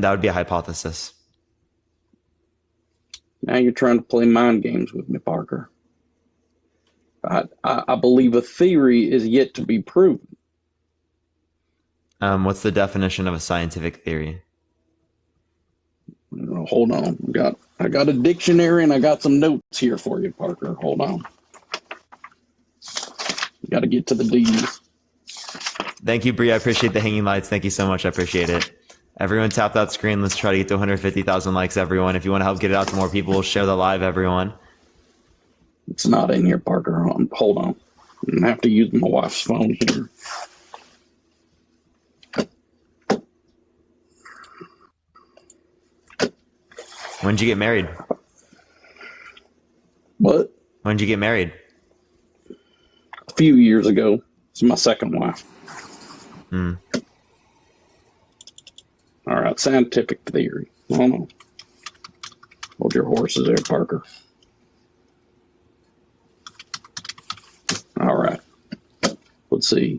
That would be a hypothesis. Now you're trying to play mind games with me, Parker. I believe a theory is yet to be proven. What's the definition of a scientific theory? Hold on. I got a dictionary and I got some notes here for you, Parker. Hold on. Got to get to the D's. Thank you, Bree. I appreciate the hanging lights. Thank you so much. I appreciate it. Everyone tap that screen. Let's try to get to 150,000 likes, everyone. If you want to help get it out to more people, share the live, everyone. It's not in here, Parker. Hold on. I'm going to have to use my wife's phone here. When did you get married? What? When did you get married? A few years ago. It's my second wife. All right, scientific theory. Hold on. Hold your horses there, Parker. All right. Let's see.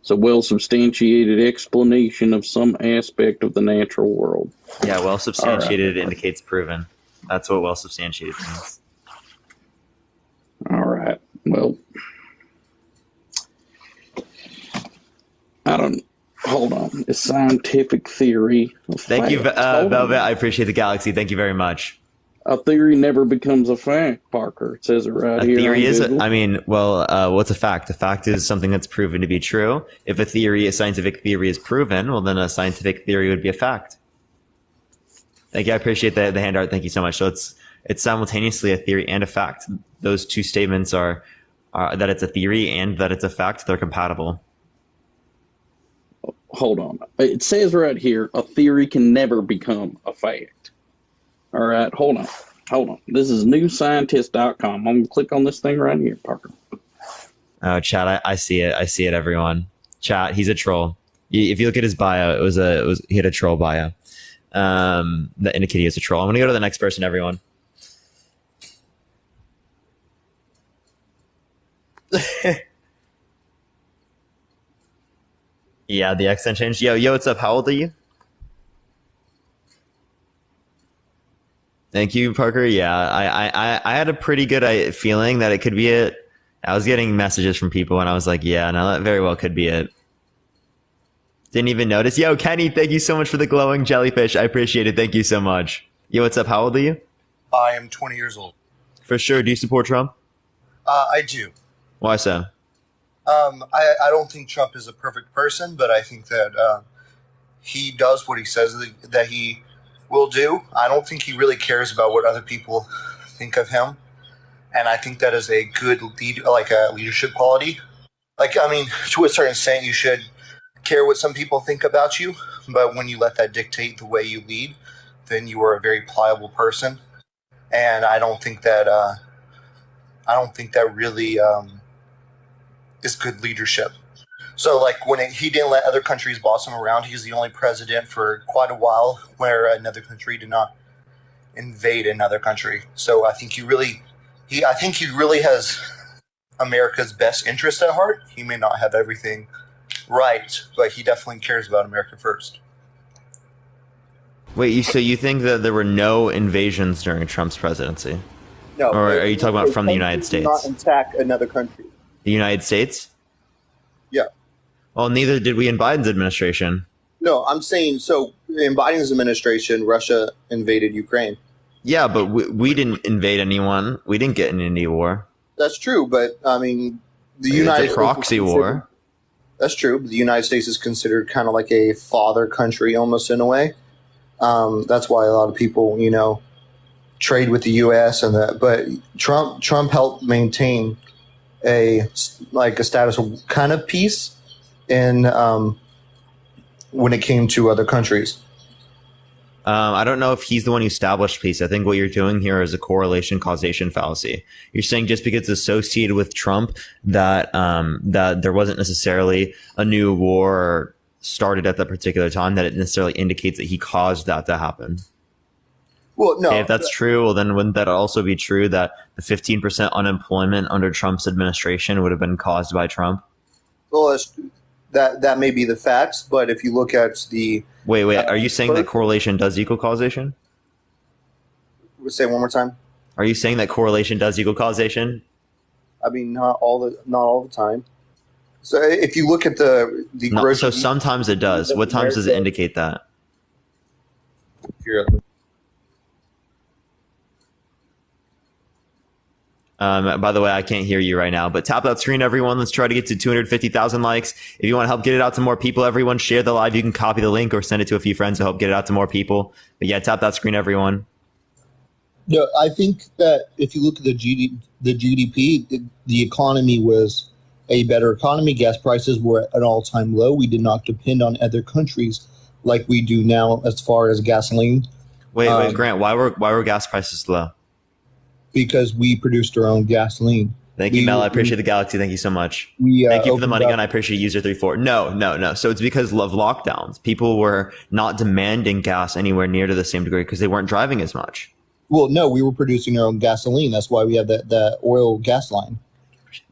It's a well-substantiated explanation of some aspect of the natural world. Yeah, well-substantiated indicates proven. That's what well-substantiated means. All right. Well, hold on. It's scientific theory. Thank you, Velvet. I appreciate the galaxy. Thank you very much. A theory never becomes a fact, Parker. It says it right here. A theory is, what's a fact? A fact is something that's proven to be true. If a scientific theory is proven, well, then a scientific theory would be a fact. Thank you. I appreciate the hand art. Thank you so much. So it's simultaneously a theory and a fact. Those two statements are that it's a theory and that it's a fact. They're compatible. Hold on. It says right here, a theory can never become a fact. All right, hold on. This is newscientist.com. I'm going to click on this thing right here, Parker. Oh, chat, I see it. I see it, everyone. Chat, he's a troll. If you look at his bio, he had a troll bio. That indicated he was a troll. I'm going to go to the next person, everyone. Yeah, the accent changed. Yo, what's up? How old are you? Thank you, Parker. Yeah, I had a pretty good feeling that it could be it. I was getting messages from people, and I was like, yeah, no, that very well could be it. Didn't even notice. Yo, Kenny, thank you so much for the glowing jellyfish. I appreciate it. Thank you so much. Yo, what's up? How old are you? I am 20 years old. For sure. Do you support Trump? I do. Why so? I don't think Trump is a perfect person, but I think that he does what he says that he will do. I don't think he really cares about what other people think of him, and I think that is a good leadership quality. To a certain extent, you should care what some people think about you, but when you let that dictate the way you lead, then you are a very pliable person, and I don't think that really is good leadership. So, he didn't let other countries boss him around, he's the only president for quite a while where another country did not invade another country. So I think he really has America's best interest at heart. He may not have everything right, but he definitely cares about America first. Wait, so you think that there were no invasions during Trump's presidency? No. Or are you talking about from the United States? Not attack another country. The United States? Yeah. Well, neither did we in Biden's administration. No, I'm saying, so in Biden's administration, Russia invaded Ukraine. Yeah, but we didn't invade anyone. We didn't get in any war. That's true, but I mean, It's a proxy war. That's true. But the United States is considered kind of like a father country almost in a way. That's why a lot of people, trade with the U.S. and that. But Trump helped maintain a status of kind of peace in when it came to other countries. I don't know if he's the one who established peace. I think what you're doing here is a correlation causation fallacy. You're saying just because it's associated with Trump that there wasn't necessarily a new war started at that particular time, that it necessarily indicates that he caused that to happen. Well, no. Okay, if that's true, well, then wouldn't that also be true that the 15% unemployment under Trump's administration would have been caused by Trump? Well, that may be the facts, but if you look at the Wait, are you saying that correlation does equal causation? say it one more time. Are you saying that correlation does equal causation? I mean, not all the time. So if you look at the gross, so sometimes it does. What times does it indicate that? By the way, I can't hear you right now, but tap that screen, everyone. Let's try to get to 250,000 likes. If you want to help get it out to more people, everyone share the live. You can copy the link or send it to a few friends to help get it out to more people. But yeah, tap that screen, everyone. No, I think that if you look at the GDP, the economy was a better economy. Gas prices were at an all-time low. We did not depend on other countries like we do now as far as gasoline. Wait, Grant, why were gas prices low? Because we produced our own gasoline. Thank you, Mel. I appreciate the galaxy. Thank you so much. Thank you for the money gun. I appreciate user 34. No. So it's because of lockdowns. People were not demanding gas anywhere near to the same degree because they weren't driving as much. Well, no, we were producing our own gasoline. That's why we have that oil gas line.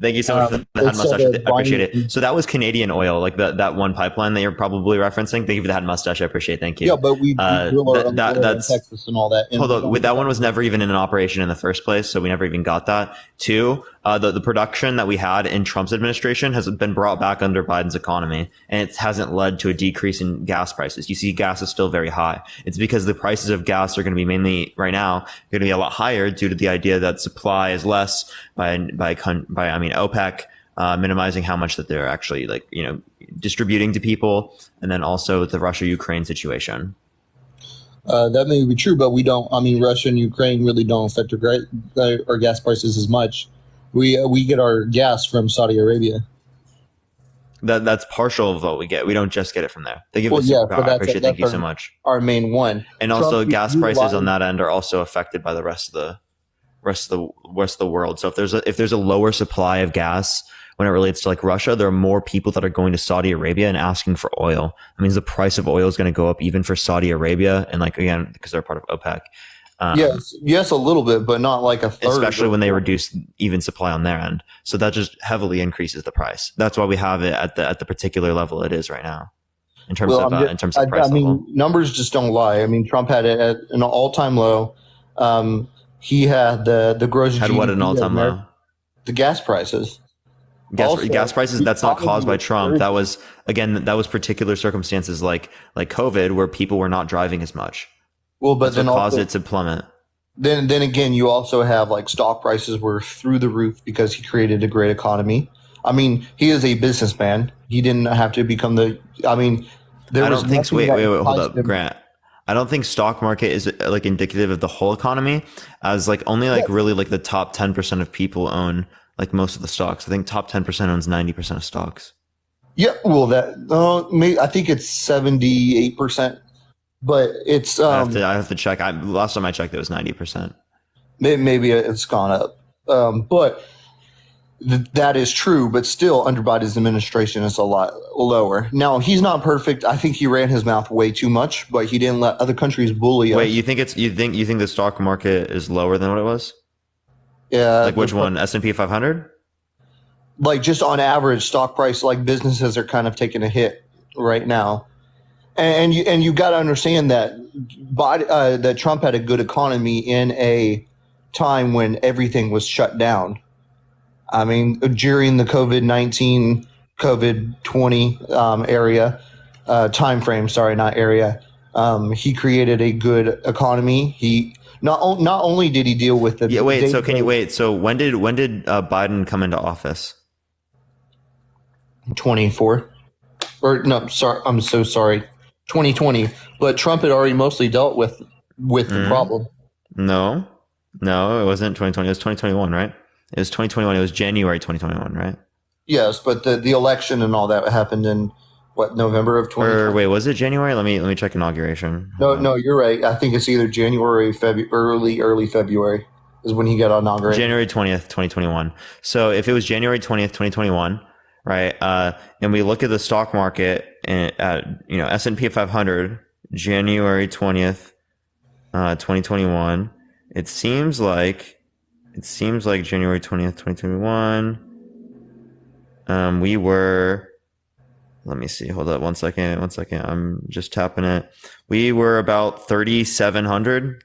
Thank you so much for the head mustache. I appreciate it. So that was Canadian oil, like that one pipeline that you're probably referencing. Thank you for the head mustache. I appreciate it. Thank you. Yeah, but we drill our own oil in Texas and all that. Hold on. That one was never even in an operation in the first place, so we never even got that. Two, the production that we had in Trump's administration has been brought back under Biden's economy, and it hasn't led to a decrease in gas prices. You see, gas is still very high. It's because the prices of gas are going to be mainly right now going to be a lot higher due to the idea that supply is less by OPEC. Minimizing how much that they're actually distributing to people, and then also the Russia-Ukraine situation. That may be true, but we don't. I mean, Russia and Ukraine really don't affect our gas prices as much. We get our gas from Saudi Arabia. That's partial of what we get. We don't just get it from there. They give us superpower. I appreciate it. Thank you so much. Our main one, and also gas prices on that end are also affected by the rest of the world. So if there's a lower supply of gas when it relates to like Russia, there are more people that are going to Saudi Arabia and asking for oil. That means the price of oil is going to go up even for Saudi Arabia, and again because they're part of OPEC. Yes, a little bit, but not like a third. Especially when they reduce even supply on their end, so that just heavily increases the price. That's why we have it at the particular level it is right now, in terms of price level. Numbers just don't lie. I mean, Trump had it at an all-time low. He had the gross had GDP what an all-time low? The gas prices. Gas prices. That's not caused by Trump. That was particular circumstances like COVID, where people were not driving as much. Well, but then caused it to plummet. Then again, you also have like stock prices were through the roof because he created a great economy. I mean, he is a businessman. He didn't have to become the. I mean, wait, hold up, Grant. I don't think stock market is like indicative of the whole economy, as like only really like the top 10% of people own like most of the stocks. I think top 10% owns 90% of stocks. Yeah, well, I think it's 78%. But it's I have to check. Last time I checked, it was 90%. Maybe it's gone up, but that is true. But still, under Biden's administration, it's a lot lower. Now he's not perfect. I think he ran his mouth way too much, but he didn't let other countries bully us. Wait, you think the stock market is lower than what it was? Yeah. Like which one? S&P 500? Like just on average, stock price, like businesses are kind of taking a hit right now. And you got to understand that that Trump had a good economy in a time when everything was shut down. I mean, during the COVID-19, COVID-20 time frame. Sorry, not area. He created a good economy. He not only did he deal with the So when did Biden come into office? 24. Or no, sorry, I'm so sorry. 2020, but Trump had already mostly dealt with the problem. No, it wasn't 2020. It was 2021, right? It was 2021. It was January 2021, right? Yes, but the election and all that happened in November of 2020. Or wait, was it January? Let me check inauguration. No, you're right. I think it's either January, early February is when he got inaugurated. January 20th, 2021. So if it was January 20th, 2021. Right. And we look at the stock market at, S&P 500, January 20th, 2021. It seems like January 20th, 2021. We were Let me see. Hold up 1 second. 1 second. I'm just tapping it. We were about 3,700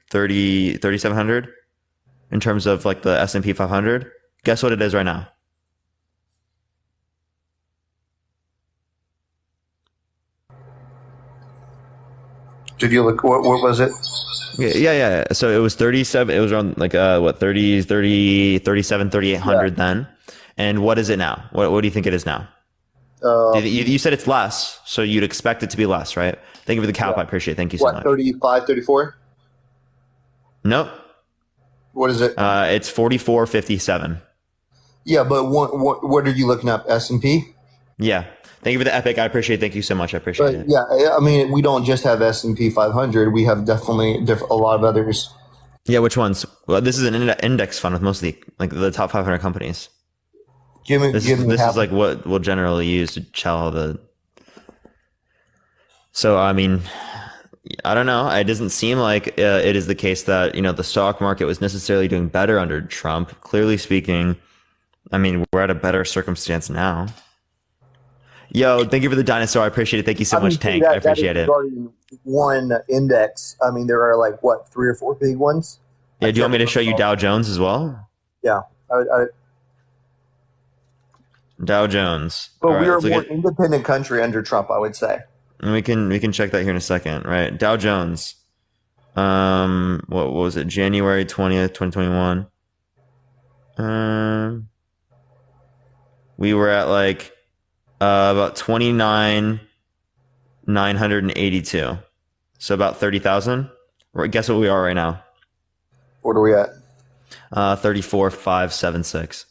in terms of like the S&P 500. Guess what it is right now? Did you look? What was it? Yeah. So it was 37. It was around like, what, 37, 3,800 then. And what is it now? What do you think it is now? You said it's less, so you'd expect it to be less, right? Thank you for the cap. I appreciate it. Thank you so much. 35, 34? Nope. What is it? It's 44.57. Yeah, but what are you looking up? S&P? Yeah. Thank you for the epic. I appreciate it. Thank you so much. I appreciate it. Yeah, I mean, we don't just have S&P 500. We have definitely a lot of others. Yeah, which ones? Well, this is an index fund with mostly like the top 500 companies. This is like what we'll generally use to tell the. So, I mean, I don't know. It doesn't seem like it is the case that, the stock market was necessarily doing better under Trump. Clearly speaking, I mean, we're at a better circumstance now. Yo, thank you for the dinosaur. I appreciate it. Thank you so much, Tank. I appreciate it. One index. I mean, there are like, what, 3 or 4 big ones? Yeah, do you want me to show you Dow Jones as well? Yeah. Dow Jones. But we are a more independent country under Trump, I would say. And we can check that here in a second, right? Dow Jones. What was it? January 20th, 2021. We were at like about 29,982. So about 30,000. Guess what we are right now? What are we at? 34,576.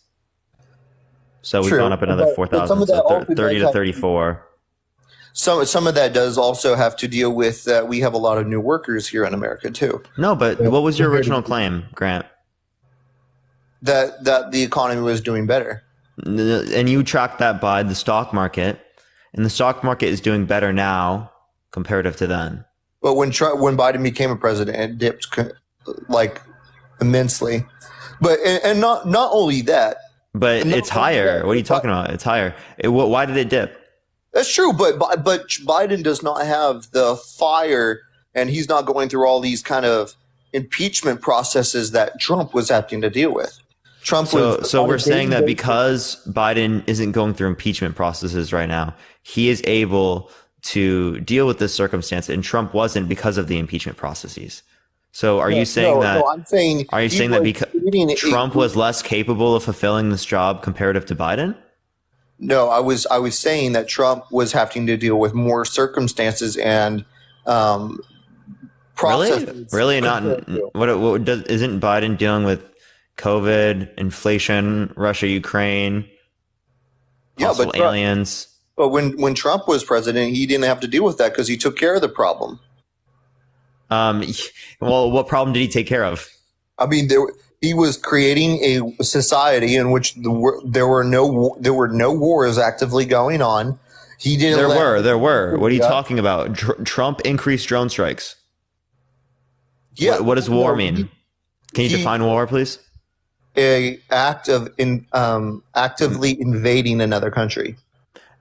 So we've gone up another 4,000. So 30 to 34. Some of that does also have to deal with that we have a lot of new workers here in America too. No, but what was your original claim, Grant? That the economy was doing better. And you track that by the stock market, and the stock market is doing better now comparative to then. But when Biden became a president, it dipped like immensely. But and not only that. But it's higher. What are you talking about? It's higher. Why did it dip? That's true, but Biden does not have the fire, and he's not going through all these kind of impeachment processes that Trump was having to deal with. So we're saying that because Biden isn't going through impeachment processes right now, he is able to deal with this circumstance, and Trump wasn't because of the impeachment processes. So are you saying that? No, I'm saying. Are you saying that because Trump was less capable of fulfilling this job comparative to Biden? No, I was saying that Trump was having to deal with more circumstances and processes. Really not. Isn't Biden dealing with COVID, inflation, Russia, Ukraine, possible aliens? But when Trump was president, he didn't have to deal with that because he took care of the problem. Well, what problem did he take care of? I mean, he was creating a society in which there were no wars actively going on. He didn't. There were. What are you talking about? Trump increased drone strikes. Yeah. What does war mean? Can you define war, please? A act of actively invading another country.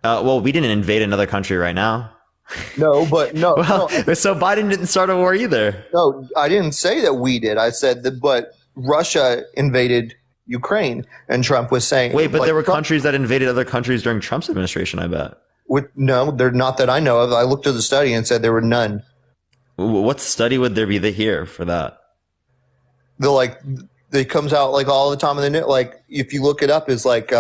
Well, we didn't invade another country right now. No. So Biden didn't start a war either. No, I didn't say that we did. I said that, but Russia invaded Ukraine, and Trump was saying. Wait, but there were countries that invaded other countries during Trump's administration, I bet. No, they're not that I know of. I looked at the study and said there were none. What study would there be here for that? It comes out like all the time in the net. Like if you look it up, it's like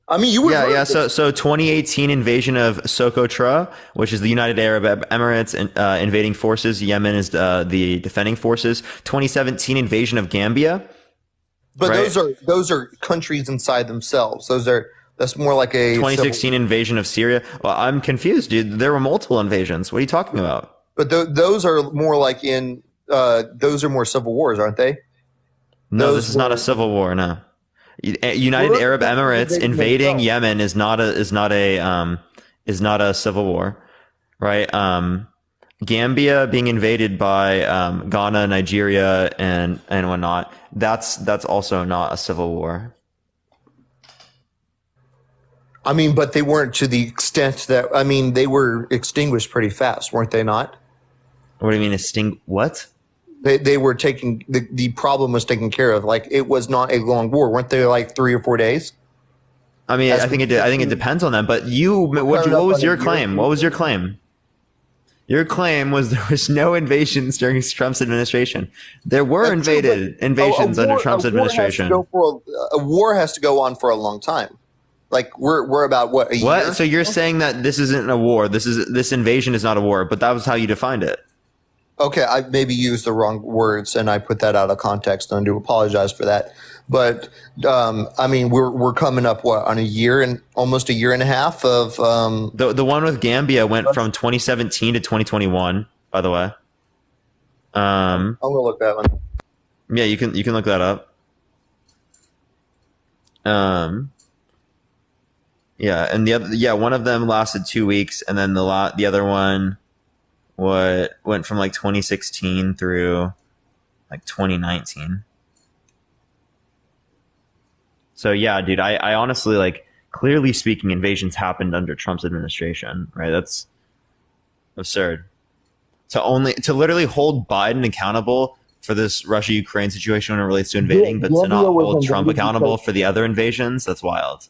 I mean, you would. Yeah. So 2018 invasion of Socotra, which is the United Arab Emirates invading forces. Yemen is the defending forces. 2017 invasion of Gambia. But right? those are countries inside themselves. That's more like a 2016 invasion of Syria. Well, I'm confused, dude. There were multiple invasions. What are you talking about? But those are more like those are more civil wars, aren't they? No, this is not a civil war. No. United Arab Emirates invading Yemen is not a civil war, right? Gambia being invaded by Ghana, Nigeria, and whatnot. That's also not a civil war. I mean, but they weren't to the extent that, I mean, they were extinguished pretty fast, weren't they not? What do you mean what? They were taking, the problem was taken care of. Like, it was not a long war. Weren't they like 3 or 4 days? I mean, I think it depends on them. But what was your claim? What was your claim? Your claim was there was no invasions during Trump's administration. There were invasions under Trump's administration. A war has to go on for a long time. Like we're about what, a year? What? So you're saying that this isn't a war? This invasion is not a war, but that was how you defined it. Okay, I maybe used the wrong words and I put that out of context, and I do apologize for that. But I mean, we're coming up on a year and almost a year and a half of the one with Gambia went from 2017 to 2021. By the way, I'm gonna look that one. Yeah, you can look that up. Yeah, and one of them lasted 2 weeks, and then the other one went from like 2016 through like 2019. So yeah, dude, I honestly, like, clearly speaking, invasions happened under Trump's administration, right? That's absurd. To literally hold Biden accountable for this Russia-Ukraine situation when it relates to invading, but to not hold Trump accountable for the other invasions, that's wild.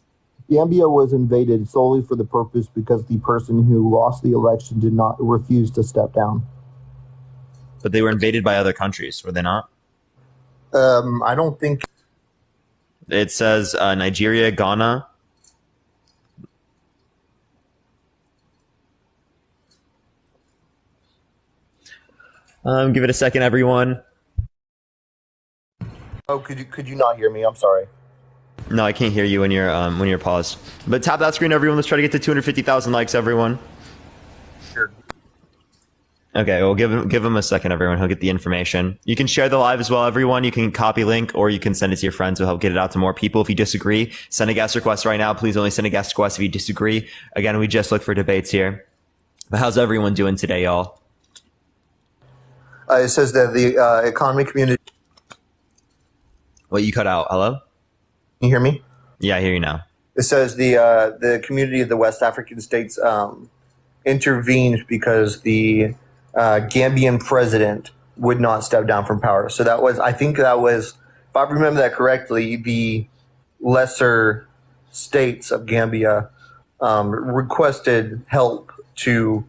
Gambia was invaded solely for the purpose because the person who lost the election did not refuse to step down. But they were invaded by other countries, were they not? I don't think. It says Nigeria, Ghana. Give it a second, everyone. Oh, could you not hear me? I'm sorry. No, I can't hear you when you're paused. But tap that screen, everyone. Let's try to get to 250,000 likes, everyone. Sure. Okay, well, give him a second, everyone. He'll get the information. You can share the live as well, everyone. You can copy link, or you can send it to your friends. We'll help get it out to more people. If you disagree, send a guest request right now. Please only send a guest request if you disagree. Again, we just look for debates here. But how's everyone doing today, y'all? It says that the economy community. What, you cut out? Hello? Can you hear me? Yeah, I hear you now. It says the community of the West African states intervened because the Gambian president would not step down from power. So I think that was, if I remember that correctly, the lesser states of Gambia requested help to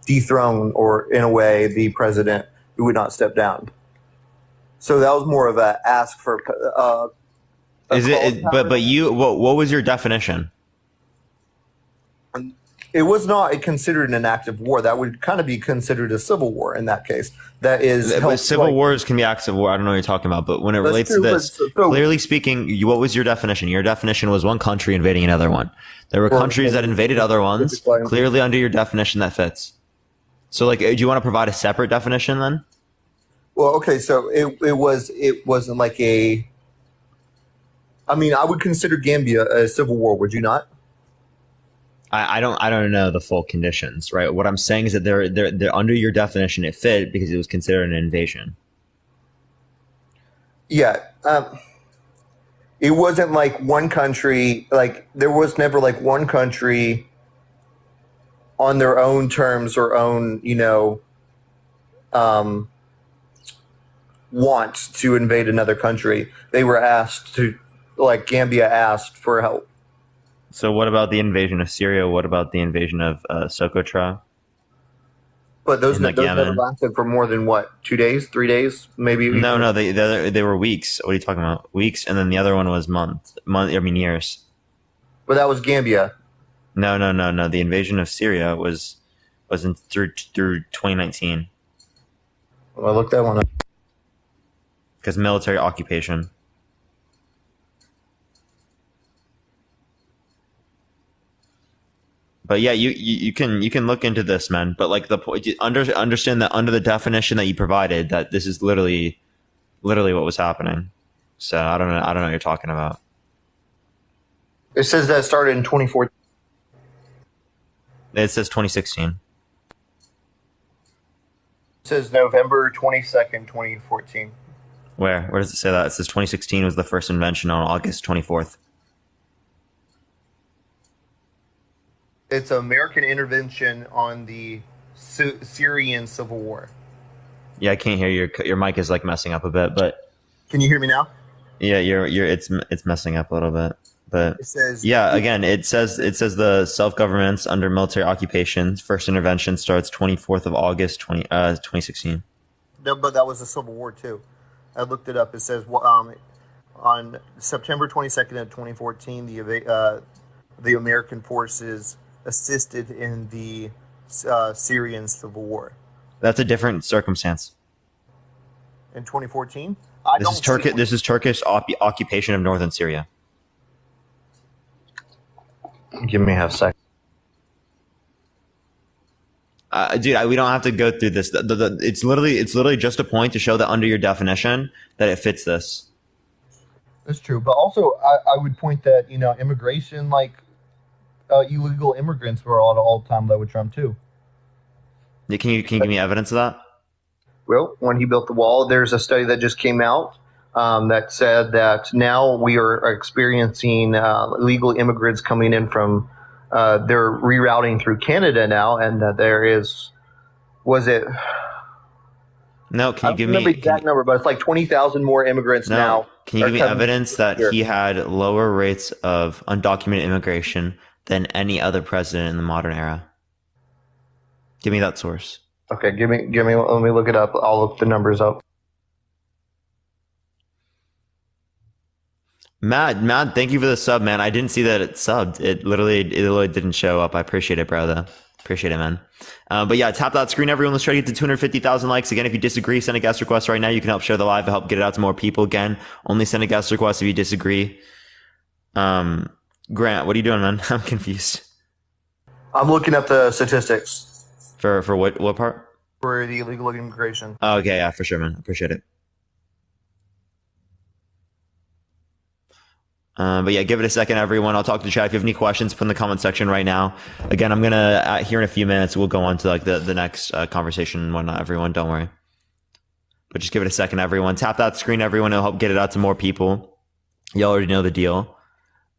dethrone, or in a way, the president who would not step down. So that was more of a ask for. Is it? But you, what was your definition? It was not considered an act of war. That would kind of be considered a civil war in that case. That is, but civil wars can be acts of war. I don't know what you're talking about, but when it relates to this, clearly speaking, what was your definition? Your definition was one country invading another one. There were countries that invaded other ones. Clearly, under your definition, that fits. So, like, do you want to provide a separate definition then? Well, okay, so it wasn't like a. I mean, I would consider Gambia a civil war. Would you not? I don't know the full conditions, right? What I'm saying is that they're under your definition, it fit because it was considered an invasion. Yeah, it wasn't like one country. Like, there was never like one country on their own terms or own, want to invade another country. They were asked to, like, Gambia asked for help. So what about the invasion of Syria? What about the invasion of Socotra? But those never lasted for more than what, 2 days, 3 days, maybe? No, they were weeks. What are you talking about? Weeks, and then the other one was years. But that was Gambia. No. The invasion of Syria was through 2019. Well, I looked that one up. Because military occupation. But yeah, you can look into this, man. But like, the point, understand that under the definition that you provided, that this is literally what was happening. So I don't know what you're talking about. It says that started in 2014. It says 2016. It says November 22nd, 2014. Where does it say that? It says 2016 was the first invention on August 24th. It's American intervention on the Syrian civil war. Yeah, I can't hear your mic is like messing up a bit, but Can you hear me now? yeah, it's messing up a little bit. But It says yeah, again, it says the self-governments under military occupation first intervention starts 24th of August 2016. no, but that was the Civil War too. I looked it up. It says on September 22nd of 2014, the American forces assisted in the Syrian civil war. That's a different circumstance. In 2014, This is Turkish occupation of northern Syria. Give me half a second. Dude, we don't have to go through this. It's literally just a point to show that under your definition that it fits this. That's true, but also I would point that immigration, like illegal immigrants, were at all-time low with Trump too. Yeah, can you give me evidence of that? Well, when he built the wall, there's a study that just came out that said that now we are experiencing illegal immigrants coming in from they're rerouting through Canada now, and that there is No, can you give me the exact number, but it's like 20,000 more immigrants now. Can you give me evidence that he had lower rates of undocumented immigration than any other president in the modern era? Give me that source. Okay, give me. Let me look it up. I'll look the numbers up. Matt, thank you for the sub, man. I didn't see that it subbed. It literally didn't show up. I appreciate it, bro, though. Appreciate it, man. But yeah, tap that screen, everyone. Let's try to get to 250,000 likes. Again, if you disagree, send a guest request right now. You can help share the live and help get it out to more people. Again, only send a guest request if you disagree. Grant, what are you doing, man? I'm confused. I'm looking up the statistics For what part? for the illegal immigration. Oh, okay, yeah, for sure, man. Appreciate it. But yeah, give it a second, everyone. I'll talk to the chat. If you have any questions, put in the comment section right now. Again, I'm gonna here in a few minutes we'll go on to like the next conversation and whatnot. Everyone, don't worry. But just give it a second, everyone. Tap that screen, everyone. It'll help get it out to more people. You already know the deal.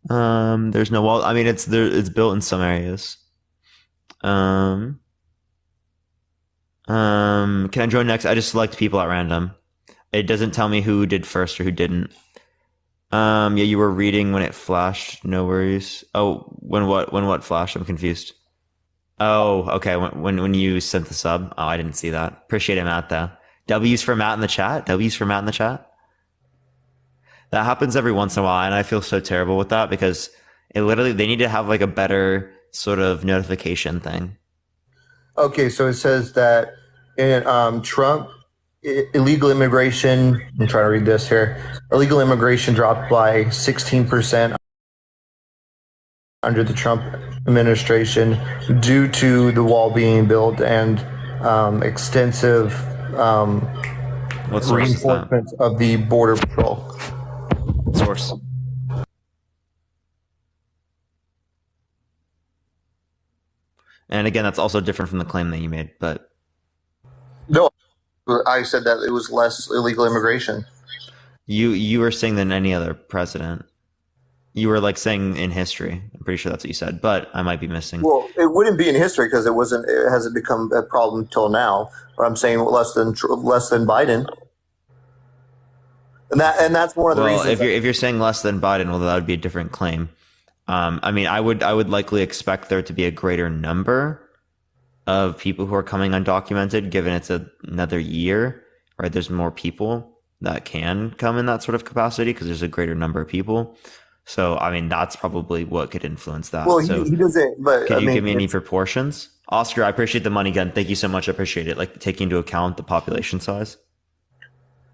There's no wall. I mean, it's built in some areas. Can I join next? I just select people at random. It doesn't tell me who did first or who didn't. Yeah, you were reading when it flashed. No worries. Oh, when what flashed? I'm confused. Oh, okay. When you sent the sub. Oh, I didn't see that. Appreciate it, Matt, though. W's for Matt in the chat. W's for Matt in the chat. That happens every once in a while, and I feel so terrible with that because they need to have like a better sort of notification thing. Okay, so it says that in Trump, illegal immigration, I'm trying to read this here, illegal immigration dropped by 16% under the Trump administration due to the wall being built and extensive reinforcements of the Border Patrol. Source. And again, that's also different from the claim that you made, but no, I said that it was less illegal immigration. You were saying than any other president. You were like saying in history. I'm pretty sure that's what you said, but I might be missing. Well, it wouldn't be in history because it hasn't become a problem until now. But I'm saying less than Biden. And that's one of the reasons. Well, if you're saying less than Biden, well, that would be a different claim. I mean, I would likely expect there to be a greater number of people who are coming undocumented, given it's another year, right? There's more people that can come in that sort of capacity because there's a greater number of people. So, I mean, that's probably what could influence that. Well, so he doesn't. But can you give me any proportions, Oscar? I appreciate the money again. Thank you so much. I appreciate it. Like taking into account the population size.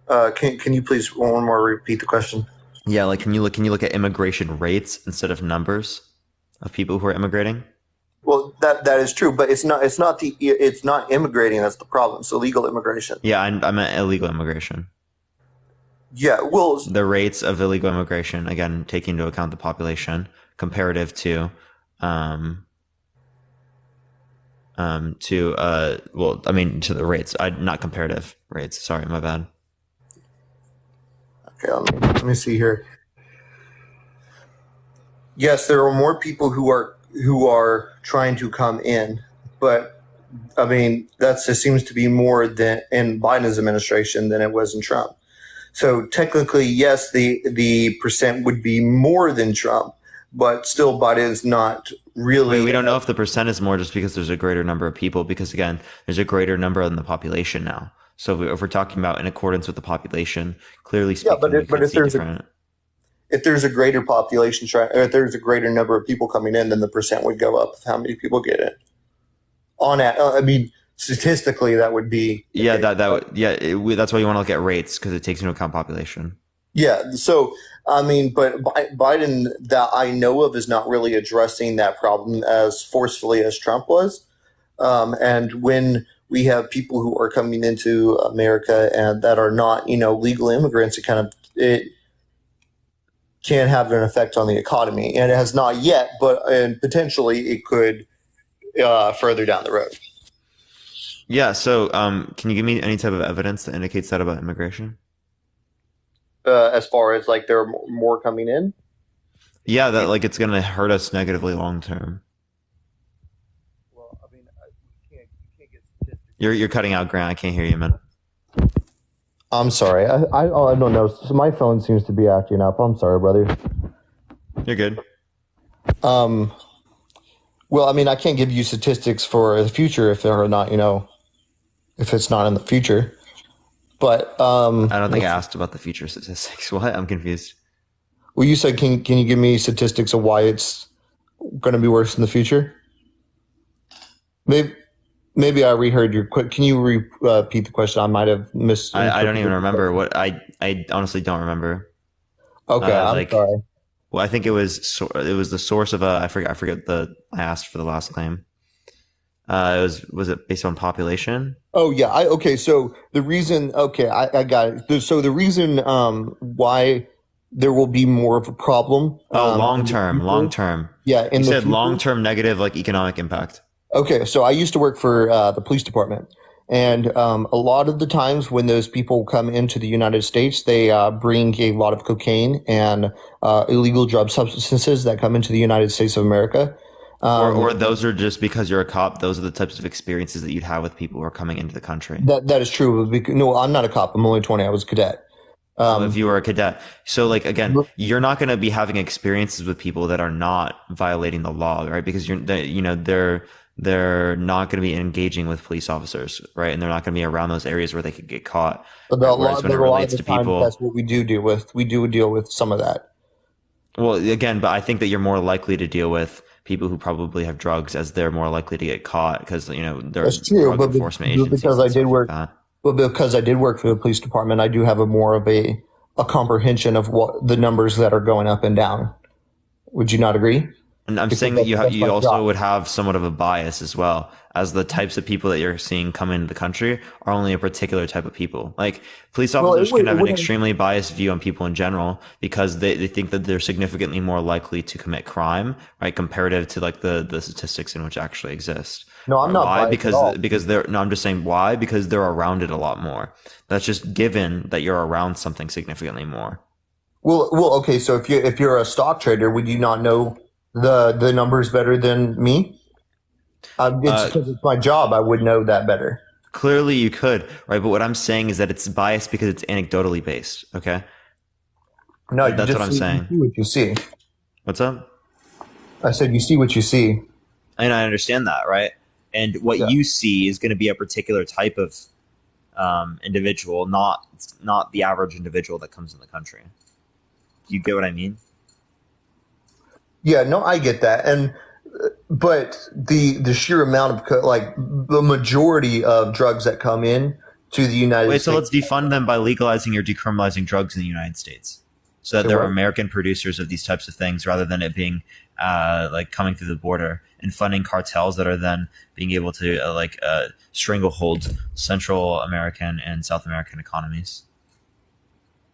Can you please one more repeat the question? Yeah, like can you look at immigration rates instead of numbers of people who are immigrating? Well, that is true, but it's not immigrating that's the problem. It's illegal immigration. Yeah, I meant illegal immigration. Yeah, well, the rates of illegal immigration, again, taking into account the population comparative to the rates, not comparative rates. Sorry, my bad. Okay, let me see here. Yes, there are more people who are trying to come in, but I mean that just seems to be more than in Biden's administration than it was in Trump. So technically, yes, the percent would be more than Trump, but still Biden's not really. We don't know if the percent is more just because there's a greater number of people, because again, there's a greater number in the population now. So if we're talking about in accordance with the population, clearly speaking, but we could if see there's different. if there's a greater population, or if there's a greater number of people coming in, then the percent would go up with how many people get in. I mean, statistically, that would be. Yeah, that's why you want to look at rates, because it takes into account population. Yeah. So, I mean, but Biden, that I know of, is not really addressing that problem as forcefully as Trump was. And when we have people who are coming into America and that are not, legal immigrants, it can have an effect on the economy, and it has not yet, and potentially it could further down the road. Yeah. So, can you give me any type of evidence that indicates that about immigration? As far as like there are more coming in? Yeah, that like it's going to hurt us negatively long term. Well, I mean, you can't get statistics. You're cutting out, Grant. I can't hear you, man. I'm sorry. I don't know. So my phone seems to be acting up. I'm sorry, brother. You're good. Well, I mean, I can't give you statistics for the future if they're not, if it's not in the future. But I don't think I asked about the future statistics. What? I'm confused. Well, you said, can you give me statistics of why it's going to be worse in the future? Maybe I reheard your quick. Can you repeat the question? I might have missed. I don't even remember what I honestly don't remember. Okay, I'm sorry. Well, I think it was the source of I forget I asked for the last claim. Was it based on population? Oh yeah. Okay. So the reason. Okay, I got it. So the reason why there will be more of a problem. Long term. Yeah. You said long term negative like economic impact. Okay. So I used to work for the police department. And a lot of the times when those people come into the United States, they bring a lot of cocaine and illegal drug substances that come into the United States of America. Or those are just because you're a cop. Those are the types of experiences that you'd have with people who are coming into the country. That is true. No, I'm not a cop. I'm only 20. I was a cadet. If you were a cadet. So like, again, you're not going to be having experiences with people that are not violating the law, right? Because they're not going to be engaging with police officers, right? And they're not going to be around those areas where they could get caught. Whereas when it relates to people, that's what we do deal with. We do deal with some of that. Well, again, but I think that you're more likely to deal with people who probably have drugs, as they're more likely to get caught because they're that's true, drug but enforcement agencies. Because I did work, but because I did work for the police department, I do have more of a comprehension of what the numbers that are going up and down. Would you not agree? And I'm saying that you also would have somewhat of a bias as well, as the types of people that you're seeing come into the country are only a particular type of people. Like police officers can have an extremely biased view on people in general because they think that they're significantly more likely to commit crime, right? Comparative to like the statistics in which actually exist. No, I'm not. Why? Because they're I'm just saying why? Because they're around it a lot more. That's just given that you're around something significantly more. Well, okay. So if you're a stock trader, would you not know the numbers better than me? It's because it's my job. I would know that better. Clearly you could, right? But what I'm saying is that it's biased because it's anecdotally based. Okay. No, that's what I'm saying. You see what you see. What's up? I said you see what you see. And I understand that, right? And what you see is going to be a particular type of individual, not the average individual that comes in the country. Do you get what I mean? Yeah, no, I get that. But the sheer amount of the majority of drugs that come in to the United States. So let's defund them by legalizing or decriminalizing drugs in the United States, so that there are American producers of these types of things, rather than it being coming through the border, and funding cartels that are then being able to stranglehold Central American and South American economies.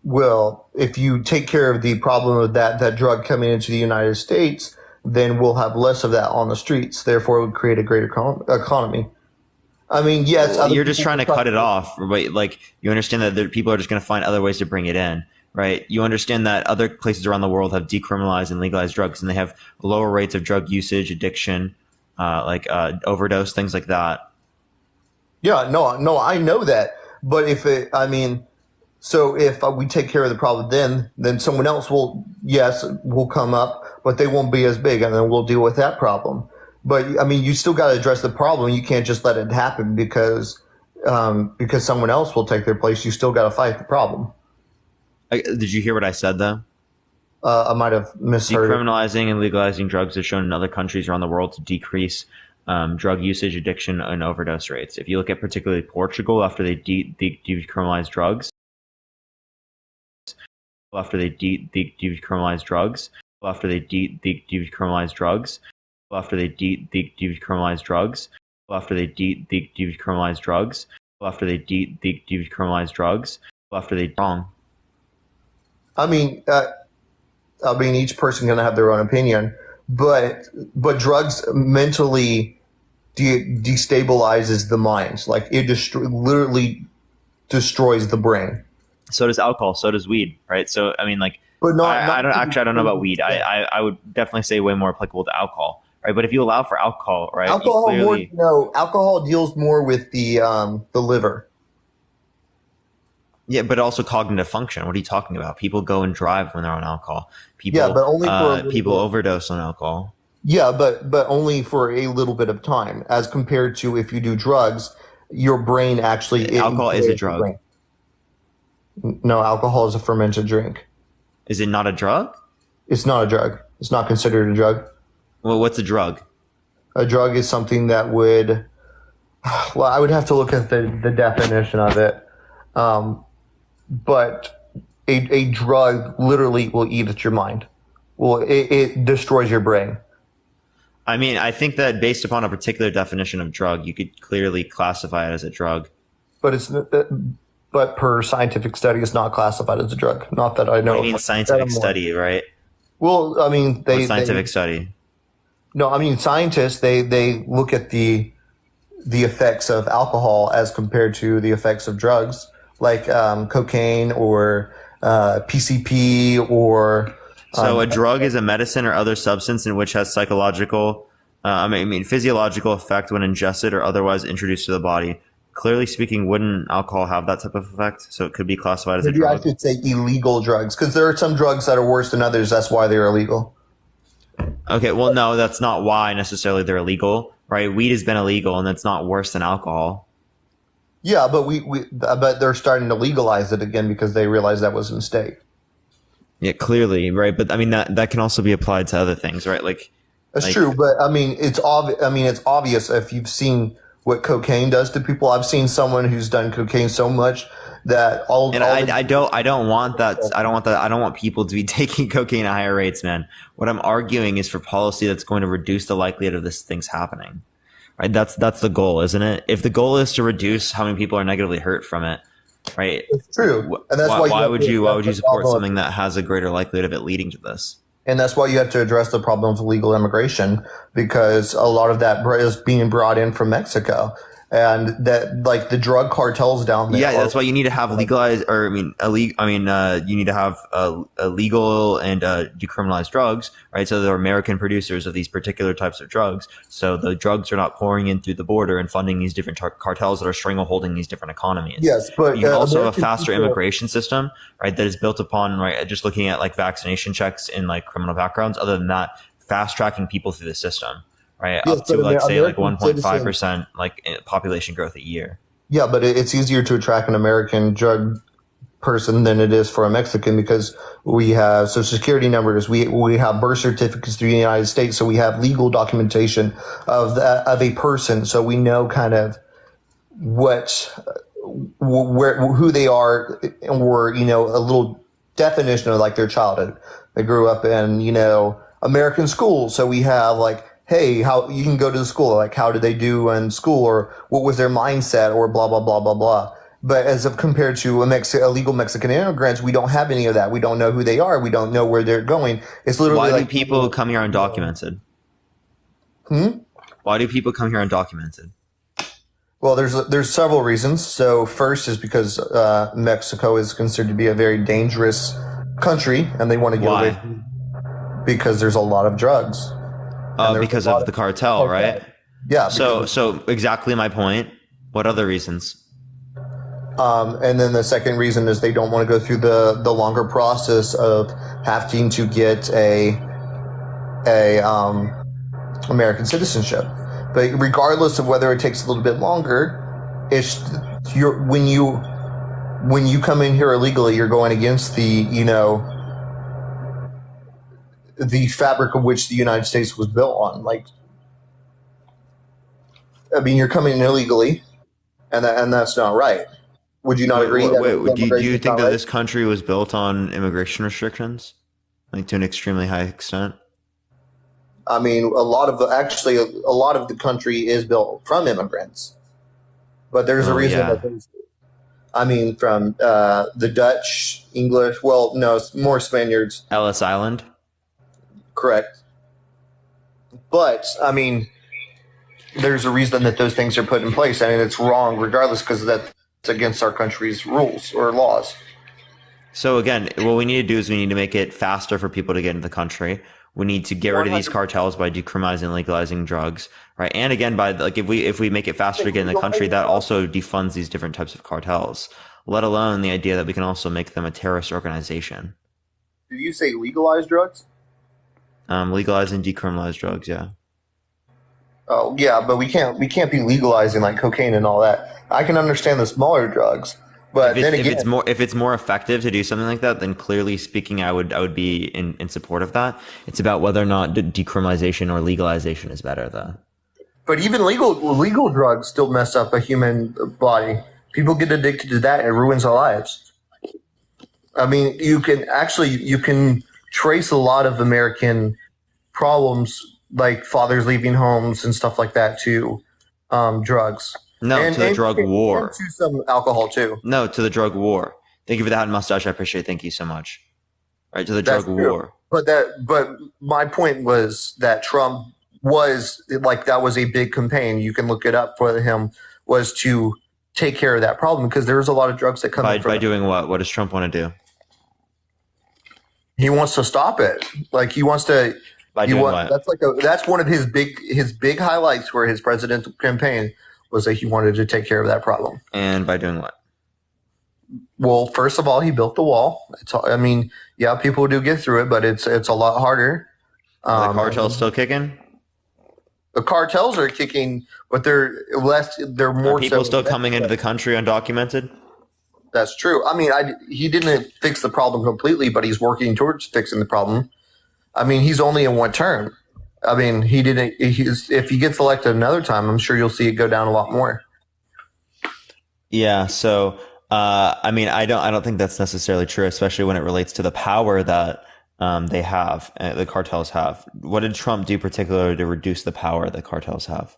Well, if you take care of the problem of that drug coming into the United States, then we'll have less of that on the streets. Therefore, it would create a greater economy. I mean, yes. You're just trying to cut it off, right? Like, you understand that people are just going to find other ways to bring it in, right? You understand that other places around the world have decriminalized and legalized drugs, and they have lower rates of drug usage, addiction, overdose, things like that. Yeah, no, I know that. But so if we take care of the problem, then someone else will come up, but they won't be as big, and then we'll deal with that problem. But I mean, you still got to address the problem. You can't just let it happen because someone else will take their place. You still got to fight the problem. Did you hear what I said though? I might have misheard. Decriminalizing and legalizing drugs is shown in other countries around the world to decrease drug usage, addiction, and overdose rates. If you look at particularly Portugal, after they decriminalized drugs, after they decriminalized drugs, after they decriminalized drugs, after they decriminalized drugs, after they decriminalized drugs, after they decriminalized drugs, after they wrong. I mean, each person can have their own opinion, but drugs mentally destabilizes the mind. Like it literally destroys the brain. So does alcohol. So does weed, right? So I mean, like, But I don't know about weed. I would definitely say way more applicable to alcohol, right? But if you allow for alcohol, right? Alcohol deals more with the liver. Yeah, but also cognitive function. What are you talking about? People go and drive when they're on alcohol. People, Yeah, but only for people overdose on alcohol. Yeah, but only for a little bit of time, as compared to if you do drugs, your brain actually Alcohol is a drug. No, alcohol is a fermented drink. Is it not a drug? It's not a drug. It's not considered a drug. Well, what's a drug? A drug is something that would. Well, I would have to look at the definition of it. But a drug literally will eat at your mind. Well, it destroys your brain. I mean, I think that based upon a particular definition of drug, you could clearly classify it as a drug. But per scientific study, it's not classified as a drug. Not that I know. What do you mean scientific study, right? Well, I mean, scientific study. No, I mean scientists. They look at the effects of alcohol as compared to the effects of drugs, like cocaine or PCP or. So a drug is a medicine or other substance in which has physiological effect when ingested or otherwise introduced to the body. Clearly speaking, wouldn't alcohol have that type of effect? So it could be classified as a drug. I should say illegal drugs, because there are some drugs that are worse than others. That's why they're illegal. Okay, well, no, that's not why necessarily they're illegal, right? Weed has been illegal, and that's not worse than alcohol. Yeah, but but they're starting to legalize it again because they realize that was a mistake. Yeah, clearly, right? But I mean that can also be applied to other things, right? That's true, but I mean it's obvious if you've seen what cocaine does to people. I've seen someone who's done cocaine so much that I don't want that. I don't want people to be taking cocaine at higher rates, man. What I'm arguing is for policy that's going to reduce the likelihood of this things happening. Right? That's the goal, isn't it? If the goal is to reduce how many people are negatively hurt from it, right? It's true. And that's why would you support something that has a greater likelihood of it leading to this? And that's why you have to address the problem of illegal immigration, because a lot of that is being brought in from Mexico. And that, like, the drug cartels down there. Yeah, that's why you need to have legalized, or you need to have illegal and decriminalized drugs, right? So there are American producers of these particular types of drugs. So the drugs are not pouring in through the border and funding these different cartels that are strangleholding these different economies. Yes, but you can also have a faster immigration system, right? That is built upon, right, just looking at like vaccination checks in like criminal backgrounds. Other than that, fast tracking people through the system. Right, yes, up to like say like 1.5% like population growth a year. Yeah, but it's easier to attract an American drug person than it is for a Mexican, because we have social security numbers, we have birth certificates through the United States, so we have legal documentation of a person, so we know kind of who they are, or a little definition of like their childhood. They grew up in American schools, so we have like, hey, how you can go to the school, like how did they do in school, or what was their mindset, or blah, blah, blah, blah, blah. But as of compared to illegal Mexican immigrants, we don't have any of that. We don't know who they are. We don't know where they're going. It's literally Why do people come here undocumented? Why do people come here undocumented? Well, there's several reasons. So first is because Mexico is considered to be a very dangerous country, and they want to get away Why? from because there's a lot of drugs, and there's a Because lot of of the cartel, right? cartel. Yeah, because So, so exactly my point. What other reasons? and then the second reason is they don't want to go through the longer process of having to get a American citizenship. But regardless of whether it takes a little bit longer, it's when you come in here illegally, you're going against the fabric of which the United States was built on. Like, I mean, you're coming in illegally, and that's not right. Would you not agree that Do immigration you is not think that right? this country was built on immigration restrictions, like to an extremely high extent? I mean, a lot of the country is built from immigrants, but there's a Oh reason that yeah, there's. I mean, from the Dutch, English. Well, no, it's more Spaniards, Ellis Island. correct? But I mean, there's a reason that those things are put in place, and it's wrong regardless because that's against our country's rules or laws. So again, what we need to do is we need to make it faster for people to get into the country. We need to get rid of these 100%. cartels by decriminalizing and legalizing drugs, right? And again, by like if we make it faster to get in the country, that also defunds these different types of cartels. Let alone the idea that we can also make them a terrorist organization. Did you say legalized drugs? Legalize and decriminalize drugs, yeah. Oh yeah, but we can't be legalizing like cocaine and all that. I can understand the smaller drugs, but then again, If it's more effective to do something like that, then clearly speaking, I would be in support of that. It's about whether or not decriminalization or legalization is better, though. but even legal drugs still mess up a human body. People get addicted to that and it ruins our lives. I mean, you can trace a lot of American problems like fathers leaving homes and stuff like that to drugs No, to the drug and war. to some alcohol too. No, to the drug war. Thank you for that mustache. I appreciate it. Thank you so much. All right, to the That's drug true. war. But my point was that Trump was like that was a big campaign. You can look it up for him was to take care of that problem because there's a lot of drugs that come in from By doing what? What does Trump want to do? he wants to stop it. Like he wants to. By doing what? That's one of his big highlights for his presidential campaign was that he wanted to take care of that problem. And by doing what? Well, first of all, he built the wall. I mean, yeah, people do get through it, but it's a lot harder. Are the cartel's still kicking? The cartels are kicking, but they're less. They're more. Are people so still coming into the country undocumented? That's true. I mean, he didn't fix the problem completely, but he's working towards fixing the problem. I mean, he's only in one term. I mean, he didn't. If he gets elected another time, I'm sure you'll see it go down a lot more. Yeah. So, I mean, I don't think that's necessarily true, especially when it relates to the power that they have, the cartels have. What did Trump do particularly to reduce the power that cartels have?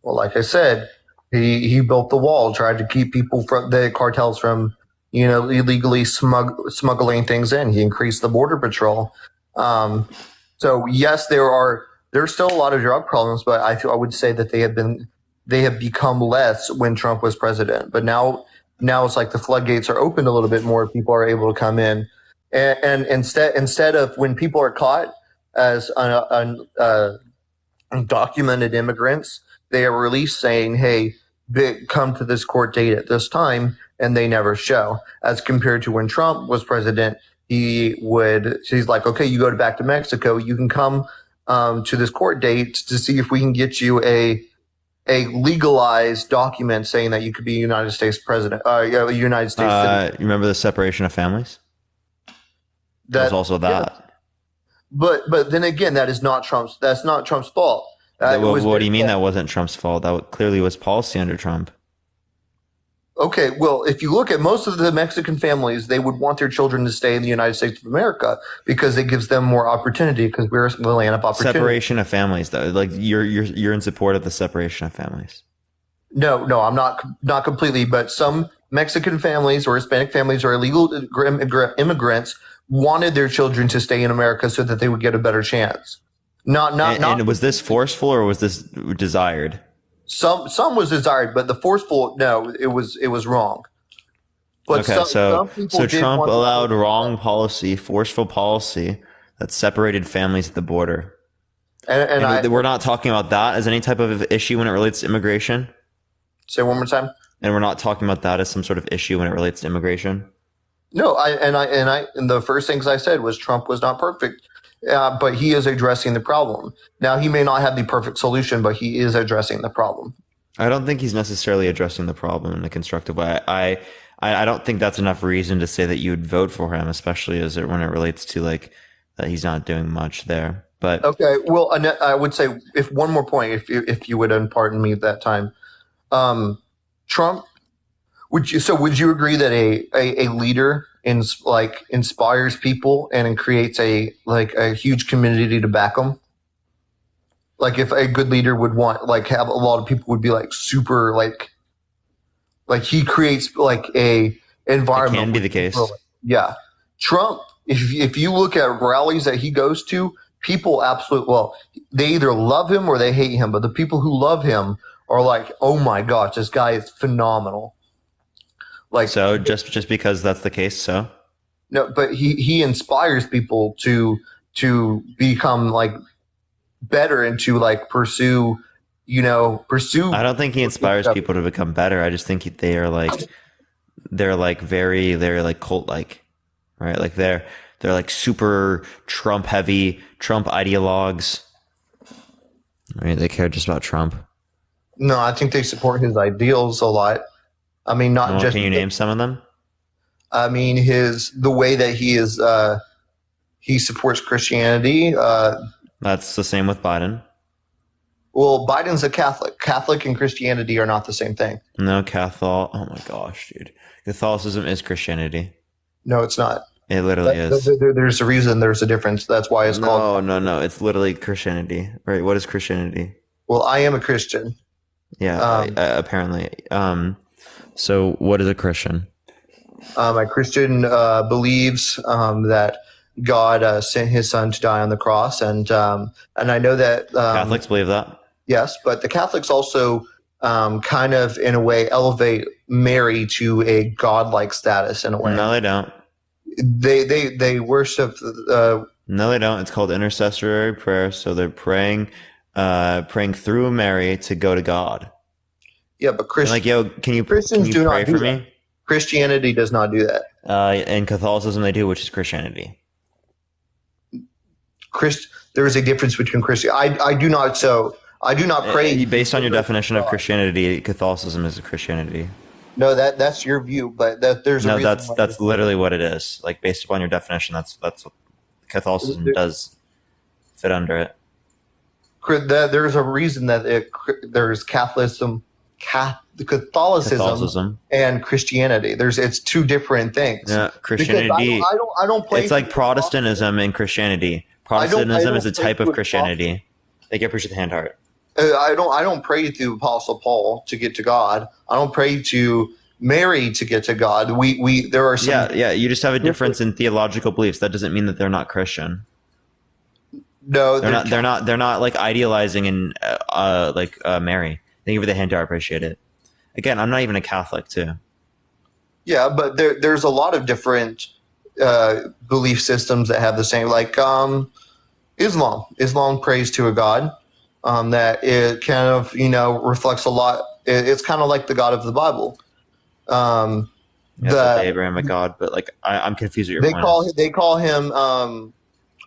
Well, like I said, he built the wall, tried to keep people from the cartels from, illegally smuggling things in. He increased the border patrol. So yes, there's still a lot of drug problems, but I would say that they have become less when Trump was president. But now it's like the floodgates are open a little bit more. People are able to come in, and instead of when people are caught as undocumented immigrants, they are released saying, "Hey, come to this court date at this time," and they never show. As compared to when Trump was president, he's like, "Okay, you go back to Mexico. You can come to this court date to see if we can get you a legalized document saying that you could be a United States president, United States citizen." You remember the separation of families? There's also that. Yeah. But then again, that's not Trump's fault. What do you mean that wasn't Trump's fault? That clearly was policy under Trump. Okay, well, if you look at most of the Mexican families, they would want their children to stay in the United States of America because it gives them more opportunity because we're the land of opportunity. Separation of families, though, like you're in support of the separation of families. No, I'm not completely, but some Mexican families or Hispanic families or illegal immigrants wanted their children to stay in America so that they would get a better chance. And was this forceful or was this desired? Some was desired, but the forceful, no, it was wrong. But Okay, some people so did Trump want allowed wrong policy, forceful policy that separated families at the border. and I We're not talking about that as any type of issue when it relates to immigration. say one more time. And we're not talking about that as some sort of issue when it relates to immigration. No, and the first things I said was Trump was not perfect, but he is addressing the problem. Now he may not have the perfect solution, but he is addressing the problem. I don't think he's necessarily addressing the problem in a constructive way. I don't think that's enough reason to say that you would vote for him, especially when it relates to like that he's not doing much there. But Okay, well, Annette, I would say if one more point, if you would pardon me at that time, Trump. Would you agree that a leader inspires people and creates a huge community to back them? Like if a good leader would have a lot of people would be super he creates a environment. it can be the case. Yeah, Trump. If you look at rallies that he goes to, people they either love him or they hate him. But the people who love him are like, oh my gosh, this guy is phenomenal. So just because that's the case, so no, but he inspires people to become better and to pursue. I don't think he inspires people to become better. I just think they're very cult like, right? Like they're super Trump heavy, Trump ideologues. Right? They care just about Trump. No, I think they support his ideals a lot. I mean, not just. Can you name some of them? I mean, the way that he supports Christianity. That's the same with Biden. Well, Biden's a Catholic. Catholic and Christianity are not the same thing. No, Catholic. Oh my gosh, dude. Catholicism is Christianity. No, it's not. It literally is. There's a reason there's a difference. That's why it's called. No. It's literally Christianity. Right. What is Christianity? Well, I am a Christian. Yeah, apparently. So what is a Christian? A Christian believes that God sent his son to die on the cross. And I know that Catholics believe that. Yes, but the Catholics also kind of, in a way, elevate Mary to a godlike status in a way. No, they don't. They worship. No, they don't. It's called intercessory prayer. So they're praying through Mary to go to God. Yeah, but Christians can you do pray not do for that. me? Christianity does not do that. In Catholicism, they do, which is Christianity. There is a difference between Christian. I do not. So I do not pray. Based on your definition of Christianity, Catholicism is a Christianity. No, that's your view, but there's a reason. That's literally what it is. Like based upon your definition, that's what Catholicism does fit under it. There's a reason that there's Catholicism, and Christianity. It's two different things. Yeah, Christianity. I don't play. It's like Protestantism and Christianity. Protestantism is a type of Christianity. Thank you. I appreciate the hand heart. I don't pray to Apostle Paul to get to God. I don't pray to Mary to get to God. There are some. Yeah. You just have a difference in theological beliefs. That doesn't mean that they're not Christian. No, they're not like idealizing in Mary. Thank you for the hand heart. I appreciate it. Again, I'm not even a Catholic too. Yeah, but there's a lot of different belief systems that have the same, like Islam. Islam prays to a God that it kind of reflects a lot. It's kind of like the God of the Bible. Like Abrahamic God, but like I'm confused with your point. They call him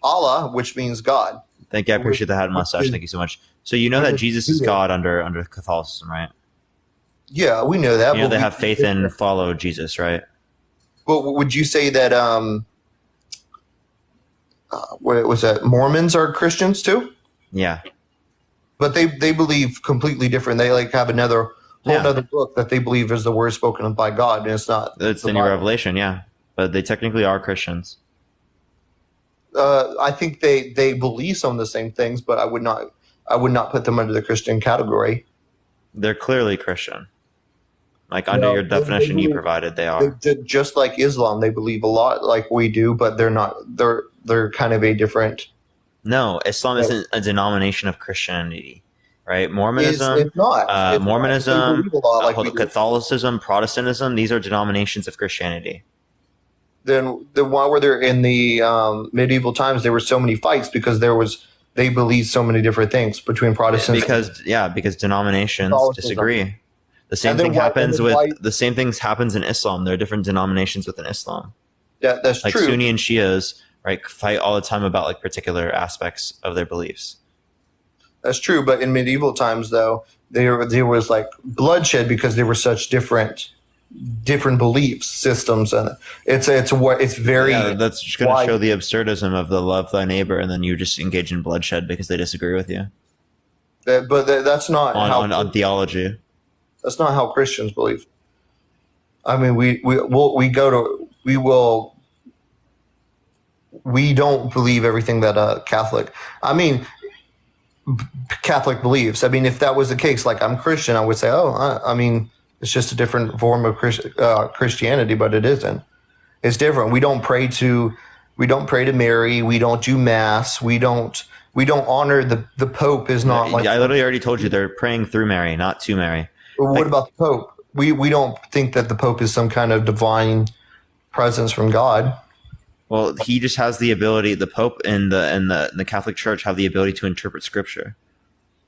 Allah, which means God. Thank you. I appreciate the hat and mustache. Thank you so much. So you know that Jesus is God under Catholicism, right? Yeah, we know that. They have faith and follow Jesus, right? Well, would you say that what was that? Mormons are Christians too? Yeah, but they believe completely different. They have another whole book that they believe is the word spoken by God, and it's not. It's the New Revelation, yeah, but they technically are Christians. I think they believe some of the same things, but I would not put them under the Christian category. They're clearly Christian. Like under your definition you provided, they are. Just like Islam, they believe a lot like we do, but they're not. They're kind of a different. No, Islam isn't a denomination of Christianity. right? It's not. It's not. Mormonism, They believe a lot like we do. Catholicism, Protestantism. These are denominations of Christianity. Then why were there in the medieval times? There were so many fights because they believed so many different things between Protestants. Because denominations Catholicism. disagree. The same thing happens in Islam. There are different denominations within Islam. That's like true. Sunni and Shias, right, fight all the time about like particular aspects of their beliefs. That's true, but in medieval times, though, there was like bloodshed because there were such different belief systems, and it's very. Yeah, that's just going to show the absurdism of the love thy neighbor, and then you just engage in bloodshed because they disagree with you. That's not on theology. That's not how Christians believe. I mean, we don't believe everything that Catholic believes. I mean, if that was the case, like I'm Christian, I would say, I mean, it's just a different form of Christianity, but it isn't. It's different. We don't pray to Mary. We don't do mass. We don't honor the Pope. Is not like. I literally already told you they're praying through Mary, not to Mary. What about the Pope? We don't think that the Pope is some kind of divine presence from God. Well, he just has the ability. The Pope and the Catholic Church have the ability to interpret Scripture.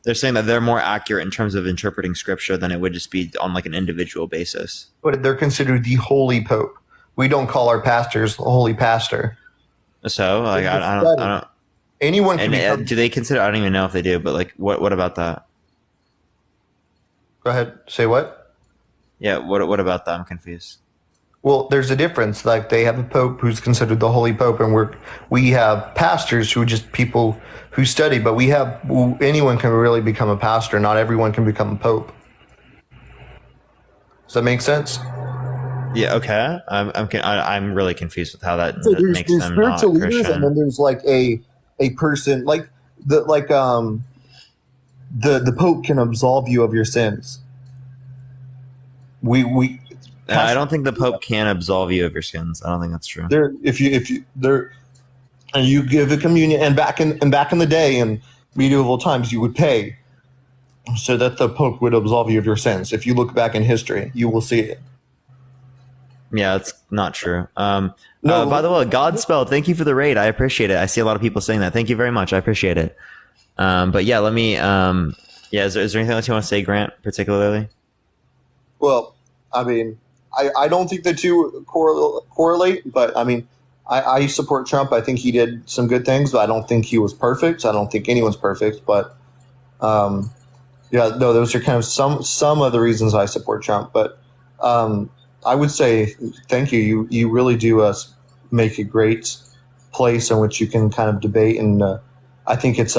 They're saying that they're more accurate in terms of interpreting Scripture than it would just be on like an individual basis. But they're considered the Holy Pope. We don't call our pastors the Holy Pastor. So, like, I don't. Anyone can. Do they consider? I don't even know if they do. But like, what about that? Go ahead. Say what? Yeah. What about that? I'm confused. Well, there's a difference. Like they have a pope who's considered the Holy Pope, and we have pastors who are just people who study. But anyone can really become a pastor. Not everyone can become a pope. Does that make sense? Yeah. Okay. I'm really confused with how that makes there's them spiritual not leaders, Christian. and then there's like a person like the Pope can absolve you of your sins. I don't think the Pope can absolve you of your sins. I don't think that's true. And you give a communion, and back in the day in medieval times, you would pay so that the Pope would absolve you of your sins. If you look back in history, you will see it. Yeah, it's not true. By the way, Godspell, thank you for the raid. I appreciate it. I see a lot of people saying that. Thank you very much. I appreciate it. But yeah, let me. Is there anything else you want to say, Grant, particularly? Well, I mean, I don't think the two correlate, but I mean, I support Trump. I think he did some good things, but I don't think he was perfect. I don't think anyone's perfect, but those are kind of some of the reasons I support Trump. But I would say thank you. You really do make a great place in which you can kind of debate, and I think it's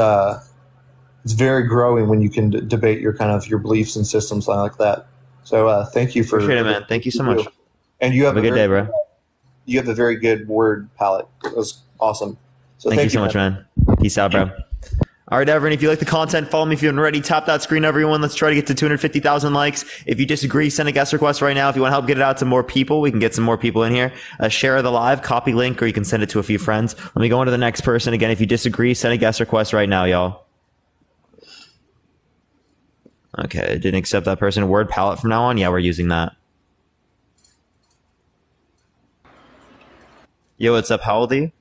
very growing when you can debate your beliefs and systems like that. So thank you for appreciate it, man. Thank you so much. And you have a good day, bro. You have a very good word palette. It was awesome. So thank you so much, man. Peace out, bro. All right, everyone, if you like the content, follow me if you haven't already. Tap that screen, everyone. Let's try to get to 250,000 likes. If you disagree, send a guest request right now. If you want to help get it out to more people, we can get some more people in here. Share the live, copy link, or you can send it to a few friends. Let me go on to the next person. Again, if you disagree, send a guest request right now, y'all. Okay, didn't accept that person. Word palette from now on? Yeah, we're using that. Yo, what's up? How old are you?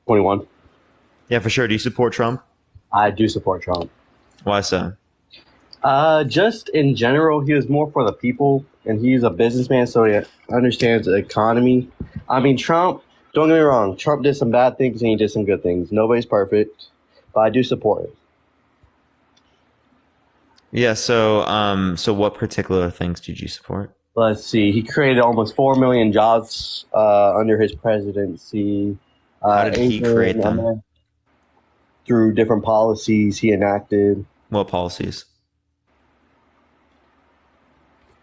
21. Yeah, for sure. Do you support Trump? I do support Trump. Why so? Just in general, he was more for the people, and he's a businessman, so he understands the economy. I mean, Trump, don't get me wrong, Trump did some bad things and he did some good things. Nobody's perfect, but I do support it. Yeah, so what particular things did you support? Let's see. He created almost 4 million jobs under his presidency. How did he create them? Through different policies he enacted. What policies?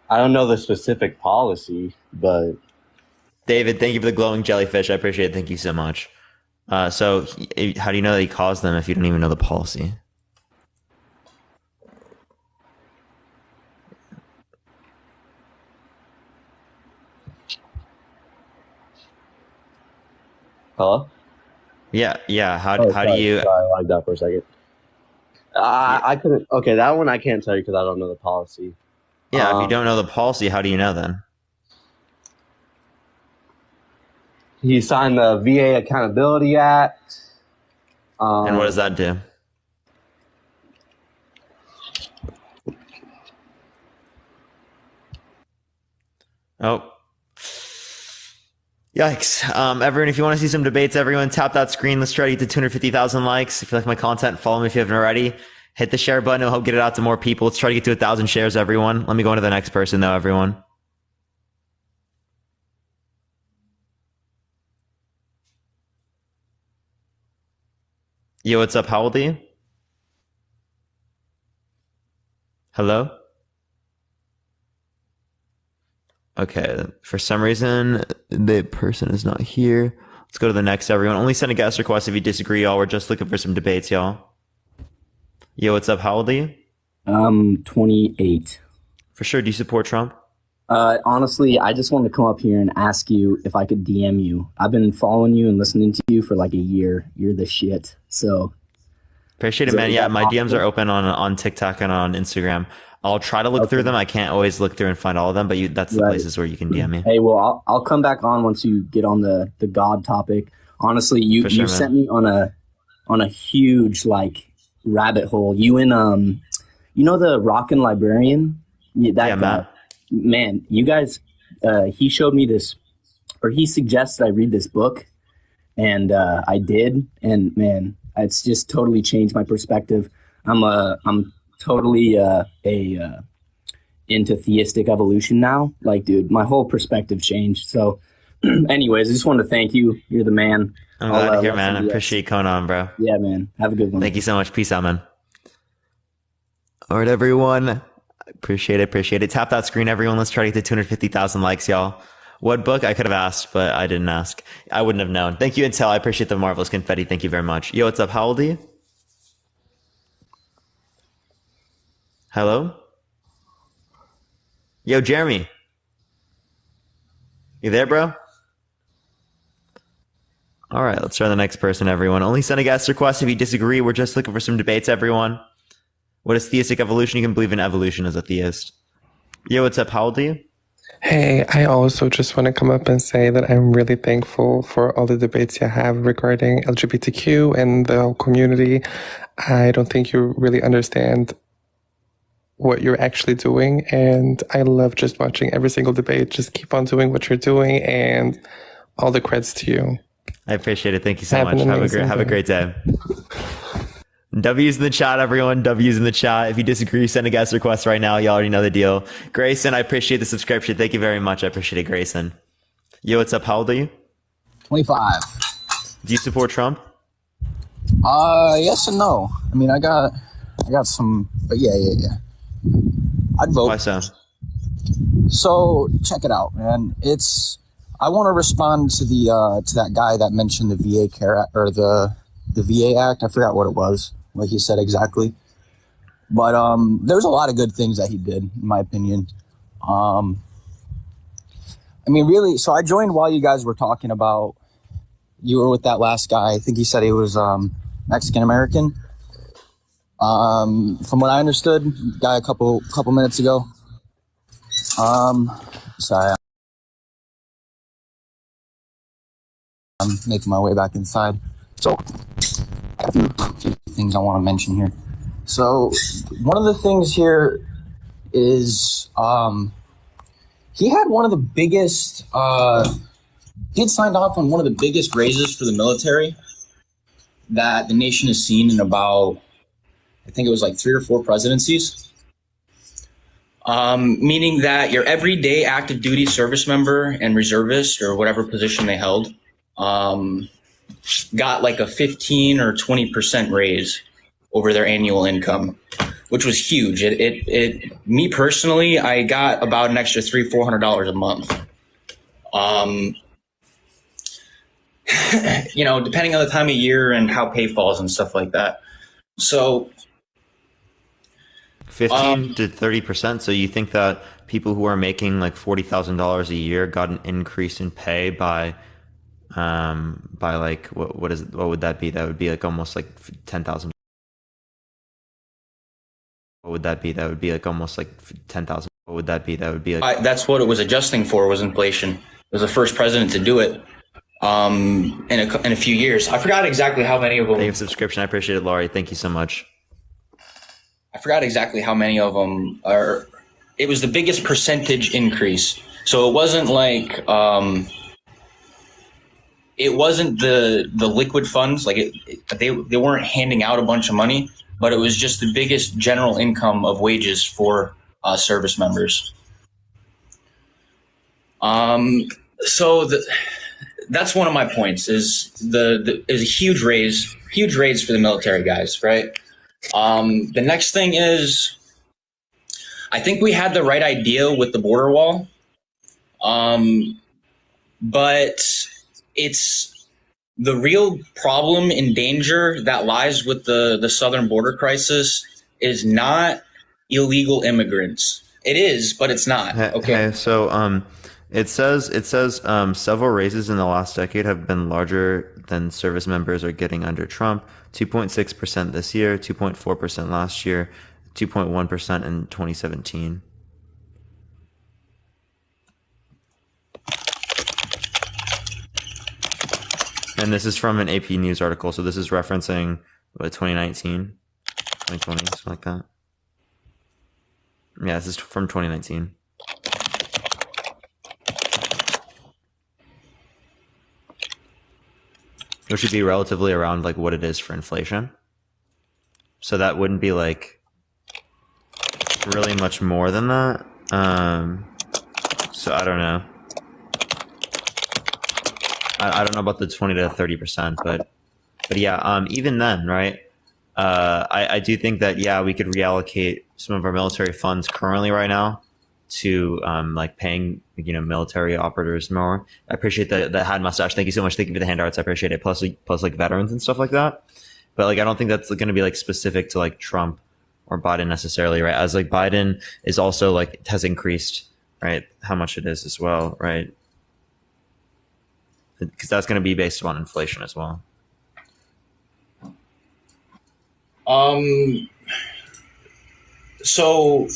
I don't know the specific policy, but... David, thank you for the glowing jellyfish. I appreciate it. Thank you so much. So how do you know that he caused them if you don't even know the policy? Hello? Yeah. How do you? Sorry, I lagged out for a second. I couldn't. Okay, that one I can't tell you because I don't know the policy. Yeah, if you don't know the policy, how do you know then? He signed the VA Accountability Act. And what does that do? Oh. Yikes. Everyone, if you want to see some debates, everyone tap that screen. Let's try to get to 250,000 likes. If you like my content, follow me if you haven't already. Hit the share button. It'll help get it out to more people. Let's try to get to 1,000 shares, everyone. Let me go on to the next person, though, everyone. Yo, what's up? How old are you? Hello? Okay, for some reason, the person is not here. Let's go to the next, everyone. Only send a guest request if you disagree, y'all. We're just looking for some debates, y'all. Yo, what's up? How old are you? 28. For sure. Do you support Trump? Honestly, I just wanted to come up here and ask you if I could DM you. I've been following you and listening to you for like a year. You're the shit. So Appreciate it, man. Yeah, my DMs are open on TikTok and on Instagram. I'll try to look through them. I can't always look through and find all of them, but that's the places where you can DM me. Hey, well, I'll come back on once you get on the God topic. Honestly, you sent me on a huge like rabbit hole. You and you know the Rockin' Librarian? That guy. Man, you guys, he showed me this, or he suggested I read this book, and I did, and man, it's just totally changed my perspective. I'm totally into theistic evolution now. Like, dude, my whole perspective changed. So, anyways, I just wanted to thank you. You're the man. I'm glad to hear, man. I appreciate you coming on, bro. Yeah, man. Have a good one. Thank you so much. Peace out, man. All right, everyone. Appreciate it. Tap that screen, everyone. Let's try to get to 250,000 likes, y'all. What book? I could have asked, but I didn't ask. I wouldn't have known. Thank you, Intel. I appreciate the marvelous confetti. Thank you very much. Yo, what's up? How old are you? Hello? Yo, Jeremy. You there, bro? All right, let's try the next person, everyone. Only send a guest request if you disagree. We're just looking for some debates, everyone. What is theistic evolution? You can believe in evolution as a theist. Yo, what's up? How old are you? Hey, I also just want to come up and say that I'm really thankful for all the debates you have regarding LGBTQ and the whole community. I don't think you really understand what you're actually doing, and I love just watching every single debate. Just keep on doing what you're doing, and all the creds to you. I appreciate it. Thank you so much. Have a great day. W's in the chat, everyone. W's in the chat. If you disagree, send a guest request right now. You already know the deal. Grayson, I appreciate the subscription. Thank you very much. I appreciate it, Grayson. Yo, what's up? How old are you? 25. Do you support Trump? Yes and no. I mean, I got some, but yeah. I'd vote. Why so? So check it out, man. I want to respond to that guy that mentioned the VA care or the VA Act. I forgot what it was, what he said exactly. But there's a lot of good things that he did, in my opinion. I mean, really. So I joined while you guys were talking about. You were with that last guy. I think he said he was Mexican American. From what I understood, guy a couple minutes ago. Sorry, I'm making my way back inside. So, a few things I want to mention here. So, one of the things here is he had one of the biggest. He had signed off on one of the biggest raises for the military that the nation has seen in about, I think it was like 3 or 4 presidencies. Meaning that your everyday active duty service member and reservist or whatever position they held got like a 15 or 20% raise over their annual income, which was huge. Me personally, I got about an extra $300-400 a month. Depending on the time of year and how pay falls and stuff like that. So 15 to 30%. So you think that people who are making like $40,000 a year got an increase in pay by like what would that be? That would be like almost like $10,000. What would that be? That would be like almost like 10,000. What would that be? That would be like. That's what it was adjusting for, was inflation. It was the first president to do it in a few years. I forgot exactly how many of them. Thank you for subscription. I appreciate it, Laurie. Thank you so much. I forgot exactly how many of them are. It was the biggest percentage increase. So it wasn't like it wasn't the liquid funds, like they weren't handing out a bunch of money, but it was just the biggest general income of wages for service members. So that's one of my points is is a huge raise for the military guys, right? The next thing is, I think we had the right idea with the border wall, but it's the real problem and danger that lies with the southern border crisis is not illegal immigrants. It is, but it's not. Okay. So it says several raises in the last decade have been larger than service members are getting under Trump. 2.6% this year, 2.4% last year, 2.1% in 2017. And this is from an AP News article, so this is referencing 2019, 2020, something like that. Yeah, this is from 2019. Which should be relatively around like what it is for inflation. So that wouldn't be like really much more than that. So I don't know. I don't know about the 20 to 30%, but yeah, even then, right? I do think that, yeah, we could reallocate some of our military funds currently right now to like paying, military operators more. I appreciate the hat mustache. Thank you so much. Thank you for the hand arts. I appreciate it. Plus like veterans and stuff like that. But like, I don't think that's going to be like specific to like Trump or Biden necessarily, right? As like Biden is also like has increased, right? How much it is as well, right? Because that's going to be based on inflation as well. So,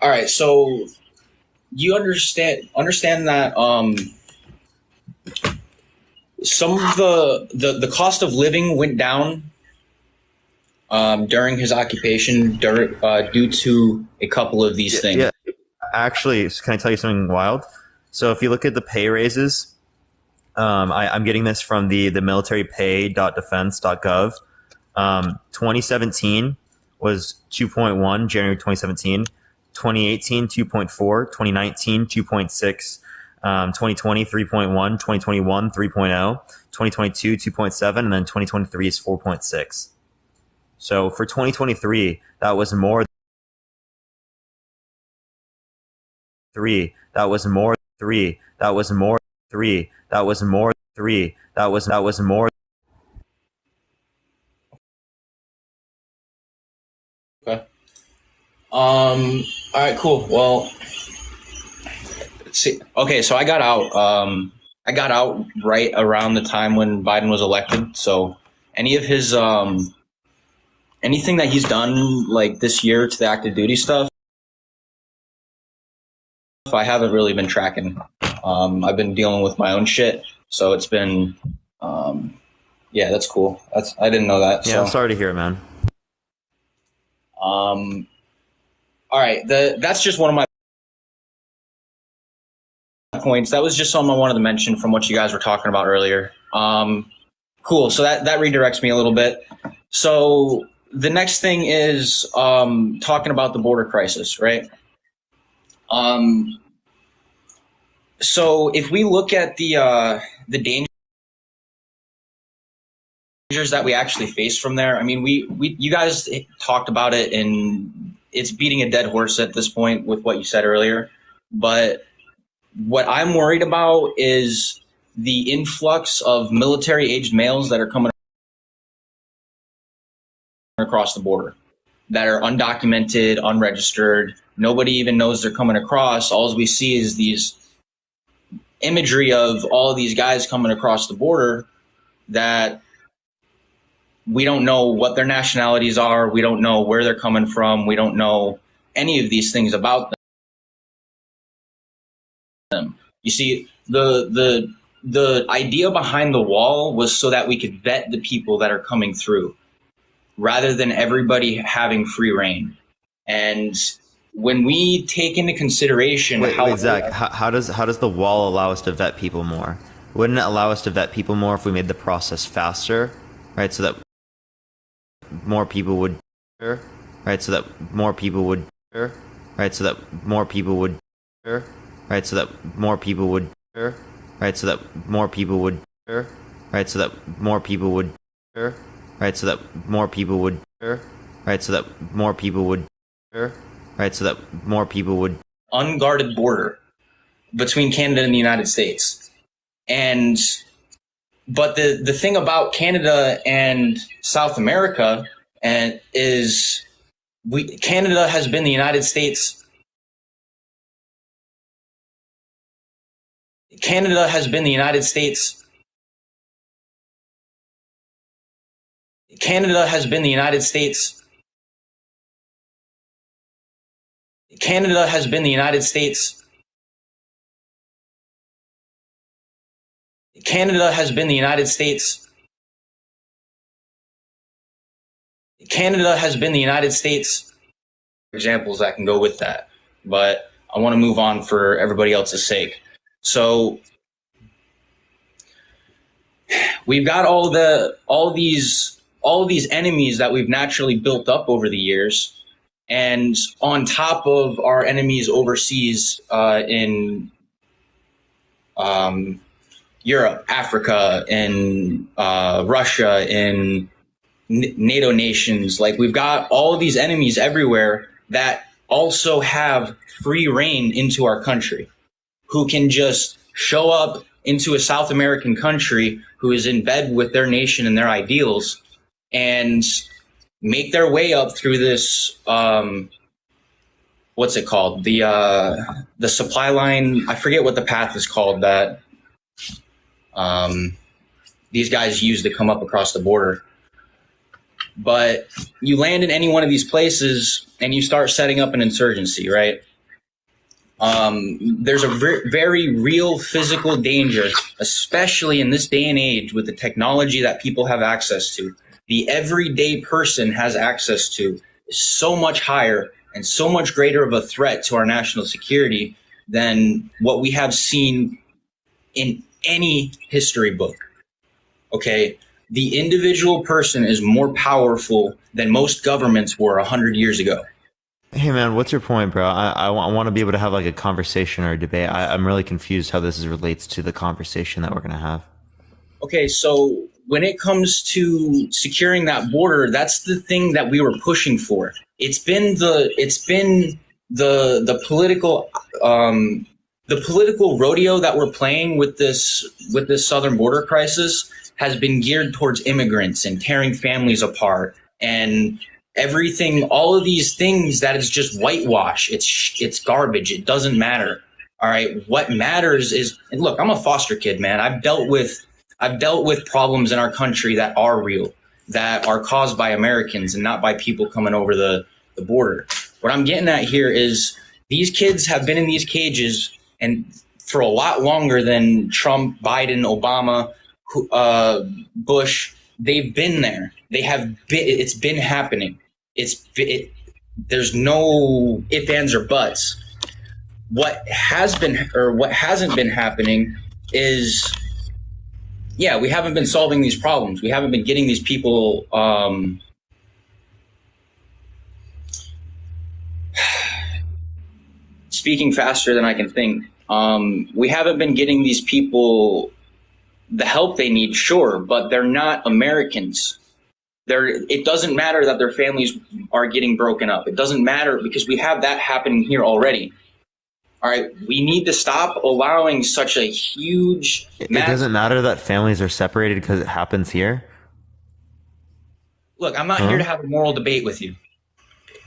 all right. So you understand that some of the cost of living went down during his occupation due to a couple of these things. Yeah. Actually, can I tell you something wild? So if you look at the pay raises, I'm getting this from the militarypay.defense.gov. 2017 was 2.1, January 2017. 2018, 2.4. 2019, 2.6. 2020, 3.1. 2021, 3.0. 2022, 2.7. And then 2023 is 4.6. So for 2023, that was more. Three. That was more. Three. That was more. Three. That was more. Three. That was more. Okay. All right. Cool. Well, let's see. Okay. So I got out. I got out right around the time when Biden was elected. So any of his anything that he's done like this year to the active duty stuff, I haven't really been tracking. I've been dealing with my own shit, so it's been, yeah, that's cool. I didn't know that. Yeah, so. I'm sorry to hear it, man. All right, that's just one of my points. That was just something I wanted to mention from what you guys were talking about earlier. Cool. So that redirects me a little bit. So the next thing is talking about the border crisis, right? So if we look at the dangers that we actually face from there, I mean, you guys talked about it, and it's beating a dead horse at this point with what you said earlier. But what I'm worried about is the influx of military-aged males that are coming across the border that are undocumented, unregistered. Nobody even knows they're coming across. All we see is these imagery of all of these guys coming across the border that We don't know what their nationalities are. We don't know where they're coming from. We don't know any of these things about them. You see, the idea behind the wall was so that we could vet the people that are coming through, rather than everybody having free reign. And when we take into consideration wait, Zach, how does the wall allow us to vet people more? Wouldn't it allow us to vet people more if we made the process faster, right? So that more people would, right? So that more people would, right? So that more people would, right? So that more people would, right? So that more people would, right? So that more people would, right? So that more people would, right? So that more people would, right? So that more people would. Unguarded border between Canada and the United States. But the thing about Canada and South America is Canada has been the United States. Canada has been the United States. Canada has been the United States. Canada has been the United States. Canada has been the United States. Canada has been the United States. Examples that can go with that, but I want to move on for everybody else's sake. So we've got all these enemies that we've naturally built up over the years, and on top of our enemies overseas in Europe, Africa, in Russia, in NATO nations, like we've got all of these enemies everywhere that also have free reign into our country, who can just show up into a South American country who is in bed with their nation and their ideals and make their way up through this what's it called, the supply line. I forget what the path is called that these guys use to come up across the border. But you land in any one of these places and you start setting up an insurgency, right? There's a very real physical danger, especially in this day and age with the technology that people have access to. The everyday person has access to is so much higher and so much greater of a threat to our national security than what we have seen in any history book. Okay? The individual person is more powerful than most governments were 100 years ago. Hey man, what's your point, bro? I want to be able to have like a conversation or a debate. I'm really confused how this relates to the conversation that we're going to have. Okay, so when it comes to securing that border, that's the thing that we were pushing for. It's been the political rodeo that we're playing with this southern border crisis has been geared towards immigrants and tearing families apart and everything, all of these things that is just whitewash. It's garbage. It doesn't matter. All right. What matters is, and look, I'm a foster kid, man. I've dealt with problems in our country that are real, that are caused by Americans and not by people coming over the border. What I'm getting at here is these kids have been in these cages and for a lot longer than Trump, Biden, Obama, Bush. They've been there. They have been. It's been happening. There's no ifs, ands, or buts. What has been or what hasn't been happening is, yeah, we haven't been solving these problems. We haven't been getting these people speaking faster than I can think. We haven't been getting these people the help they need, sure, but they're not Americans. It doesn't matter that their families are getting broken up. It doesn't matter because we have that happening here already. All right, we need to stop allowing such a huge... It doesn't matter that families are separated because it happens here? Look, I'm not here to have a moral debate with you.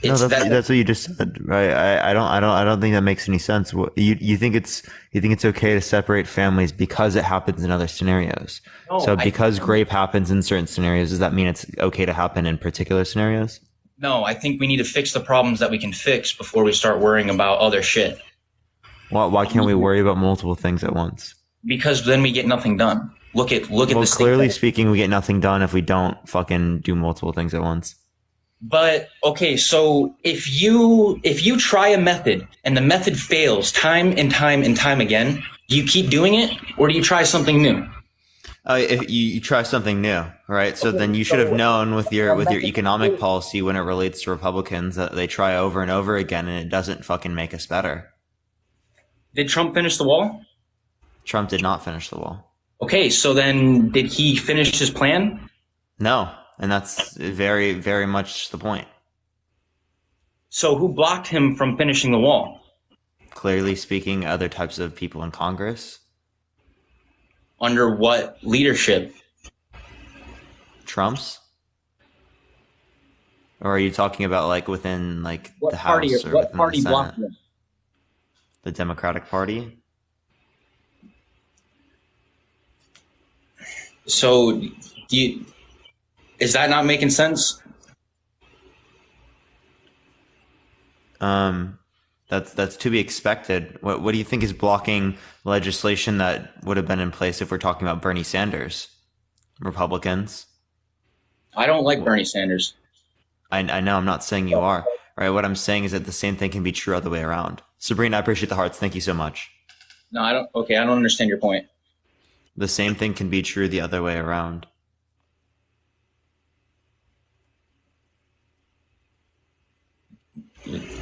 No, that's what you just said, right? I don't think that makes any sense. You think it's okay to separate families because it happens in other scenarios. No, So because grape happens in certain scenarios, does that mean it's okay to happen in particular scenarios? No, I think we need to fix the problems that we can fix before we start worrying about other shit. Why can't we worry about multiple things at once? Because then we get nothing done. Look at Well, this. clearly speaking, we get nothing done if we don't fucking do multiple things at once. But okay, so if you try a method and the method fails time and time and time again, do you keep doing it or do you try something new? If you try something new, right? So then you should have known with your economic policy when it relates to Republicans that they try over and over again and it doesn't fucking make us better. Did Trump finish the wall? Trump did not finish the wall. Okay, so then did he finish his plan? No, and that's very, very much the point. So who blocked him from finishing the wall? Clearly speaking, other types of people in Congress. Under what leadership? Trump's? Or are you talking about like within like What the party? House or What within party the blocked Senate? him? The Democratic Party? So is that not making sense? That's to be expected. What do you think is blocking legislation that would have been in place if we're talking about Bernie Sanders? Republicans? I don't like Bernie Sanders. I know, I'm not saying you are. Right? What I'm saying is that the same thing can be true other way around. Sabrina, I appreciate the hearts. Thank you so much. No, I don't. Okay, I don't understand your point. The same thing can be true the other way around.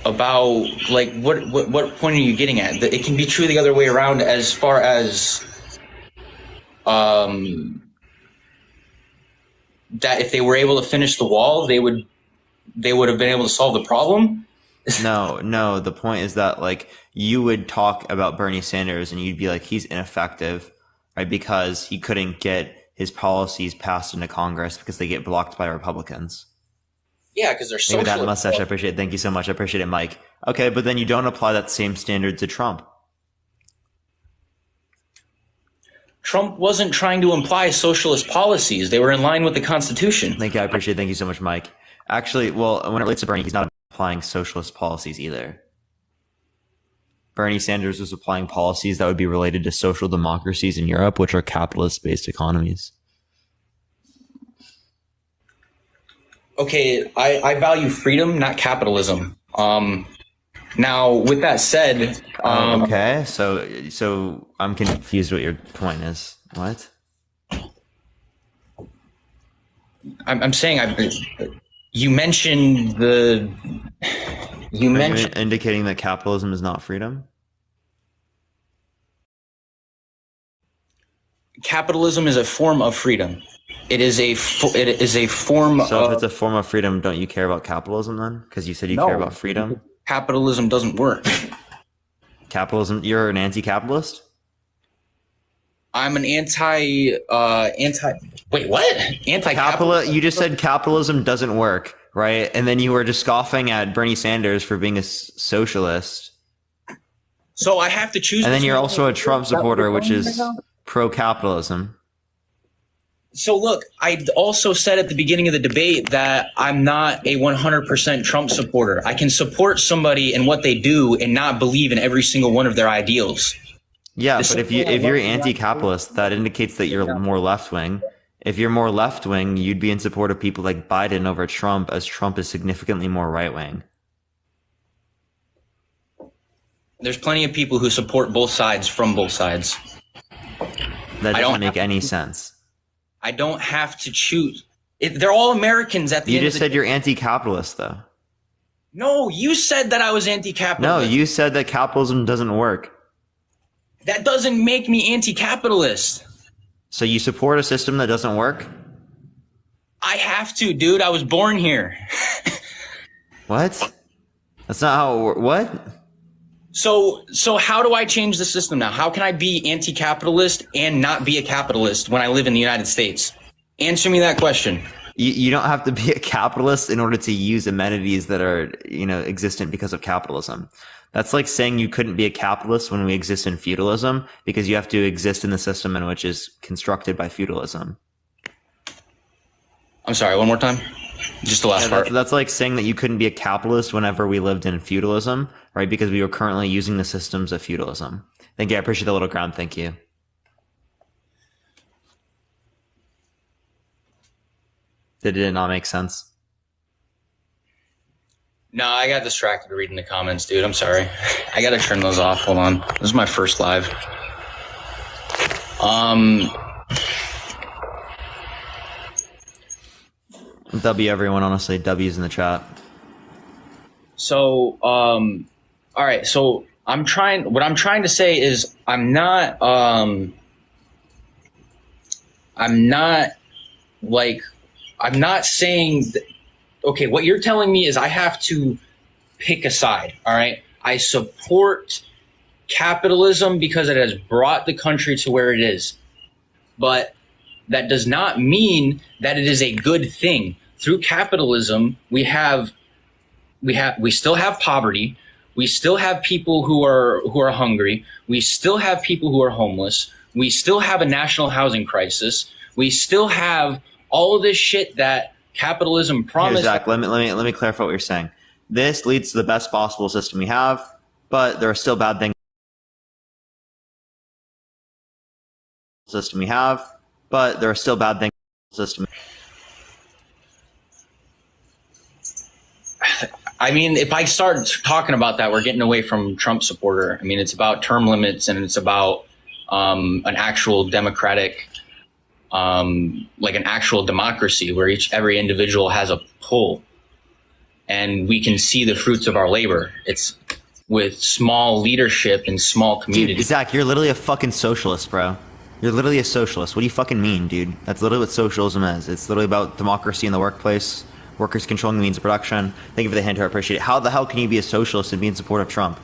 About like what point are you getting at? That it can be true the other way around as far as that if they were able to finish the wall, they would have been able to solve the problem. No, the point is that like you would talk about Bernie Sanders and you'd be like he's ineffective, right? Because he couldn't get his policies passed into Congress because they get blocked by Republicans. Yeah, because they're Maybe socialist. that mustache, I appreciate it. Thank you so much. I appreciate it, Mike. Okay, but then you don't apply that same standard to Trump. Trump wasn't trying to imply socialist policies. They were in line with the Constitution. Thank you. I appreciate it. Thank you so much, Mike. Actually, well, when it relates to Bernie, he's not applying socialist policies either. Bernie Sanders was applying policies that would be related to social democracies in Europe, which are capitalist-based economies. Okay, I value freedom, not capitalism. Now, with that said, okay, so I'm confused what your point is. What? I'm saying you mentioned indicating that capitalism is not freedom. Capitalism is a form of freedom. It is a form of... So if it's a form of freedom, don't you care about capitalism then? Because you said you care about freedom. Capitalism doesn't work. Capitalism, you're an anti-capitalist? I'm an wait, what? Anti-capitalist? You just said capitalism doesn't work, right? And then you were just scoffing at Bernie Sanders for being a socialist. So I have to choose. And then you're also a Trump supporter, which is pro-capitalism. So look, I also said at the beginning of the debate that I'm not a 100% Trump supporter. I can support somebody in what they do and not believe in every single one of their ideals. Yeah, but if you're anti-capitalist, that indicates that you're more left-wing. If you're more left-wing, you'd be in support of people like Biden over Trump, as Trump is significantly more right-wing. There's plenty of people who support both sides from both sides. That doesn't make any sense. I don't have to choose. They're all Americans at the end of the day. You just said you're anti-capitalist, though. No, you said that I was anti-capitalist. No, you said that capitalism doesn't work. That doesn't make me anti-capitalist. So you support a system that doesn't work? I have to, dude. I was born here. What? That's not how it works. What? So how do I change the system now? How can I be anti-capitalist and not be a capitalist when I live in the United States? Answer me that question. You don't have to be a capitalist in order to use amenities that are, existent because of capitalism. That's like saying you couldn't be a capitalist when we exist in feudalism because you have to exist in the system in which is constructed by feudalism. I'm sorry, one more time. Just the last part. That's like saying that you couldn't be a capitalist whenever we lived in feudalism, right? Because we were currently using the systems of feudalism. Thank you. I appreciate the little ground. Thank you. Did it not make sense? No, I got distracted reading the comments, dude. I'm sorry. I gotta turn those off. Hold on. This is my first live. W everyone, honestly. W's in the chat. So, all right. So what I'm trying to say is I'm not saying that, okay, what you're telling me is I have to pick a side, all right? I support capitalism because it has brought the country to where it is. But that does not mean that it is a good thing. Through capitalism, we still have poverty. We still have people who are hungry. We still have people who are homeless. We still have a national housing crisis. We still have all of this shit that capitalism promised. Here, Zach, let me clarify what you're saying. This leads to the best possible system we have, but there are still bad things. System we have, but there are still bad things. System. I mean, if I start talking about that, we're getting away from Trump supporter. I mean, it's about term limits and it's about an actual democratic, like an actual democracy where every individual has a pull and we can see the fruits of our labor. It's with small leadership and small communities. Dude, Zach, you're literally a fucking socialist, bro. You're literally a socialist. What do you fucking mean, dude? That's literally what socialism is. It's literally about democracy in the workplace, workers controlling the means of production. Thank you for the hint, I appreciate it. How the hell can you be a socialist and be in support of Trump?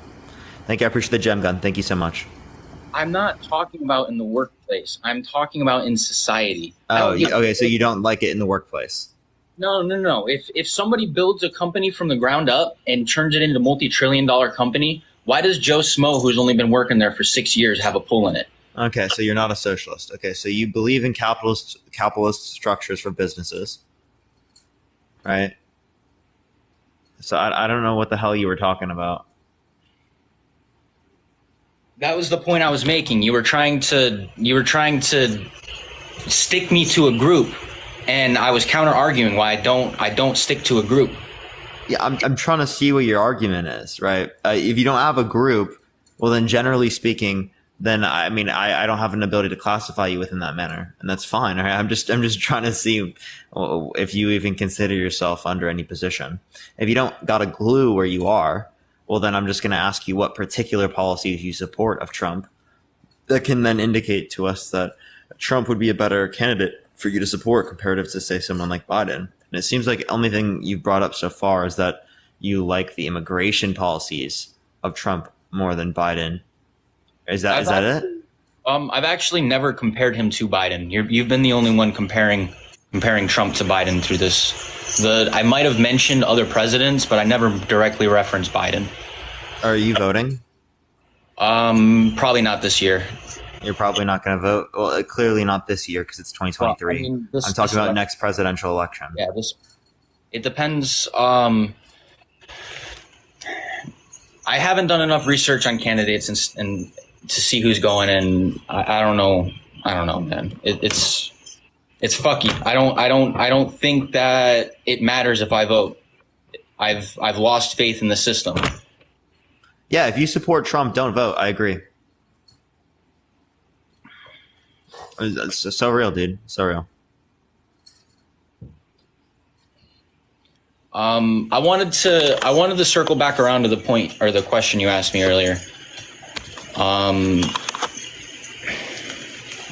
Thank you, I appreciate the gem gun. Thank you so much. I'm not talking about in the workplace. I'm talking about in society. Oh, okay, so you don't like it in the workplace. No. If somebody builds a company from the ground up and turns it into a multi-trillion-dollar company, why does Joe Smo, who's only been working there for 6 years, have a pull in it? Okay, so you're not a socialist. Okay, so you believe in capitalist structures for businesses, right? So I don't know what the hell you were talking about. That was the point I was making. You were trying to stick me to a group, and I was counter arguing why I don't stick to a group. Yeah, I'm trying to see what your argument is, right? If you don't have a group, well, then generally speaking, then I mean I don't have an ability to classify you within that manner, and that's fine. Right? I'm just trying to see if you even consider yourself under any position. If you don't got a clue where you are, well, then I'm just going to ask you what particular policies you support of Trump that can then indicate to us that Trump would be a better candidate for you to support comparative to, say, someone like Biden. And it seems like the only thing you've brought up so far is that you like the immigration policies of Trump more than Biden. Is that it? I've actually never compared him to Biden. You've been the only one comparing Trump to Biden through this. I might have mentioned other presidents, but I never directly referenced Biden. Are you voting? Probably not this year. You're probably not going to vote. Well, clearly not this year because it's 2023. Well, I mean, I'm talking about next presidential election. Yeah, it depends. I haven't done enough research on candidates and to see who's going, and I don't know. I don't know, man. It's fucky. I don't think that it matters if I vote. I've lost faith in the system. Yeah, if you support Trump, don't vote. I agree. It's so real, dude. So real. I wanted to circle back around to the point or the question you asked me earlier.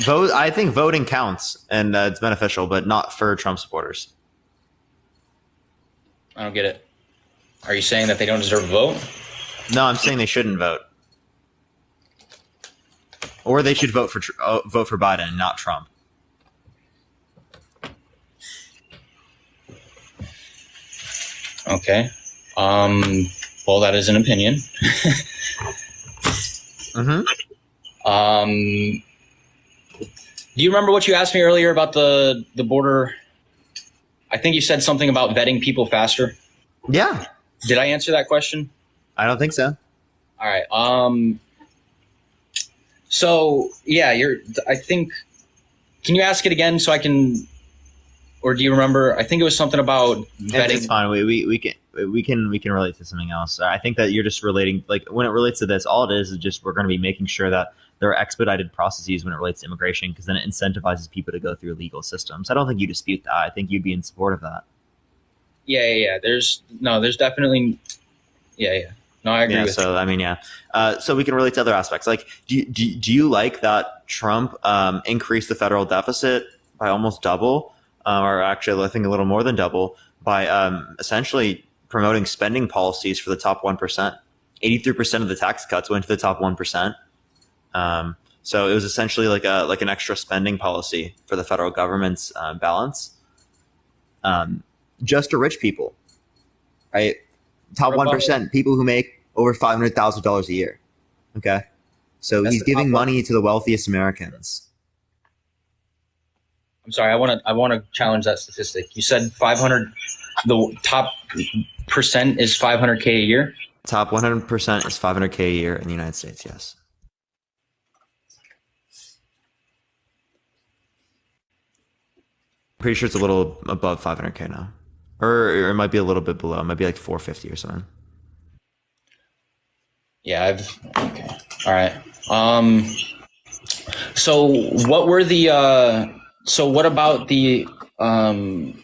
Vote. I think voting counts and it's beneficial, but not for Trump supporters. I don't get it. Are you saying that they don't deserve a vote? No, I'm saying they shouldn't vote, or they should vote for Biden, not Trump. Okay. Well, that is an opinion. Mm-hmm. Do you remember what you asked me earlier about the border? I think you said something about vetting people faster. Yeah. Did I answer that question? I don't think so. All right. So yeah, I think. Can you ask it again so I can? Or do you remember? I think it was something about vetting. It's fine. We can relate to something else. I think that you're just relating, like when it relates to this, all it is just we're going to be making sure that there are expedited processes when it relates to immigration, because then it incentivizes people to go through legal systems. I don't think you dispute that. I think you'd be in support of that. Yeah. There's definitely. Yeah. No, I agree. Yeah. With So you. I mean, yeah. So we can relate to other aspects. Like, do you like that Trump increased the federal deficit by almost double? Or actually, I think a little more than double, by essentially promoting spending policies for the top 1%. 83% of the tax cuts went to the top 1%. So it was essentially like an extra spending policy for the federal government's balance, just to rich people, right? Top 1%, people who make over $500,000 a year. Okay, so he's giving money to the wealthiest Americans. I'm sorry. I want to challenge that statistic. You said 500. The top percent is 500K a year. Top 100% is 500K a year in the United States. Yes. Pretty sure it's a little above 500K now, or it might be a little bit below. It might be like 450 or something. Yeah. Okay. All right. So what were the? So what about the COVID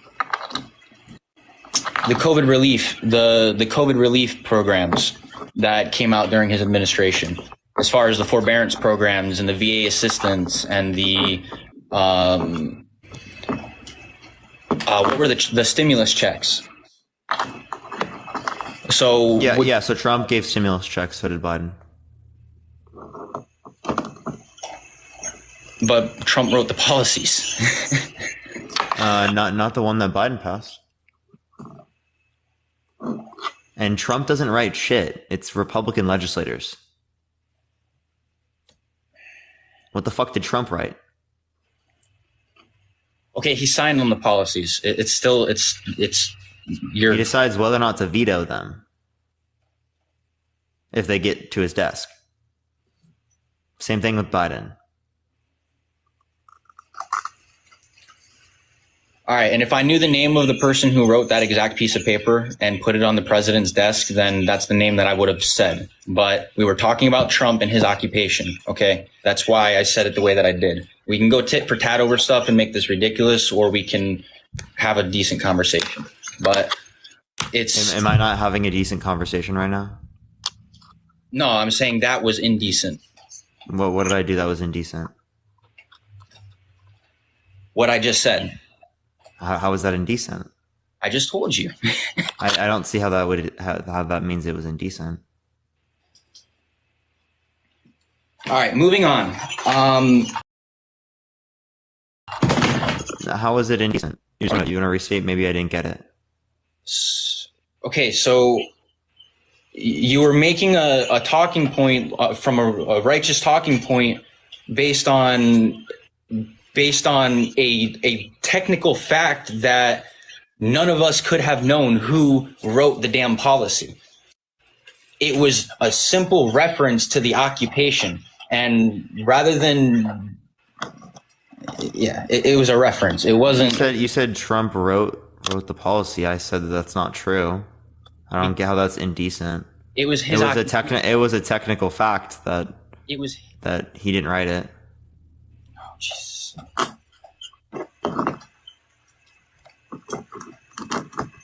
relief, the COVID relief programs that came out during his administration, as far as the forbearance programs and the VA assistance and the what were the stimulus checks? So yeah. So Trump gave stimulus checks. So did Biden. But Trump wrote the policies. Not the one that Biden passed. And Trump doesn't write shit. It's Republican legislators. What the fuck did Trump write? Okay, he signed on the policies. He decides whether or not to veto them if they get to his desk. Same thing with Biden. All right, and if I knew the name of the person who wrote that exact piece of paper and put it on the president's desk, then that's the name that I would have said. But we were talking about Trump and his occupation, okay? That's why I said it the way that I did. We can go tit for tat over stuff and make this ridiculous, or we can have a decent conversation. But it's... Am I not having a decent conversation right now? No, I'm saying that was indecent. What did I do that was indecent? What I just said. How is that indecent? I just told you. I don't see how that means it was indecent. All right, moving on. How is it indecent? You want to restate? Maybe I didn't get it. Okay, so you were making a talking point from a righteous talking point based on a technical fact that none of us could have known who wrote the damn policy. It was a simple reference to the occupation, and rather than, it was a reference. It wasn't. You said Trump wrote the policy. I said that's not true. I don't get how that's indecent. It was his. It was a technical fact that he didn't write it. Oh, Jesus.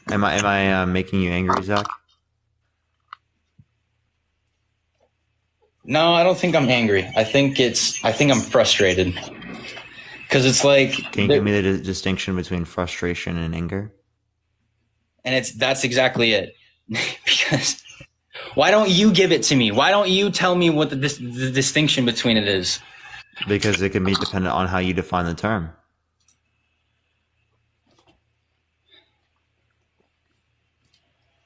Am I making you angry, Zach? No, I don't think I'm angry. I think I'm frustrated. Because it's like... Can you give me the distinction between frustration and anger? And that's exactly it. Because why don't you give it to me? Why don't you tell me what the distinction between it is? Because it can be dependent on how you define the term.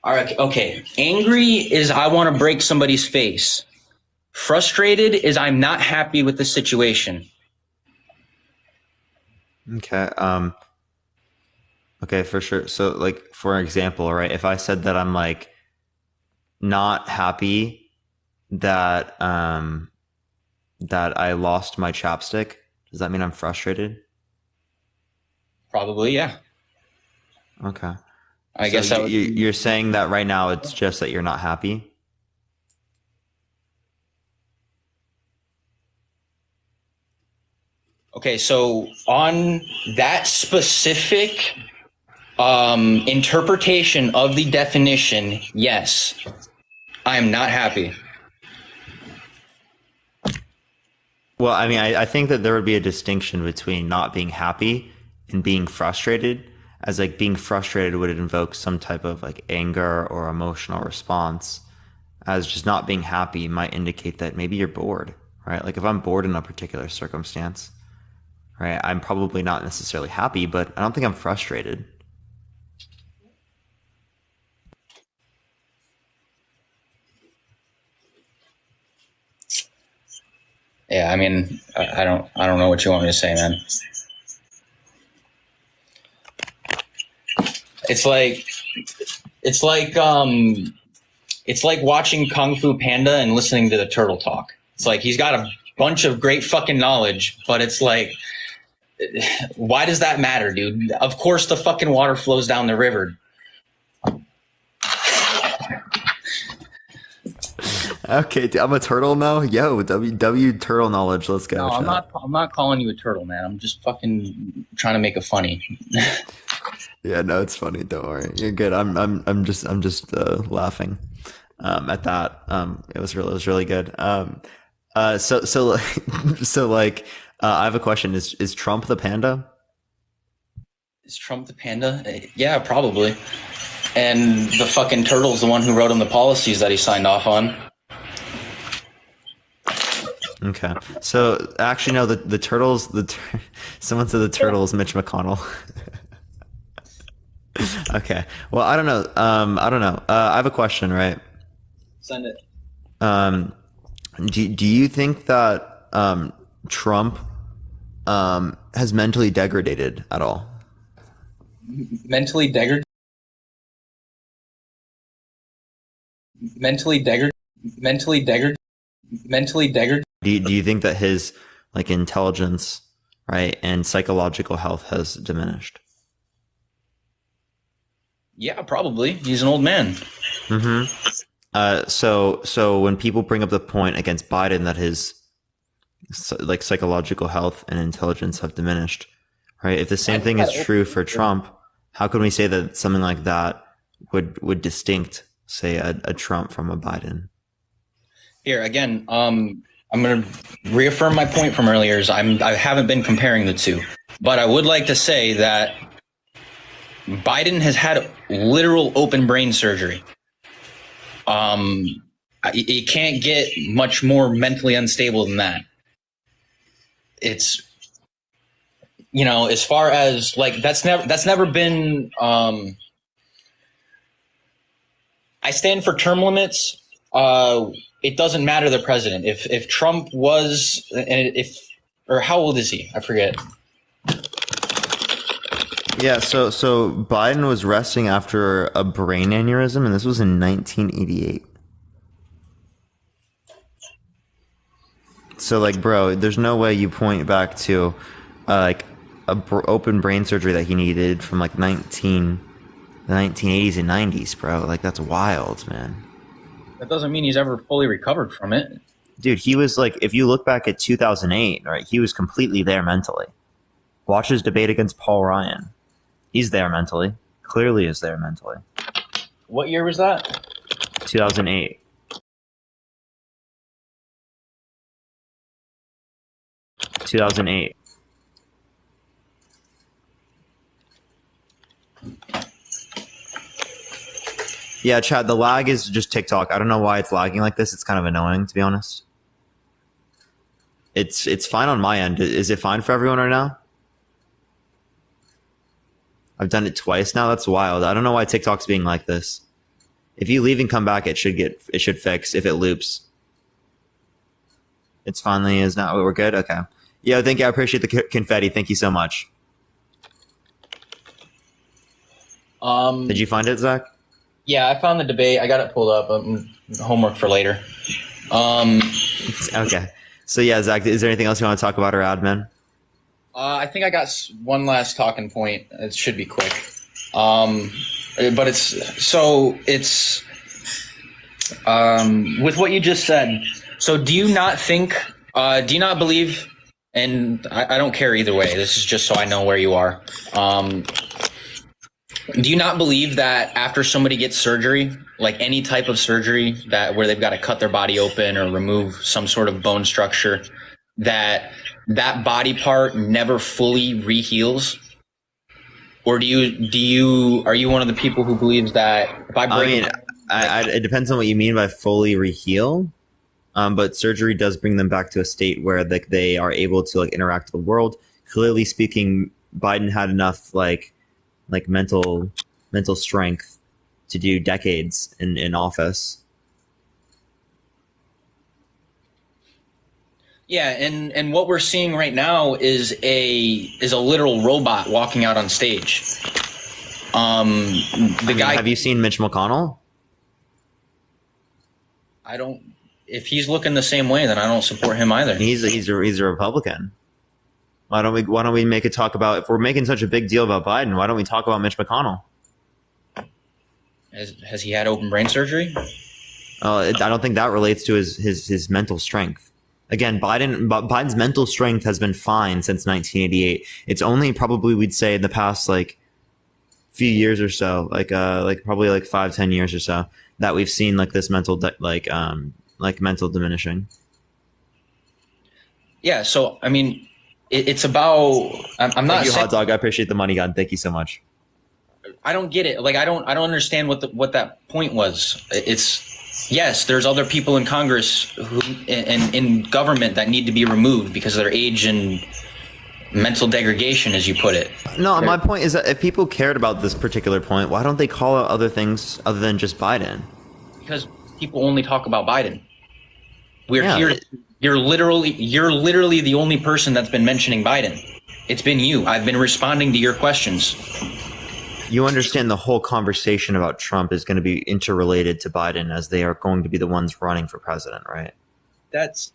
All right. Okay. Angry is I want to break somebody's face. Frustrated is I'm not happy with the situation. Okay. Okay, for sure. So, like, for example, right? If I said that I'm like not happy that that I lost my chapstick, does that mean I'm frustrated? Probably, yeah. Okay. I guess that would be... you're saying that right now it's just that you're not happy? Okay, so on that specific interpretation of the definition, yes, I am not happy. Well, I mean, I think that there would be a distinction between not being happy and being frustrated, as like being frustrated would invoke some type of like anger or emotional response, as just not being happy might indicate that maybe you're bored, right? Like if I'm bored in a particular circumstance, right, I'm probably not necessarily happy, but I don't think I'm frustrated. Yeah, I mean, I don't know what you want me to say, man. It's like watching Kung Fu Panda and listening to the turtle talk. It's like he's got a bunch of great fucking knowledge, but it's like, why does that matter, dude? Of course the fucking water flows down the river. Okay, I'm a turtle now. Yo, W turtle knowledge. Let's go. No, I'm not calling you a turtle, man. I'm just fucking trying to make it funny. Yeah, no, it's funny. Don't worry, you're good. I'm just laughing at that. It was really good. So like, I have a question. Is Trump the panda? Is Trump the panda? Yeah, probably. And the fucking turtle's the one who wrote him the policies that he signed off on. Okay. So actually, no. The turtles. Someone said the turtle is Mitch McConnell. Okay. Well, I don't know. I don't know. I have a question. Right. Send it. Do you think that Trump has mentally degraded at all? Mentally degraded. Do you think that his like intelligence, right, and psychological health has diminished? Yeah, probably. He's an old man. Mm-hmm. So when people bring up the point against Biden that his like psychological health and intelligence have diminished, right? If the same thing is true for Trump, how can we say that something like that would distinct, say, a Trump from a Biden? Here again, I'm going to reaffirm my point from earlier. I haven't been comparing the two, but I would like to say that Biden has had literal open brain surgery. It can't get much more mentally unstable than that. It's, you know, as far as like that's never been. I stand for term limits. It doesn't matter the president. If Trump was, or how old is he? I forget. Yeah, so Biden was resting after a brain aneurysm, and this was in 1988. So, like, bro, there's no way you point back to like open brain surgery that he needed from like the 1980s and 90s, bro. Like, that's wild, man. That doesn't mean he's ever fully recovered from it. Dude, he was like, if you look back at 2008, right, he was completely there mentally. Watch his debate against Paul Ryan. He's there mentally. Clearly is there mentally. What year was that? 2008. Yeah, Chad, the lag is just TikTok. I don't know why it's lagging like this. It's kind of annoying, to be honest. It's fine on my end. Is it fine for everyone right now? I've done it twice now. That's wild. I don't know why TikTok's being like this. If you leave and come back, it should fix if it loops. It's finally is not. We're good. Okay. Yeah. Thank you. I appreciate the confetti. Thank you so much. Did you find it, Zach? Yeah, I found the debate. I got it pulled up. Homework for later. Okay. So yeah, Zach, is there anything else you want to talk about or admin? I think I got one last talking point. It should be quick. But it's with what you just said. So do you not believe, and I don't care either way, this is just so I know where you are. Do you not believe that after somebody gets surgery, like any type of surgery where they've got to cut their body open or remove some sort of bone structure, that body part never fully reheals? Or are you one of the people who believes that by breaking? It depends on what you mean by fully reheal. But surgery does bring them back to a state where they are able to interact with the world. Clearly speaking, Biden had enough mental strength to do decades in office. Yeah, and what we're seeing right now is a literal robot walking out on stage. Have you seen Mitch McConnell? I don't. If he's looking the same way, then I don't support him either. He's a Republican. Why don't we make a talk about, if we're making such a big deal about Biden, why don't we talk about Mitch McConnell? Has he had open brain surgery? I don't think that relates to his mental strength. Again, Biden's mental strength has been fine since 1988. It's only probably, we'd say, in the past few years or so, probably 5-10 years or so, that we've seen this mental mental diminishing. Yeah. So I mean, it's about. I'm not. Thank you, hot dog. I appreciate the money, gun. Thank you so much. I don't get it. I don't understand what that point was. It's yes, there's other people in Congress who and in government that need to be removed because of their age and mental degradation, as you put it. No, my point is that if people cared about this particular point, why don't they call out other things other than just Biden? Because people only talk about Biden. We're here. You're literally the only person that's been mentioning Biden. It's been you. I've been responding to your questions. You understand the whole conversation about Trump is going to be interrelated to Biden, as they are going to be the ones running for president, right? That's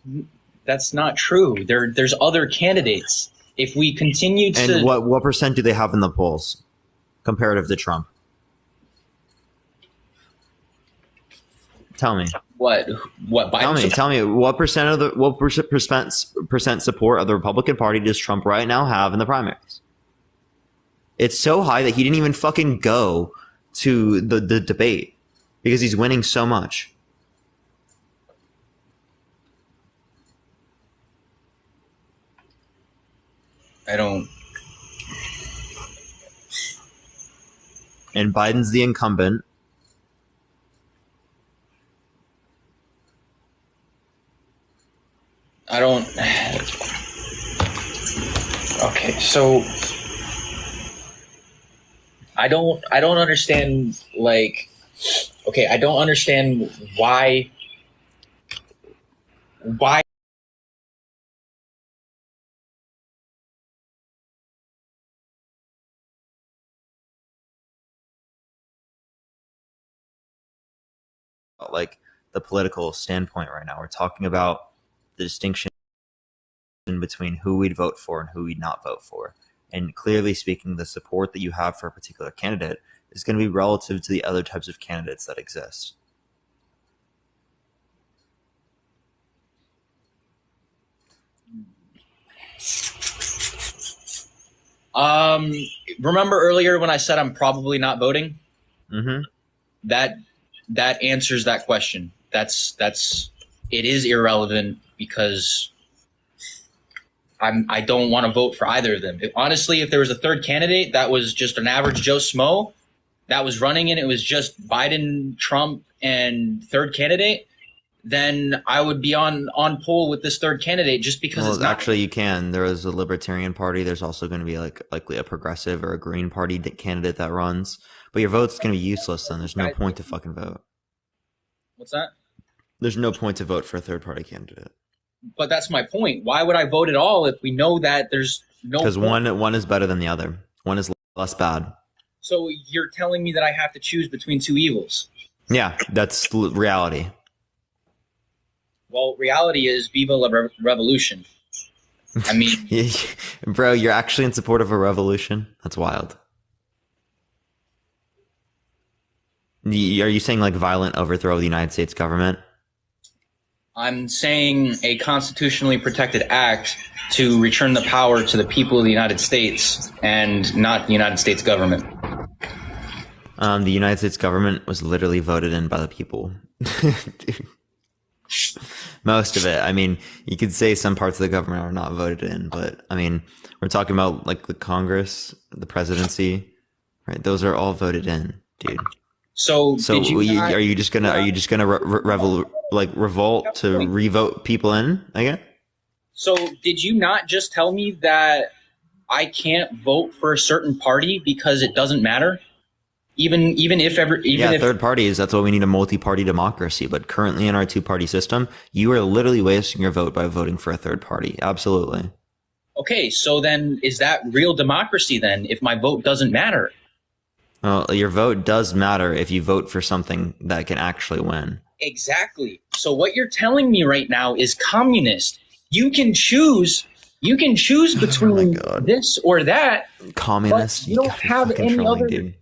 not true. There's other candidates. If we continue to... And what percent do they have in the polls comparative to Trump? Tell me. What Biden? Tell me what percent support of the Republican Party does Trump right now have in the primaries? It's so high that he didn't even fucking go to the debate because he's winning so much. I don't. And Biden's the incumbent. I don't. Okay, so I don't understand. Okay, I don't understand why. The political standpoint right now. We're talking about the distinction between who we'd vote for and who we'd not vote for. And clearly speaking, the support that you have for a particular candidate is going to be relative to the other types of candidates that exist. Remember earlier when I said I'm probably not voting? Mm-hmm. That answers that question. It is irrelevant because I don't want to vote for either of them. Honestly, if there was a third candidate that was just an average Joe Smo that was running and it was just Biden, Trump, and third candidate, then I would be on poll with this third candidate just because it's not. Actually, you can. There is a Libertarian Party. There's also going to be likely a progressive or a Green Party candidate that runs. But your vote's going to be useless then. There's no point to fucking vote. What's that? There's no point to vote for a third party candidate. But that's my point. Why would I vote at all if we know that there's no Because point? one is better than the other. One is less bad. So you're telling me that I have to choose between two evils? Yeah, that's reality. Well, reality is Viva la Revolution. I mean, bro, you're actually in support of a revolution? That's wild. Are you saying like violent overthrow of the United States government? I'm saying a constitutionally protected act to return the power to the people of the United States and not the United States government. The United States government was literally voted in by the people. Dude. Most of it. I mean, you could say some parts of the government are not voted in, but I mean, we're talking about like the Congress, the presidency, right? Those are all voted in, dude. So are you just gonna revolt to revote people in again? So did you not just tell me that I can't vote for a certain party because it doesn't matter? Even if third parties, that's why we need a multi-party democracy. But currently in our two-party system, you are literally wasting your vote by voting for a third party. Absolutely. Okay, so then is that real democracy then if my vote doesn't matter? Well, your vote does matter if you vote for something that can actually win. Exactly. So what you're telling me right now is communist. You can choose between this or that. Communist. You don't have any other. Dude.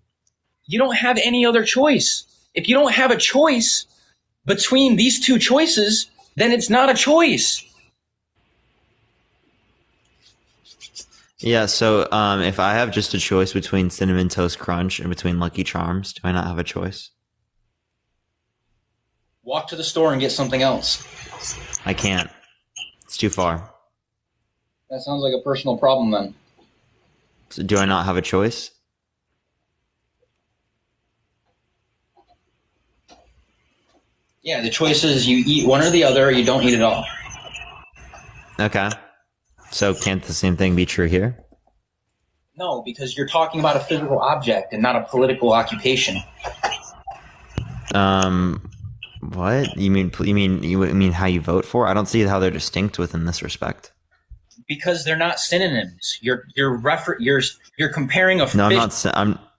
You don't have any other choice. If you don't have a choice between these two choices, then it's not a choice. Yeah, so if I have just a choice between Cinnamon Toast Crunch and between Lucky Charms, do I not have a choice? Walk to the store and get something else. I can't. It's too far. That sounds like a personal problem then. So do I not have a choice? Yeah, the choice is you eat one or the other, or you don't eat it all. Okay. So can't the same thing be true here? No, because you're talking about a physical object and not a political occupation. What? You mean how you vote for? I don't see how they're distinct within this respect. Because they're not synonyms. You're comparing a fish. No,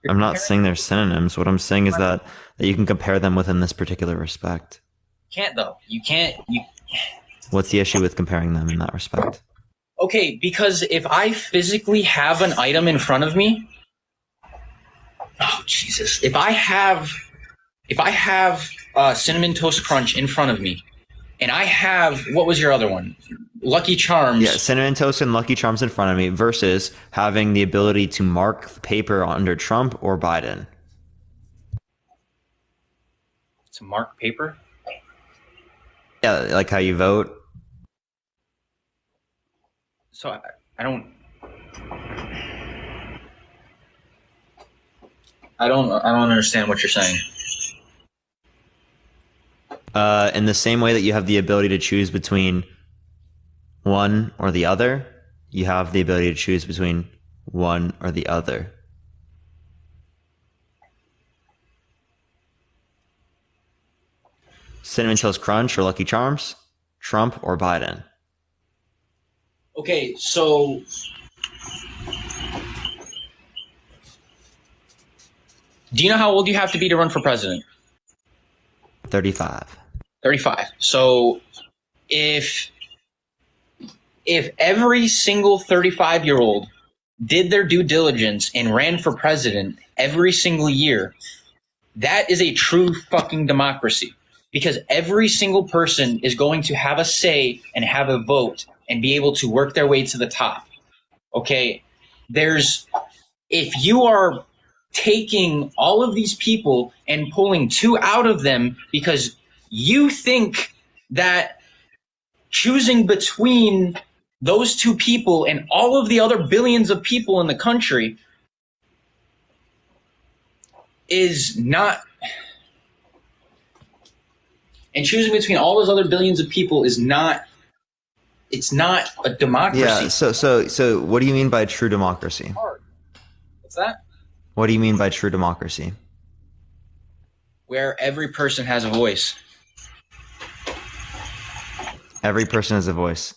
I'm not saying they're synonyms. What I'm saying is that you can compare them within this particular respect. Can't though. You can't. What's the issue with comparing them in that respect? Okay, because if I physically have an item in front of me, oh Jesus! If I have Cinnamon Toast Crunch in front of me, and I have, what was your other one? Lucky Charms. Yeah, Cinnamon Toast and Lucky Charms in front of me versus having the ability to mark the paper under Trump or Biden. To mark paper? Yeah, like how you vote. So I don't understand what you're saying. In the same way that you have the ability to choose between one or the other, you have the ability to choose between one or the other. Cinnamon Toast Crunch or Lucky Charms, Trump or Biden. Okay, so do you know how old you have to be to run for president? 35. 35. So if every single 35-year-old did their due diligence and ran for president every single year, that is a true fucking democracy. Because every single person is going to have a say and have a vote and be able to work their way to the top. Okay? If you are taking all of these people and pulling two out of them because you think that choosing between those two people and all of the other billions of people in the country is not, and choosing between all those other billions of people is not, it's not a democracy. Yeah, so what do you mean by true democracy? What's that? What do you mean by true democracy? Where every person has a voice. Every person has a voice.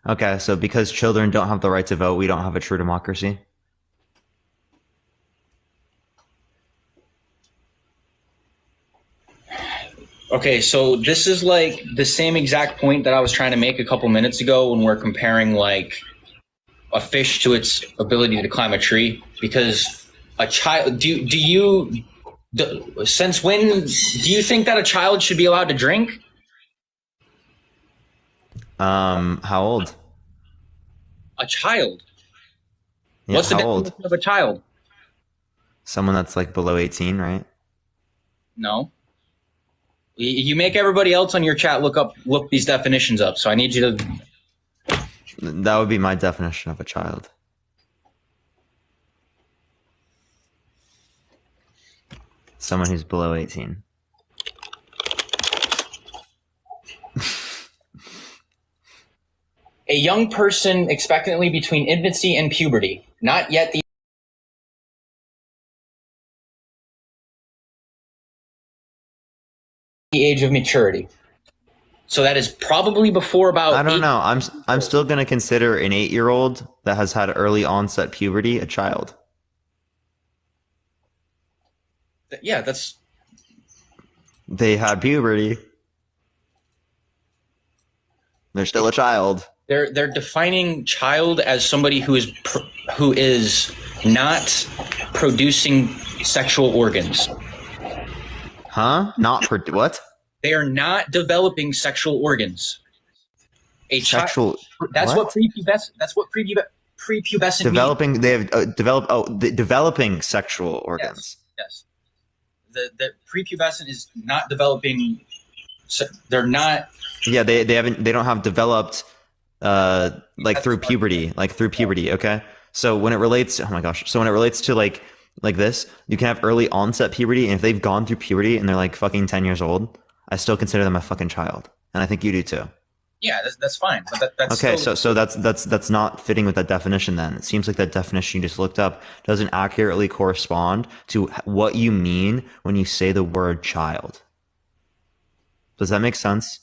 Okay, so because children don't have the right to vote, we don't have a true democracy? Okay, so this is like the same exact point that I was trying to make a couple minutes ago when we're comparing like a fish to its ability to climb a tree. Because a child, since when do you think that a child should be allowed to drink? How old? A child. Yeah, What's the how old? definition of a child? Someone that's like below 18, right? No. You make everybody else on your chat look these definitions up. So I need you to. That would be my definition of a child. Someone who's below 18. A young person expectantly between infancy and puberty, not yet the age of maturity. So that is probably before about. I don't know. I'm still going to consider an 8-year-old that has had early onset puberty a child. Yeah, that's. They had puberty. They're still a child. They're defining child as somebody who is not producing sexual organs. Huh? What? They are not developing sexual organs. Sexual. That's what prepubescent. That's what prepubescent developing. means. They have developing sexual organs. Yes. The prepubescent is not developing. They're not. Yeah, they don't have developed through puberty. Okay. So when it relates, to like this, you can have early onset puberty, and if they've gone through puberty and they're like fucking 10 years old, I still consider them a fucking child, and I think you do too. Yeah, that's fine. But that's okay. Still... So that's not fitting with that definition. Then it seems like that definition you just looked up doesn't accurately correspond to what you mean when you say the word child. Does that make sense?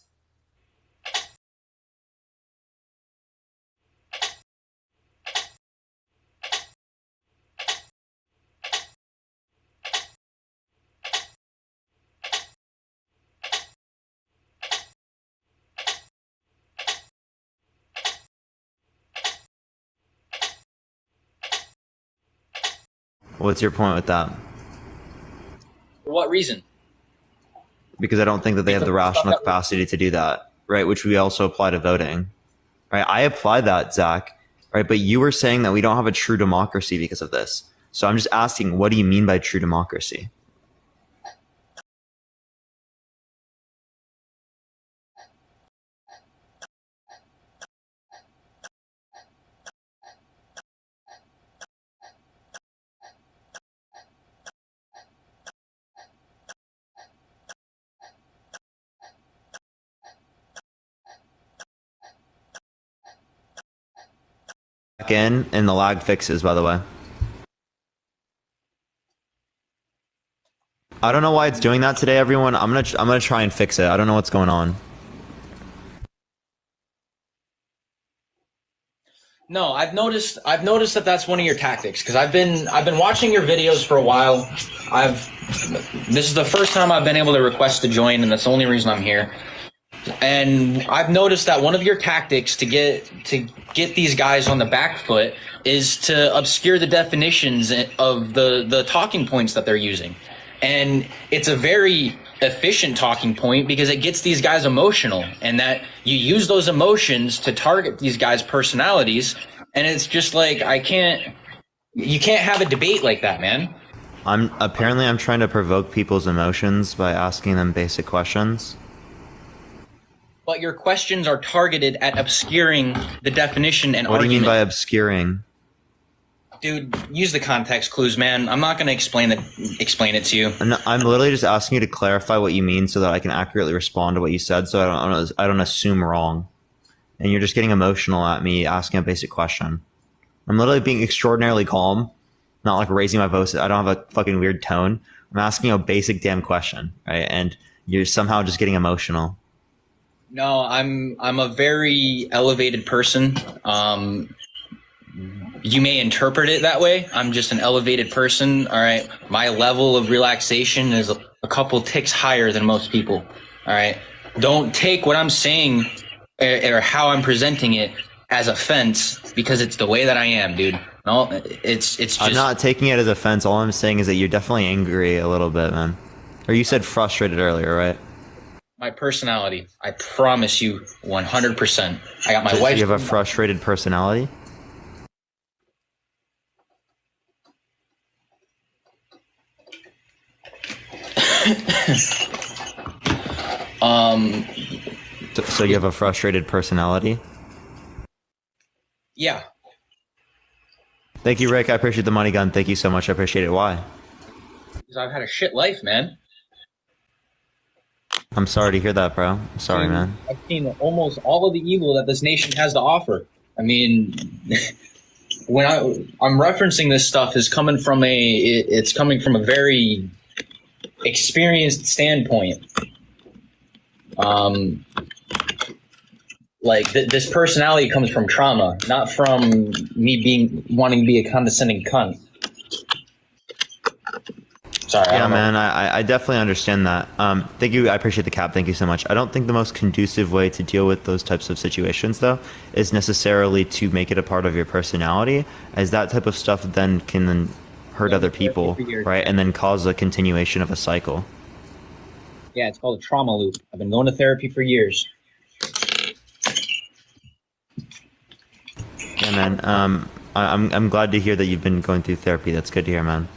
What's your point with that? For what reason? Because I don't think that they have the rational capacity to do that, right? Which we also apply to voting, right? I apply that, Zach, right? But you were saying that we don't have a true democracy because of this. So I'm just asking, what do you mean by true democracy? Back in, and the lag fixes, by the way. I don't know why it's doing that today, everyone. I'm gonna try and fix it. I don't know what's going on. No, I've noticed that that's one of your tactics, because I've been watching your videos for a while. This is the first time I've been able to request to join, and that's the only reason I'm here. And I've noticed that one of your tactics to get these guys on the back foot is to obscure the definitions of the talking points that they're using. And it's a very efficient talking point because it gets these guys emotional, and that you use those emotions to target these guys' personalities. And it's just like, you can't have a debate like that, man. I'm trying to provoke people's emotions by asking them basic questions. But your questions are targeted at obscuring the definition and argument. What do you mean by obscuring? Dude, use the context clues, man. I'm not going to explain it to you. I'm literally just asking you to clarify what you mean so that I can accurately respond to what you said, so I don't assume wrong. And you're just getting emotional at me asking a basic question. I'm literally being extraordinarily calm not like raising my voice. I don't have a fucking weird tone. I'm asking a basic damn question, right? And you're somehow just getting emotional. No, I'm a very elevated person. You may interpret it that way. I'm just an elevated person. All right. My level of relaxation is a couple ticks higher than most people. All right. Don't take what I'm saying or how I'm presenting it as offense, because it's the way that I am, dude. No, it's just. I'm not taking it as offense. All I'm saying is that you're definitely angry a little bit, man. Or you said frustrated earlier, right? My personality. I promise you 100%. I got my wife. You have a frustrated personality? So you have a frustrated personality? Yeah. Thank you, Rick. I appreciate the money gun. Thank you so much. I appreciate it. Why? Because I've had a shit life, man. I'm sorry to hear that, bro. I'm sorry, man. I've seen almost all of the evil that this nation has to offer. I mean, when I'm referencing this stuff is coming from it's coming from a very experienced standpoint. This personality comes from trauma, not from me wanting to be a condescending cunt. Sorry. Yeah, man, I definitely understand that. Thank you. I appreciate the cap. Thank you so much. I don't think the most conducive way to deal with those types of situations, though, is necessarily to make it a part of your personality, as that type of stuff then can hurt other people, right? And then cause a continuation of a cycle. Yeah, it's called a trauma loop. I've been going to therapy for years. Yeah, man. I'm glad to hear that you've been going through therapy. That's good to hear, man.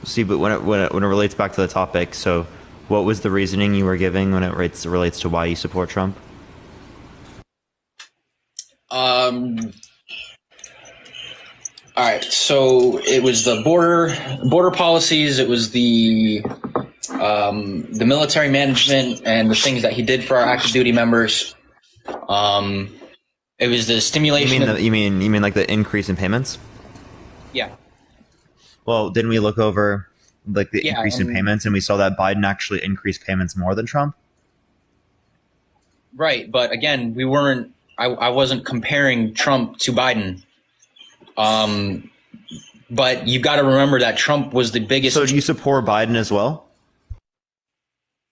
See, but when it relates back to the topic, so what was the reasoning you were giving when it relates to why you support Trump? All right, so it was the border policies. It was the military management and the things that he did for our active duty members. It was the stimulation. You mean like the increase in payments? Yeah. Well, didn't we look over like the increase in payments, and we saw that Biden actually increased payments more than Trump? Right, but again, I wasn't comparing Trump to Biden. But you've got to remember that Trump was the biggest. So do you support Biden as well?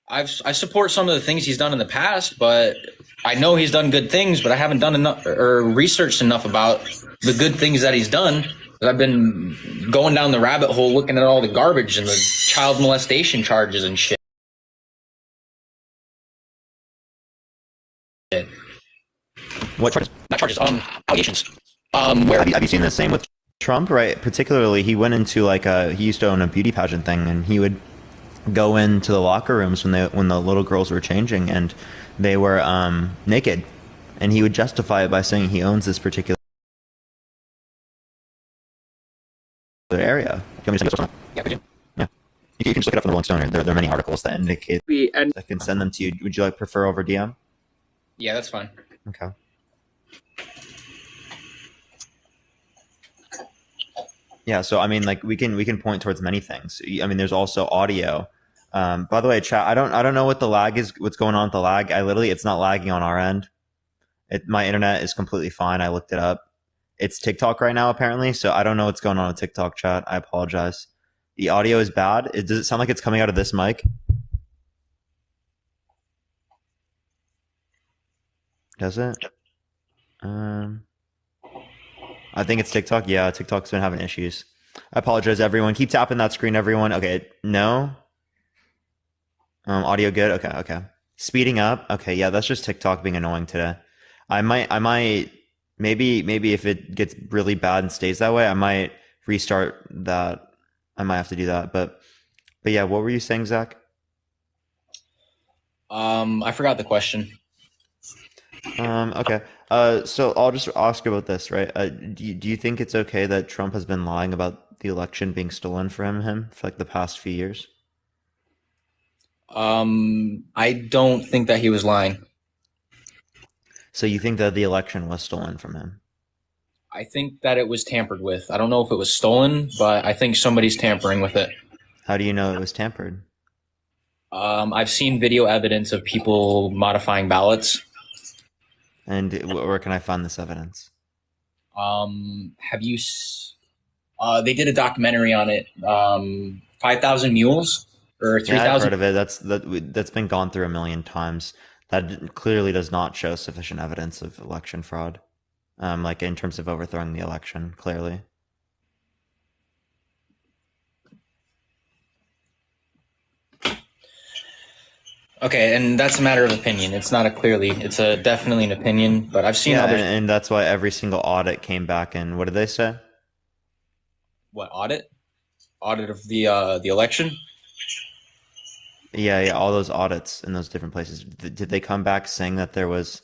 I support some of the things he's done in the past, but I know he's done good things, but I haven't done enough or researched enough about the good things that he's done. I've been going down the rabbit hole looking at all the garbage and the child molestation charges and shit. What charges? Not charges, allegations. Where have you seen the same with Trump, right? Particularly, he went into he used to own a beauty pageant thing, and he would go into the locker rooms when the little girls were changing and they were naked, and he would justify it by saying he owns this particular area. Do you want me to send you something? Yeah, could you? Yeah. You can just look it up on the Rolling Stone. There are many articles that indicate. I can send them to you. Would you prefer over DM? Yeah, that's fine. Okay. Yeah, so I mean, we can point towards many things. I mean, there's also audio. By the way, chat, I don't know what the lag is. What's going on with the lag? It's not lagging on our end. My internet is completely fine. I looked it up. It's TikTok right now, apparently, so I don't know what's going on with TikTok, chat. I apologize. The audio is bad. Does it sound like it's coming out of this mic? Does it? I think it's TikTok. Yeah, TikTok's been having issues. I apologize, everyone. Keep tapping that screen, everyone. Okay, no. Audio good. Okay. Speeding up. Okay, yeah, that's just TikTok being annoying today. I might. Maybe if it gets really bad and stays that way, I might restart that. I might have to do that. But yeah, what were you saying, Zach? I forgot the question. Okay. So I'll just ask about this, right? Do you think it's okay that Trump has been lying about the election being stolen from him for the past few years? I don't think that he was lying. So you think that the election was stolen from him? I think that it was tampered with. I don't know if it was stolen, but I think somebody's tampering with it. How do you know it was tampered? I've seen video evidence of people modifying ballots. And where can I find this evidence? Have you? They did a documentary on it. 5,000 Mules or 3,000. Yeah, I've heard of it. That's been gone through a million times. That clearly does not show sufficient evidence of election fraud, like in terms of overthrowing the election. Clearly. Okay, and that's a matter of opinion. It's not it's a definitely an opinion, but I've seen others. And that's why every single audit came back and what did they say? What audit? Audit of the election? Yeah, all those audits in those different places. Did they come back saying that there was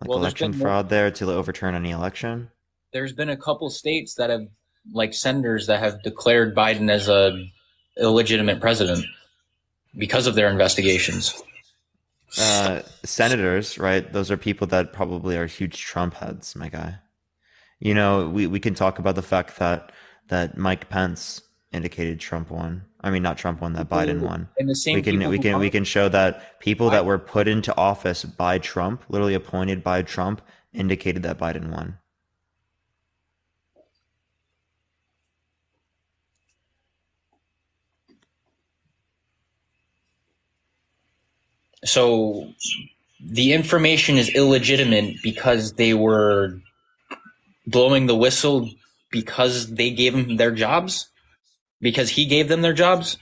election fraud there to overturn any election? There's been a couple states that have, like senators that have declared Biden as a illegitimate president because of their investigations. Senators, right? Those are people that probably are huge Trump heads, my guy. You know, we can talk about the fact that Mike Pence indicated Trump won. I mean, not Trump won, that Biden won. And the same we can show that people that were put into office by Trump, literally appointed by Trump, indicated that Biden won. So the information is illegitimate because they were blowing the whistle because they gave him their jobs? Because he gave them their jobs?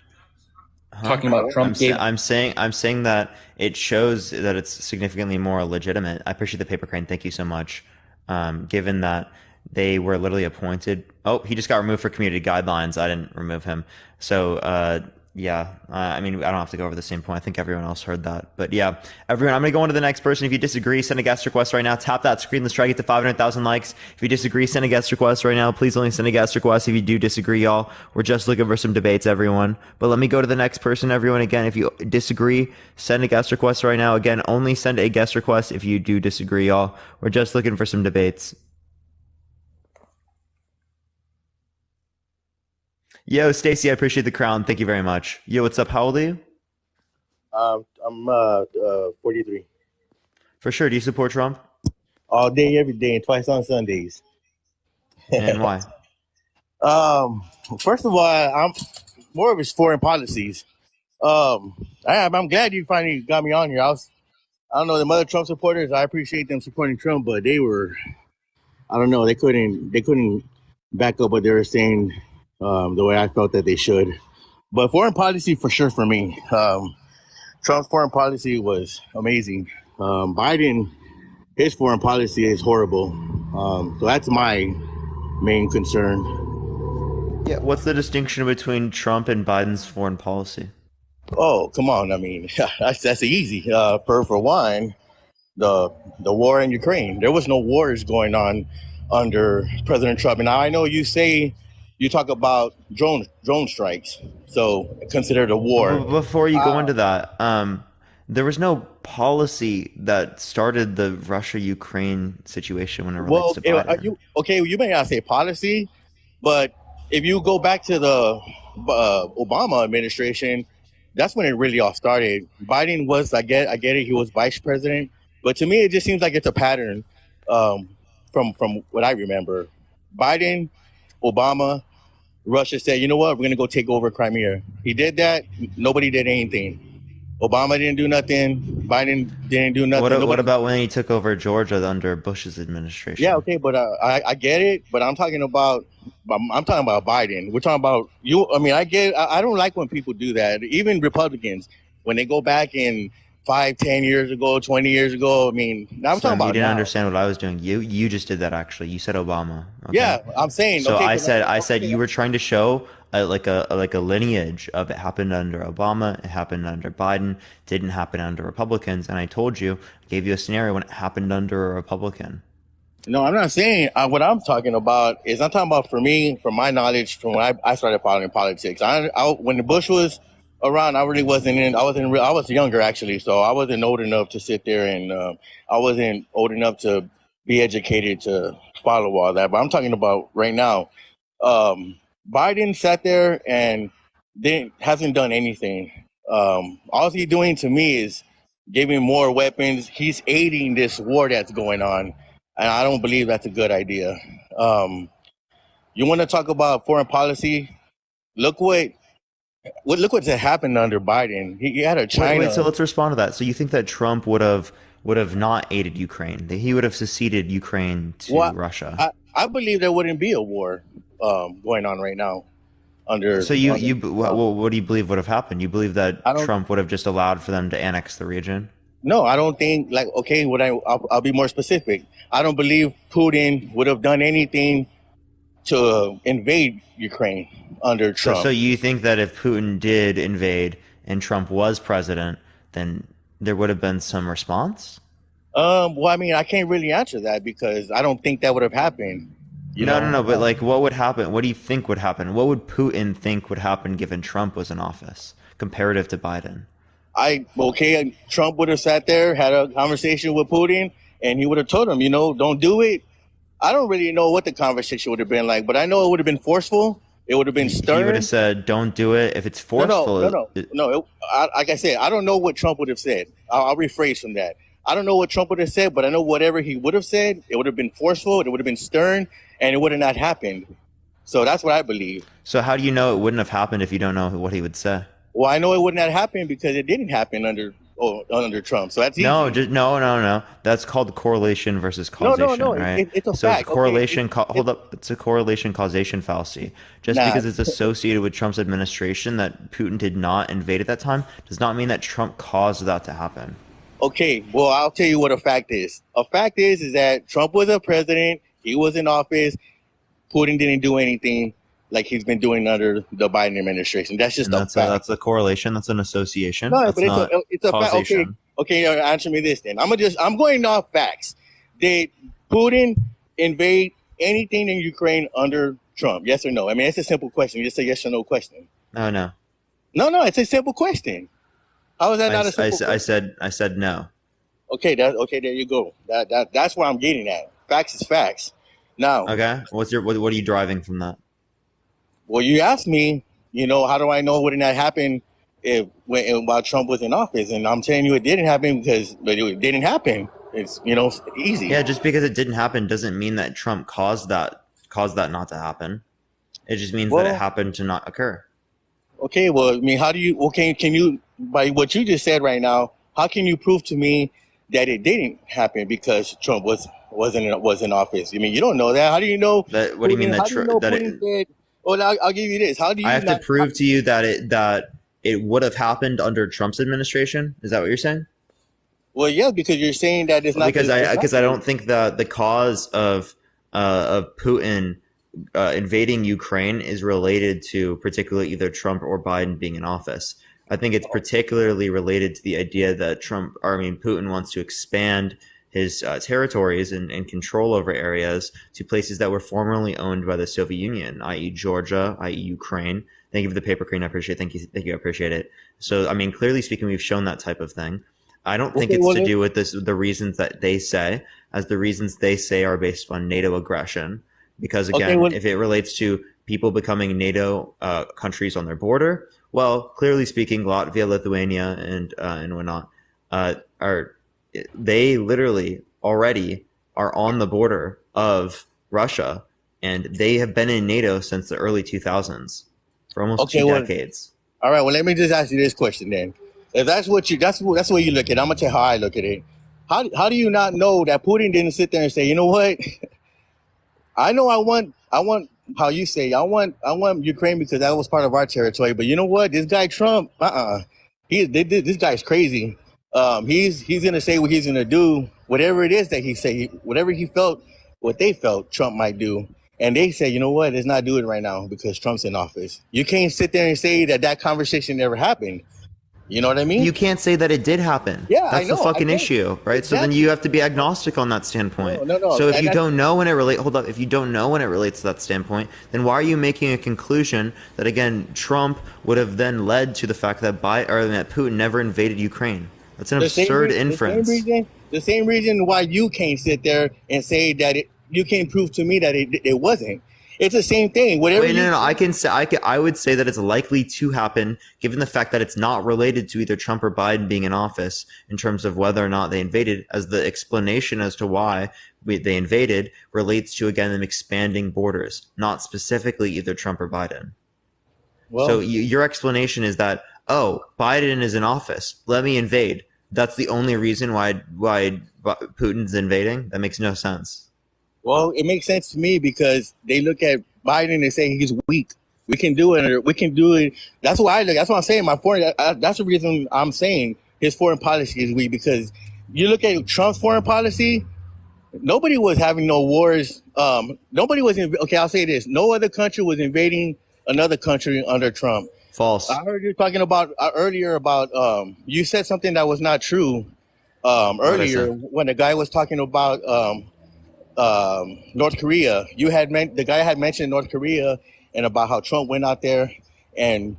Talking about Trump I'm saying that it shows that it's significantly more legitimate. I appreciate the paper crane. Thank you so much. Given that they were literally appointed. Oh, he just got removed for community guidelines. I didn't remove him. So, yeah, I mean, I don't have to go over the same point. I think everyone else heard that. But yeah, everyone, I'm going to go on to the next person. If you disagree, send a guest request right now. Tap that screen. Let's try to get to 500,000 likes. If you disagree, send a guest request right now. Please only send a guest request if you do disagree, y'all. We're just looking for some debates, everyone. But let me go to the next person, everyone. Again, if you disagree, send a guest request right now. Again, only send a guest request if you do disagree, y'all. We're just looking for some debates. Yo, Stacy, I appreciate the crown. Thank you very much. Yo, what's up? How old are you? I'm 43. For sure. Do you support Trump? All day, every day, and twice on Sundays. And why? First of all, I'm more of his foreign policies. I'm glad you finally got me on here. I don't know, the other Trump supporters, I appreciate them supporting Trump, but they were, I don't know, they couldn't back up what they were saying the way I felt that they should. But foreign policy, for sure, for me. Trump's foreign policy was amazing. Biden, his foreign policy is horrible. So that's my main concern. Yeah, what's the distinction between Trump and Biden's foreign policy? Oh, come on. I mean, that's easy. For one, the war in Ukraine. There was no wars going on under President Trump. And now I know you talk about drone strikes, so consider it a war. Before you go into that, there was no policy that started the Russia-Ukraine situation when it relates to Biden. You may not say policy, but if you go back to the Obama administration, that's when it really all started. Biden was, I get it, he was vice president, but to me, it just seems like it's a pattern from what I remember. Biden, Obama, Russia said, you know what, we're going to go take over Crimea. He did that. Nobody did anything. Obama didn't do nothing. Biden didn't do nothing. What about when he took over Georgia under Bush's administration? Yeah, okay, but I get it, but I'm talking about Biden. We're talking about you. I mean, I don't like when people do that. Even Republicans, when they go back in 5, 10 years ago, 20 years ago. I mean, I'm talking about you didn't now. understand what I was doing. You just did that actually. You said Obama. Okay? Yeah, I'm saying. So okay, I said you were trying to show like a lineage of it happened under Obama, it happened under Biden, didn't happen under Republicans, and I told you, gave you a scenario when it happened under a Republican. No, I'm not saying what I'm talking about is I'm talking about for me, from my knowledge, from when I started following politics. When the Bush was around, I really wasn't in. I was younger actually, so I wasn't old enough to sit there and I wasn't old enough to be educated to follow all that. But I'm talking about right now. Biden sat there and hasn't done anything. All he's doing to me is giving more weapons. He's aiding this war that's going on, and I don't believe that's a good idea. You want to talk about foreign policy? Look what's happened under Biden. He had a China. Wait, so let's respond to that. So you think that Trump would have not aided Ukraine? That he would have seceded Ukraine to Russia? I believe there wouldn't be a war going on right now. What do you believe would have happened? You believe that Trump would have just allowed for them to annex the region? No, I don't think. I'll be more specific. I don't believe Putin would have done anything to invade Ukraine under Trump. So you think that if Putin did invade and Trump was president, then there would have been some response? Well, I mean, I can't really answer that because I don't think that would have happened. No. But like, what would happen? What do you think would happen? What would Putin think would happen given Trump was in office, comparative to Biden? Trump would have sat there, had a conversation with Putin, and he would have told him, don't do it. I don't really know what the conversation would have been like, but I know it would have been forceful. It would have been stern. He would have said, "Don't do it." If it's forceful, no. Like I said, I don't know what Trump would have said. I'll rephrase from that. I don't know what Trump would have said, but I know whatever he would have said, it would have been forceful. It would have been stern, and it would have not happened. So that's what I believe. So how do you know it wouldn't have happened if you don't know what he would say? Well, I know it wouldn't have happened because it didn't happen under Trump. So that's easy. No. That's called correlation versus causation, right? It's a So fact. correlation. It's a correlation causation fallacy. Just because it's associated with Trump's administration that Putin did not invade at that time does not mean that Trump caused that to happen. Okay, well, I'll tell you what a fact is. A fact is that Trump was a president. He was in office. Putin didn't do anything like he's been doing under the Biden administration. That's just a fact. That's a correlation. That's an association. No, but it's a fact. Okay, answer me this then. I'm going off facts. Did Putin invade anything in Ukraine under Trump? Yes or no? I mean, it's a simple question. Just a yes or no question. Oh, no. No, it's a simple question. How is that not a simple question? I said no. Okay, there you go. That's where I'm getting at. Facts is facts. Now, okay, what are you driving from that? Well, you asked me, how do I know wouldn't that happen while Trump was in office? And I'm telling you it didn't happen but it didn't happen. It's, easy. Yeah, just because it didn't happen doesn't mean that Trump caused that not to happen. It just means that it happened to not occur. Okay, well, I mean, how do you, can you, by what you just said right now, how can you prove to me that it didn't happen because Trump was in office? I mean, you don't know that. How do you know? What do you mean Well, I'll give you this. How do you? I have to prove to you that it would have happened under Trump's administration. Is that what you're saying? Well, yeah, because you're saying that it's not because I don't think that the cause of Putin invading Ukraine is related to particularly either Trump or Biden being in office. I think it's particularly related to the idea that Putin wants to expand his territories and control over areas to places that were formerly owned by the Soviet Union, i.e. Georgia, i.e. Ukraine. Thank you for the paper crane. I appreciate it. Thank you. I appreciate it. So, I mean, clearly speaking, we've shown that type of thing. I don't think it's to do with the reasons that they say, as the reasons they say are based on NATO aggression. Because again, if it relates to people becoming NATO countries on their border, well, clearly speaking, Latvia, Lithuania, and whatnot they literally already are on the border of Russia, and they have been in NATO since the early 2000s for almost 2 decades. All right, well, let me just ask you this question then. If that's what that's the way you look at it, I'm gonna tell you how I look at it. How do you not know that Putin didn't sit there and say, you know what? I know I want how you say I want Ukraine because that was part of our territory, but you know what? This guy Trump, this guy's crazy. He's gonna say what he's gonna do, whatever it is that he say, whatever he felt, what they felt Trump might do, and they say, you know what, let's not do it right now because Trump's in office. You can't sit there and say that conversation never happened. You know what I mean? You can't say that it did happen. Yeah, that's the fucking issue, right? Exactly. So then you have to be agnostic on that standpoint. No. So if you don't know when it relates, if you don't know when it relates to that standpoint, then why are you making a conclusion that again Trump would have then led to the fact that Putin never invaded Ukraine? That's an absurd inference. The same reason why you can't sit there and say that you can't prove to me that it wasn't. It's the same thing. Whatever. Wait, no. I would say that it's likely to happen, given the fact that it's not related to either Trump or Biden being in office in terms of whether or not they invaded, as the explanation as to why they invaded relates to, again, them expanding borders, not specifically either Trump or Biden. Well, so your explanation is that, oh, Biden is in office, let me invade. That's the only reason why Putin's invading? That makes no sense. Well, it makes sense to me because they look at Biden and say he's weak. We can do it. We can do it. That's why that's what I'm saying. That's the reason I'm saying his foreign policy is weak, because you look at Trump's foreign policy. Nobody was having no wars. Nobody was okay. I'll say this: no other country was invading another country under Trump. False. I heard you talking about earlier about you said something that was not true earlier when the guy was talking about North Korea. The guy had mentioned North Korea and about how Trump went out there and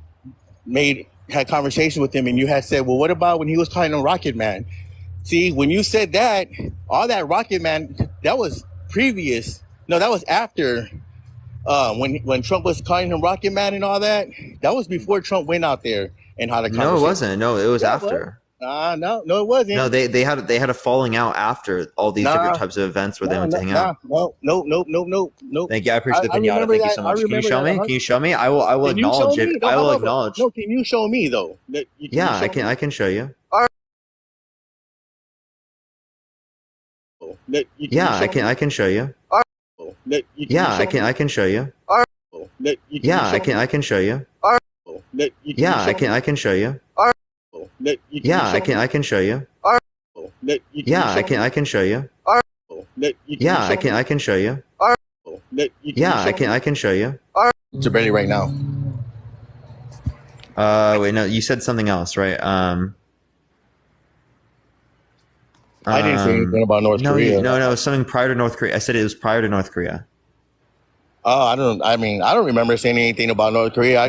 had conversation with him, and you had said, well, what about when he was calling him Rocket Man? See, when you said that, all that Rocket Man, that was previous. No, that was after when Trump was calling him Rocket Man and all that. That was before Trump went out there and had a conversation. No, it wasn't. No, it was after. No, it wasn't. No, they had a falling out after all these different types of events where they went to hang out. No. Thank you. I appreciate the pinata. Thank you so much. Can you show me? Can you show me? I will acknowledge it. I will acknowledge. No, can you show me though? Yeah, I can. I can show you. Yeah, I can. I can show you. Yeah, I can. I can show you. Yeah, I can. I can show you. Yeah, I can. I can show you. Yeah, I can. I can show you. Yeah, I can. I can show you. Yeah, I can. I can show you. Yeah, I can. I can show you. It's barely right now. Wait, no, you said something else, right? I didn't say anything about North Korea. No, something prior to North Korea. I said it was prior to North Korea. Oh, I don't remember saying anything about North Korea.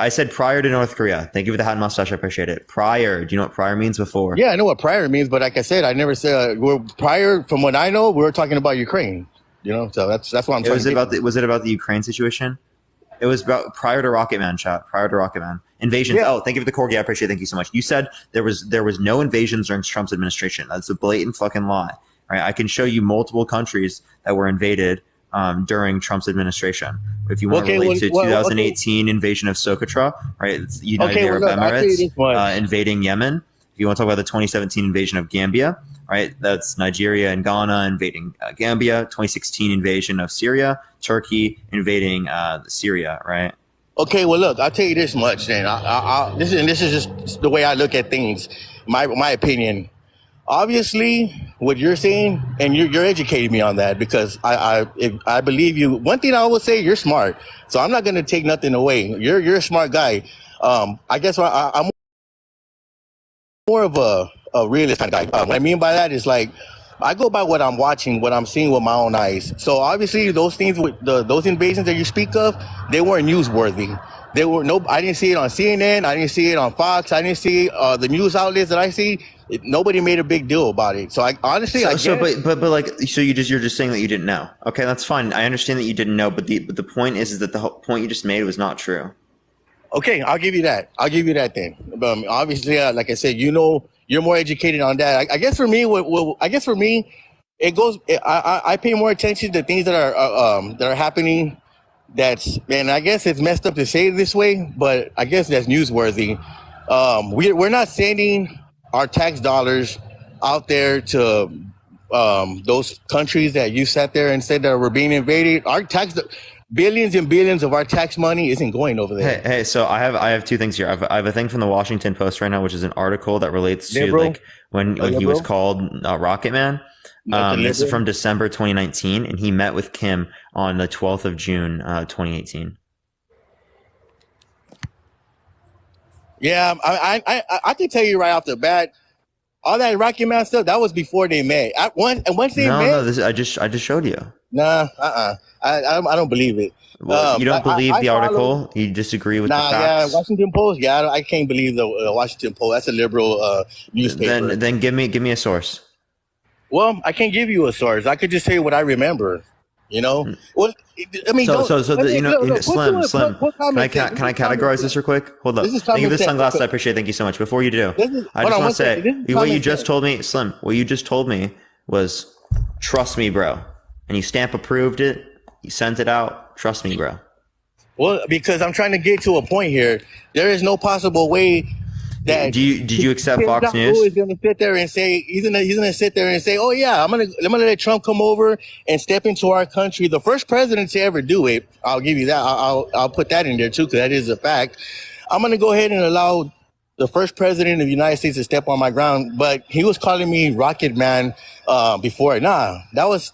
I said prior to North Korea. Thank you for the hat and mustache. I appreciate it. Prior. Do you know what prior means before? Yeah, I know what prior means, but like I said, I never said prior. From what I know, we were talking about Ukraine. You know, so that's what I'm saying. Was it about the Ukraine situation? It was about prior to Rocket Man, chat. Prior to Rocket Man. Invasions. Yeah. Oh, thank you for the corgi. I appreciate it. Thank you so much. You said there was no invasions during Trump's administration. That's a blatant fucking lie. Right? I can show you multiple countries that were invaded during Trump's administration. If you want to relate to 2018 invasion of Socotra, right? It's United Arab Emirates invading Yemen. If you want to talk about the 2017 invasion of Gambia, right? That's Nigeria and Ghana invading Gambia. 2016 invasion of Syria, Turkey invading Syria, right? Okay, well, look, I'll tell you this much then. This is just the way I look at things, my opinion. Obviously, what you're saying, and you're educating me on that, because I believe you. One thing I will say, you're smart, so I'm not going to take nothing away. You're a smart guy. I guess I'm more of a realist kind of guy. What I mean by that is, like, I go by what I'm watching, what I'm seeing with my own eyes. So obviously, those things with those invasions that you speak of, they weren't newsworthy. I didn't see it on CNN. I didn't see it on Fox. I didn't see the news outlets that I see. Nobody made a big deal about it. So I honestly, you're just saying that you didn't know. Okay, that's fine. I understand that you didn't know, but the point is that the whole point you just made was not true. Okay, I'll give you that. Then. Obviously, like I said, you're more educated on that. I guess for me, it goes. I pay more attention to things that are happening. And I guess it's messed up to say it this way, but I guess that's newsworthy. We're not sending our tax dollars out there to those countries that you sat there and said that were being invaded. Our billions and billions of our tax money isn't going over there. Hey, so I have two things here. I have a thing from the Washington Post right now, which is an article that relates to like when he was called Rocket Man. This is from December 2019, and he met with Kim on the 12th of June, 2018. Yeah, I can tell you right off the bat, all that Rocky Man stuff, that was before they met. Once they met, I just showed you. Nah, I don't believe it. Well, you don't believe the article? You disagree with the facts? Yeah, Washington Post. Yeah, I can't believe the Washington Post. That's a liberal newspaper. Then give me a source. Well, I can't give you a source. I could just tell you what I remember. You know. Well, I mean, Slim. Can I can categorize this real quick? Hold up. This is Thank you for the common sunglasses. sense. I appreciate it. Thank you so much. Before you do, I just hold on want one to say second. This is what you common just sense. told me, Slim. What you just told me was trust me, bro. And you stamp approved it. You sent it out. Trust me, bro. Well, because I'm trying to get to a point here. There is no possible way that did you accept Kim Fox Jong-un News? is going to sit there and say he's gonna sit there and say, "Oh yeah, I'm gonna let Trump come over and step into our country." The first president to ever do it. I'll give you that. I'll put that in there too, because that is a fact. I'm gonna go ahead and allow the first president of the United States to step on my ground, but he was calling me Rocket Man before. Nah, that was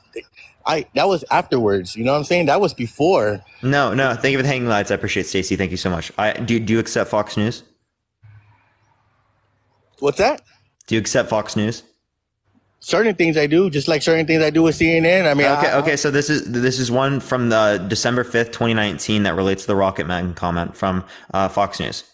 afterwards. You know what I'm saying? That was before. No. Thank you for the hanging lights. I appreciate it, Stacey. Thank you so much. Do you accept Fox News? What's that? Do you accept Fox News? Certain things I do, just like certain things I do with CNN. I mean, okay. So this is one from the December 5th, 2019 that relates to the Rocket Man comment from Fox News.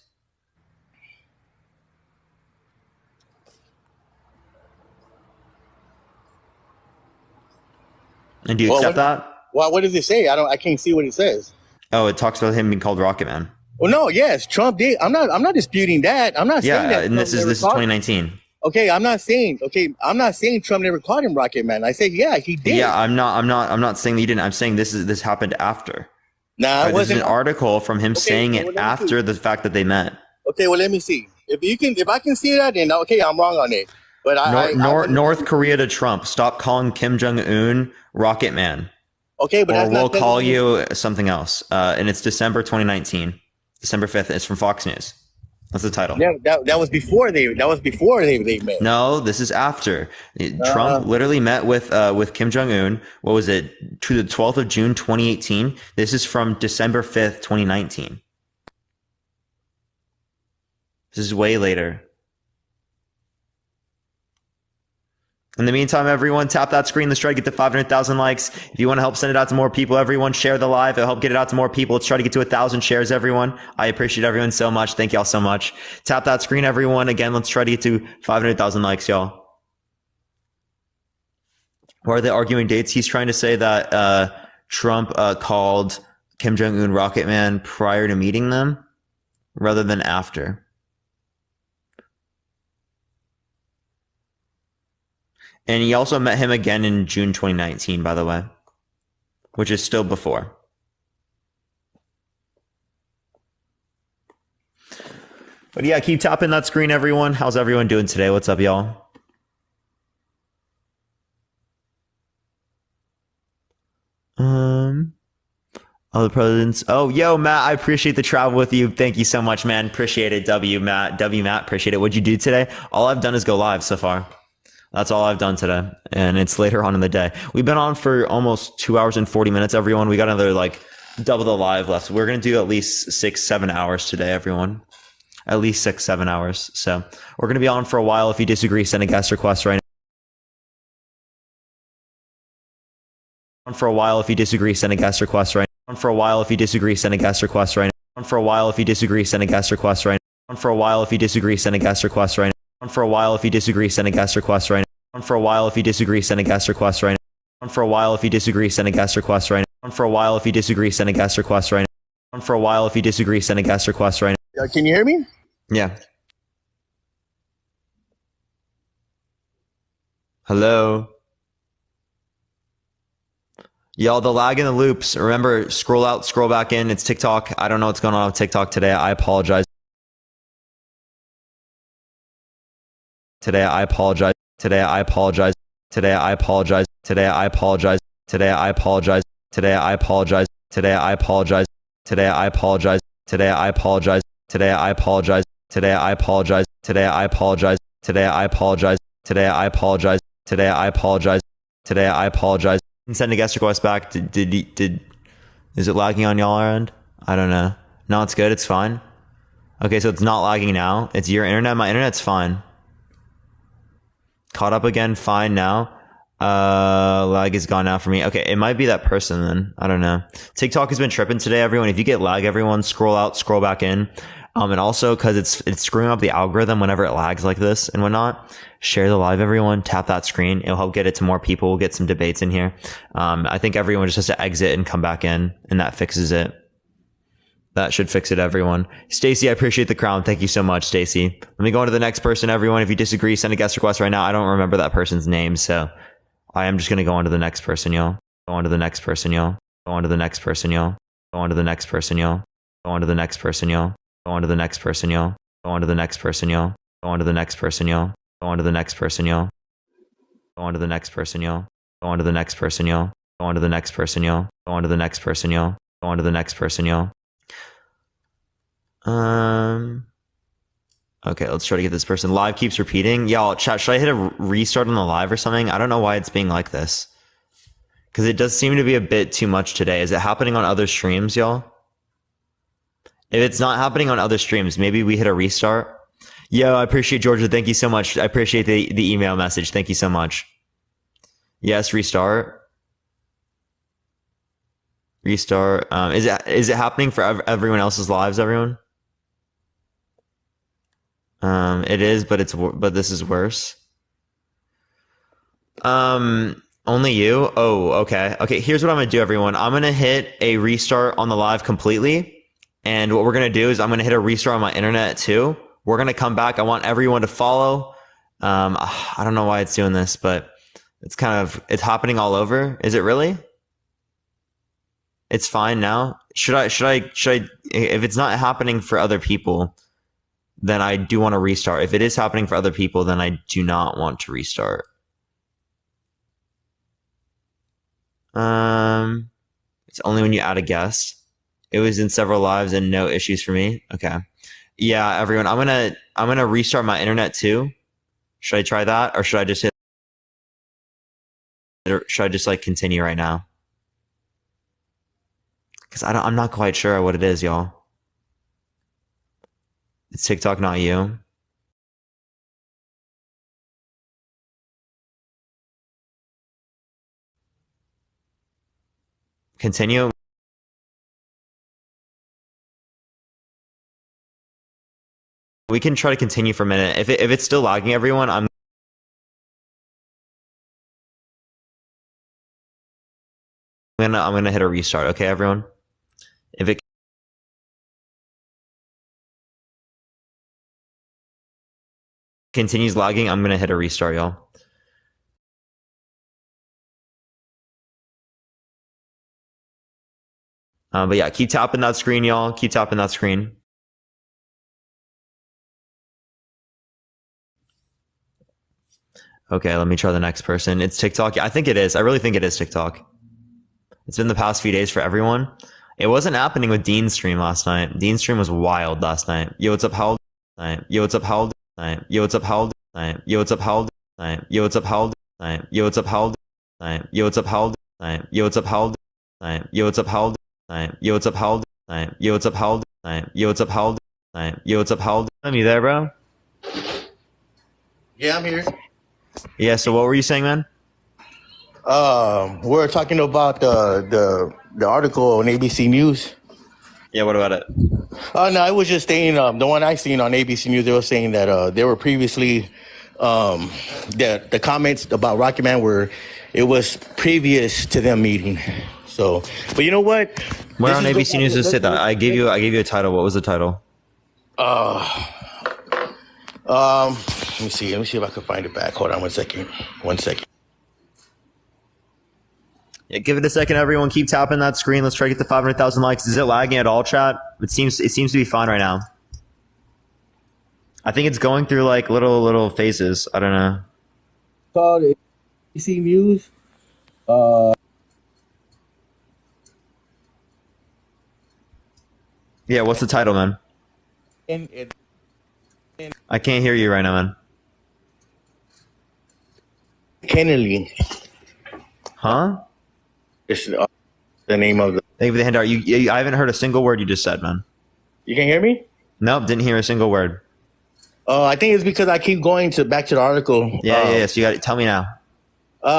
And do you accept that? Well, what does it say? I can't see what it says. Oh, it talks about him being called Rocket Man. Well, no, yes, Trump did. I'm not disputing that. I'm not saying that. And this is 2019. Okay, I'm not saying Trump never called him Rocket Man. I said, yeah, he did. Yeah, I'm not saying that he didn't. I'm saying this happened after. Nah, this is an article from him saying it after the fact that they met. Okay, well, let me see. If I can see that, then okay, I'm wrong on it. But North Korea to Trump, stop calling Kim Jong-un Rocket Man. Okay, but or we'll call you something else. And it's December 2019, December 5th. It's from Fox News. That's the title. Yeah, that was before they met. No, this is after. Trump literally met with Kim Jong-un. What was it? To the 12th of June 2018. This is from December 5th, 2019. This is way later. In the meantime, everyone, tap that screen. Let's try to get to 500,000 likes. If you want to help send it out to more people, everyone, share the live. It'll help get it out to more people. Let's try to get to 1,000 shares, everyone. I appreciate everyone so much. Thank y'all so much. Tap that screen, everyone. Again, let's try to get to 500,000 likes, y'all. Where are they arguing dates? He's trying to say that Trump called Kim Jong-un Rocket Man prior to meeting them rather than after. And he also met him again in June 2019, by the way, which is still before. But yeah, keep tapping that screen, everyone. How's everyone doing today? What's up, y'all? Other presidents. Oh, yo, Matt, I appreciate the travel with you. Thank you so much, man. Appreciate it. Matt, appreciate it. What'd you do today? All I've done is go live so far. That's all I've done today. And it's later on in the day. We've been on for almost 2 hours and 40 minutes, everyone. We got another double the live left. We're going to do at least 6-7 hours today, everyone. At least 6-7 hours. So we're going to be on for a while. If you disagree, send a guest request right now. On for a while. If you disagree, send a guest request right now. On for a while. If you disagree, send a guest request right now. On for a while. If you disagree, send a guest request right now. On for a while. If you disagree, send a guest request right now. On for a while. If you disagree, send a guest request right now. On for a while. If you disagree, send a guest request right now. On for a while. If you disagree, send a guest request right now. On for a while. If you disagree, send a guest request right now. On for a while. If you disagree, send a guest request right now. Can you hear me? Yeah. Hello. Y'all, the lag in the loops. Remember, scroll out, scroll back in. It's TikTok. I don't know what's going on with TikTok today. I apologize. Today, I apologize. Today, I apologize. Today, I apologize. Today, I apologize. Today, I apologize. Today, I apologize. Today, I apologize. Today, I apologize. Today, I apologize. Today, I apologize. Today, I apologize. Today, I apologize. Today, I apologize. Today, I apologize. Today, I apologize. Today, I apologize. Send a guest request back. Is it lagging on y'all end? I don't know. No, it's good. It's fine. Okay, so it's not lagging now. It's your internet. My internet's fine. Caught up again. Fine now. Lag is gone now for me. Okay, it might be that person then. I don't know. TikTok has been tripping today, everyone. If you get lag, everyone, scroll out, scroll back in. And also because it's screwing up the algorithm whenever it lags like this and whatnot. Share the live, everyone. Tap that screen. It'll help get it to more people. We'll get some debates in here. I think everyone just has to exit and come back in, and that fixes it. That should fix it, everyone. Stacy, I appreciate the crown. Thank you so much, Stacy. Let me go on to the next person, everyone. If you disagree, send a guest request right now. I don't remember that person's name, so I am just going to go on to the next person, y'all. Go on to the next person, y'all. Go on to the next person, y'all. Go on to the next person, y'all. Go on to the next person, y'all. Go on to the next person, y'all. Go on to the next person, y'all. Go on to the next person, y'all. Go on to the next person, y'all. Go on to the next person, y'all. Go on to the next person, y'all. Go on to the next person, y'all. Go on to the next person, y'all. Go on to the next person, y'all. Okay, let's try to get this person. Live keeps repeating. Y'all, chat, should I hit a restart on the live or something? I don't know why it's being like this. Because it does seem to be a bit too much today. Is it happening on other streams, y'all? If it's not happening on other streams, maybe we hit a restart. Yo, I appreciate Georgia. Thank you so much. I appreciate the email message. Thank you so much. Yes, restart. Restart. Is it happening for everyone else's lives, everyone? It is, but this is worse. Only you? Oh, okay. Okay, here's what I'm gonna do, everyone. I'm gonna hit a restart on the live completely. And what we're gonna do is I'm gonna hit a restart on my internet too. We're gonna come back. I want everyone to follow. I don't know why it's doing this, but it's happening all over. Is it really? It's fine now. Should I, if it's not happening for other people, then I do want to restart. If it is happening for other people, then I do not want to restart. It's only when you add a guest. It was in several lives and no issues for me. Okay. Yeah, everyone, I'm gonna restart my internet too. Should I try that, or should I just like continue right now? Because I'm not quite sure what it is, y'all. It's TikTok, not you. Continue. We can try to continue for a minute. If it's still lagging, everyone, I'm gonna hit a restart. Okay, everyone. If it continues lagging, I'm gonna hit a restart, y'all. But yeah, keep tapping that screen, y'all. Keep tapping that screen. Okay, let me try the next person. It's TikTok. I think it is. I really think it is TikTok. It's been the past few days for everyone. It wasn't happening with Dean's stream last night. Dean's stream was wild last night. Yo, what's up, Held? Yo, what's up, Held? Yo, what's up, Held? Yo, what's up, Held? Yo, what's up, Held? Yo, what's up, Held? Yo, what's up, Held? Yo, what's up, Held? Yo, what's up, Held? Yo, what's up, Held? Yo, what's up, Held? Yo, what's up, Held? Yo, what's up, Held? You there, bro? Yeah, I'm here. Yeah, so what were you saying, man? We're talking about the article on ABC News. Yeah, what about it? No, I was just saying the one I seen on ABC News. They were saying that they were previously the comments about Rocky Man it was previous to them meeting. So, but you know what? Where on ABC News does it say that? I gave you a title. What was the title? Let me see if I can find it back. Hold on 1 second. 1 second. Yeah, give it a second, everyone. Keep tapping that screen. Let's try to get to 500,000 likes. Is it lagging at all, chat? It seems to be fine right now. I think it's going through like little phases. I don't know. Called ABC News. Yeah, what's the title, man? I can't hear you right now, man. Kennedy. Huh? It's the name of the. Thank you for the handout. I haven't heard a single word you just said, man. You can hear me? Nope, didn't hear a single word. I think it's because I keep going back to the article. Yeah. So you got to tell me now.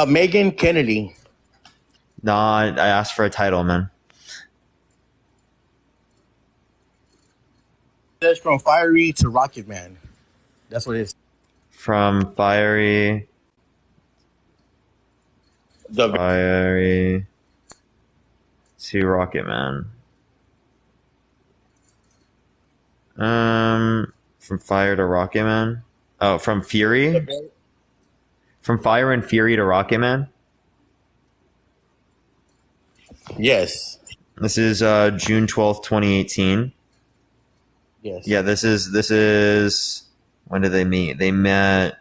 Megan Kennedy. No, I asked for a title, man. says from fiery to Rocket Man. That's what it is. From fiery to Rocket Man. From fire to Rocket Man. Oh, from Fury. From Fire and Fury to Rocket Man. Yes. This is June 12th, 2018. Yes. Yeah, this is when did they meet? They met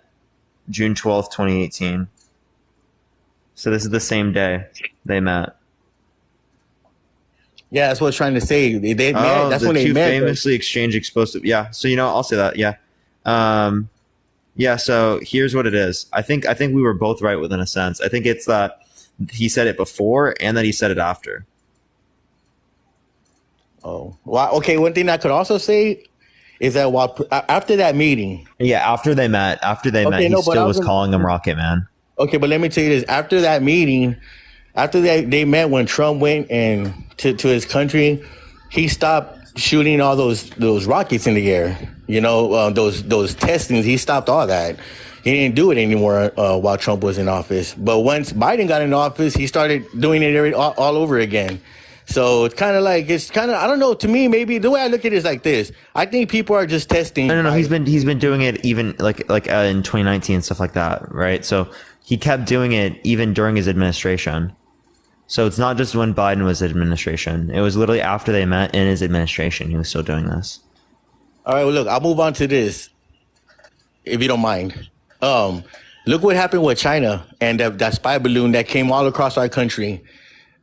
June 12th, 2018. So this is the same day they met. Yeah, that's what I was trying to say. They met. That's when they met. Famously exchanged explosive. Yeah. So I'll say that. Yeah. Yeah. So here's what it is. I think we were both right within a sense. I think it's that he said it before and that he said it after. Oh, well, okay. One thing I could also say is that after that meeting, after they met, he still was calling him Rocket Man. Okay, but let me tell you this: after that meeting, after they met, when Trump went and to his country, he stopped shooting all those rockets in the air. Those testings. He stopped all that. He didn't do it anymore while Trump was in office. But once Biden got in office, he started doing it all over again. So it's kind of I don't know. To me, maybe the way I look at it is like this. I think people are just testing. No. He's been doing it even like in 2019 and stuff like that, right? So he kept doing it even during his administration. So it's not just when Biden was administration. It was literally after they met in his administration. He was still doing this. All right. Well, look, I'll move on to this, if you don't mind. Look what happened with China and that spy balloon that came all across our country.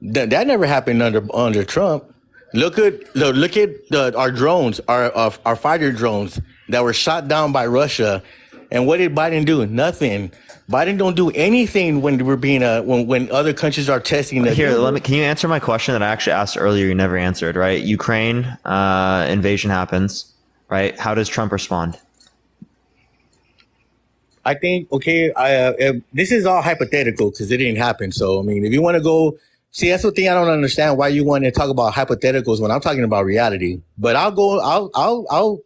That never happened under Trump. Look at our drones, our fighter drones that were shot down by Russia. And what did Biden do? Nothing. Biden don't do anything when we're being when other countries are testing. Can you answer my question that I actually asked earlier? You never answered, right? Ukraine invasion happens, right? How does Trump respond? I think this is all hypothetical because it didn't happen. So I mean, if you want to go. See, that's the thing I don't understand why you want to talk about hypotheticals when I'm talking about reality. But I'll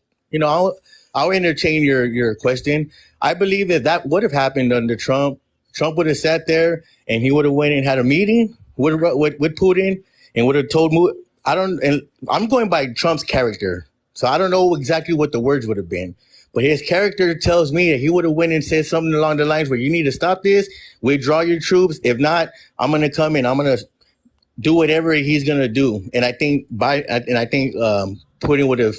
entertain your question. I believe that would have happened under Trump. Trump would have sat there and he would have went and had a meeting with Putin and would have told I'm going by Trump's character. So I don't know exactly what the words would have been. But his character tells me that he would have went and said something along the lines where you need to stop this, withdraw your troops. If not, I'm going to come in. I'm going to do whatever he's going to do. And I think Putin would have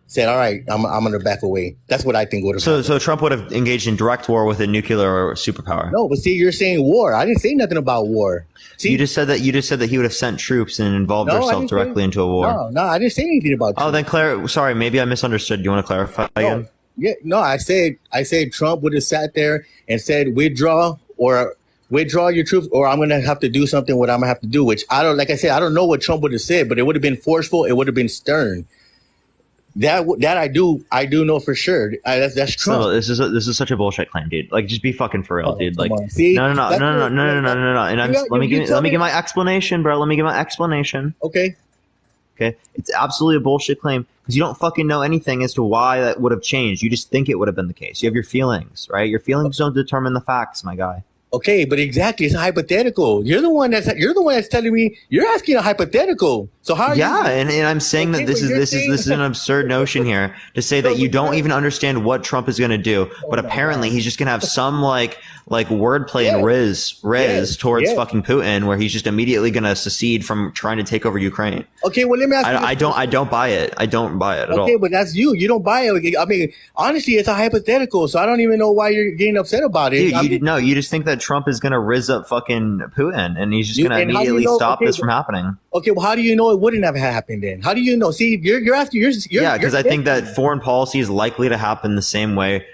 said, all right, I'm going to back away. That's what I think would have happened. So Trump would have engaged in direct war with a nuclear superpower. No, but see, you're saying war. I didn't say nothing about war. See, you just said that he would have sent troops and involved himself directly into a war. No, I didn't say anything about Trump. Oh, then sorry, maybe I misunderstood. Do you want to clarify again? Yeah, no, I said Trump would have sat there and said, withdraw your troops, or I'm going to have to do something what I'm going to have to do, which I don't know what Trump would have said, but it would have been forceful. It would have been stern. That I do know for sure. That's Trump. So this is such a bullshit claim, dude. Like, just be fucking for real, dude. Like, no. And let me give my explanation, bro. Let me give my explanation. Okay. It's absolutely a bullshit claim because you don't fucking know anything as to why that would have changed. You just think it would have been the case. You have your feelings, right? Your feelings don't determine the facts, my guy. Okay, but exactly, it's a hypothetical. You're the one that's telling me you're asking a hypothetical. So how are you? Yeah, and I'm saying that this is an absurd notion here to say that you don't even understand what Trump is going to do, but apparently he's just going to have some like wordplay and riz towards fucking Putin, where he's just immediately going to secede from trying to take over Ukraine. Okay, well let me ask you. I don't buy it. I don't buy it at all. Okay, but that's you. You don't buy it. I mean, honestly, it's a hypothetical, so I don't even know why you're getting upset about it. Dude, you just think that Trump is going to riz up fucking Putin, and he's just going to immediately stop this from happening. Okay, well, how do you know it wouldn't have happened then? How do you know? See, you're asking. Yeah, because I think that foreign policy is likely to happen the same way,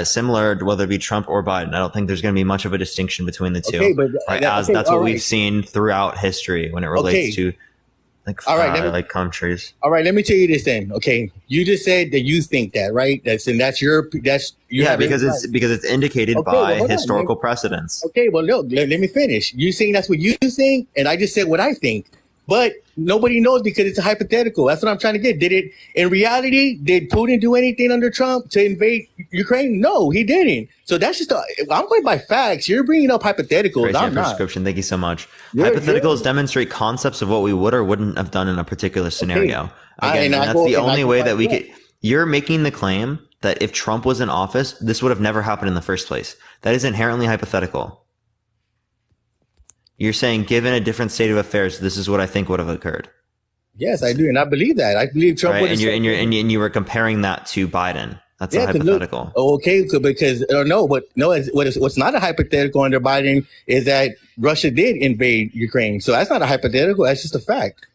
similar to whether it be Trump or Biden. I don't think there's going to be much of a distinction between the two. Okay, but that's what we've seen throughout history when it relates to countries. All right, let me tell you this then. Okay, you just said that you think that, right? Because it's indicated by historical precedents. Okay, well, look, let me finish. You saying that's what you think, and I just said what I think. But Nobody knows because it's a hypothetical. That's what I'm trying to get. Did it in reality? Did Putin do anything under Trump to invade Ukraine? No, he didn't. So that's just I'm going by facts. You're bringing up hypotheticals. I'm not. Prescription. Thank you so much. Hypotheticals demonstrate concepts of what we would or wouldn't have done in a particular scenario. Again, and that's the only way that we could. You're making the claim that if Trump was in office, this would have never happened in the first place. That is inherently hypothetical. You're saying, given a different state of affairs, this is what I think would have occurred. Yes, I do, and I believe that. I believe Trump would have. And you were comparing that to Biden. That's a hypothetical. Okay, because what's not a hypothetical under Biden is that Russia did invade Ukraine. So that's not a hypothetical. That's just a fact.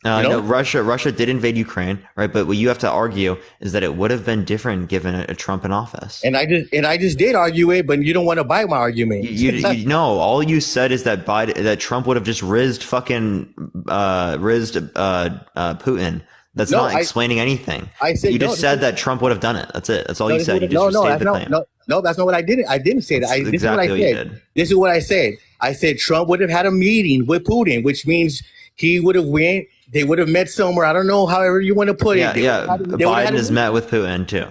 No, Russia did invade Ukraine, right? But what you have to argue is that it would have been different given a Trump in office. And I just did argue it, but you don't want to buy my argument. You no, all you said is that Trump would have just rizzed Putin. That's not explaining anything. I said you just said that Trump would have done it. That's it. That's all you said. You just stated the claim. No, that's not what I did. I didn't say that. This is what I said. This is what I said. I said Trump would have had a meeting with Putin, which means he would have went. They would have met somewhere. I don't know, however you want to put it. Biden has met with Putin too.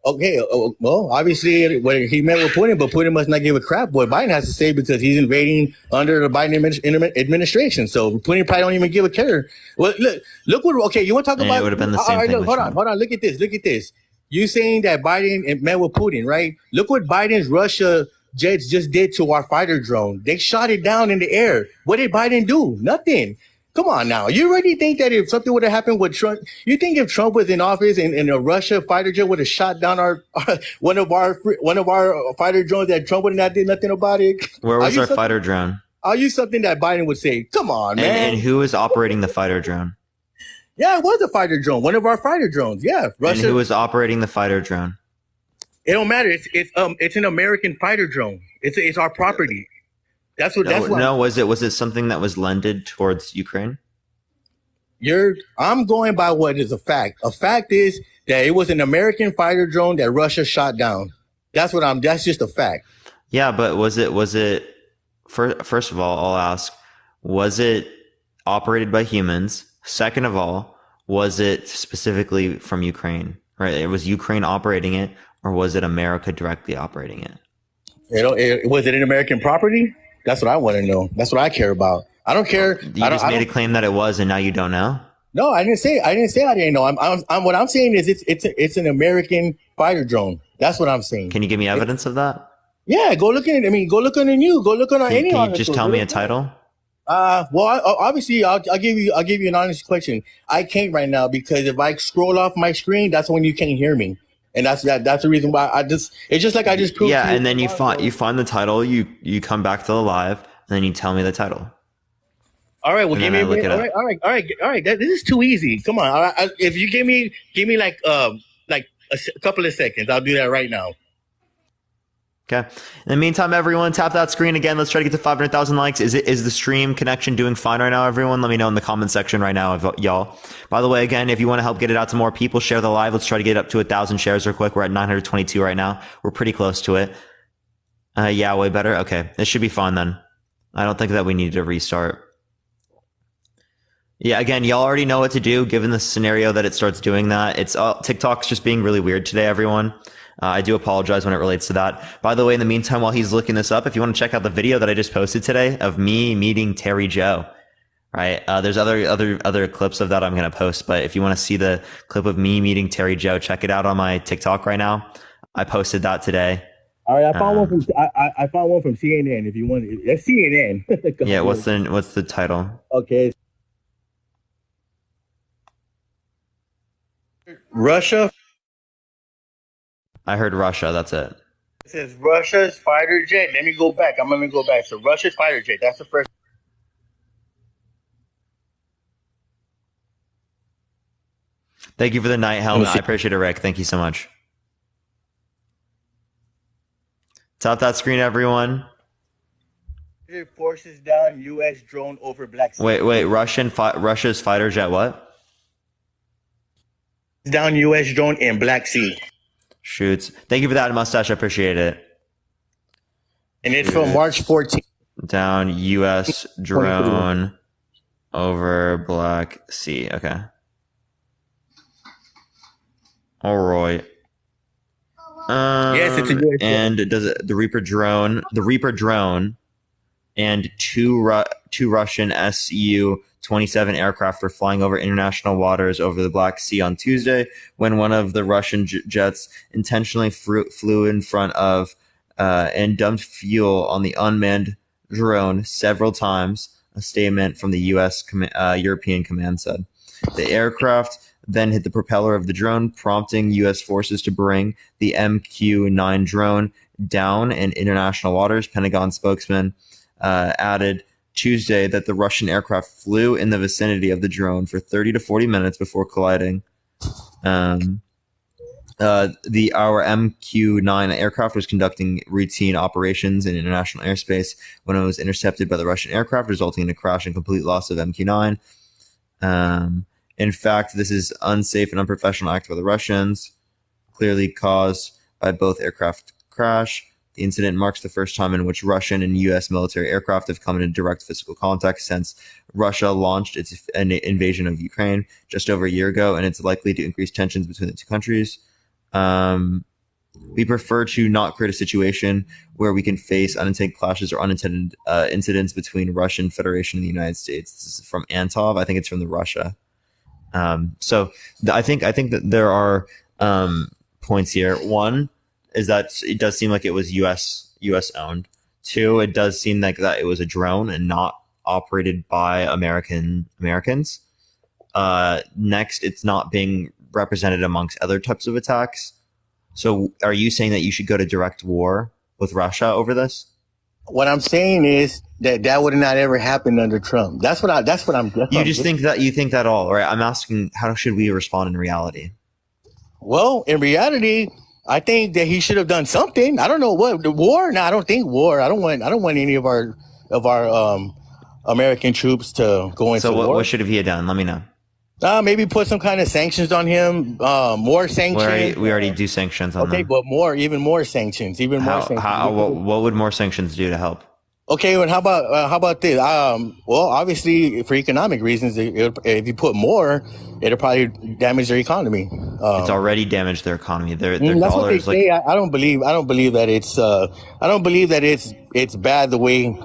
Okay, well, obviously he met with Putin, but Putin must not give a crap what Biden has to say because he's invading under the Biden administration. So Putin probably don't even give a care. Well, look what. Okay, you want to talk about? It would have been the same thing. Hold on. Look at this. You saying that Biden met with Putin, right? Look what Biden's Russia jets just did to our fighter drone. They shot it down in the air. What did Biden do? Nothing. Come on now. You really think that if something would have happened with Trump, you think if Trump was in office and a Russia fighter jet would have shot down one of our fighter drones that Trump would not did nothing about it? Where was our fighter drone? I'll use something that Biden would say. Come on, man. And who was operating the fighter drone? Yeah, it was a fighter drone. One of our fighter drones. Yeah. Russia. And who was operating the fighter drone? It don't matter. It's an American fighter drone. It's our property. Was it something that was lended towards Ukraine? I'm going by what is a fact. A fact is that it was an American fighter drone that Russia shot down. That's just a fact. Yeah, but was it first of all, I'll ask, was it operated by humans? Second of all, was it specifically from Ukraine? Right? Was Ukraine operating it, or was it America directly operating it? Was it an American property? That's what I want to know. That's what I care about. I don't care. You just made a claim that it was, and now you don't know. No, I didn't say I didn't know. What I'm saying is it's an American fighter drone. That's what I'm saying. Can you give me evidence of that? Yeah, go look at it. I mean, go look on the news. Go look on any. Can you just tell me a title? Well, obviously, I'll give you an honest question. I can't right now because if I scroll off my screen, that's when you can't hear me. And that's the reason why it's just like I just proved. Yeah, and then you find the title, you come back to the live, and then you tell me the title. All right, well, give me a minute. All right. This is too easy. Come on. If you give me like a couple of seconds, I'll do that right now. Okay. In the meantime, everyone, tap that screen again. Let's try to get to 500,000 likes. Is the stream connection doing fine right now, everyone? Let me know in the comment section right now, y'all. By the way, again, if you want to help get it out to more people, share the live. Let's try to get up to 1,000 shares real quick. We're at 922 right now. We're pretty close to it. Yeah, way better. Okay. It should be fine then. I don't think that we need to restart. Yeah, again, y'all already know what to do given the scenario that it starts doing that. It's TikTok's just being really weird today, everyone. I do apologize when it relates to that. By the way, in the meantime, while he's looking this up, if you want to check out the video that I just posted today of me meeting Terry Joe, right? There's other clips of that I'm going to post, but if you want to see the clip of me meeting Terry Joe, check it out on my TikTok right now. I posted that today. All right, I found one from CNN. If you want, that's CNN. Yeah, what's the title? Okay. Russia. I heard Russia. That's it. It says Russia's fighter jet. Let me go back. I'm going to go back. So Russia's fighter jet. That's the first. Thank you for the night helmet. I appreciate it, Rick. Thank you so much. Tap that screen, everyone. Forces down U.S. drone over Black Sea. Wait. Russia's fighter jet. What? Down U.S. drone in Black Sea. Shoots. Thank you for that, Mustache. I appreciate it. And it's from March 14th. Down U.S. drone over Black Sea. Okay. All right. Yes, it's a U.S. And does it, the Reaper drone, and two Russian Su-27 aircraft were flying over international waters over the Black Sea on Tuesday when one of the Russian jets intentionally flew in front of and dumped fuel on the unmanned drone several times. A statement from the U.S. European Command said. The aircraft then hit the propeller of the drone, prompting U.S. forces to bring the MQ-9 drone down in international waters. Pentagon spokesman added Tuesday that the Russian aircraft flew in the vicinity of the drone for 30 to 40 minutes before colliding. Our MQ-9 aircraft was conducting routine operations in international airspace when it was intercepted by the Russian aircraft, resulting in a crash and complete loss of MQ-9. In fact, this is unsafe and unprofessional act by the Russians, clearly caused by both aircraft crash. The incident marks the first time in which Russian and U.S. military aircraft have come into direct physical contact since Russia launched its invasion of Ukraine just over a year ago, and it's likely to increase tensions between the two countries. We prefer to not create a situation where we can face unintended clashes or unintended incidents between Russian Federation and the United States. This is from Antov. I think it's from the Russia. So I think that there are points here. One is that it does seem like it was U.S. owned. Two, it does seem like that it was a drone and not operated by Americans. Next, it's not being represented amongst other types of attacks. So are you saying that you should go to direct war with Russia over this? What I'm saying is that would not ever happen under Trump. You think that all, right? I'm asking, how should we respond in reality? Well, in reality, I think that he should have done something. I don't know what the war. No, I don't think war. I don't want any of our American troops to go into war. So what should he have done? Let me know. Maybe put some kind of sanctions on him. More sanctions. We already do sanctions on them. Okay, but even more sanctions. What would more sanctions do to help? Okay, well, how about this? Well, obviously, for economic reasons, if you put more, it'll probably damage their economy. It's already damaged their economy. Their that's dollars. What they say. I don't believe that it's. I don't believe that it's bad the way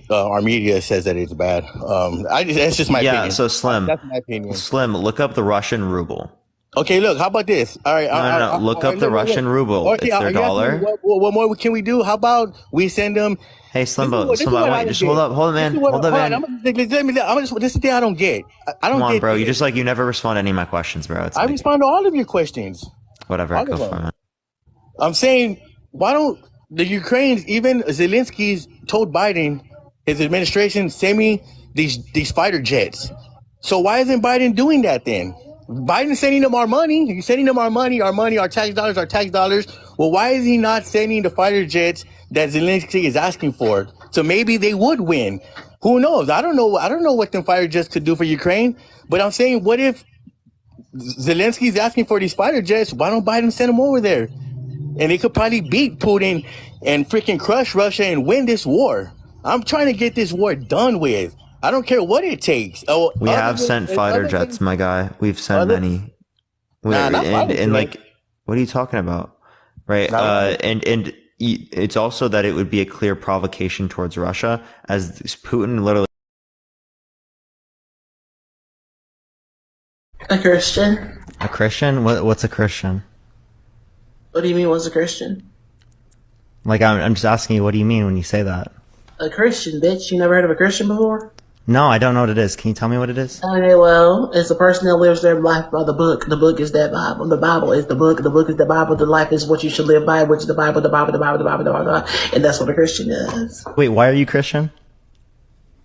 our media says that it's bad. That's just my opinion. Yeah. So Slim. That's my opinion. Slim, look up the Russian ruble. Okay, look. How about this? All right. No. Look up the Russian ruble. Okay, it's their dollar. What more can we do? How about we send them? Hey, Slimbo, wait, just hold up, man. Hold up, man. This is the thing I don't get. I don't Come on, get, bro. You never respond to any of my questions, bro. I respond to all of your questions. Whatever. Go for it. I'm saying, why don't the Ukrainians, even Zelensky's told Biden, his administration, send me these fighter jets. So why isn't Biden doing that then? Biden's sending them our money. He's sending them our money, our tax dollars. Well, why is he not sending the fighter jets that Zelensky is asking for? So maybe they would win. Who knows? I don't know what them fighter jets could do for Ukraine. But I'm saying, what if Zelensky's asking for these fighter jets? Why don't Biden send them over there? And they could probably beat Putin and freaking crush Russia and win this war. I'm trying to get this war done with. I don't care what it takes. We have sent fighter jets, my guy. We've sent many. And like, what are you talking about? Right. And it's also that it would be a clear provocation towards Russia, as Putin literally. A Christian? A Christian? What's a Christian? What do you mean, what's a Christian? Like, I'm just asking you, what do you mean when you say that? A Christian, bitch. You never heard of a Christian before? No, I don't know what it is. Can you tell me what it is? Okay, well, it's a person that lives their life by the book. The book is that Bible. The Bible is the book. The book is the Bible. The life is what you should live by, which is the Bible, the Bible, the Bible, the Bible, the Bible. And that's what a Christian is. Wait, why are you Christian?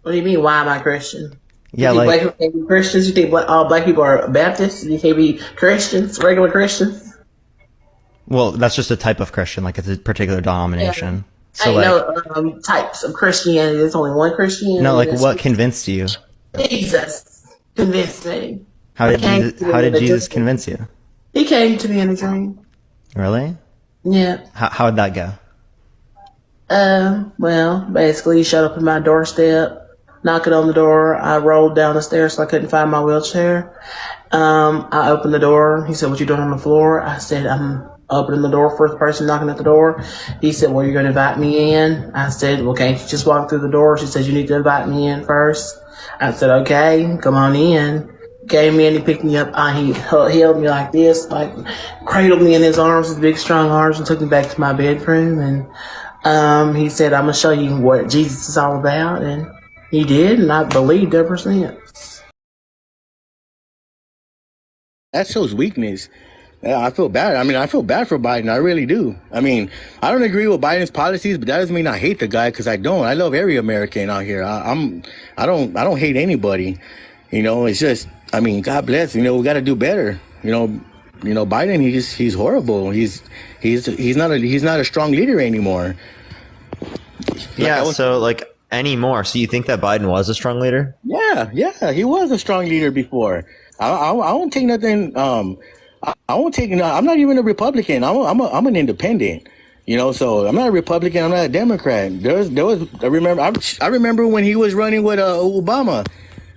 What do you mean, why am I Christian? Yeah, you think like... black people can't be Christians? You think all black people are Baptists? You can't be Christians, regular Christians? Well, that's just a type of Christian, like it's a particular denomination. Yeah. So I know types of Christianity. There's only one Christianity. No, like what convinced you? Jesus convinced me. How did Jesus convince you? He came to me in a dream. Really? Yeah. How'd that go? Well, basically he showed up at my doorstep knocking on the door. I rolled down the stairs so I couldn't find my wheelchair. I opened the door. He said, "What you doing on the floor?" I said, "I'm opening the door." First person knocking at the door. He said, "Well, you're going to invite me in?" I said, "Well, can't you just walk through the door?" She said, "You need to invite me in first." I said, "Okay, come on in." Came in, he picked me up. He held me like this, like cradled me in his arms, his big strong arms, and took me back to my bedroom. And he said, "I'm going to show you what Jesus is all about." And he did, and I believed ever since. That shows weakness. Yeah, I feel bad. I mean, I feel bad for Biden. I really do. I mean, I don't agree with Biden's policies, but that doesn't mean I hate the guy, because I don't. I love every American out here. I don't hate anybody. You know, it's just, I mean, God bless. You know, we got to do better. You know, Biden. He's horrible. He's not a strong leader anymore. Yeah. So like anymore. So you think that Biden was a strong leader? Yeah, he was a strong leader before. I won't take nothing. I won't take. I'm not even a Republican. I'm an independent. You know, so I'm not a Republican. I'm not a Democrat. There was. I remember when he was running with Obama.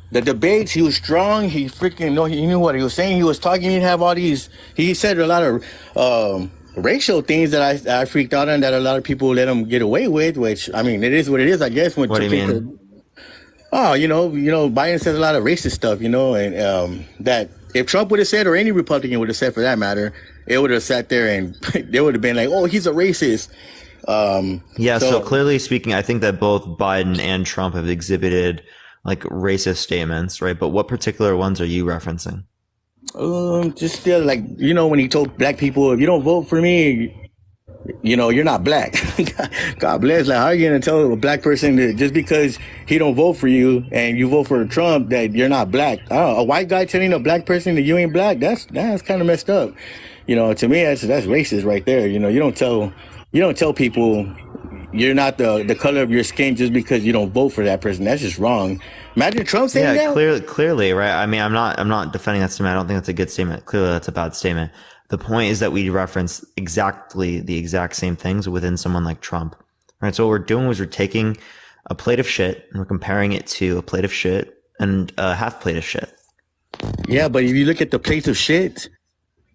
The debates, he was strong. He freaking he knew what he was saying. He was talking. He didn't have all these. He said a lot of racial things that I freaked out on, that a lot of people let him get away with. Which, I mean, it is what it is, I guess. What do you mean? Oh, you know, Biden says a lot of racist stuff, and that if Trump would have said, or any Republican would have said for that matter, it would have sat there and they would have been like, "Oh, he's a racist." So clearly speaking, I think that both Biden and Trump have exhibited like racist statements, right? But what particular ones are you referencing? Just still, like, when he told black people, "If you don't vote for me, you're not black." God bless. Like, how are you going to tell a black person that just because he don't vote for you and you vote for Trump that you're not black? I don't know, a white guy telling a black person that you ain't black, that's kind of messed up. To me, that's racist right there. You don't tell people you're not the color of your skin just because you don't vote for that person. That's just wrong. Imagine Trump saying that. Yeah, clearly, right? I mean, I'm not defending that statement. I don't think that's a good statement. Clearly, that's a bad statement. The point is that we reference exactly the exact same things within someone like Trump, right? So what we're doing is we're taking a plate of shit and we're comparing it to a plate of shit and a half plate of shit. Yeah, but if you look at the plates of shit,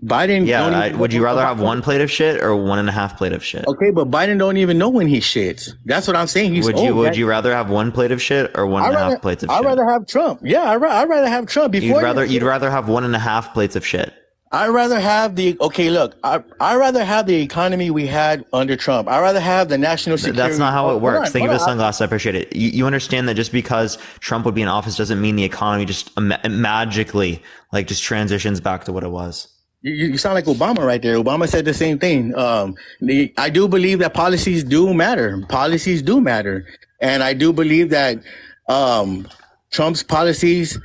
Biden. Yeah, would you rather have one plate of shit or 1.5 plate of shit? Okay, but Biden don't even know when he shits. That's what I'm saying. Would you rather have one plate of shit or 1.5 plates of shit? I'd rather have Trump. Yeah, I'd rather have Trump. You'd rather have 1.5 plates of shit. I'd rather have I'd rather have the economy we had under Trump. I'd rather have the national security. That's not how it works. Thank you for the sunglasses. I appreciate it. You understand that just because Trump would be in office doesn't mean the economy just magically just transitions back to what it was. You sound like Obama right there. Obama said the same thing. I do believe that policies do matter. Policies do matter. And I do believe that Trump's policies,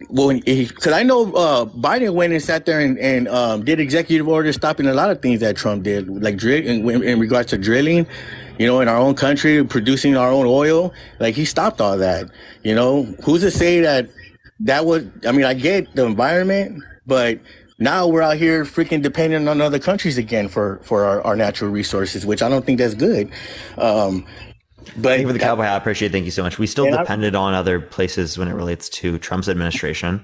because I know Biden went and sat there and did executive orders stopping a lot of things that Trump did, like in regards to drilling, in our own country, producing our own oil. Like, he stopped all that. Who's to say that was, I mean, I get the environment, but now we're out here freaking depending on other countries again for our natural resources, which I don't think that's good. But thank you for the cowboy hat. I appreciate it. Thank you so much. We still depended on other places when it relates to Trump's administration.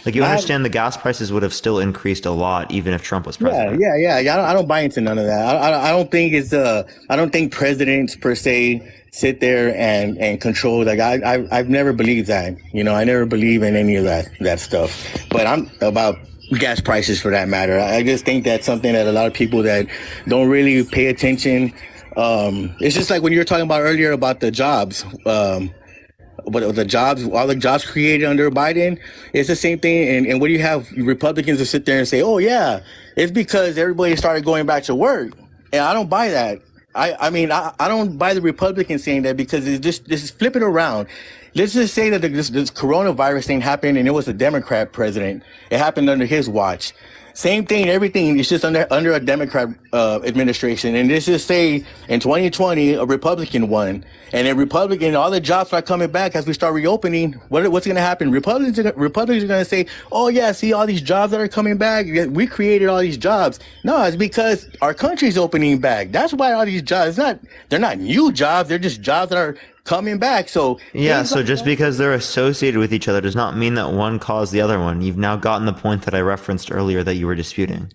Like, you understand the gas prices would have still increased a lot even if Trump was president. Yeah. I don't buy into none of that. I don't think I don't think presidents per se sit there and control. Like, I've never believed that. I never believe in any of that stuff. But I'm about gas prices for that matter. I just think that's something that a lot of people that don't really pay attention. It's just like when you were talking about earlier about the jobs, but all the jobs created under Biden, it's the same thing. And what do you have Republicans to sit there and say, "Oh yeah, it's because everybody started going back to work"? And I don't buy that. I mean, I don't buy the Republicans saying that, because this is flipping around. Let's just say that this coronavirus thing happened and it was a Democrat president. It happened under his watch. Same thing, everything. It's just under a Democrat administration. And let's just say in 2020, a Republican won. And then all the jobs start coming back as we start reopening. What's going to happen? Republicans are going to say, "Oh yeah, see all these jobs that are coming back. We created all these jobs." No, it's because our country's opening back. That's why all these jobs, they're not new jobs. They're just jobs that are coming back. So yeah, so just because they're associated with each other does not mean that one caused the other one. You've now gotten the point that I referenced earlier that you were disputing.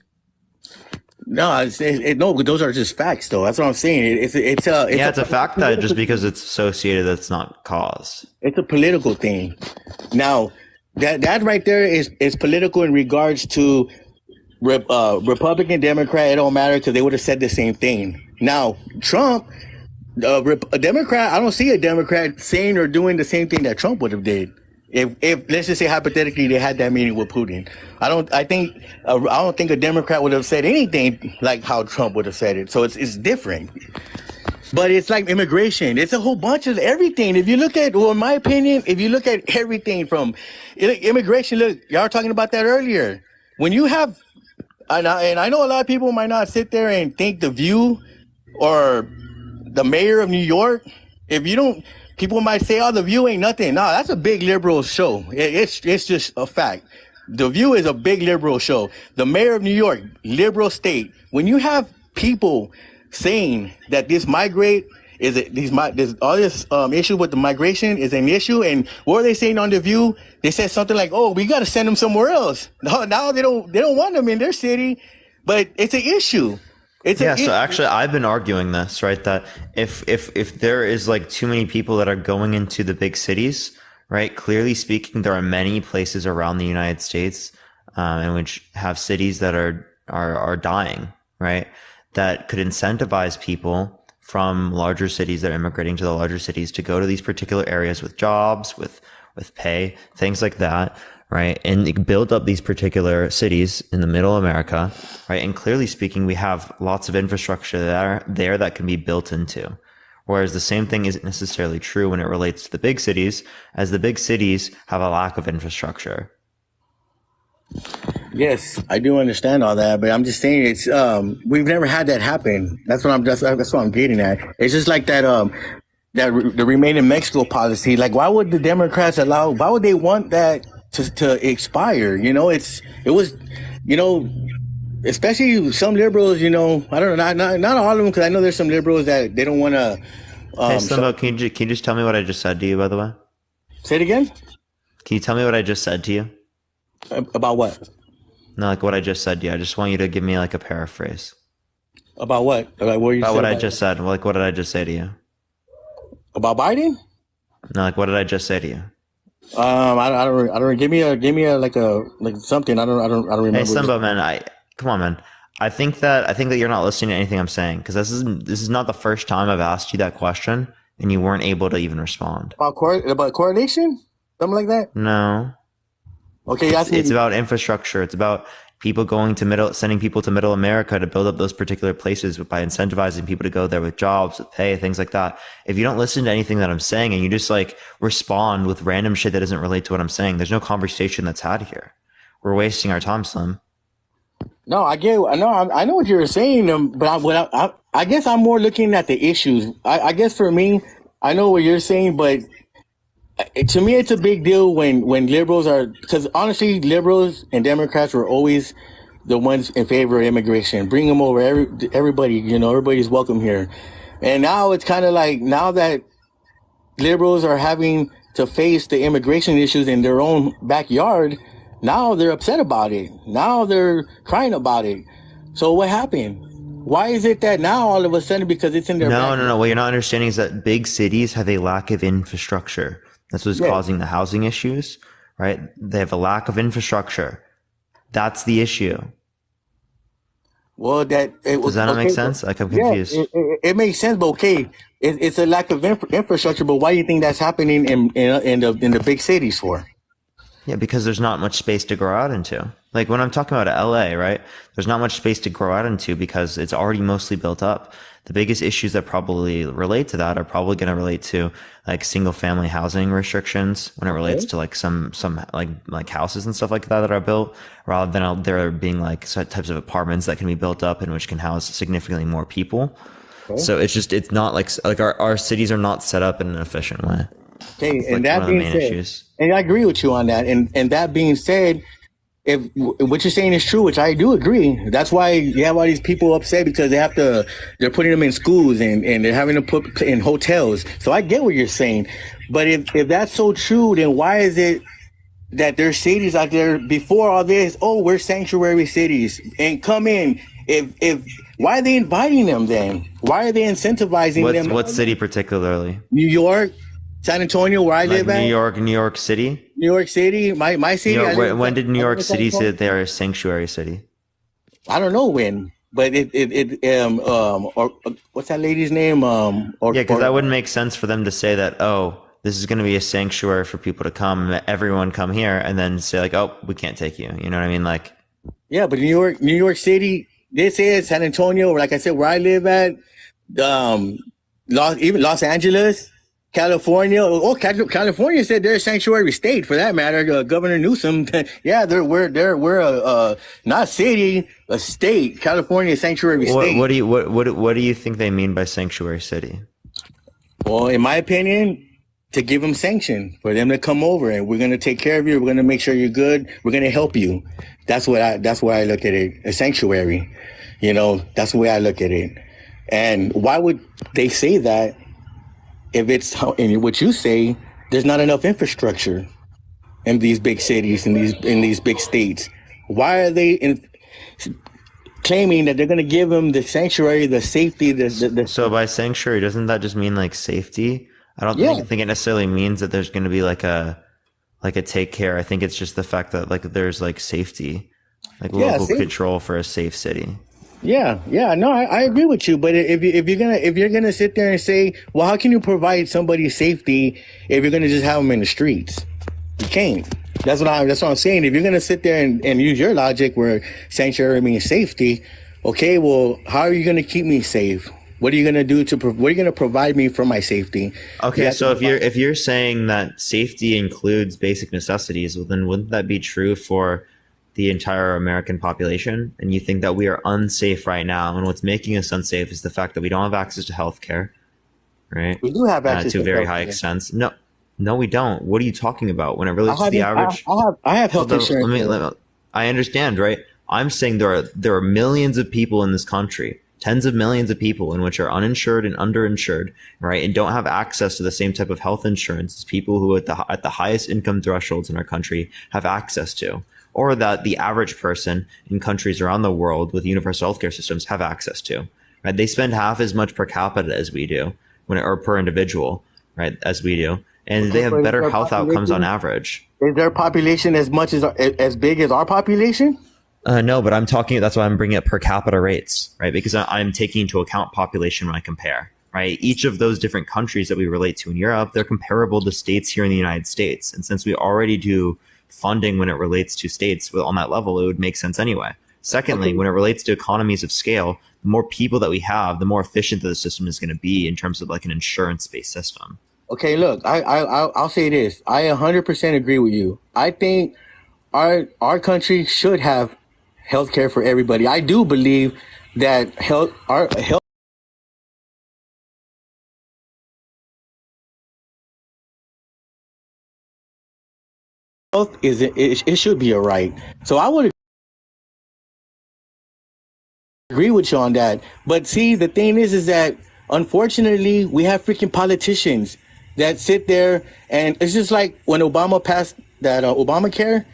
No, no, but those are just facts, though. That's what I'm saying. It's a fact that just because it's associated, that's not cause. It's a political thing. Now, that right there is political in regards to Republican, Democrat. It don't matter because they would have said the same thing. Now, Trump, a Democrat, I don't see a Democrat saying or doing the same thing that Trump would have did. If let's just say hypothetically they had that meeting with Putin, I don't think a Democrat would have said anything like how Trump would have said it. So it's different. But it's like immigration. It's a whole bunch of everything. If you look at, well, in my opinion, if you look at everything from immigration, look, y'all were talking about that earlier. When you have, and I know a lot of people might not sit there and think The View or the mayor of New York, if you don't, people might say, oh, The View ain't nothing. No, that's a big liberal show. It's just a fact. The View is a big liberal show. The mayor of New York, liberal state. When you have people saying that this issue with the migration is an issue, and what are they saying on The View? They said something like, "Oh, we got to send them somewhere else." No, now they don't want them in their city, but it's an issue. So actually, I've been arguing this, right? That if there is like too many people that are going into the big cities, right? Clearly speaking, there are many places around the United States, in which have cities that are dying, right? That could incentivize people from larger cities that are immigrating to the larger cities to go to these particular areas with jobs, with pay, things like that, right? And build up these particular cities in the middle America, right? And clearly speaking, we have lots of infrastructure there that can be built into. Whereas the same thing isn't necessarily true when it relates to the big cities, as the big cities have a lack of infrastructure. Yes, I do understand all that, but I'm just saying it's we've never had that happen. That's what I'm getting at. It's just like that the Remain in Mexico policy. Like, why would the Democrats why would they want that to expire? You know, it was, you know, especially some liberals, you know, I don't know, not all of them, because I know there's some liberals that they don't want to. Hey, Slimbo, can you just tell me what I just said to you, by the way? Say it again? Can you tell me what I just said to you? About what? No, like what I just said to you. I just want you to give me like a paraphrase. About what? About what I just said. Like, what did I just say to you? About Biden? No, like what did I just say to you? I don't. Give me a like something. I don't remember. Hey, Slimbo, man. Come on, man. I think that you're not listening to anything I'm saying, because this is not the first time I've asked you that question and you weren't able to even respond. About coordination? Something like that? No. Okay, it's about infrastructure. It's about people sending people to middle America to build up those particular places by incentivizing people to go there with jobs, with pay, things like that. If you don't listen to anything that I'm saying and you just like respond with random shit that doesn't relate to what I'm saying, there's no conversation that's had here. We're wasting our time, Slim. No, I know what you're saying, but I guess I'm more looking at the issues. I guess for me, I know what you're saying, but to me, it's a big deal when liberals because honestly, liberals and Democrats were always the ones in favor of immigration. Bring them over, everybody, you know, everybody's welcome here. And now it's kind of like, now that liberals are having to face the immigration issues in their own backyard, now they're upset about it. Now they're crying about it. So what happened? Why is it that now all of a sudden, because it's in their backyard? No. What you're not understanding is that big cities have a lack of infrastructure. That's what's causing the housing issues, right? They have a lack of infrastructure. That's the issue. Well, does that not make sense? Like, I'm confused. It makes sense, but okay, it's a lack of infrastructure. But why do you think that's happening in the big cities for? Yeah, because there's not much space to grow out into. Like when I'm talking about LA, right? There's not much space to grow out into because it's already mostly built up. The biggest issues that probably relate to that are probably going to relate to like single family housing restrictions when it relates to like some like houses and stuff like that are built, rather than there being like types of apartments that can be built up and which can house significantly more people. So it's not like our cities are not set up in an efficient way. Okay, and that being said, and I agree with you on that. And that being said, if what you're saying is true, which I do agree, that's why you have all these people upset because they're putting them in schools and they're having to put in hotels. So I get what you're saying. But if that's so true, then why is it that there's cities out there before all this? Oh, we're sanctuary cities and come in. If why are they inviting them then? Why are they incentivizing them? What city particularly? New York, San Antonio, where I live at. New York City. New York City, my city. When did New York City say that they are a sanctuary city? I don't know when, but or what's that lady's name? Because that wouldn't make sense for them to say that. Oh, this is going to be a sanctuary for people to come. Everyone come here, and then say like, oh, we can't take you. You know what I mean? Like, yeah, but New York City. This is San Antonio, like I said, where I live at. Los Angeles. California, California said they're a sanctuary state for that matter. Governor Newsom, yeah, we're a not city, a state. California sanctuary state. What do you think they mean by sanctuary city? Well, in my opinion, to give them sanction for them to come over and we're going to take care of you. We're going to make sure you're good. We're going to help you. That's why I look at it, a sanctuary. You know, that's the way I look at it. And why would they say that? If it's in what you say, there's not enough infrastructure in these big cities, in these big states. Why are they claiming that they're going to give them the sanctuary, the safety? So by sanctuary, doesn't that just mean like safety? I don't think it necessarily means that there's going to be like a take care. I think it's just the fact that like there's like safety, like local control for a safe city. Yeah, no, I agree with you. But if you're gonna sit there and say, well, how can you provide somebody safety if you're gonna just have them in the streets? You can't. That's what I'm saying. If you're gonna sit there and use your logic where sanctuary means safety, okay, well, how are you gonna keep me safe? What are you gonna do what are you gonna provide me for my safety? Okay, so if you're saying that safety includes basic necessities, well, then wouldn't that be true for the entire American population? And you think that we are unsafe right now, and what's making us unsafe is the fact that we don't have access to healthcare, right? We do have access to a very high extent. No, we don't. What are you talking about? When it relates to the average, I have health insurance. I understand, right? I'm saying there are millions of people in this country, tens of millions of people, in which are uninsured and underinsured, right, and don't have access to the same type of health insurance as people who at the highest income thresholds in our country have access to, or that the average person in countries around the world with universal healthcare systems have access to. Right? They spend half as much per capita as we do, or per individual, right, as we do, and they have better health outcomes on average. Is their population as big as our population? No, but I'm talking. That's why I'm bringing up per capita rates, right? Because I'm taking into account population when I compare. Right, each of those different countries that we relate to in Europe, they're comparable to states here in the United States, and since we already do funding when it relates to states on that level, it would make sense anyway. Secondly, when it relates to economies of scale, the more people that we have, the more efficient the system is going to be in terms of like an insurance-based system. Okay, look, I'll say this. I 100% agree with you. I think our country should have healthcare for everybody. I do believe that our health it should be a right. So I would agree with you on that. But see, the thing is that unfortunately we have freaking politicians that sit there, and it's just like when Obama passed that Obamacare,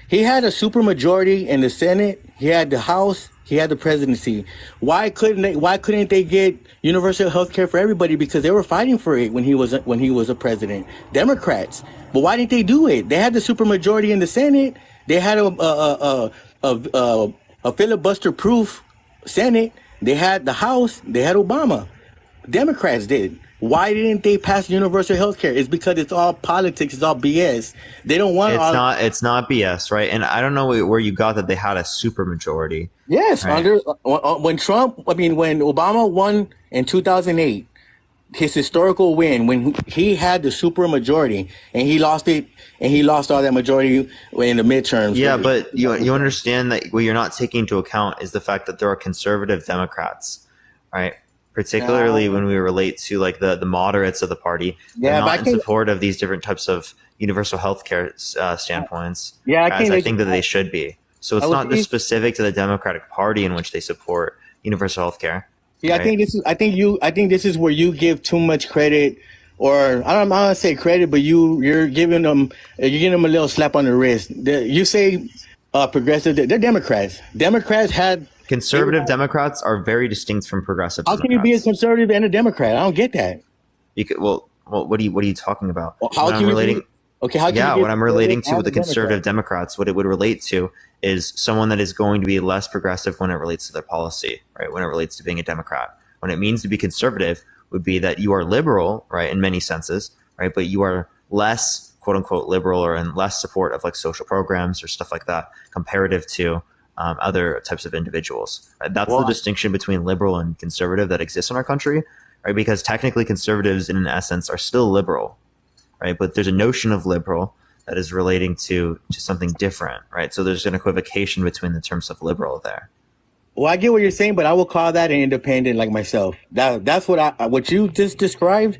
he had a supermajority in the Senate, he had the House, he had the presidency. Why couldn't they get universal health care for everybody? Because they were fighting for it when he was a president. Democrats. But why didn't they do it? They had the supermajority in the Senate. They had a filibuster-proof Senate. They had the House. They had Obama. Democrats did. Why didn't they pass universal health care? It's because it's all politics. It's all BS. They don't want. It's not BS, right? And I don't know where you got that they had a supermajority. Yes, right? when Obama won in 2008, his historical win, when he had the supermajority and he lost it, and he lost all that majority in the midterms. Yeah, but you understand that what you're not taking into account is the fact that there are conservative Democrats, right? Particularly when we relate to like the moderates of the party. They're not in support of these different types of universal health care standpoints. Yeah, I think that they should be. So it's not just specific to the Democratic Party in which they support universal health care. Yeah, right? I think this is where you give too much credit, or I don't want to say credit, but you're giving them a little slap on the wrist. You say progressive, they're Democrats. Democrats had conservative Democrats are very distinct from progressive. How Democrats. can you be a conservative and a Democrat? I don't get that. You could, well, what are you talking about? Well, how can you relating? Okay, how can you what I'm relating to with the conservative Democrats, what it would relate to is someone that is going to be less progressive when it relates to their policy, right? When it relates to being a Democrat. When it means to be conservative would be that you are liberal, right, in many senses, right? But you are less, quote unquote, liberal or in less support of like social programs or stuff like that comparative to other types of individuals. Right? That's the distinction between liberal and conservative that exists in our country, right? Because technically conservatives in essence are still liberal, right? But there's a notion of liberal that is relating to something different, right? So there's an equivocation between the terms of liberal there. Well, I get what you're saying, but I will call that an independent like myself. That's what you just described.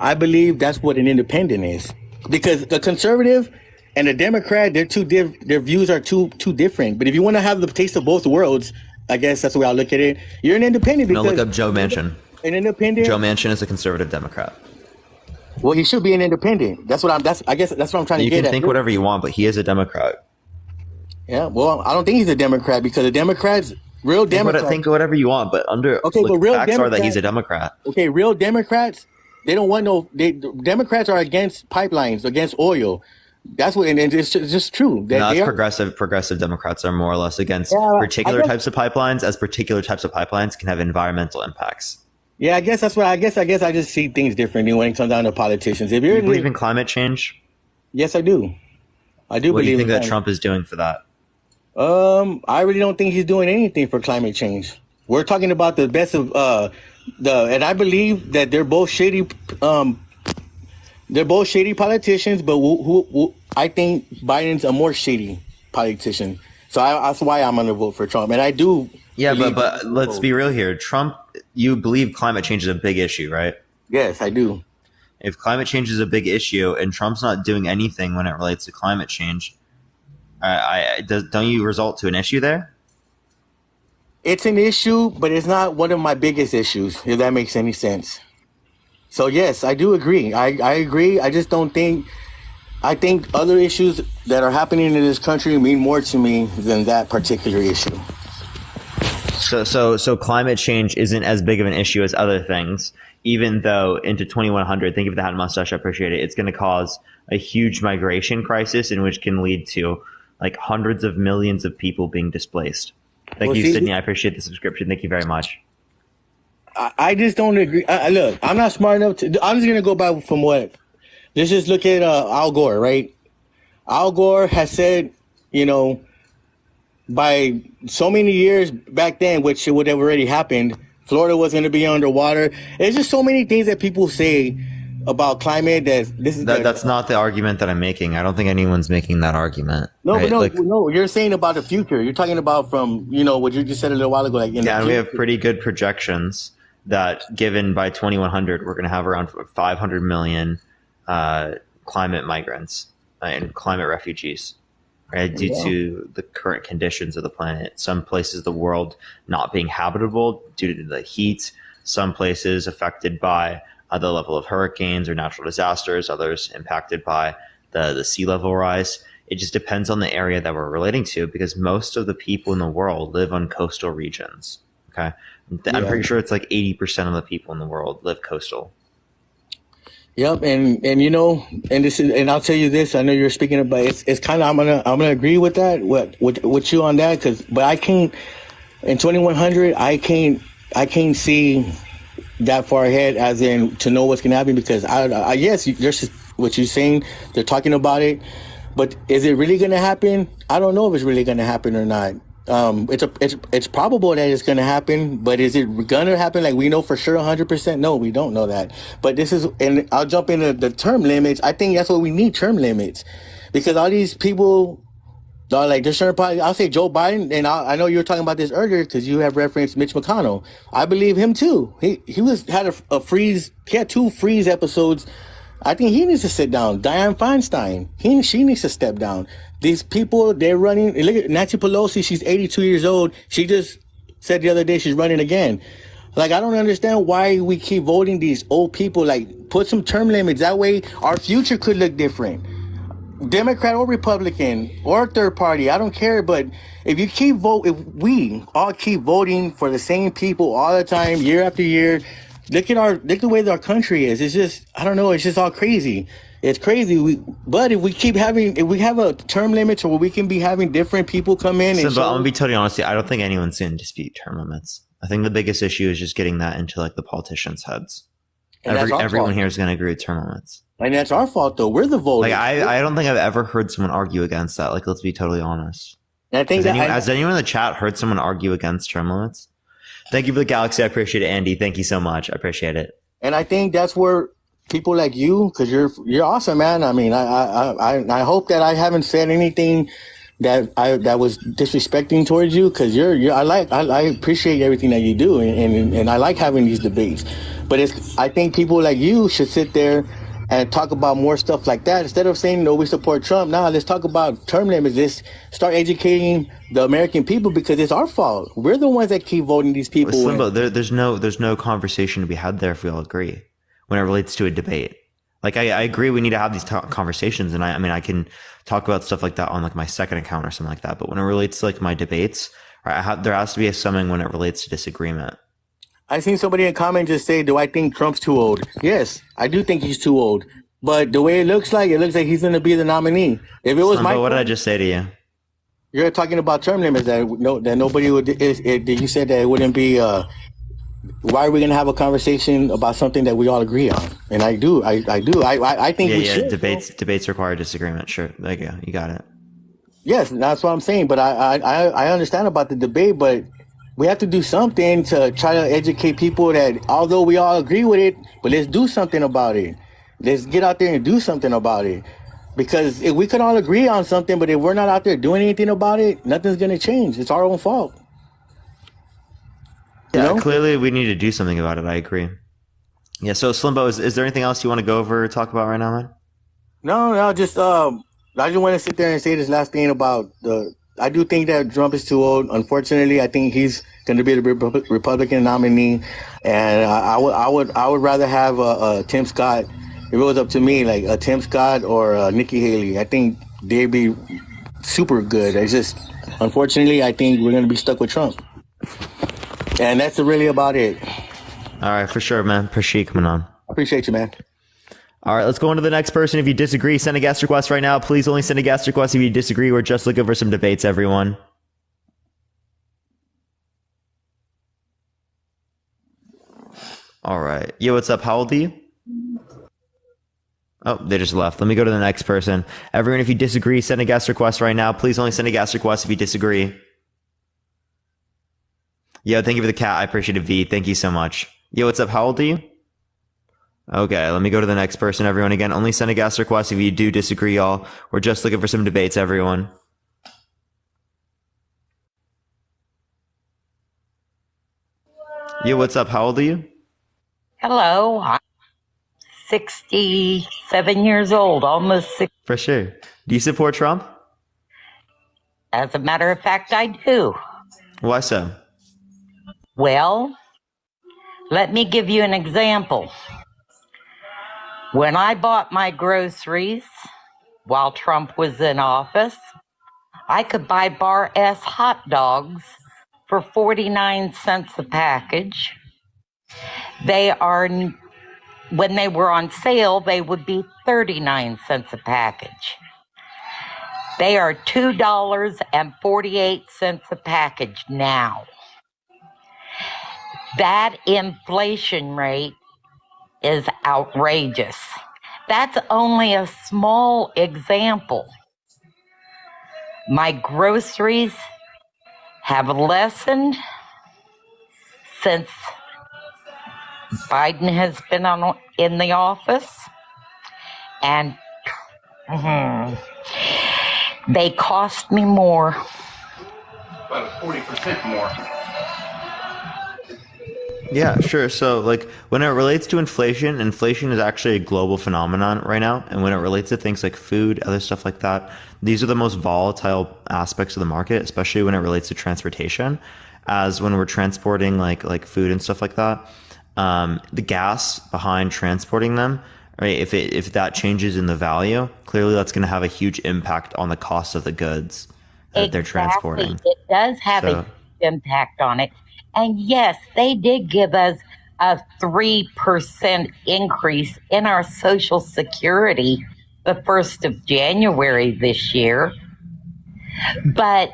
I believe that's what an independent is, because the conservative and the Democrat, their views are too different. But if you want to have the taste of both worlds, I guess that's the way I look at it. You're an independent. Because look up Joe Manchin. An independent. Joe Manchin is a conservative Democrat. Well, he should be an independent. I guess that's what I'm trying to get at. You can think whatever you want, but he is a Democrat. Yeah, well, I don't think he's a Democrat, because the Democrats, real Democrats. Think whatever you want, but real facts are that he's a Democrat. Okay, real Democrats, they don't want Democrats are against pipelines, against oil. That's what, and it's just true. That's progressive. Progressive Democrats are more or less against particular types of pipelines, as particular types of pipelines can have environmental impacts. Yeah, I guess that's what I guess I just see things differently when it comes down to politicians. If you believe in climate change? Yes, I do. I do believe. What do you think that Trump is doing for that? I really don't think he's doing anything for climate change. We're talking about the best of and I believe that they're both shady. They're both shady politicians, but who I think Biden's a more shady politician. So that's why I'm going to vote for Trump, and I do. Yeah, but let's be real here. Trump, you believe climate change is a big issue, right? Yes, I do. If climate change is a big issue and Trump's not doing anything when it relates to climate change, don't you result to an issue there? It's an issue, but it's not one of my biggest issues, if that makes any sense. So yes, I do agree. I agree. I just don't think. I think other issues that are happening in this country mean more to me than that particular issue. So climate change isn't as big of an issue as other things, even though into 2100, think of the hat and mustache, I appreciate it. It's going to cause a huge migration crisis, in which can lead to like hundreds of millions of people being displaced. Thank you, Sydney. I appreciate the subscription. Thank you very much. I just don't agree. Look, I'm not smart enough to. I'm just going to go by from what. Let's just look at Al Gore, right? Al Gore has said, by so many years back then, which would have already happened, Florida was going to be underwater. There's just so many things that people say about climate that's not the argument that I'm making. I don't think anyone's making that argument. No, right? No. You're saying about the future. You're talking about from what you just said a little while ago. And we have pretty good projections that given by 2100, we're going to have around 500 million climate migrants and climate refugees, right? Due to the current conditions of the planet. Some places of the world not being habitable due to the heat. Some places affected by the level of hurricanes or natural disasters. Others impacted by the sea level rise. It just depends on the area that we're relating to, because most of the people in the world live on coastal regions. Okay. I'm pretty sure it's like 80% of the people in the world live coastal. Yep, and this is, and I'll tell you this. I know you're speaking about it's kind of I'm gonna agree with that with you on that, but I can't in 2100 I can't see that far ahead as in to know what's gonna happen, because I yes, there's what you're saying. They're talking about it, but is it really gonna happen? I don't know if it's really gonna happen or not. It's probable that it's going to happen, but is it going to happen like we know for sure 100%? No, we don't know that. But this is, and I'll jump into the term limits. I think that's what we need, term limits, because all these people are like, there's certain parties. I'll say Joe Biden, and I know you were talking about this earlier because you have referenced Mitch McConnell. I believe him too. He had a freeze. He had 2 freeze episodes I think he needs to sit down. Dianne Feinstein, she needs to step down. These people, they're running. Look at Nancy Pelosi. She's 82 years old. She just said the other day she's running again. Like, I don't understand why we keep voting these old people. Like, put some term limits. That way our future could look different. Democrat or Republican or third party, I don't care. But if we all keep voting for the same people all the time, year after year, look the way that our country is. It's just, I don't know. It's just all crazy. It's crazy. But if we have a term limit where we can be having different people come in. But I'm gonna be totally honest. I don't think anyone's gonna dispute term limits. I think the biggest issue is just getting that into like the politicians' heads. Everyone here is gonna agree with term limits. And that's our fault, though. We're the voters. Like, I don't think I've ever heard someone argue against that. Like, let's be totally honest. And I think has anyone in the chat heard someone argue against term limits? Thank you for the galaxy. I appreciate it, Andy. Thank you so much. I appreciate it. And I think that's where people like you, because you're awesome, man. I mean, I hope that I haven't said anything that was disrespecting towards you, because I appreciate everything that you do, and I like having these debates. But I think people like you should sit there and talk about more stuff like that instead of saying, no, we support Trump. Now let's talk about term limits. Let's start educating the American people, because it's our fault. We're the ones that keep voting these people. Slimbo, there's no conversation to be had there if we all agree when it relates to a debate. Like, I agree we need to have these conversations, and I mean I can talk about stuff like that on like my second account or something like that. But when it relates to like my debates, there has to be something when it relates to disagreement. I seen somebody in comment just say, do I think Trump's too old? Yes, I do think he's too old. But the way it looks like he's going to be the nominee. If it was what did I just say to you? You're talking about term limits that nobody would. You said that it wouldn't be. Why are we going to have a conversation about something that we all agree on? And I do. I think we should. Debates require disagreement. Sure, there you go. You got it. Yes, that's what I'm saying. But I understand about the debate, but we have to do something to try to educate people that although we all agree with it, but let's do something about it. Let's get out there and do something about it. Because if we can all agree on something, but if we're not out there doing anything about it, nothing's going to change. It's our own fault. Yeah, clearly we need to do something about it. I agree. Yeah, so Slimbo, is there anything else you want to go over or talk about right now, man? No, I just want to sit there and say this last thing about I do think that Trump is too old. Unfortunately, I think he's going to be the Republican nominee, and I would rather have a Tim Scott. If it was up to me, like a Tim Scott or Nikki Haley, I think they'd be super good. It's just, unfortunately, I think we're going to be stuck with Trump, and that's really about it. All right, for sure, man. Appreciate you coming on. I appreciate you, man. All right, let's go on to the next person. If you disagree, send a guest request right now. Please only send a guest request if you disagree. We're just looking for some debates, everyone. All right. Yo, what's up? How old are you? Oh, they just left. Let me go to the next person. Everyone, if you disagree, send a guest request right now. Please only send a guest request if you disagree. Yo, thank you for the cat. I appreciate it, V. Thank you so much. Yo, what's up? How old are you? Okay, let me go to the next person, everyone. Again, only send a guest request if you do disagree, y'all. We're just looking for some debates, everyone. Yo, what's up? How old are you? Hello, I'm 67 years old, almost 60. For sure. Do you support Trump? As a matter of fact, I do. Why so? Well, let me give you an example. When I bought my groceries while Trump was in office, I could buy Bar S hot dogs for 49 cents a package. When they were on sale, they would be 39 cents a package. They are $2.48 a package now. That inflation rate is outrageous. That's only a small example. My groceries have lessened since Biden has been in the office, and they cost me more. About 40% more. Yeah, sure. So, like, when it relates to inflation, inflation is actually a global phenomenon right now. And when it relates to things like food, other stuff like that, these are the most volatile aspects of the market, especially when it relates to transportation, as when we're transporting like food and stuff like that. The gas behind transporting them, right? If that changes in the value, clearly that's going to have a huge impact on the cost of the goods that they're Exactly. transporting. It does have a So, huge impact on it. And yes, they did give us a 3% increase in our Social Security the 1st of January this year. But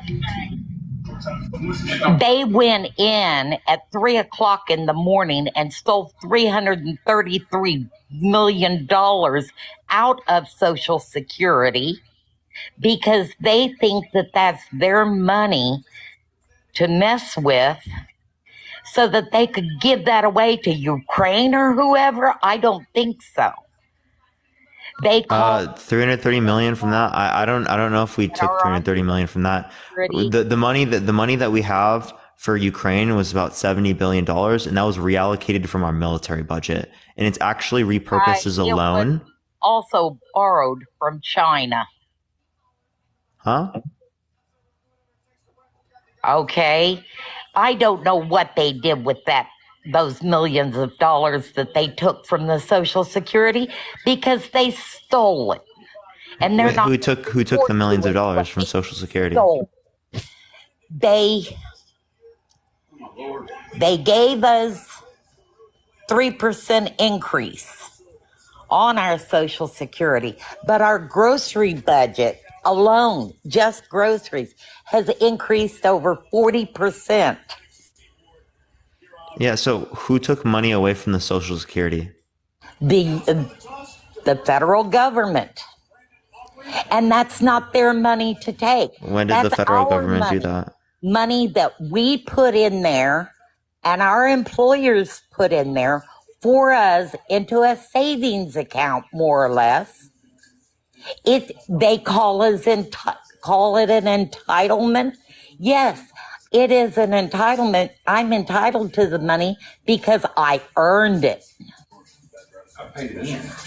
they went in at 3 o'clock in the morning and stole $333 million out of Social Security because they think that that's their money to mess with so that they could give that away to Ukraine or whoever. I don't think so. They call 330 million from that. I don't know if we took 330 million from that. The money that we have for Ukraine was about $70 billion, and that was reallocated from our military budget. And it's actually repurposed as a it was loan. also borrowed from China. Huh? Okay. I don't know what they did with those millions of dollars that they took from the Social Security because they stole it. And they're Wait, not who took the millions of dollars from Social Security? stole. They gave us 3% increase on our Social Security, but our grocery budget alone, just groceries, has increased over 40%. Yeah, so who took money away from the Social Security? The federal government. And that's not their money to take. When did the That's federal our government do money. that? Money that we put in there and our employers put in there for us into a savings account, more or less. They call it an entitlement. Yes, it is an entitlement. I'm entitled to the money because I earned it.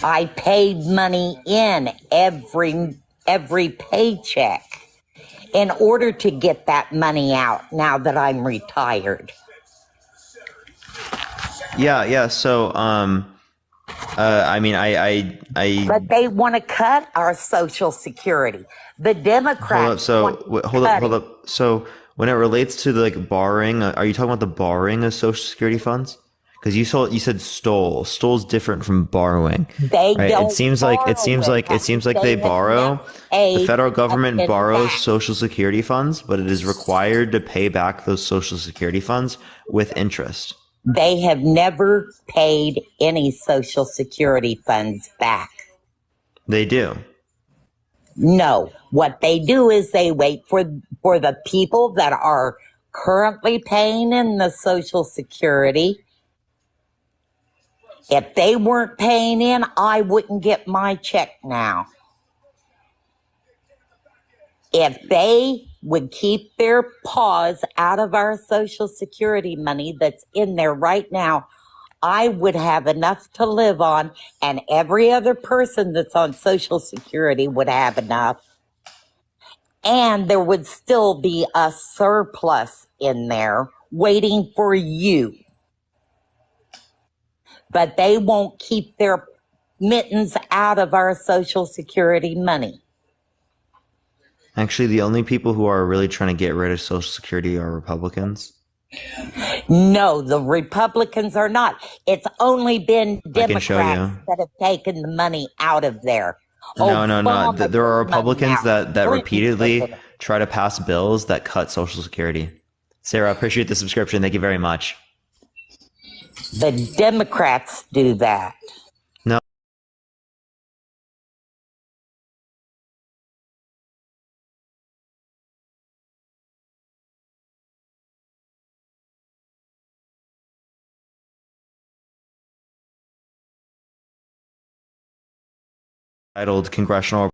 I paid money in every paycheck in order to get that money out now that I'm retired. Yeah. So, I mean, But they want to cut our Social Security. The Democrats hold up. So, when it relates to like borrowing, are you talking about the borrowing of Social Security funds? Because you said stole. Stole's different from borrowing. They right? don't It seems like they borrow. The federal government borrows Social Security funds, but it is required to pay back those Social Security funds with interest. They have never paid any Social Security funds back. They do. No, what they do is they wait for the people that are currently paying in the Social Security. If they weren't paying in, I wouldn't get my check now. If they would keep their paws out of our Social Security money that's in there right now, I would have enough to live on, and every other person that's on Social Security would have enough. And there would still be a surplus in there waiting for you. But they won't keep their mittens out of our Social Security money. Actually, the only people who are really trying to get rid of Social Security are Republicans. No, the Republicans are not. It's only been Democrats that have taken the money out of there. No. There are Republicans that repeatedly try to pass bills that cut Social Security. Sarah, I appreciate the subscription. Thank you very much. The Democrats do that. Titled Congressional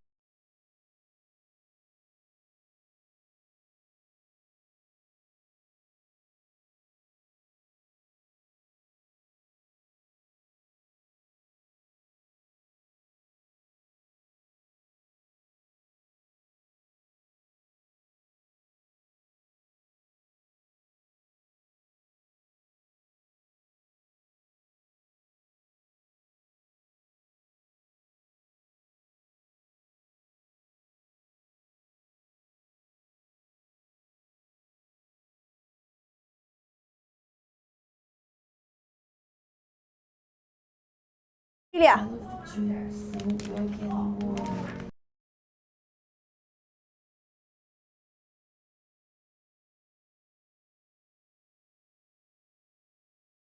Yeah.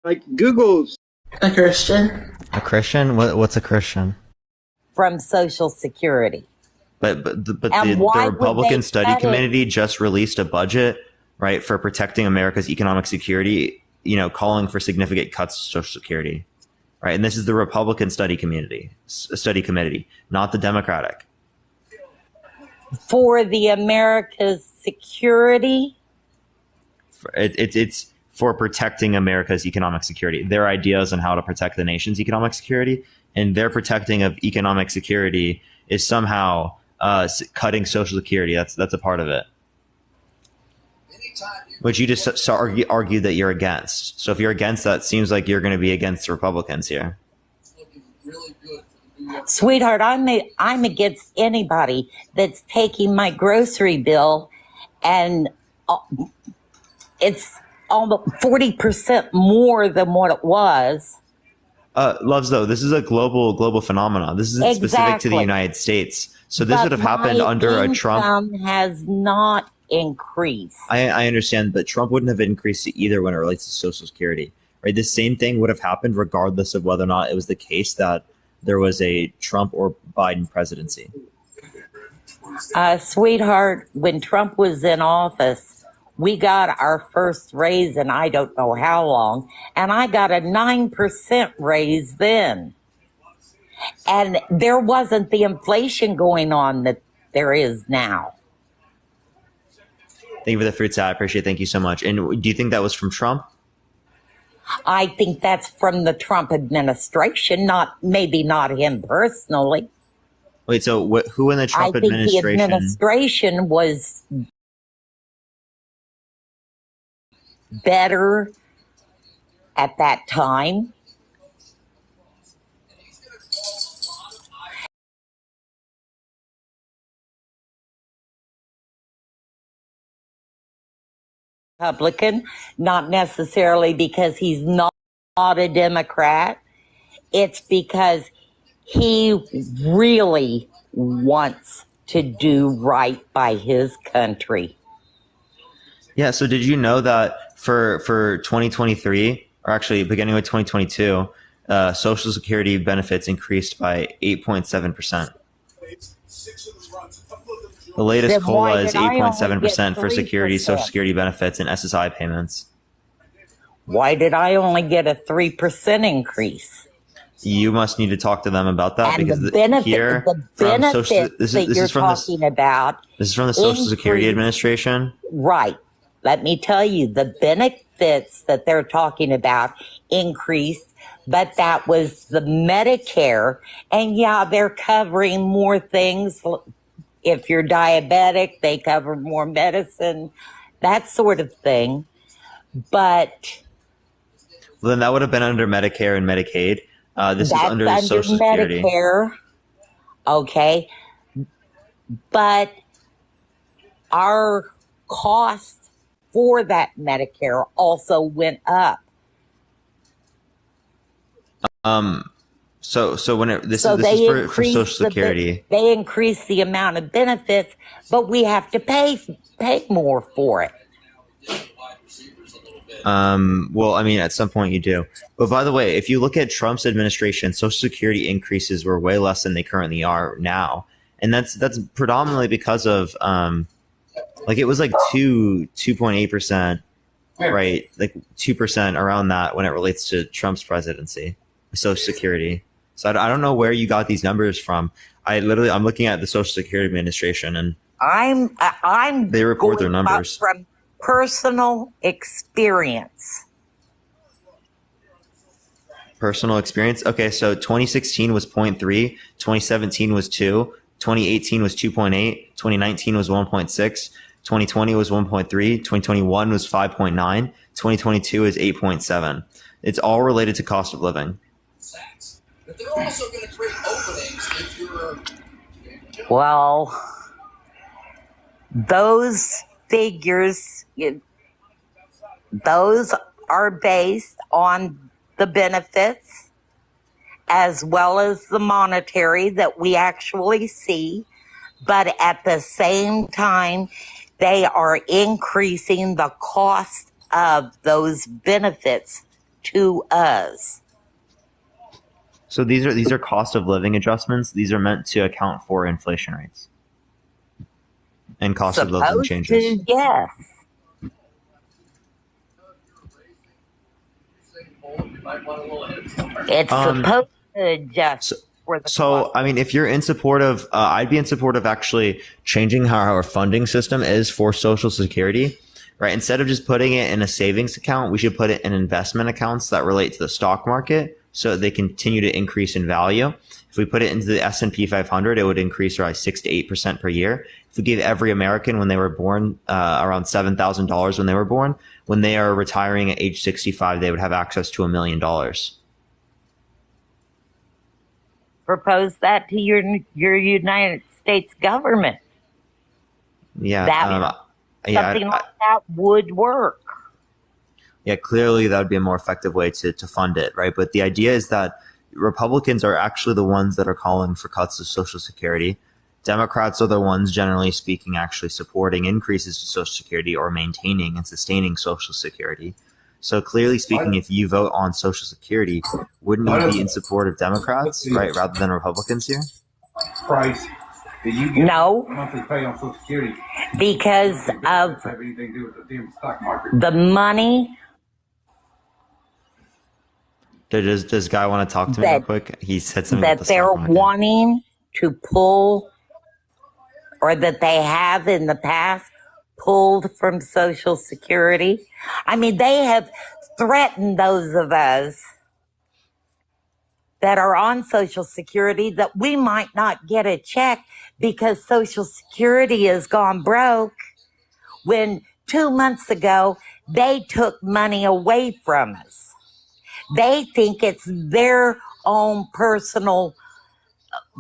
Like Google's a Christian. A Christian? What's a Christian? From Social Security. But And the why would Republican they Study cut it? Committee just released a budget, right, for protecting America's economic security, calling for significant cuts to Social Security. Right. And this is the Republican Study Committee, not the Democratic. For the America's security? It's for protecting America's economic security. Their ideas on how to protect the nation's economic security, and their protecting of economic security is somehow cutting Social Security. That's a part of it. Which you just argued that you're against. So if you're against that, it seems like you're going to be against the Republicans here. Sweetheart, I'm against anybody that's taking my grocery bill and it's almost 40% more than what it was. Loves, though, this is a global phenomenon. This isn't specific to the United States. So this would have happened under a Trump. Income has not increased. I understand, but Trump wouldn't have increased it either when it relates to Social Security. Right? The same thing would have happened regardless of whether or not it was the case that there was a Trump or Biden presidency. Sweetheart, when Trump was in office, we got our first raise in I don't know how long, and I got a 9% raise then. And there wasn't the inflation going on that there is now. Thank you for the fruits. I appreciate it. Thank you so much. And do you think that was from Trump? I think that's from the Trump administration, maybe not him personally. Wait, so who in the Trump administration? I think the administration was better at that time. Republican, not necessarily because he's not a Democrat. It's because he really wants to do right by his country. Yeah, so did you know that for 2023, or actually beginning with 2022, Social Security benefits increased by 8.7%. The latest COLA is 8.7% for Social Security benefits and SSI payments. Why did I only get a 3% increase? You must need to talk to them about that, and because the benefits that you're talking about. This is from the Social Security Administration. Right. Let me tell you, the benefits that they're talking about increased, but that was the Medicare. And yeah, they're covering more things. If you're diabetic, they cover more medicine, that sort of thing. But well, then that would have been under Medicare and Medicaid. This is under the Social Security. Medicare. Okay. But our cost for that Medicare also went up. So when this is for Social Security, they increase the amount of benefits, but we have to pay more for it. Well, I mean, at some point you do. But by the way, if you look at Trump's administration, Social Security increases were way less than they currently are now, and that's predominantly because of it was like 2.8%, right? Like 2% around that when it relates to Trump's presidency, Social Security. So I don't know where you got these numbers from. I'm looking at the Social Security Administration, and I'm they report their numbers from personal experience. Personal experience. Okay, so 2016 was 0.3, 2017 was 2, 2018 was 2.8, 2019 was 1.6, 2020 was 1.3, 2021 was 5.9, 2022 is 8.7. It's all related to cost of living. But they're also going to create openings if you're. Well, those figures, those are based on the benefits as well as the monetary that we actually see, but at the same time, they are increasing the cost of those benefits to us. So these are cost of living adjustments. These are meant to account for inflation rates and cost of living changes. Yes. It's supposed to adjust for the So, I mean, if you're in support of, I'd be in support of actually changing how our funding system is for Social Security, right? Instead of just putting it in a savings account, we should put it in investment accounts that relate to the stock market so they continue to increase in value. If we put it into the S&P 500, it would increase around 6 to 8% per year. If we gave every American when they were born around $7,000 when they were born, when they are retiring at age 65, they would have access to $1 million. Propose that to your United States government. Yeah, something like that would work. Yeah, clearly that would be a more effective way to fund it, right? But the idea is that Republicans are actually the ones that are calling for cuts to Social Security. Democrats are the ones, generally speaking, actually supporting increases to Social Security or maintaining and sustaining Social Security. So clearly speaking, if you vote on Social Security, wouldn't you be in support of Democrats, right, rather than Republicans here? Price that you get No, monthly pay on Social Security because of have anything to do with the damn stock market. the money. Does this guy want to talk to me real quick? He said something that about the they're stock market. wanting to pull, or that they have in the past pulled from Social Security. I mean, they have threatened those of us that are on Social Security that we might not get a check because Social Security has gone broke, when 2 months ago they took money away from us. They think it's their own personal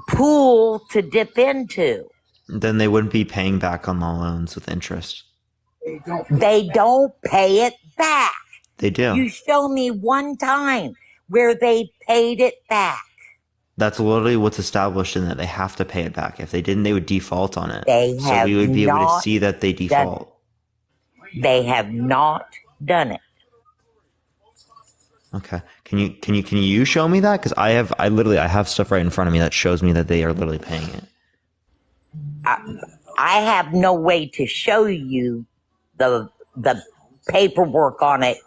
pool to dip into. Then they wouldn't be paying back on the loans with interest. They don't pay it back. They do. You show me one time where they paid it back. That's literally what's established in that they have to pay it back. If they didn't, they would default on it. They So have we would be able to not see that they default. They have not done it. Okay. Can you show me that? Because I have stuff right in front of me that shows me that they are literally paying it. I have no way to show you the paperwork on it,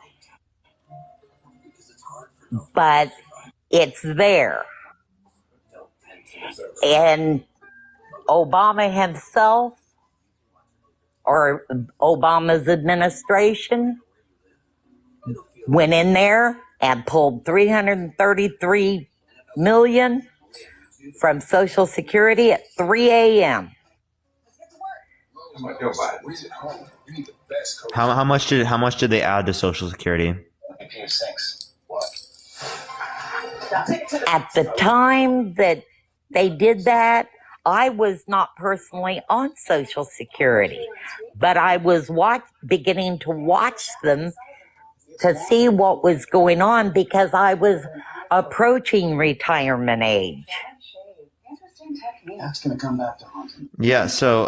but it's there. And Obama himself, or Obama's administration, went in there and pulled $333 million from Social Security at 3 a.m. How much did they add to Social Security? At the time that they did that, I was not personally on Social Security, but I was beginning to watch them to see what was going on because I was approaching retirement age. That's going to come back to haunt him. Yeah. So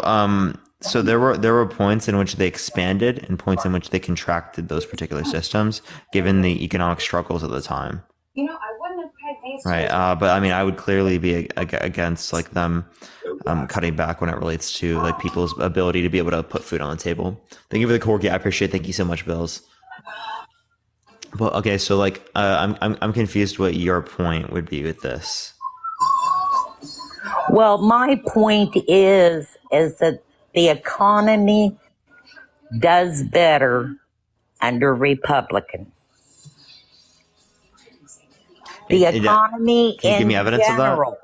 there were points in which they expanded and points in which they contracted those particular systems, given the economic struggles at the time. You know, I wouldn't have paid these. Right. But I mean, I would clearly be against like them cutting back when it relates to like people's ability to be able to put food on the table. Thank you for the corgi. I appreciate it. Thank you so much, Bills. Well, okay. So like, I'm confused what your point would be with this. Well, my point is that the economy does better under Republican. The economy Can you give me in evidence general. of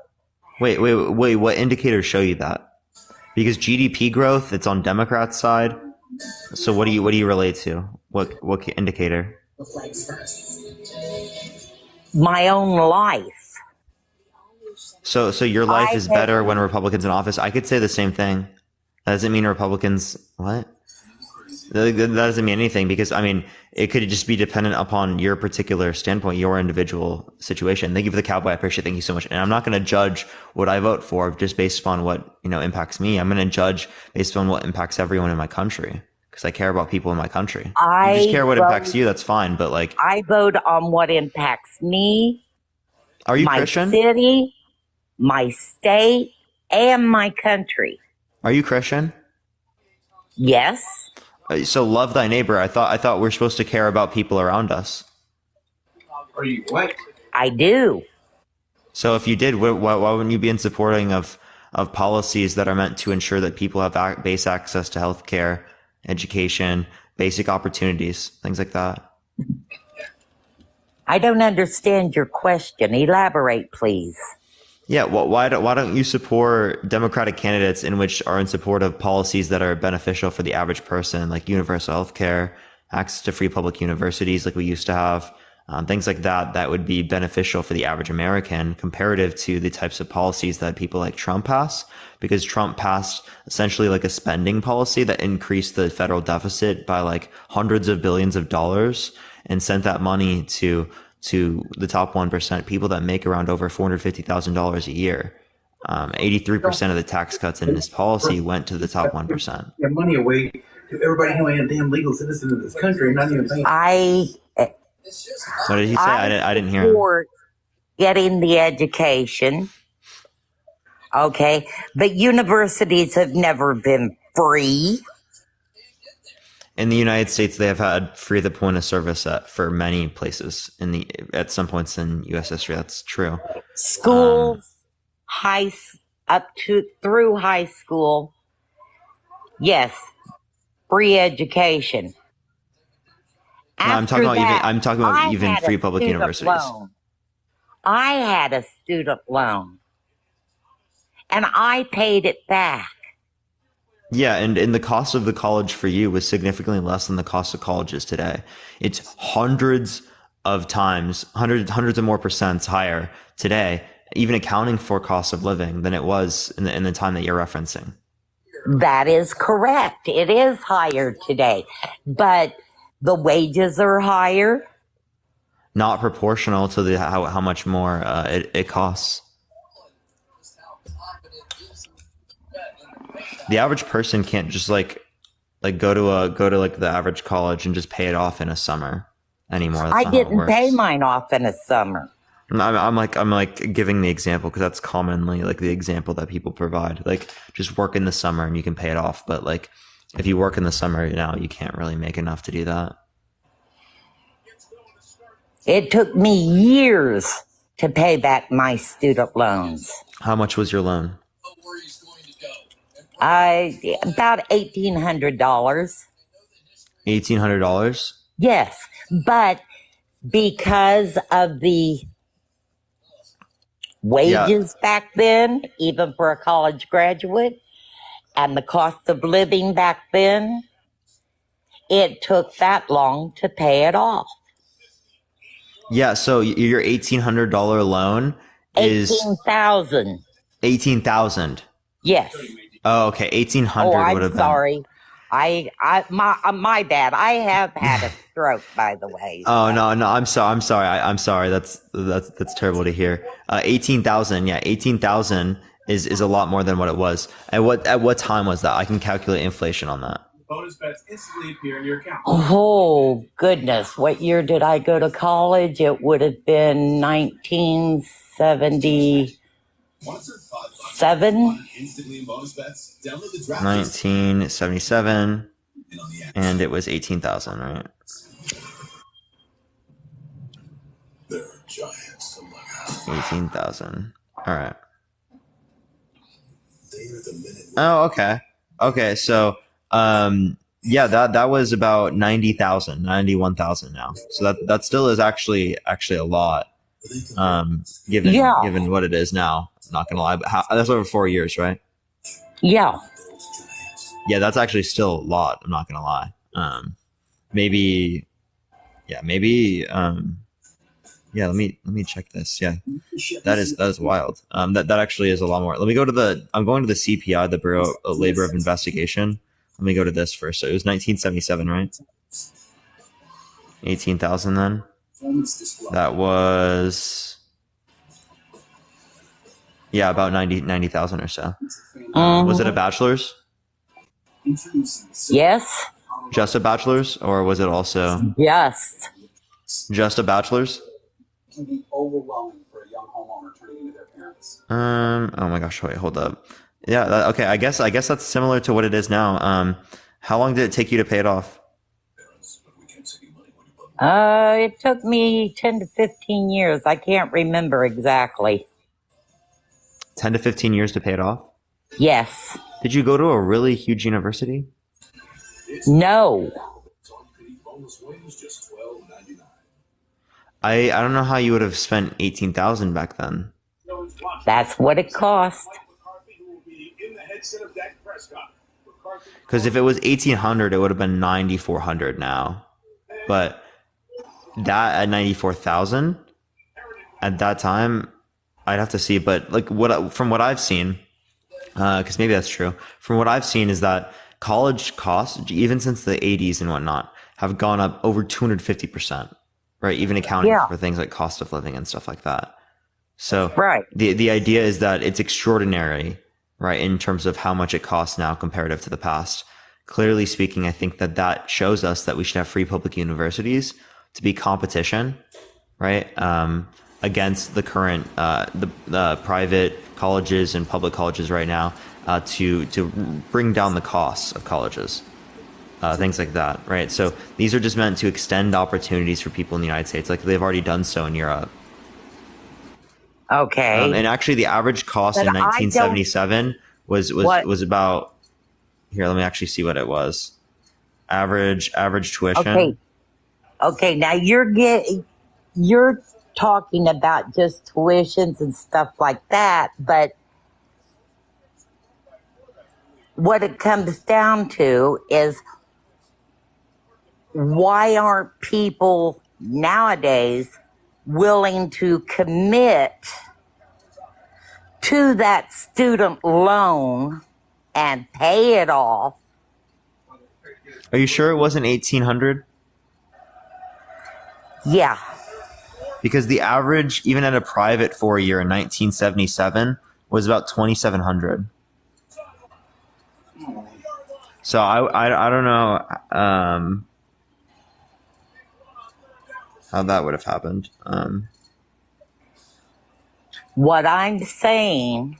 that? Wait. What indicators show you that? Because GDP growth, it's on Democrats' side. So what do you relate to? What indicator? My own life. So your life is better when Republicans in office. I could say the same thing. That doesn't mean Republicans. What? That doesn't mean anything because, I mean, it could just be dependent upon your particular standpoint, your individual situation. Thank you for the cowboy. I appreciate it. Thank you so much. And I'm not going to judge what I vote for just based upon what, impacts me. I'm going to judge based on what impacts everyone in my country because I care about people in my country. If you just care what impacts you, that's fine. But I vote on what impacts me. Are you my Christian? City, my state, and my country. Are you Christian? Yes. So love thy neighbor. I thought we're supposed to care about people around us. Are you what? I do. So if you did, why wouldn't you be in supporting of policies that are meant to ensure that people have basic access to healthcare, education, basic opportunities, things like that? I don't understand your question. Elaborate, please. Yeah, well, why don't you support Democratic candidates in which are in support of policies that are beneficial for the average person, like universal health care, access to free public universities like we used to have, things like that would be beneficial for the average American comparative to the types of policies that people like Trump pass, because Trump passed essentially like a spending policy that increased the federal deficit by like hundreds of billions of dollars and sent that money to the top 1%, people that make around over $450,000 a year. 83% of the tax cuts in this policy went to the top 1%. Your money away to everybody who ain't a damn legal citizen of this country. Not even paying. What did he say? I didn't hear him. Support getting the education. Okay. But universities have never been free. In the United States, they have had free the point of service for many places at some points in U.S. history. That's true. Schools, through high school, yes, free education. No, I'm talking about even free public universities. Loan. I had a student loan, and I paid it back. Yeah, and the cost of the college for you was significantly less than the cost of colleges today. It's hundreds of more percents higher today, even accounting for cost of living, than it was in the time that you're referencing. That is correct. It is higher today, but the wages are higher. Not proportional to how much more it costs. The average person can't just like go to like the average college and just pay it off in a summer anymore. That's I didn't pay mine off in a summer. I'm like giving the example because that's commonly like the example that people provide. Like just work in the summer and you can pay it off. But like if you work in the summer now, you can't really make enough to do that. It took me years to pay back my student loans. How much was your loan? About $1,800. $1,800? Yes, but because of the wages back then, even for a college graduate, and the cost of living back then, it took that long to pay it off. Yeah, so your $1,800 loan is $18,000. $18,000. Yes. Oh, okay. 1,800 would have been. Sorry. My bad. I have had a stroke, by the way. Oh no, I'm sorry. I'm sorry. That's terrible to hear. 18,000. Yeah, 18,000 is a lot more than what it was. At what time was that? I can calculate inflation on that. Bonus bets instantly appear in your account. Oh goodness! What year did I go to college? It would have been 1977. 1977, and it was 18,000, right? There are giants. 18,000. All right. Oh, okay. Okay, so yeah, that was about 90,000, 91,000 now. So that still is actually a lot. Given what it is now. Not gonna lie, but that's over 4 years, right? Yeah. Yeah, that's actually still a lot. I'm not gonna lie. Maybe. Let me check this. Yeah, that is wild. That actually is a lot more. Let me go to I'm going to the CPI, the Bureau of Labor of Investigation. Let me go to this first. So it was 1977, right? 18,000 then. That was, yeah, about 90,000 or so. Was it a bachelor's? Yes. Just a bachelor's, or was it also just a bachelor's? Can be overwhelming for a young homeowner turning into their parents. Oh my gosh, wait, hold up. Yeah, okay, I guess that's similar to what it is now. How long did it take you to pay it off? It took me 10 to 15 years. I can't remember exactly. 10 to 15 years to pay it off? Yes. Did you go to a really huge university? No. I don't know how you would have spent 18,000 back then. That's what it cost. Because if it was 1,800, it would have been 9,400 now. But that at 94,000 at that time, I'd have to see. But like from what I've seen, because maybe that's true. From what I've seen is that college costs, even since the 80s and whatnot, have gone up over 250%. Right, even accounting for things like cost of living and stuff like that. So the idea is that it's extraordinary, right, in terms of how much it costs now comparative to the past. Clearly speaking, I think that shows us that we should have free public universities to be competition, right, against the current the private colleges and public colleges right now, to bring down the costs of colleges. Things like that, right? So these are just meant to extend opportunities for people in the United States, like they've already done so in Europe. Okay. And actually, the average cost in 1977 was about. Here, let me actually see what it was. Average tuition. Okay. Now you're talking about just tuitions and stuff like that, but what it comes down to is, why aren't people nowadays willing to commit to that student loan and pay it off? Are you sure it wasn't 1,800? Yeah. Because the average, even at a private 4-year in 1977, was about 2,700. So I don't know how that would have happened. What I'm saying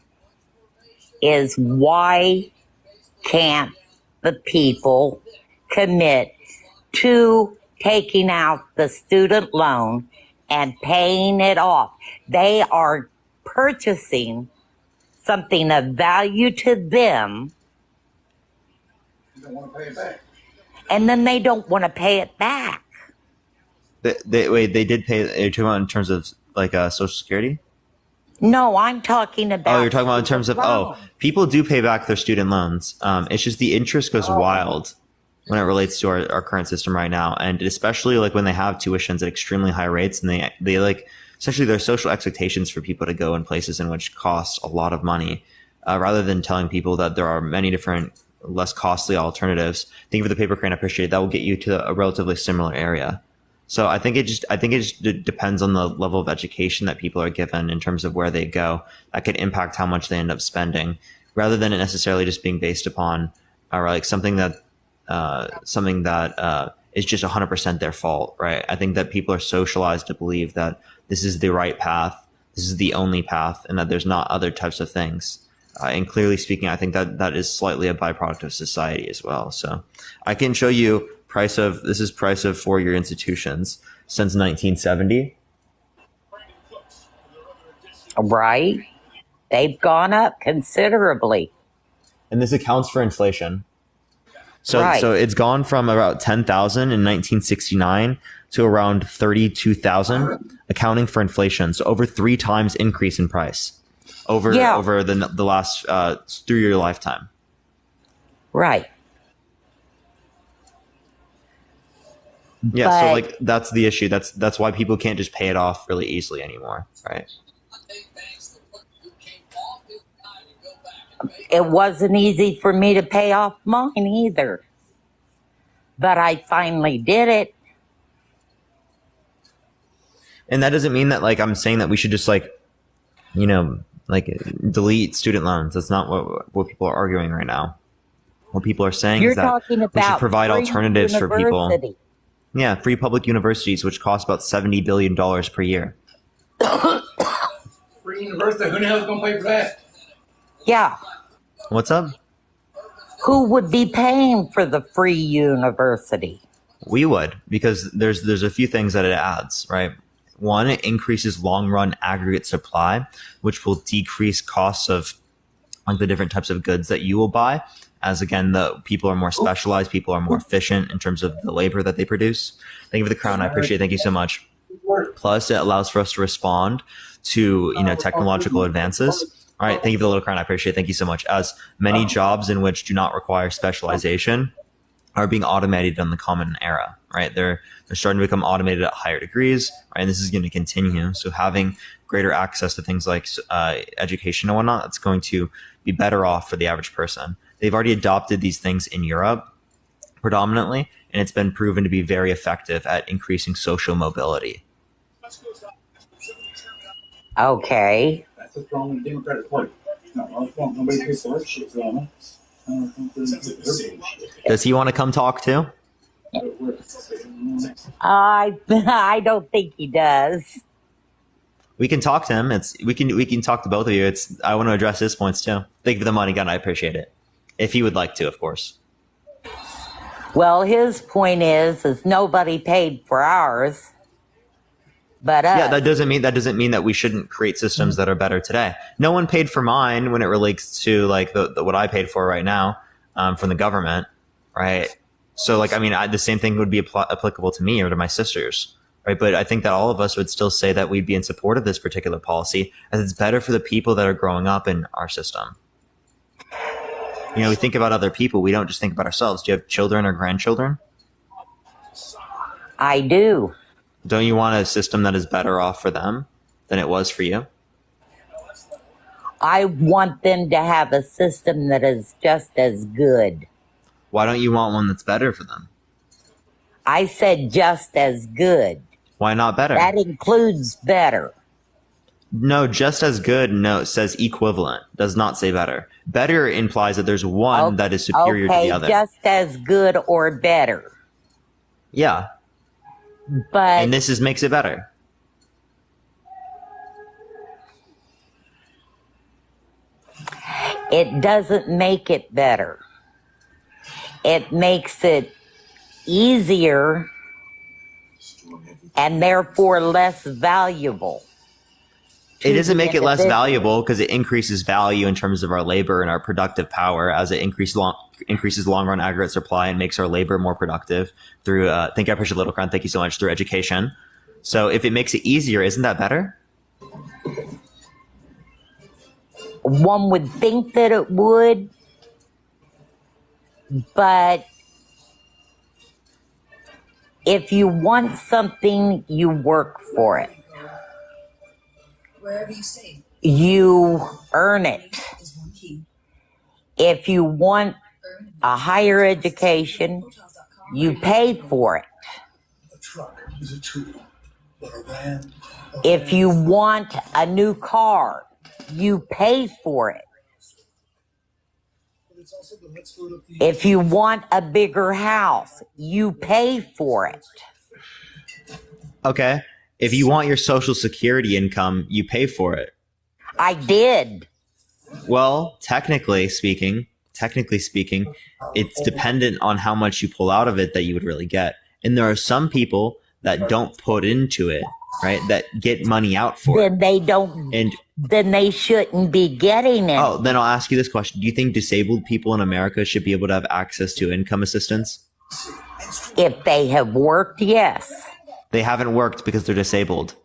is, why can't the people commit to taking out the student loan and paying it off? They are purchasing something of value to them, and then they don't want to pay it back. They did pay. Are you talking about in terms of like Social Security? No, I'm talking about. Oh, you're talking about in terms of people do pay back their student loans. It's just the interest goes wild when it relates to our current system right now, and especially like when they have tuitions at extremely high rates, and they like essentially their social expectations for people to go in places in which cost a lot of money, rather than telling people that there are many different less costly alternatives. Thank you for the paper crane. I appreciate it. That will get you to a relatively similar area. So I think it just depends on the level of education that people are given in terms of where they go. That could impact how much they end up spending, rather than it necessarily just being based upon like something that is just 100% their fault, right? I think that people are socialized to believe that this is the right path, this is the only path, and that there's not other types of things. And clearly speaking, I think that is slightly a byproduct of society as well. So I can show you price of 4-year institutions since 1970. Right. They've gone up considerably. And this accounts for inflation. So it's gone from about 10,000 in 1969 to around 32,000, accounting for inflation. So over 3 times increase in price over the last through your lifetime. Right. Yeah, so like that's the issue. That's why people can't just pay it off really easily anymore, right? It wasn't easy for me to pay off mine either. But I finally did it. And that doesn't mean that, like, I'm saying that we should just, like, you know, like, delete student loans. That's not what people are arguing right now. What people are saying You're is that talking we should about provide free alternatives for people. university. Yeah, free public universities, which cost about $70 billion per year. Free university. Who the hell's going to pay for that? Yeah. What's up? Who would be paying for the free university? We would, because there's a few things that it adds, right? One, it increases long-run aggregate supply, which will decrease costs of, like, the different types of goods that you will buy. As again, the people are more specialized, people are more efficient in terms of the labor that they produce. Thank you for the crown. I appreciate it. Thank you so much. Plus, it allows for us to respond to, you know, technological advances. All right. Thank you for the little crown. I appreciate it. Thank you so much. As many jobs in which do not require specialization are being automated in the common era, right? They're starting to become automated at higher degrees, right? And this is going to continue. So having greater access to things like education and whatnot, it's going to be better off for the average person. They've already adopted these things in Europe predominantly, and it's been proven to be very effective at increasing social mobility. Okay. That's what's wrong with the Democratic Party. Nobody pays for that shit, Rama. Does he want to come talk too? I don't think he does. We can talk to him. We can talk to both of you. I want to address his points too. Thank you for the money, gun. I appreciate it. If he would like to, of course. Well, his point is nobody paid for ours, but us. Yeah, that doesn't mean that we shouldn't create systems that are better today. No one paid for mine when it relates to, like, the what I paid for right now from the government, right? So, like, I mean, the same thing would be applicable to me or to my sisters, right? But I think that all of us would still say that we'd be in support of this particular policy, as it's better for the people that are growing up in our system. You know, we think about other people. We don't just think about ourselves. Do you have children or grandchildren? I do. Don't you want a system that is better off for them than it was for you? I want them to have a system that is just as good. Why don't you want one that's better for them? I said just as good. Why not better? That includes better. No, just as good. No, it says equivalent. Does not say better. Better implies that there's one that is superior to the other. Just as good or better. Yeah. But and this makes it better. It doesn't make it better. It makes it easier and therefore less valuable. It doesn't make it less valuable because it increases value in terms of our labor and our productive power as it increases long-run aggregate supply and makes our labor more productive through, thank you, I appreciate Little Crown. Thank you so much, through education. So if it makes it easier, isn't that better? One would think that it would, but if you want something, you work for it. Wherever you stay, you earn it. If you want a higher education, you pay for it. A truck is a tool, but a van. If you want a new car, you pay for it. If you want a bigger house, you pay for it. Okay. If you want your Social Security income, you pay for it. I did. Well, technically speaking, it's dependent on how much you pull out of it that you would really get. And there are some people that don't put into it, right? That get money out for it. Then they don't. And then they shouldn't be getting it. Oh, then I'll ask you this question. Do you think disabled people in America should be able to have access to income assistance? If they have worked, yes. They haven't worked because they're disabled.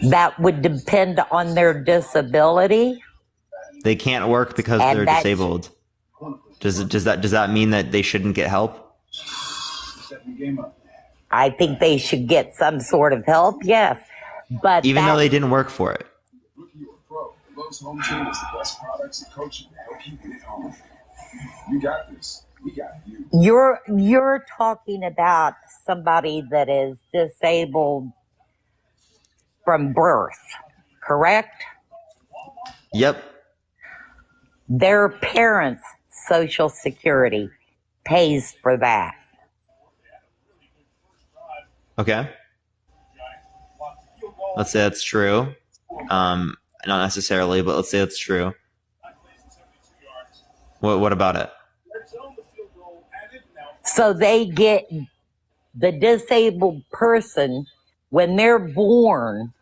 That would depend on their disability. They can't work because they're disabled. Does that mean that they shouldn't get help? I think they should get some sort of help, yes. But even though they didn't work for it. Sports Home Team is the best products and coaching to help you win at home. You got this. We got you. You're talking about somebody that is disabled from birth, correct? Yep. Their parents' Social Security pays for that. Okay. Let's say that's true. Not necessarily, but let's say that's true. What about it? So they get the disabled person when they're born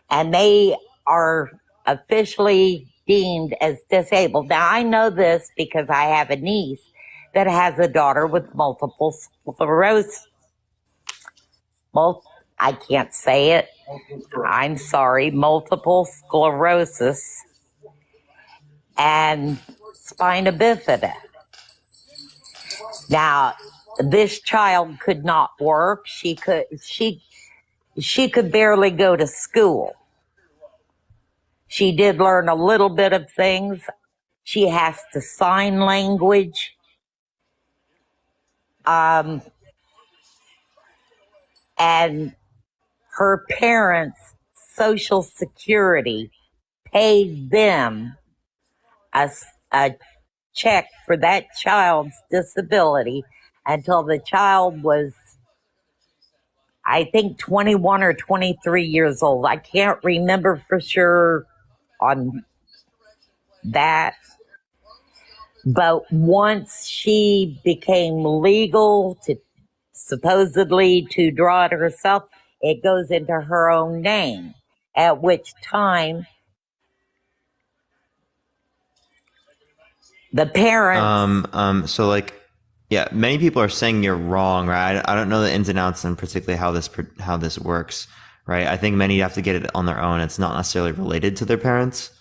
and they are officially deemed as disabled. Now, I know this because I have a niece that has a daughter with multiple sclerosis. I can't say it. I'm sorry. Multiple sclerosis and spina bifida. Now, this child could not work. She could barely go to school. She did learn a little bit of things. She has to sign language. And her parents' Social Security paid them a check for that child's disability until the child was, I think, 21 or 23 years old. I can't remember for sure on that. But once she became legal to supposedly to draw it herself, it goes into her own name, at which time the parents. So like, yeah, many people are saying you're wrong, right? I don't know the ins and outs and particularly how this works, right? I think many have to get it on their own. It's not necessarily related to their parents,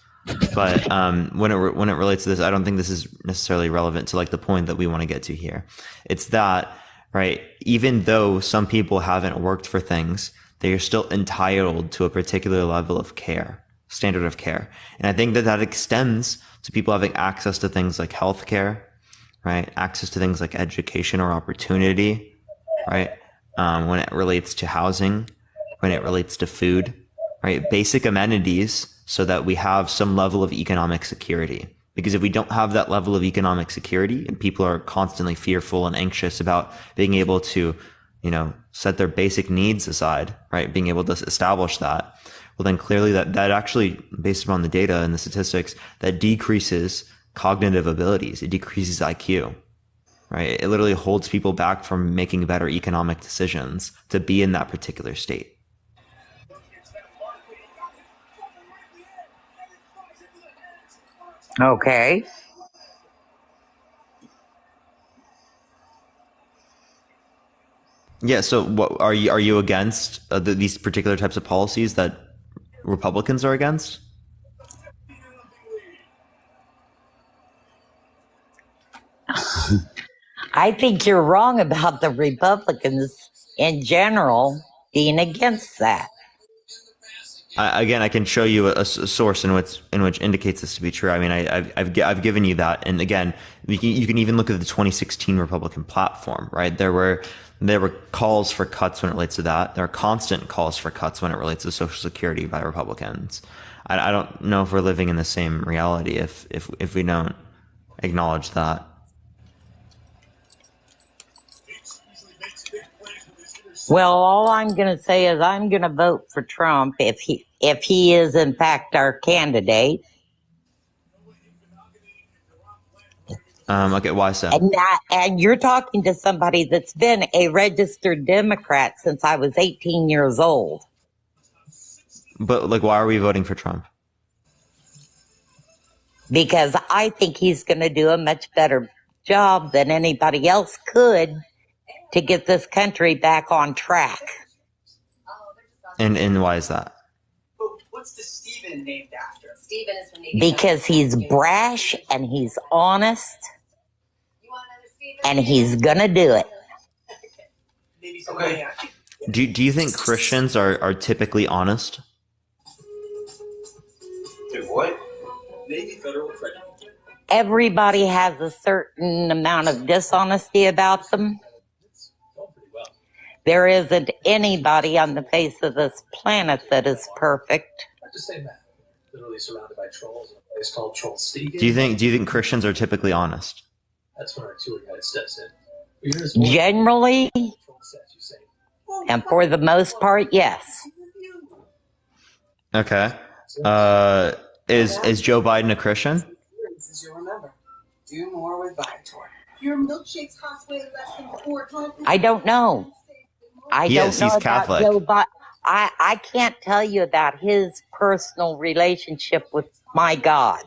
but when it relates to this, I don't think this is necessarily relevant to like the point that we want to get to here. It's that, right? Even though some people haven't worked for things, they are still entitled to a particular level of care, standard of care, and I think that extends to people having access to things like healthcare, right? Access to things like education or opportunity, right? When it relates to housing, when it relates to food, right? Basic amenities so that we have some level of economic security. Because if we don't have that level of economic security and people are constantly fearful and anxious about being able to, set their basic needs aside, right? Being able to establish that, well, then clearly that actually, based upon the data and the statistics, that decreases cognitive abilities. It decreases IQ, right? It literally holds people back from making better economic decisions to be in that particular state. Okay. Yeah. So, what are you against these particular types of policies that Republicans are against? I think you're wrong about the Republicans in general being against that. Again, I can show you a source in which indicates this to be true. I mean, I've given you that, and again, you can even look at the 2016 Republican platform. Right, there were calls for cuts when it relates to that. There are constant calls for cuts when it relates to Social Security by Republicans. I don't know if we're living in the same reality if we don't acknowledge that. Well, all I'm going to say is I'm going to vote for Trump if he is in fact our candidate. Okay, why so? And you're talking to somebody that's been a registered Democrat since I was 18 years old. But like, why are we voting for Trump? Because I think he's going to do a much better job than anybody else could to get this country back on track. And why is that? What's the Stephen named after? Stephen is from Because he's brash and he's honest and he's gonna do it. Okay. Do you think Christians are typically honest? Do what? Navy Federal Credit. Everybody has a certain amount of dishonesty about them. There isn't anybody on the face of this planet that is perfect. I just say that. Literally surrounded by trolls in a place called Troll Steve. Do you think Christians are typically honest? That's when our tour guide steps in. Generally, and for the most part, yes. Okay. Is Joe Biden a Christian? You'll remember. Do more with Viator. Your milkshakes cost way less than 4 times. I don't know. He's Catholic. Joe Biden. I can't tell you about his personal relationship with my God.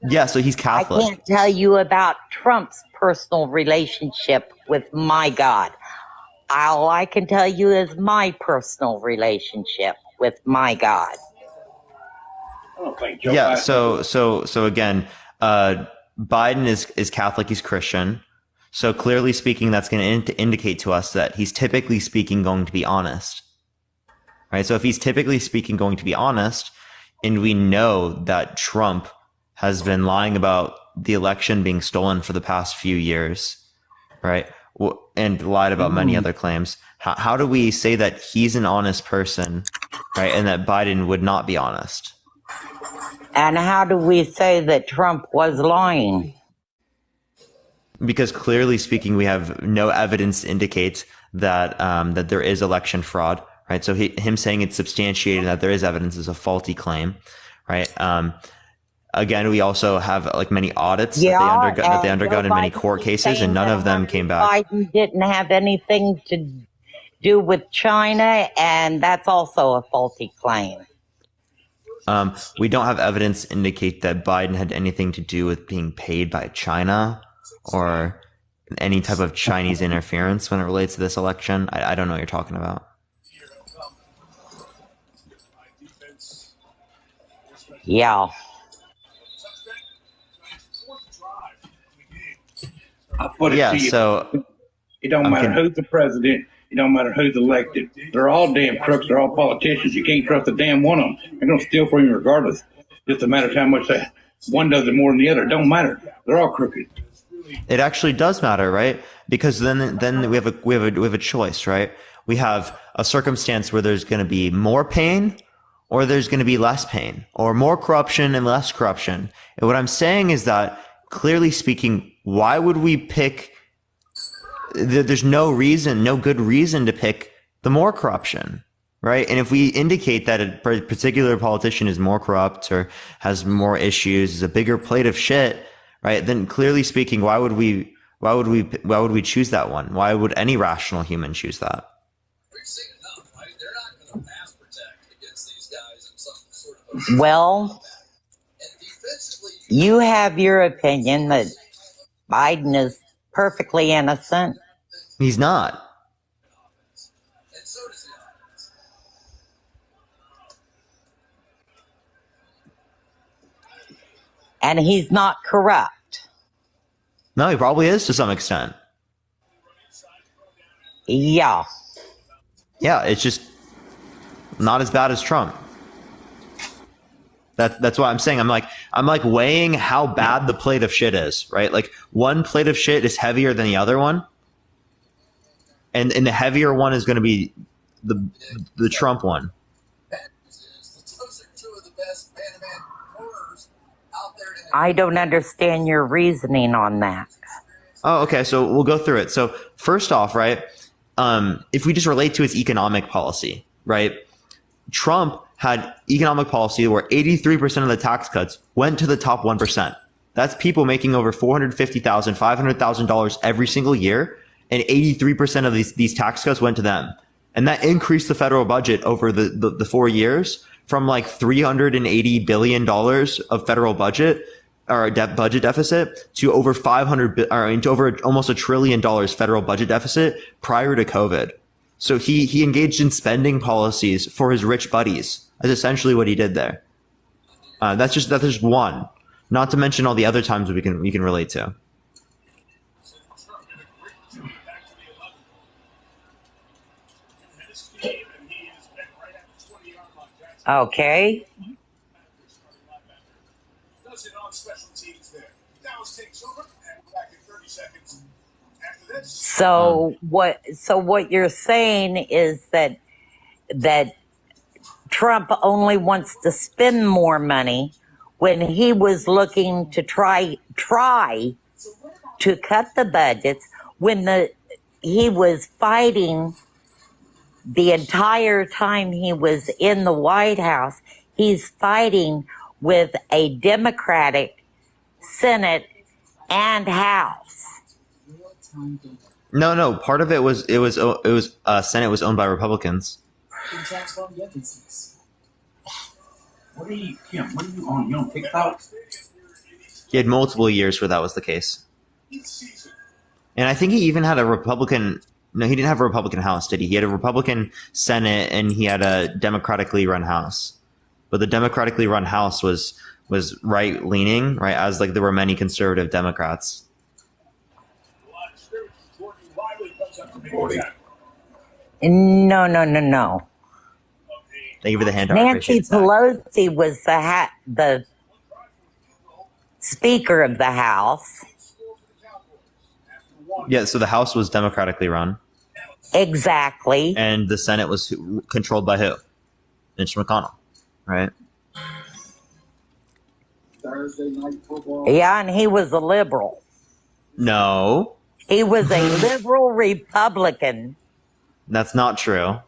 Yeah, so he's Catholic. I can't tell you about Trump's personal relationship with my God. All I can tell you is my personal relationship with my God. Yeah, so again, Biden is Catholic, he's Christian. So clearly speaking, that's going to indicate to us that he's typically speaking going to be honest. Right? So if he's typically speaking going to be honest, and we know that Trump has been lying about the election being stolen for the past few years, right? And lied about many other claims. How do we say that he's an honest person, right? And that Biden would not be honest? And how do we say that Trump was lying? Because clearly speaking, we have no evidence to indicate that that there is election fraud, right? So him saying it's substantiated that there is evidence is a faulty claim, right? Again, we also have like many audits that they undergone in many court cases, and none of them came back. Biden didn't have anything to do with China, and that's also a faulty claim. We don't have evidence to indicate that Biden had anything to do with being paid by China or any type of Chinese interference when it relates to this election. I don't know what you're talking about. Yeah. I'll put it to you. So it don't matter who's the president. It don't matter who's elected. They're all damn crooks. They're all politicians. You can't trust a damn one of them. They're going to steal from you regardless. Just a matter of how much one does it more than the other. It don't matter. They're all crooked. It actually does matter, right? Because then we have a choice, right? We have a circumstance where there's going to be more pain or there's going to be less pain, or more corruption and less corruption. And what I'm saying is that, clearly speaking, why would we pick? There's no good reason to pick the more corruption, right? And if we indicate that a particular politician is more corrupt or has more issues, is a bigger plate of shit, right? Then clearly speaking, why would we choose that one? Why would any rational human choose that? Well, you have your opinion that Biden is perfectly innocent. He's not. And he's not corrupt. No, he probably is to some extent. Yeah. Yeah, it's just not as bad as Trump. That's what I'm saying. I'm like weighing how bad the plate of shit is, right? Like one plate of shit is heavier than the other one. And the heavier one is going to be the Trump one. I don't understand your reasoning on that. Oh, okay. So we'll go through it. So first off, right, if we just relate to his economic policy, right, Trump had economic policy where 83% of the tax cuts went to the top 1%. That's people making over $450,000, $500,000 every single year, and 83% of these tax cuts went to them. And that increased the federal budget over the 4 years from like $380 billion of federal budget or budget deficit to over to over almost $1 trillion federal budget deficit prior to COVID. So he engaged in spending policies for his rich buddies. That's essentially what he did there. That's just one. Not to mention all the other times we can relate to. Okay. Does it on special teams there. Dallas takes over, and we're back in 30 seconds. After this. So what you're saying is that Trump only wants to spend more money when he was looking to try to cut the budgets when he was fighting the entire time he was in the White House. He's fighting with a Democratic Senate and House. No. Part of it was Senate was owned by Republicans. What are you, Kim? What are you on? You on TikTok? He had multiple years where that was the case. And I think he even had a Republican. No, he didn't have a Republican House, did he? He had a Republican Senate and he had a democratically run House. But the democratically run House was right leaning, right? As like there were many conservative Democrats. No. Thank you for the handout. Nancy Pelosi was the Speaker of the House. Yeah, so the House was democratically run. Exactly. And the Senate was controlled by who? Mitch McConnell, right? Thursday night football. Yeah, and he was a liberal. No. He was a liberal Republican. That's not true.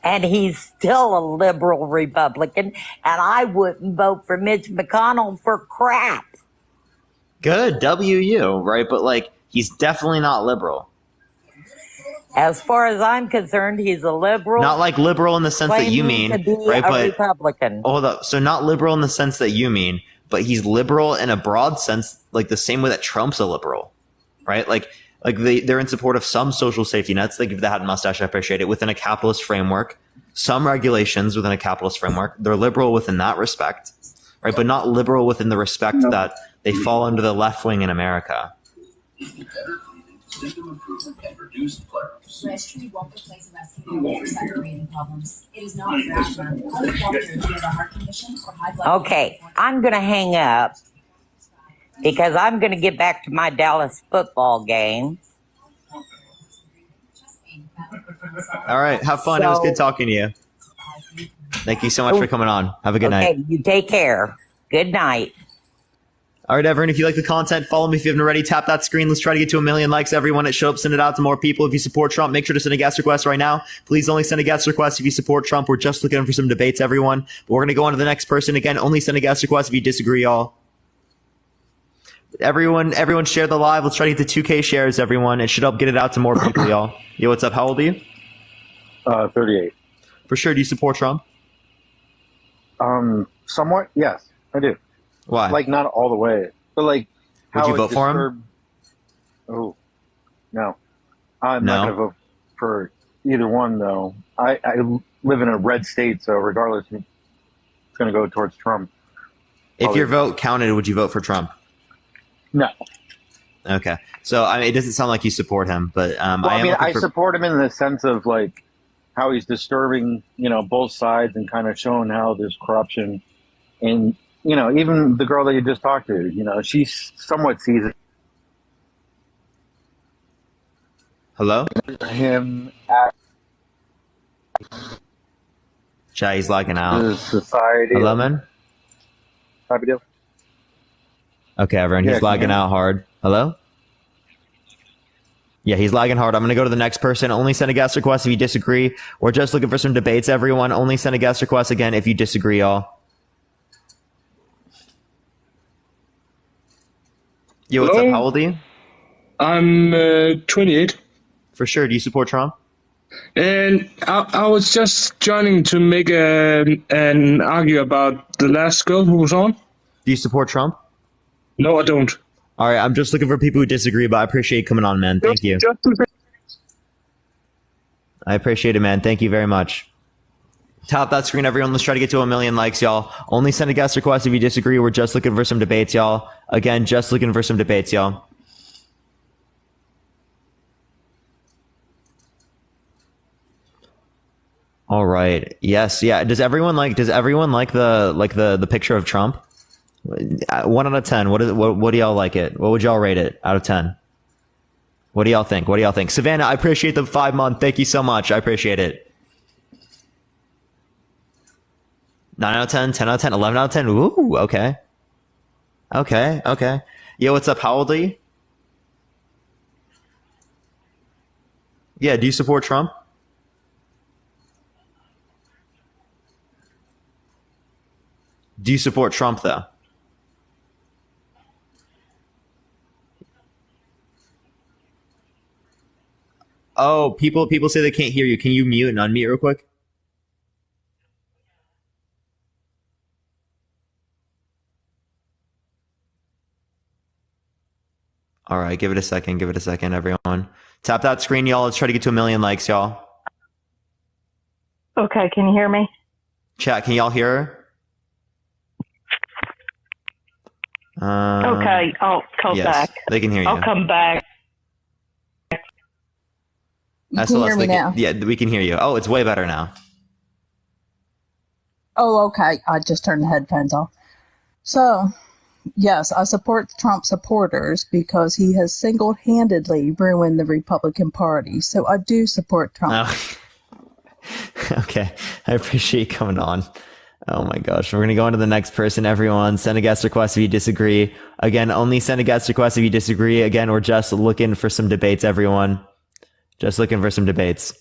And he's still a liberal Republican, and I wouldn't vote for Mitch McConnell for crap. Good, WU, right? But like, he's definitely not liberal. As far as I'm concerned, he's a liberal. Not like liberal in the sense that you mean, to be right? A But Republican. Hold up. So not liberal in the sense that you mean, but he's liberal in a broad sense, like the same way that Trump's a liberal, right? Like they're in support of some social safety nets. They give the hat and mustache. I appreciate it within a capitalist framework. Some regulations within a capitalist framework. They're liberal within that respect, right? But not liberal within the respect that they fall under the left wing in America. Symptom improvement and reduced flares. Registry won't replace a rescue for sudden breathing problems. It is not for asthma. Call your doctor if you have a heart condition or high blood pressure. Okay, I'm going to hang up because I'm going to get back to my Dallas football game. All right. Have fun. It was good talking to you. Thank you so much for coming on. Have a good night. Okay, you take care. Good night. All right, everyone, if you like the content, follow me if you haven't already. Tap that screen. Let's try to get to 1 million likes, everyone. It show up, send it out to more people. If you support Trump, make sure to send a guest request right now. Please only send a guest request if you support Trump. We're just looking for some debates, everyone. But we're going to go on to the next person. Again, only send a guest request if you disagree, y'all. Everyone share the live. Let's try to get to 2K shares, everyone. It should help get it out to more people, y'all. Yo, what's up? How old are you? 38. For sure. Do you support Trump? Somewhat, yes, I do. Why? Like, not all the way. But, like, would you vote for him? Oh, no. I'm not going to vote for either one, though. I live in a red state, so regardless, it's going to go towards Trump. If your vote counted, would you vote for Trump? No. Okay. So, I mean, it doesn't sound like you support him, but I support him in the sense of, like, how he's disturbing, both sides and kind of showing how there's corruption. And, even the girl that you just talked to, she somewhat sees it. Hello? Him at Chai, he's lagging out. the society. Hello, man? Type of deal. Okay, everyone, he's lagging out hard. Hello? Yeah, he's lagging hard. I'm going to go to the next person. Only send a guest request if you disagree. We're just looking for some debates, everyone. Only send a guest request again if you disagree, y'all. Yo, what's up? How old are you? I'm 28. For sure. Do you support Trump? And I was just joining to make an argue about the last girl who was on. Do you support Trump? No, I don't. All right, I'm just looking for people who disagree, but I appreciate you coming on, man. Thank you. I appreciate it, man. Thank you very much. Tap that screen, everyone. Let's try to get to 1 million likes, y'all. Only send a guest request if you disagree. We're just looking for some debates, y'all. Again, just looking for some debates, y'all. All right. Yes. Yeah. Does everyone like the picture of Trump? 1 out of 10. What do y'all like it? What would y'all rate it out of 10? What do y'all think? What do y'all think? Savannah, I appreciate the 5 month. Thank you so much. I appreciate it. 9 out of 10, 10 out of 10, 11 out of 10. Ooh, okay. Okay. Yo, what's up? How old are you? Yeah, do you support Trump? Do you support Trump, though? Oh, people say they can't hear you. Can you mute and unmute real quick? All right, give it a second. Give it a second, everyone. Tap that screen, y'all. Let's try to get to 1 million likes, y'all. Okay, can you hear me? Chat, can y'all hear her? Okay, I'll call yes, back. They can hear you. I'll come back. You can hear me now. Yeah, we can hear you. Oh, it's way better now. Oh, okay. I just turned the headphones off. So, yes, I support Trump supporters because he has single-handedly ruined the Republican Party. So I do support Trump. Oh. Okay, I appreciate you coming on. Oh my gosh, we're going to go on to the next person, everyone. Send a guest request if you disagree. Again, only send a guest request if you disagree. Again, we're just looking for some debates, everyone. Just looking for some debates.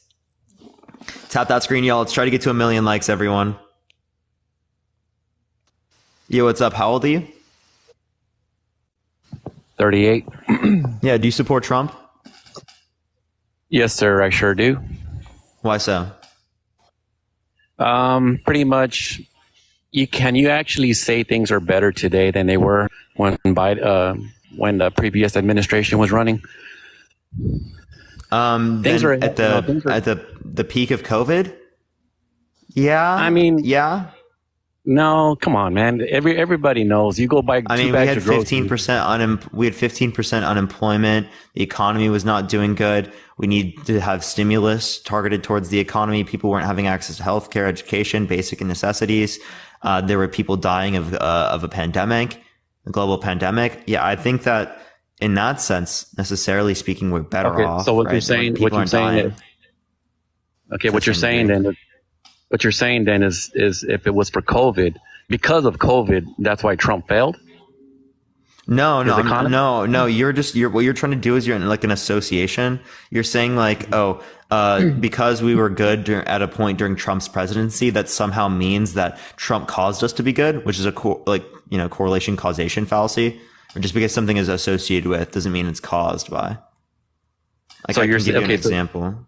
Tap that screen, y'all. Let's try to get to 1 million likes, everyone. Yo, what's up? How old are you? 38. Yeah, do you support Trump? Yes, sir, I sure do. Why so? Pretty much, can you actually say things are better today than they were when the previous administration was running? Things are at the peak of COVID. Yeah, I mean, yeah. No, come on, man. Everybody knows. You go buy. I mean, we had 15% we had 15% unemployment. The economy was not doing good. We need to have stimulus targeted towards the economy. People weren't having access to healthcare, education, basic necessities. There were people dying of a pandemic, a global pandemic. Yeah, I think that in that sense, necessarily speaking, we're better off. So what right? you're saying, People aren't dying. What you're saying then is if it was for COVID, because of COVID, that's why Trump failed. No. What you're trying to do is you're in like an association. You're saying like, because we were good at a point during Trump's presidency, that somehow means that Trump caused us to be good, which is a correlation causation fallacy. Or just because something is associated with doesn't mean it's caused by. Like, so I can give you an example.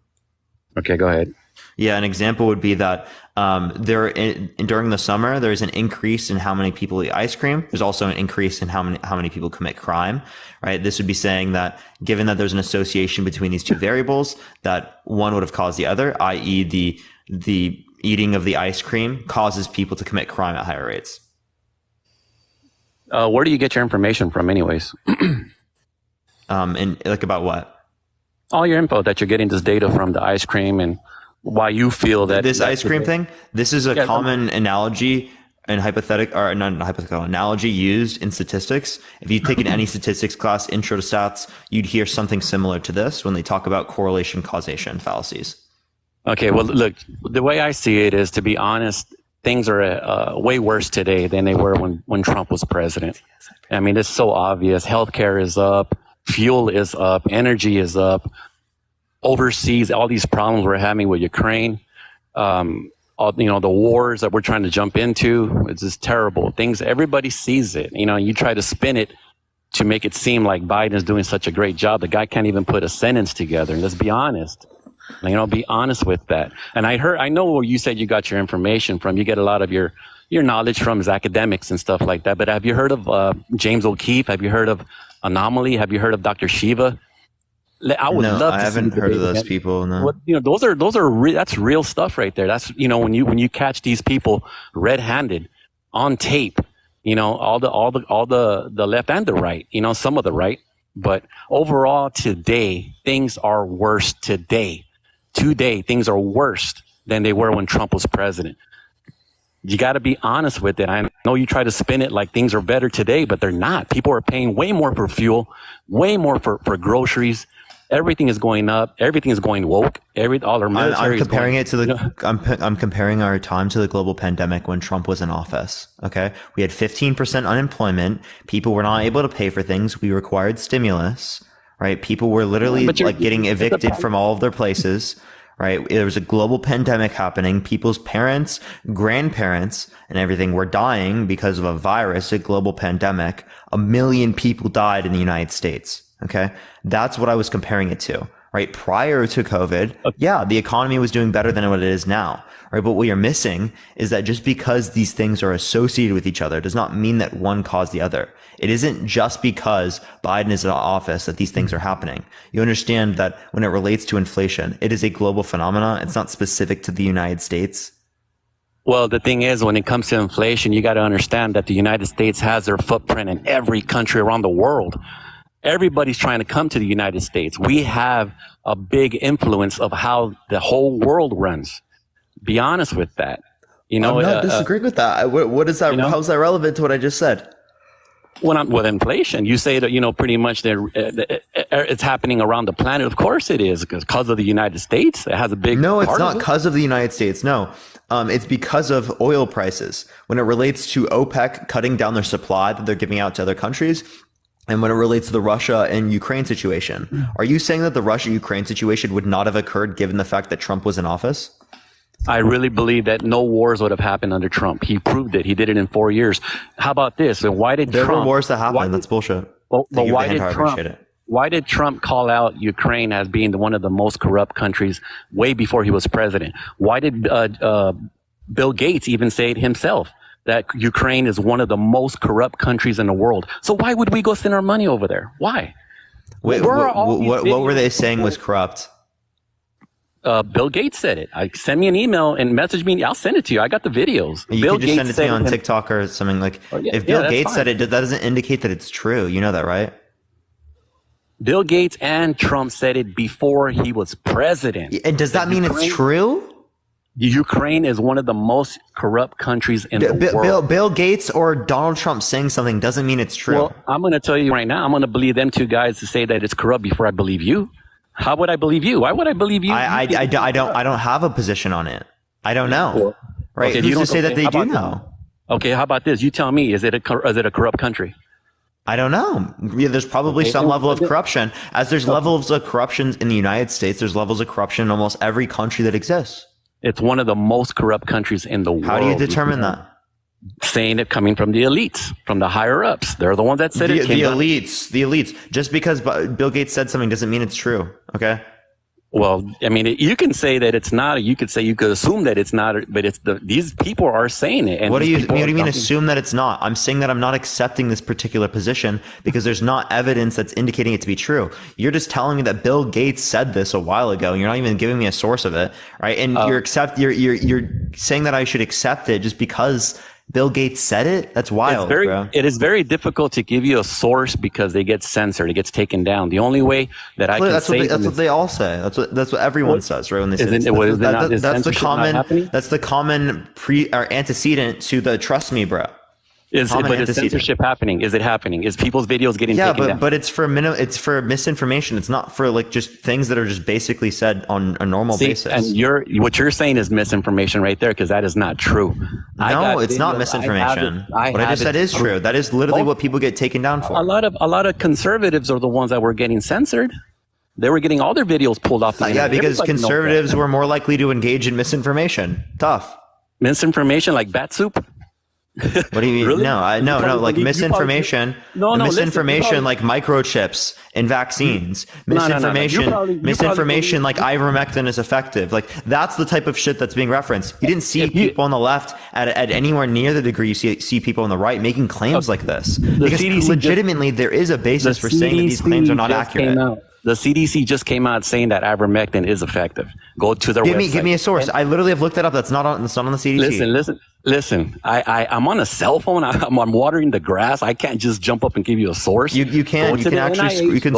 Okay, go ahead. Yeah, an example would be that during the summer, there's an increase in how many people eat ice cream. There's also an increase in how many people commit crime, right? This would be saying that given that there's an association between these two variables, that one would have caused the other, i.e. the eating of the ice cream causes people to commit crime at higher rates. Where do you get your information from anyways? And like about what? All your info that you're getting this data from the ice cream and why you feel that this ice cream thing. This is a common analogy and analogy used in statistics. If you've taken any statistics class, intro to stats, you'd hear something similar to this when they talk about correlation causation fallacies. Okay, well, look, the way I see it is, to be honest, things are way worse today than they were when Trump was president. I mean, it's so obvious. Healthcare is up, fuel is up, energy is up. Overseas, all these problems we're having with Ukraine, the wars that we're trying to jump into, it's just terrible. Things, everybody sees it. You try to spin it to make it seem like Biden's doing such a great job. The guy can't even put a sentence together. And let's be honest. Be honest with that. And I know where you said you got your information from. You get a lot of your knowledge from as academics and stuff like that. But have you heard of James O'Keefe? Have you heard of Anomaly? Have you heard of Dr. Shiva? I would love to. I haven't heard of those people. No. That's real stuff right there. That's when you catch these people red-handed on tape. All the left and the right. Some of the right. But overall, today things are worse. Today things are worse than they were when Trump was president. You got to be honest with it. No, you try to spin it like things are better today, but they're not. People are paying way more for fuel, way more for groceries. Everything is going up. Everything is going woke. All our military. I'm comparing is it to the. I'm comparing our time to the global pandemic when Trump was in office. Okay, we had 15% unemployment. People were not able to pay for things. We required stimulus. Right, people were literally like getting evicted from all of their places. Right, there was a global pandemic happening. People's parents, grandparents, and everything were dying because of a virus, a global pandemic. 1 million people died in the United States. Okay. That's what I was comparing it to, right? Prior to COVID, yeah, the economy was doing better than what it is now, right? But what you're missing is that just because these things are associated with each other does not mean that one caused the other. It isn't just because Biden is in office that these things are happening. You understand that when it relates to inflation, it is a global phenomenon. It's not specific to the United States. Well, the thing is, when it comes to inflation, you got to understand that the United States has their footprint in every country around the world. Everybody's trying to come to the United States. We have a big influence of how the whole world runs. Be honest with that. You know, I'm not disagreeing with that. What is that? You know? How's that relevant to what I just said? With inflation, you say that, you know, pretty much it's happening around the planet. Of course it is, because of the United States. It has a big. No, it's not because of the United States. No, it's because of oil prices. When it relates to OPEC cutting down their supply that they're giving out to other countries. And when it relates to the Russia and Ukraine situation, are you saying that the Russia-Ukraine situation would not have occurred given the fact that Trump was in office? I really believe that no wars would have happened under Trump. He proved it. He did it in 4 years. How about this? And why did there were wars that happened? That's bullshit. But why did Trump call out Ukraine as being one of the most corrupt countries way before he was president? Why did Bill Gates even say it himself? That Ukraine is one of the most corrupt countries in the world. So why would we go send our money over there? Why? Wait, what were they saying was corrupt? Bill Gates said it. Send me an email and message me. I'll send it to you. I got the videos. You can just send it to me on TikTok or something like. If Bill Gates said it, that doesn't indicate that it's true. You know that, right? Bill Gates and Trump said it before he was president. And does that mean it's true? Ukraine is one of the most corrupt countries in the world. Bill Gates or Donald Trump saying something doesn't mean it's true. Well, I'm going to tell you right now, I'm going to believe them two guys to say that it's corrupt before I believe you. How would I believe you? Why would I believe you? I don't have a position on it. I don't know. Right? Okay, Who's to say that they do know? Okay, how about this? You tell me, is it a corrupt country? I don't know. Yeah, there's probably some level of corruption. As there's levels of corruption in the United States, there's levels of corruption in almost every country that exists. It's one of the most corrupt countries in the world. How do you determine that? Saying it coming from the elites, from the higher ups. They're the ones that said it. The elites. Just because Bill Gates said something doesn't mean it's true. Okay. Well, I mean, you can say that it's not. You could assume that it's not. But these people are saying it. And what do you mean? Assume that it's not? I'm saying that I'm not accepting this particular position because there's not evidence that's indicating it to be true. You're just telling me that Bill Gates said this a while ago, and you're not even giving me a source of it, right? And you're saying that I should accept it just because Bill Gates said it? That's wild, bro. It is very difficult to give you a source because they get censored. It gets taken down. The only way that I can say that's what they all say. That's what everyone says, right? When they say that's the common antecedent to the trust me, bro. Is censorship happening? Is it happening? Is people's videos getting taken down? But it's for misinformation. It's not for like just things that are just basically said on a normal basis. And what you're saying is misinformation right there, because that is not true. No, it's not misinformation. What I just said is true. That is literally what people get taken down for. A lot of conservatives are the ones that were getting censored. They were getting all their videos pulled off the internet. Yeah, because conservatives were more likely to engage in misinformation. Tough. Misinformation like bat soup? What do you mean? Really? No, like misinformation. Misinformation like microchips in vaccines. Misinformation like ivermectin is effective. Like that's the type of shit that's being referenced. You didn't see people on the left at anywhere near the degree you see people on the right making claims like this. Because legitimately there is a basis for saying that these claims are not accurate. The CDC just came out saying that ivermectin is effective. Go to their website. Give me a source. I literally have looked it up. That's not on the CDC. Listen. I'm on a cell phone. I'm watering the grass. I can't just jump up and give you a source. You can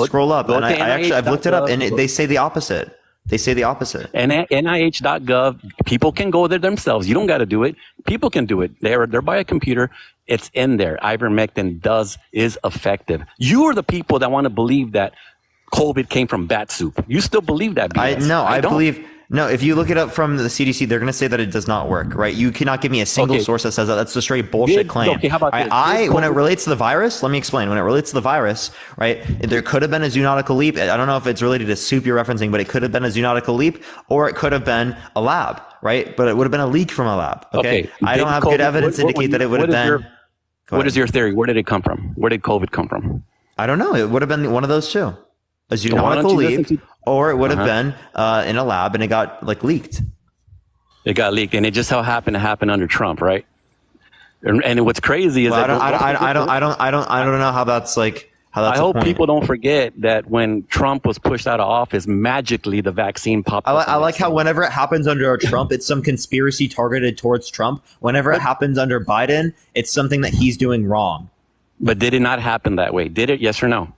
scroll up. And I've looked it up, and they say the opposite. They say the opposite. And at NIH.gov, people can go there themselves. You don't got to do it. People can do it. They're by a computer. It's in there. Ivermectin is effective. You are the people that want to believe that COVID came from bat soup. You still believe that BS. I believe. No, if you look it up from the CDC, they're going to say that it does not work, right? You cannot give me a single source that says that. That's a straight bullshit claim. Okay, how about this? When it relates to the virus, let me explain. When it relates to the virus, right, there could have been a zoonotical leap. I don't know if it's related to soup you're referencing, but it could have been a zoonotical leap, or it could have been a lab, right? But it would have been a leak from a lab. Okay. I don't have good evidence to indicate that it would have been. What is your theory? Where did it come from? Where did COVID come from? I don't know. It would have been one of those two. A zoonotical leap, or it would have been in a lab and it got leaked. It got leaked, and it just happened to happen under Trump, right? And what's crazy is that I don't know how that's like. I hope people don't forget that when Trump was pushed out of office, magically the vaccine popped up. I like how whenever it happens under Trump, it's some conspiracy targeted towards Trump. Whenever it happens under Biden, it's something that he's doing wrong. But did it not happen that way? Did it? Yes or no?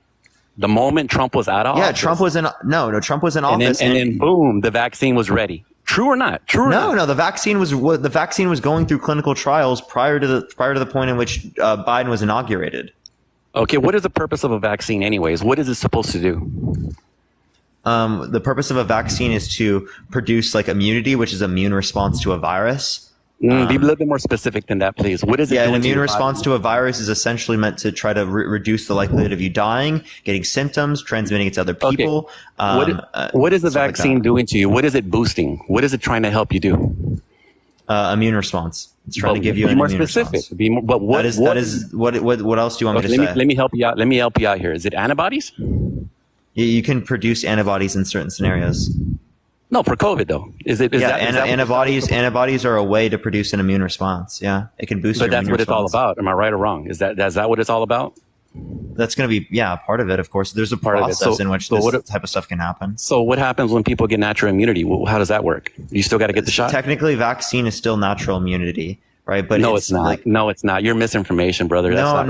The moment Trump was out of office. Yeah, Trump was in office, and then boom, the vaccine was ready. True or not? No, the vaccine was going through clinical trials prior to the point in which Biden was inaugurated. Okay, what is the purpose of a vaccine anyways? What is it supposed to do? The purpose of a vaccine is to produce immunity, which is immune response to a virus. Be a little bit more specific than that, please. What is it? Yeah, an immune response to a virus is essentially meant to try to reduce the likelihood of you dying, getting symptoms, transmitting it to other people. Okay. What is the vaccine doing to you? What is it boosting? What is it trying to help you do? Immune response. It's trying to give you an more immune specific. response. What else do you want me to say? Let me help you out. Let me help you out here. Is it antibodies? You can produce antibodies in certain scenarios. No, for COVID though. Antibodies are a way to produce an immune response. Yeah, it can boost. But that's what it's all about. Am I right or wrong? Is that what it's all about? That's going to be part of it. Of course, there's a process in which this type of stuff can happen. So what happens when people get natural immunity? How does that work? You still got to get the shot. Technically, vaccine is still natural immunity. Right, but no, it's not. No, it's not. You're misinformation, brother. No.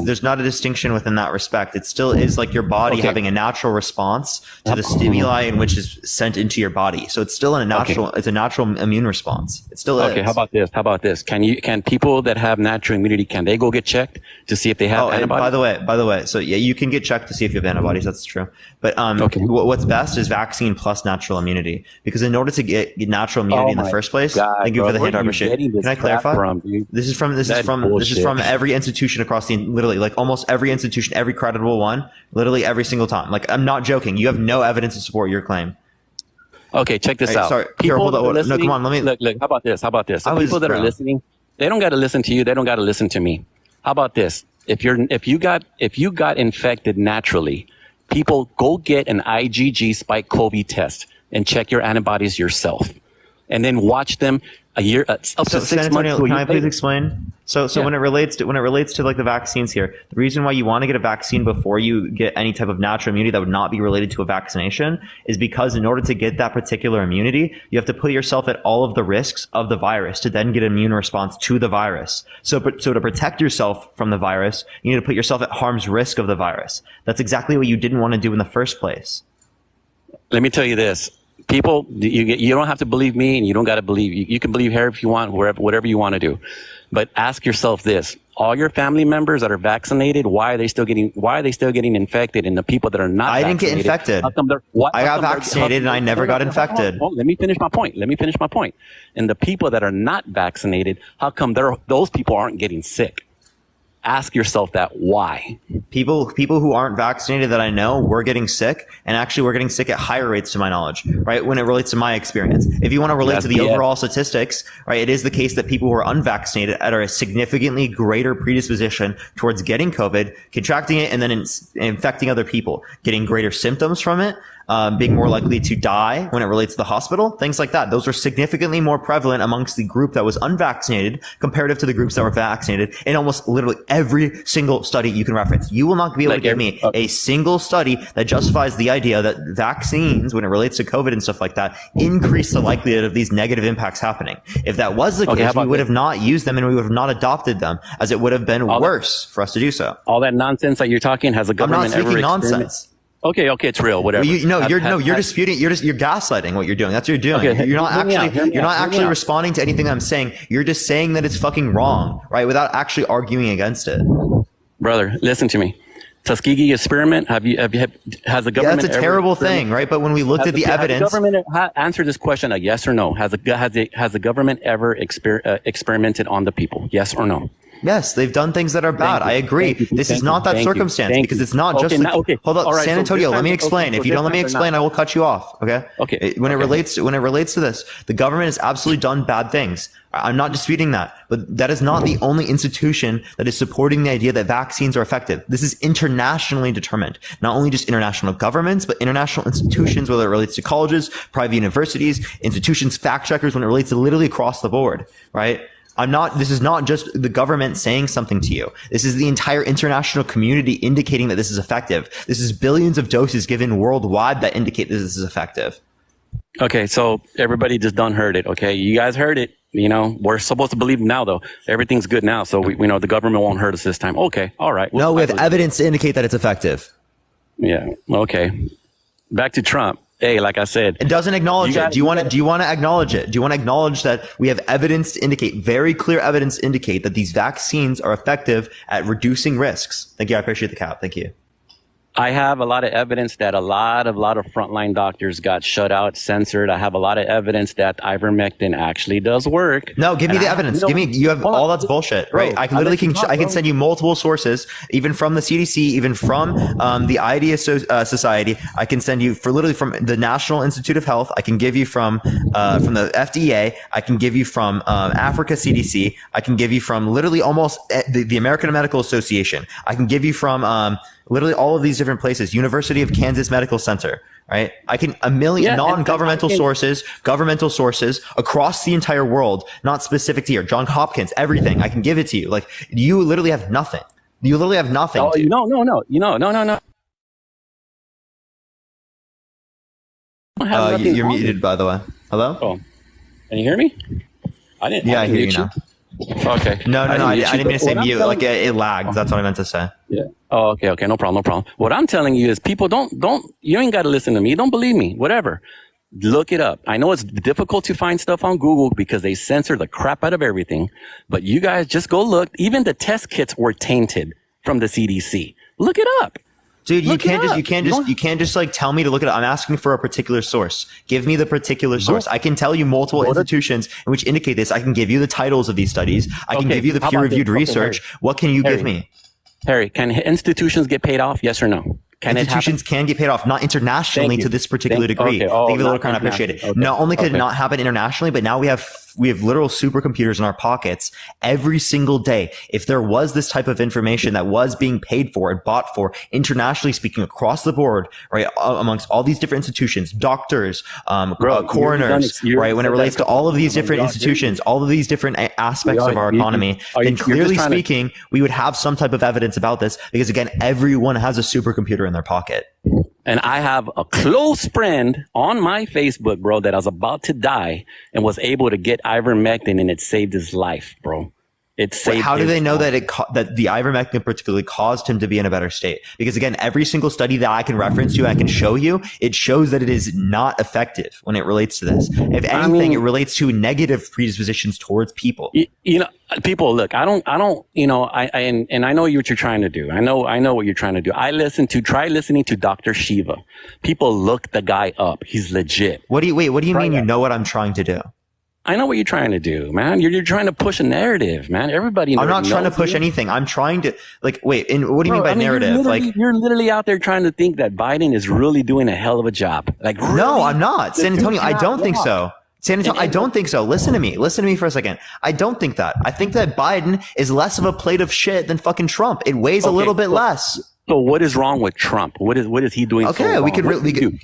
There's not a distinction within that respect. It still is like your body having a natural response to the stimuli in which is sent into your body. So it's still it's a natural immune response. It still is. Okay, how about this? Can people that have natural immunity, can they go get checked to see if they have antibodies? By the way, so yeah, you can get checked to see if you have antibodies. That's true. But what's best is vaccine plus natural immunity, because in order to get natural immunity in the first place, thank you for the hand appreciation. Can I clarify? This is from every institution across literally almost every institution, every credible one, literally every single time. I'm not joking. You have no evidence to support your claim. Okay, check this out. Sorry, people that are listening. No, come on. Let me look. How about this? The people that are listening, they don't got to listen to you. They don't got to listen to me. How about this? If you got infected naturally, people go get an IgG spike COVID test and check your antibodies yourself, and then watch them a year up to 6 months. Can I please explain? So when it relates to the vaccines here, the reason why you want to get a vaccine before you get any type of natural immunity that would not be related to a vaccination is because in order to get that particular immunity, you have to put yourself at all of the risks of the virus to then get an immune response to the virus. So to protect yourself from the virus, you need to put yourself at harm's risk of the virus. That's exactly what you didn't want to do in the first place. Let me tell you this. People, you don't have to believe me, and you don't got to believe. You can believe her if you want, whatever you want to do. But ask yourself this: all your family members that are vaccinated, why are they still getting infected? And the people that are not, I didn't get infected. I got vaccinated and I never got infected. Let me finish my point. And the people that are not vaccinated, how come those people aren't getting sick? Ask yourself that. Why? People who aren't vaccinated that I know were getting sick, and actually we're getting sick at higher rates to my knowledge, right? When it relates to my experience. If you want to relate to the overall statistics, right, it is the case that people who are unvaccinated are a significantly greater predisposition towards getting COVID, contracting it, and then infecting other people, getting greater symptoms from it, being more likely to die when it relates to the hospital, things like that. Those are significantly more prevalent amongst the group that was unvaccinated comparative to the groups that were vaccinated in almost literally every single study you can reference. You will not be able to give me a single study that justifies the idea that vaccines, when it relates to COVID and stuff like that, increase the likelihood of these negative impacts happening. If that was the case, we would have not used them and we would have not adopted them, as it would have been worse for us to do so. All that nonsense that you're talking, has the government ever nonsense. Okay, it's real. Whatever. Well, you're disputing. You're gaslighting what you're doing. That's what you're doing. Okay, you're not actually out. responding to anything I'm saying. You're just saying that it's fucking wrong, right? Without actually arguing against it. Brother, listen to me. Tuskegee experiment. Has the government? Yeah, that's a terrible thing, right? But when we looked at the evidence, answer this question a yes or no. Has the government ever experimented on the people? Yes or no? Yes, they've done things that are bad. I agree. This is not that circumstance because it's not just. Hold up, San Antonio. Let me explain. If you don't let me explain, I will cut you off. Okay. Okay. When it relates to this, the government has absolutely done bad things. I'm not disputing that, but that is not the only institution that is supporting the idea that vaccines are effective. This is internationally determined. Not only just international governments, but international institutions, whether it relates to colleges, private universities, institutions, fact checkers, when it relates to literally across the board, right? This is not just the government saying something to you. This is the entire international community indicating that this is effective. This is billions of doses given worldwide that indicate that this is effective. Okay, so everybody just done heard it. Okay, you guys heard it. We're supposed to believe now, though. Everything's good now, so we know the government won't hurt us this time. Okay, all right. No, we have evidence to indicate that it's effective. Yeah. Okay. Back to Trump. Hey, like I said, it doesn't acknowledge it. Do you want to acknowledge it? Do you want to acknowledge that we have evidence to indicate, very clear evidence to indicate that these vaccines are effective at reducing risks? Thank you. I appreciate the cap. Thank you. I have a lot of evidence that a lot of frontline doctors got shut out, censored. I have a lot of evidence that ivermectin actually does work. No, give me the evidence. You have all that's bullshit, right? I can send you multiple sources, even from the CDC, even from the IDEA Society. I can send you from the National Institute of Health. I can give you from the FDA. I can give you from Africa CDC. I can give you from literally almost the American Medical Association. I can give you from literally all of these different places, University of Kansas Medical Center, right? I can a million non-governmental sources, governmental sources across the entire world, not specific to here. John Hopkins, everything. I can give it to you. Like you literally have nothing. You literally have nothing. No. You're muted, by the way. Hello? Oh, can you hear me? I didn't. Yeah, I hear you now. Okay. No. I didn't mean to say mute. Like it lagged. That's what I meant to say. Yeah. Oh, okay. No problem. What I'm telling you is, people don't. You ain't got to listen to me. Don't believe me. Whatever. Look it up. I know it's difficult to find stuff on Google because they censor the crap out of everything. But you guys just go look. Even the test kits were tainted from the CDC. Look it up. Dude, you can't just like tell me to look it up. I'm asking for a particular source. Give me the particular source. I can tell you multiple institutions in which indicate this. I can give you the titles of these studies. I can give you the peer-reviewed research. Harry. What can you give me? Harry, can institutions get paid off? Yes or no? Institutions can get paid off, not internationally to this particular degree. Thank you, Little Crown. I appreciate it. Okay. Not only could it not happen internationally, but now we have literal supercomputers in our pockets every single day. If there was this type of information that was being paid for and bought for, internationally speaking, across the board, right, amongst all these different institutions, doctors, coroners, right, when it relates to all of these different institutions, all of these different aspects of our economy, then clearly speaking, we would have some type of evidence about this because, again, everyone has a supercomputer in their pocket. And I have a close friend on my Facebook, bro, that was about to die and was able to get ivermectin, and it saved his life, bro. It saved. How do they know that that the ivermectin particularly caused him to be in a better state? Because again, every single study that I can reference to, I can show you, it shows that it is not effective when it relates to this. If anything, it relates to negative predispositions towards people. People, look, I don't, and I know what you're trying to do. I know what you're trying to do. Try listening to Dr. Shiva. People look the guy up. He's legit. What do you mean? You know what I'm trying to do? I know what you're trying to do, man. You're trying to push a narrative, man. Everybody knows. I'm not trying to push anything. I'm trying to, what do you mean by narrative? You're literally out there trying to think that Biden is really doing a hell of a job. Really? No, I'm not. San Antonio, I don't think so. San Antonio, I don't think so. Listen to me for a second. I don't think that. I think that Biden is less of a plate of shit than fucking Trump. It weighs a little bit less. So what is wrong with Trump? What is he doing? Okay,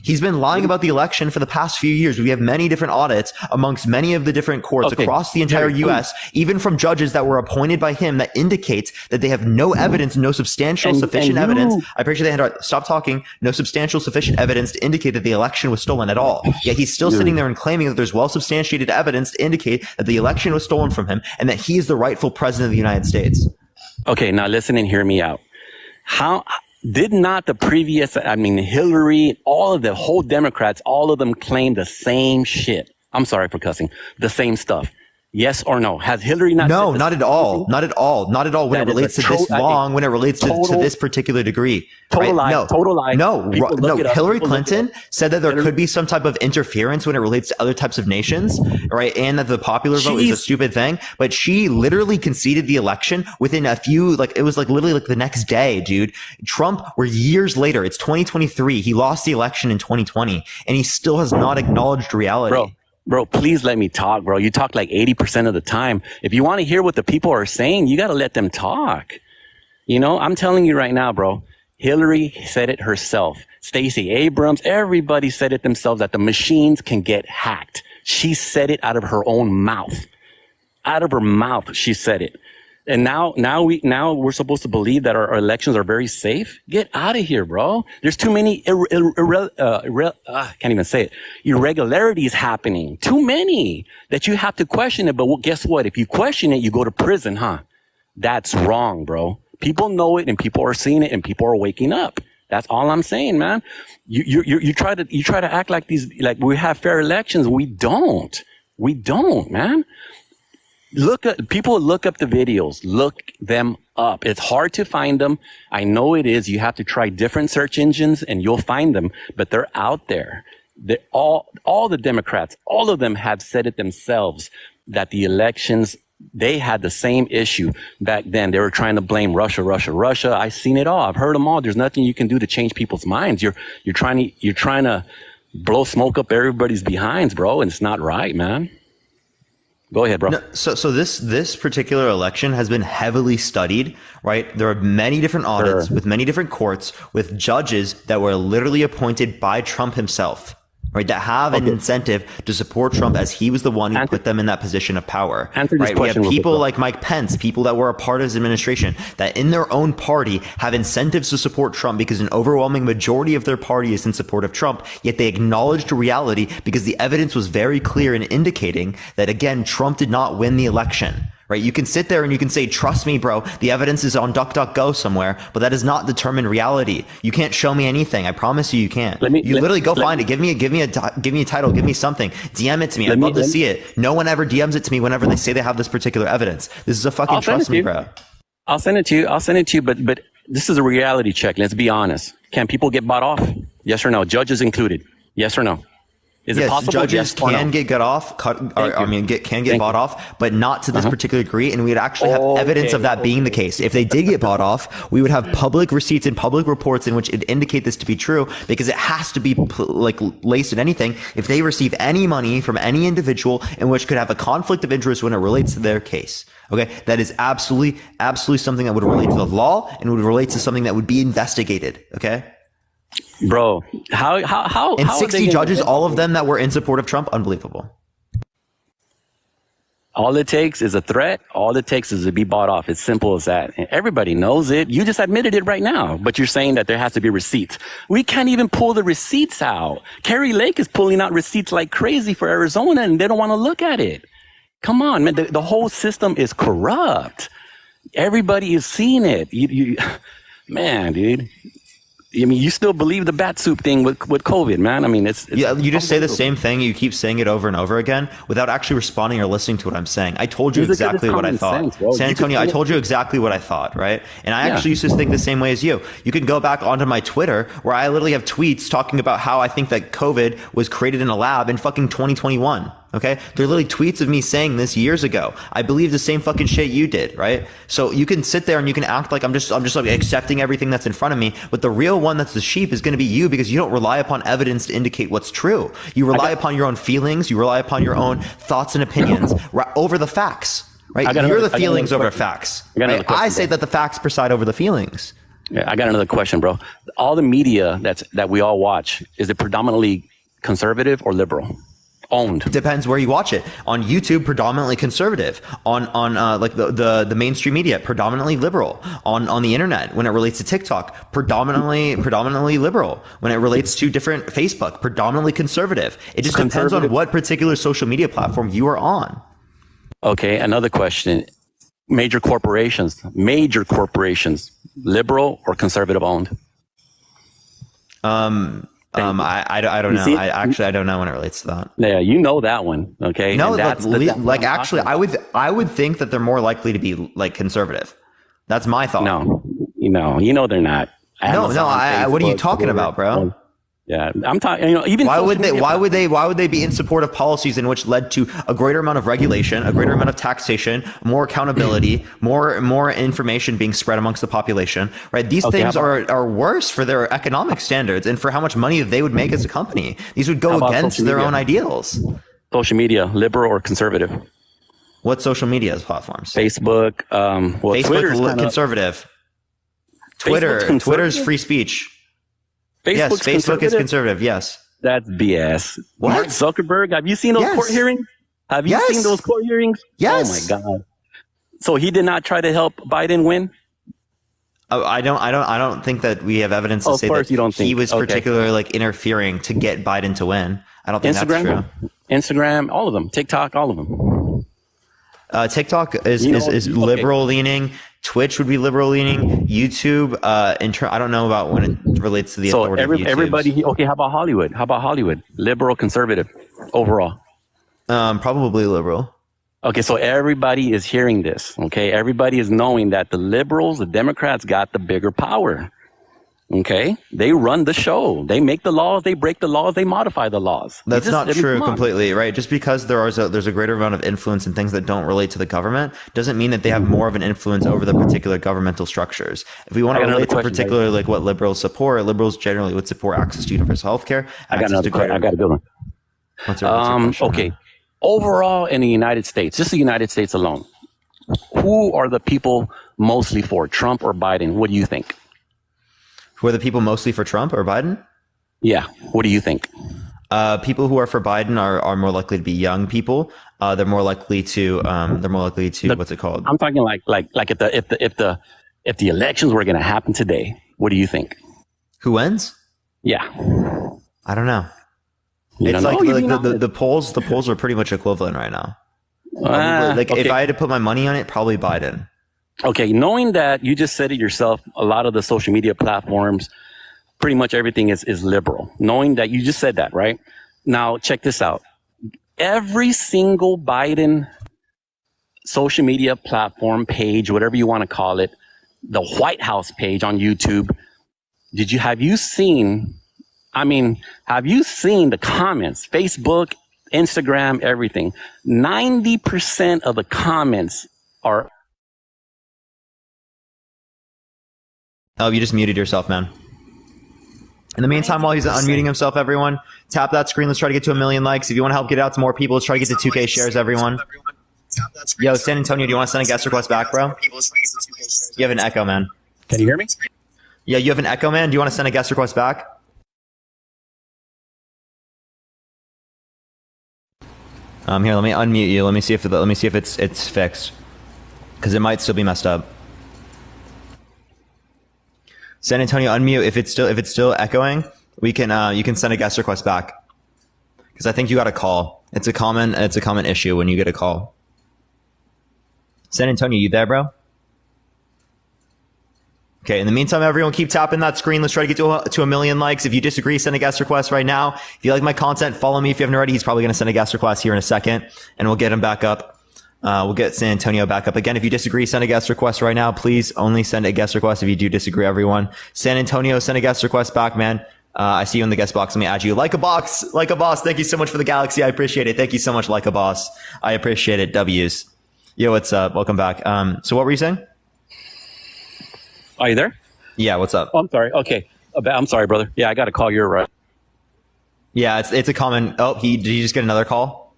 he's been lying about the election for the past few years. We have many different audits amongst many of the different courts across the entire U.S., even from judges that were appointed by him, that indicates that they have no evidence, no substantial sufficient evidence. I appreciate they had to stop talking. No substantial sufficient evidence to indicate that the election was stolen at all. Yet he's still sitting there and claiming that there's well substantiated evidence to indicate that the election was stolen from him and that he is the rightful president of the United States. Okay, now listen and hear me out. Did not the previous, Hillary, all of the whole Democrats, all of them claim the same shit. I'm sorry for cussing. The same stuff. Yes or no? Has Hillary not? No, not at all. Not at all. Not at all. When it relates to this long, when it relates to this particular degree. Total lie. No, total lie. No, Hillary Clinton said that there Literally. could be some type of interference when it relates to other types of nations, right? And that the popular vote is a stupid thing. But she literally conceded the election within a few, it was literally the next day, dude. Trump, we're years later. It's 2023. He lost the election in 2020 and he still has not acknowledged reality. Bro, please let me talk, bro. You talk like 80% of the time. If you want to hear what the people are saying, you got to let them talk. I'm telling you right now, bro. Hillary said it herself. Stacey Abrams, everybody said it themselves that the machines can get hacked. She said it out of her own mouth. Out of her mouth, she said it. And now we're supposed to believe that our elections are very safe. Get out of here, bro. There's too many I can't even say it. Irregularities happening. Too many that you have to question it. But guess what? If you question it, you go to prison, huh? That's wrong, bro. People know it and people are seeing it and people are waking up. That's all I'm saying, man. You try to act like we have fair elections. We don't, man. Look up the videos. Look them up. It's hard to find them. I know it is. You have to try different search engines and you'll find them, but they're out there. All the Democrats, all of them have said it themselves that the elections, they had the same issue back then. They were trying to blame Russia. I've seen it all. I've heard them all. There's nothing you can do to change people's minds. You're trying to blow smoke up everybody's behinds, bro, and it's not right, man. Go ahead, bro. No, so this particular election has been heavily studied, right? There are many different audits with many different courts with judges that were literally appointed by Trump himself, right? That have an incentive to support Trump as he was the one who put them in that position of power, right? We have people like Mike Pence, people that were a part of his administration that in their own party have incentives to support Trump because an overwhelming majority of their party is in support of Trump, yet they acknowledged reality because the evidence was very clear in indicating that, again, Trump did not win the election. Right? You can sit there and you can say, trust me, bro, the evidence is on DuckDuckGo somewhere, but that does not determine reality. You can't show me anything. I promise you can't. Literally go find it. Give me a title. Give me something. DM it to me. I'd love to see it. No one ever DMs it to me whenever they say they have this particular evidence. This is a fucking trust me, bro. I'll send it to you. But this is a reality check. Let's be honest. Can people get bought off? Yes or no? Judges included. Yes or no? Is it possible? Judges can get bought off, but not to this particular degree. And we'd actually have evidence of that being the case. If they did get bought off, we would have public receipts and public reports in which it indicate this to be true, because it has to be laced in anything. If they receive any money from any individual in which could have a conflict of interest when it relates to their case. Okay. That is absolutely something that would relate to the law and would relate to something that would be investigated. Okay. Bro, how and 60 judges, all of them that were in support of Trump, unbelievable. All it takes is a threat. All it takes is to be bought off. It's simple as that. And everybody knows it. You just admitted it right now, but you're saying that there has to be receipts. We can't even pull the receipts out. Carrie Lake is pulling out receipts like crazy for Arizona, and they don't want to look at it. Come on, man. The whole system is corrupt. Everybody is seeing it. Man, dude. I mean, you still believe the bat soup thing with COVID, man. I mean, it's you just say the same thing. You keep saying it over and over again without actually responding or listening to what I'm saying. I told you exactly what I thought. San Antonio, I told you exactly what I thought, right? And I actually used to think the same way as you. You can go back onto my Twitter where I literally have tweets talking about how I think that COVID was created in a lab in fucking 2021. Okay. They're literally tweets of me saying this years ago. I believe the same fucking shit you did, right? So you can sit there and you can act like I'm just like accepting everything that's in front of me. But the real one that's the sheep is going to be you, because you don't rely upon evidence to indicate what's true. You rely upon your own feelings. You rely upon your own thoughts and opinions over the facts, right? You're the feelings over facts. Right? I say that the facts preside over the feelings. Yeah, I got another question, bro. All the media that we all watch, is it predominantly conservative or liberal? Owned. Depends where you watch it. On YouTube, predominantly conservative. On like the mainstream media, predominantly liberal. On the internet, when it relates to TikTok, predominantly liberal. When it relates to different Facebook, predominantly conservative. It just depends on what particular social media platform you are on. Okay, another question. Major corporations, liberal or conservative owned? I don't know. I don't know when it relates to that. Yeah, you know that one. Okay. No, and actually, I would think that they're more likely to be like conservative. That's my thought. No, they're not. Amazon, what are you Facebook, talking Twitter. about, bro? Yeah, I'm talking. Even why social would they? media- Why would they be in support of policies in which led to a greater amount of regulation, a greater amount of taxation, more accountability, more information being spread amongst the population? Right? These things are worse for their economic standards and for how much money they would make as a company. These would go against their own ideals. Social media, liberal or conservative? What social media platforms? Facebook. Facebook Twitter's conservative. Twitter's free speech. Facebook is conservative. Yes, that's BS. What? Mark Zuckerberg? Have you seen those court hearings? Have you seen those court hearings? Yes. Oh my God. So he did not try to help Biden win? Oh, I don't think that we have evidence to say that he was particularly like interfering to get Biden to win. I don't think that's true. Instagram, all of them. TikTok, all of them. TikTok is liberal leaning. Twitch would be liberal leaning. YouTube, I don't know about when it relates to the authority of YouTube. Everybody, okay, how about Hollywood? Liberal, conservative, overall? Probably liberal. Okay, so everybody is hearing this, okay? Everybody is knowing that the liberals, the Democrats got the bigger power, okay? They run the show. They make the laws, they break the laws, they modify the laws. That's not true completely, right? Just because there's a greater amount of influence in things that don't relate to the government doesn't mean that they have more of an influence over the particular governmental structures. If we want to relate to particularly like what liberals support, liberals generally would support access to universal health care. I got a good one. What's your question, okay. Overall in the United States, just the United States alone, who are the people mostly for, Trump or Biden? What do you think? Who are the people mostly for Trump or Biden? Yeah. What do you think? People who are for Biden are more likely to be young people. They're more likely to what's it called? I'm talking like if the elections were going to happen today, what do you think? Who wins? Yeah. I don't know. It's like the polls are pretty much equivalent right now. If I had to put my money on it, probably Biden. Okay, knowing that you just said it yourself, a lot of the social media platforms, pretty much everything is liberal. Knowing that you just said that, right? Now, check this out. Every single Biden social media platform page, whatever you want to call it, the White House page on YouTube, have you seen the comments? Facebook, Instagram, everything. 90% of the comments are... Oh, you just muted yourself, man. In the meantime, while he's unmuting himself, everyone, tap that screen. Let's try to get to 1 million likes. If you want to help get it out to more people, let's try to get to 2K shares, everyone. Yo, San Antonio, do you want to send a guest request back, bro? You have an echo, man. Can you hear me? Yeah, you have an echo, man. Do you want to send a guest request back? Here, let me unmute you. Let me see if it's fixed, because it might still be messed up. San Antonio, unmute. If it's still echoing, you can send a guest request back, because I think you got a call. It's a common issue when you get a call. San Antonio, you there, bro? Okay, in the meantime, everyone keep tapping that screen. Let's try to get to 1 million likes. If you disagree, send a guest request right now. If you like my content, follow me. If you haven't already, he's probably going to send a guest request here in a second, and we'll get him back up. We'll get San Antonio back up. Again, if you disagree, send a guest request right now. Please only send a guest request if you do disagree, everyone. San Antonio, send a guest request back, man. I see you in the guest box. Let me add you. Like a boss. Thank you so much for the galaxy. I appreciate it. Thank you so much, like a boss. I appreciate it. W's. Yo, what's up? Welcome back. So what were you saying? Are you there? Yeah, what's up? Oh, I'm sorry. Okay. I'm sorry, brother. Yeah, I got a call. You're right. Yeah, it's a common... Oh, did you just get another call?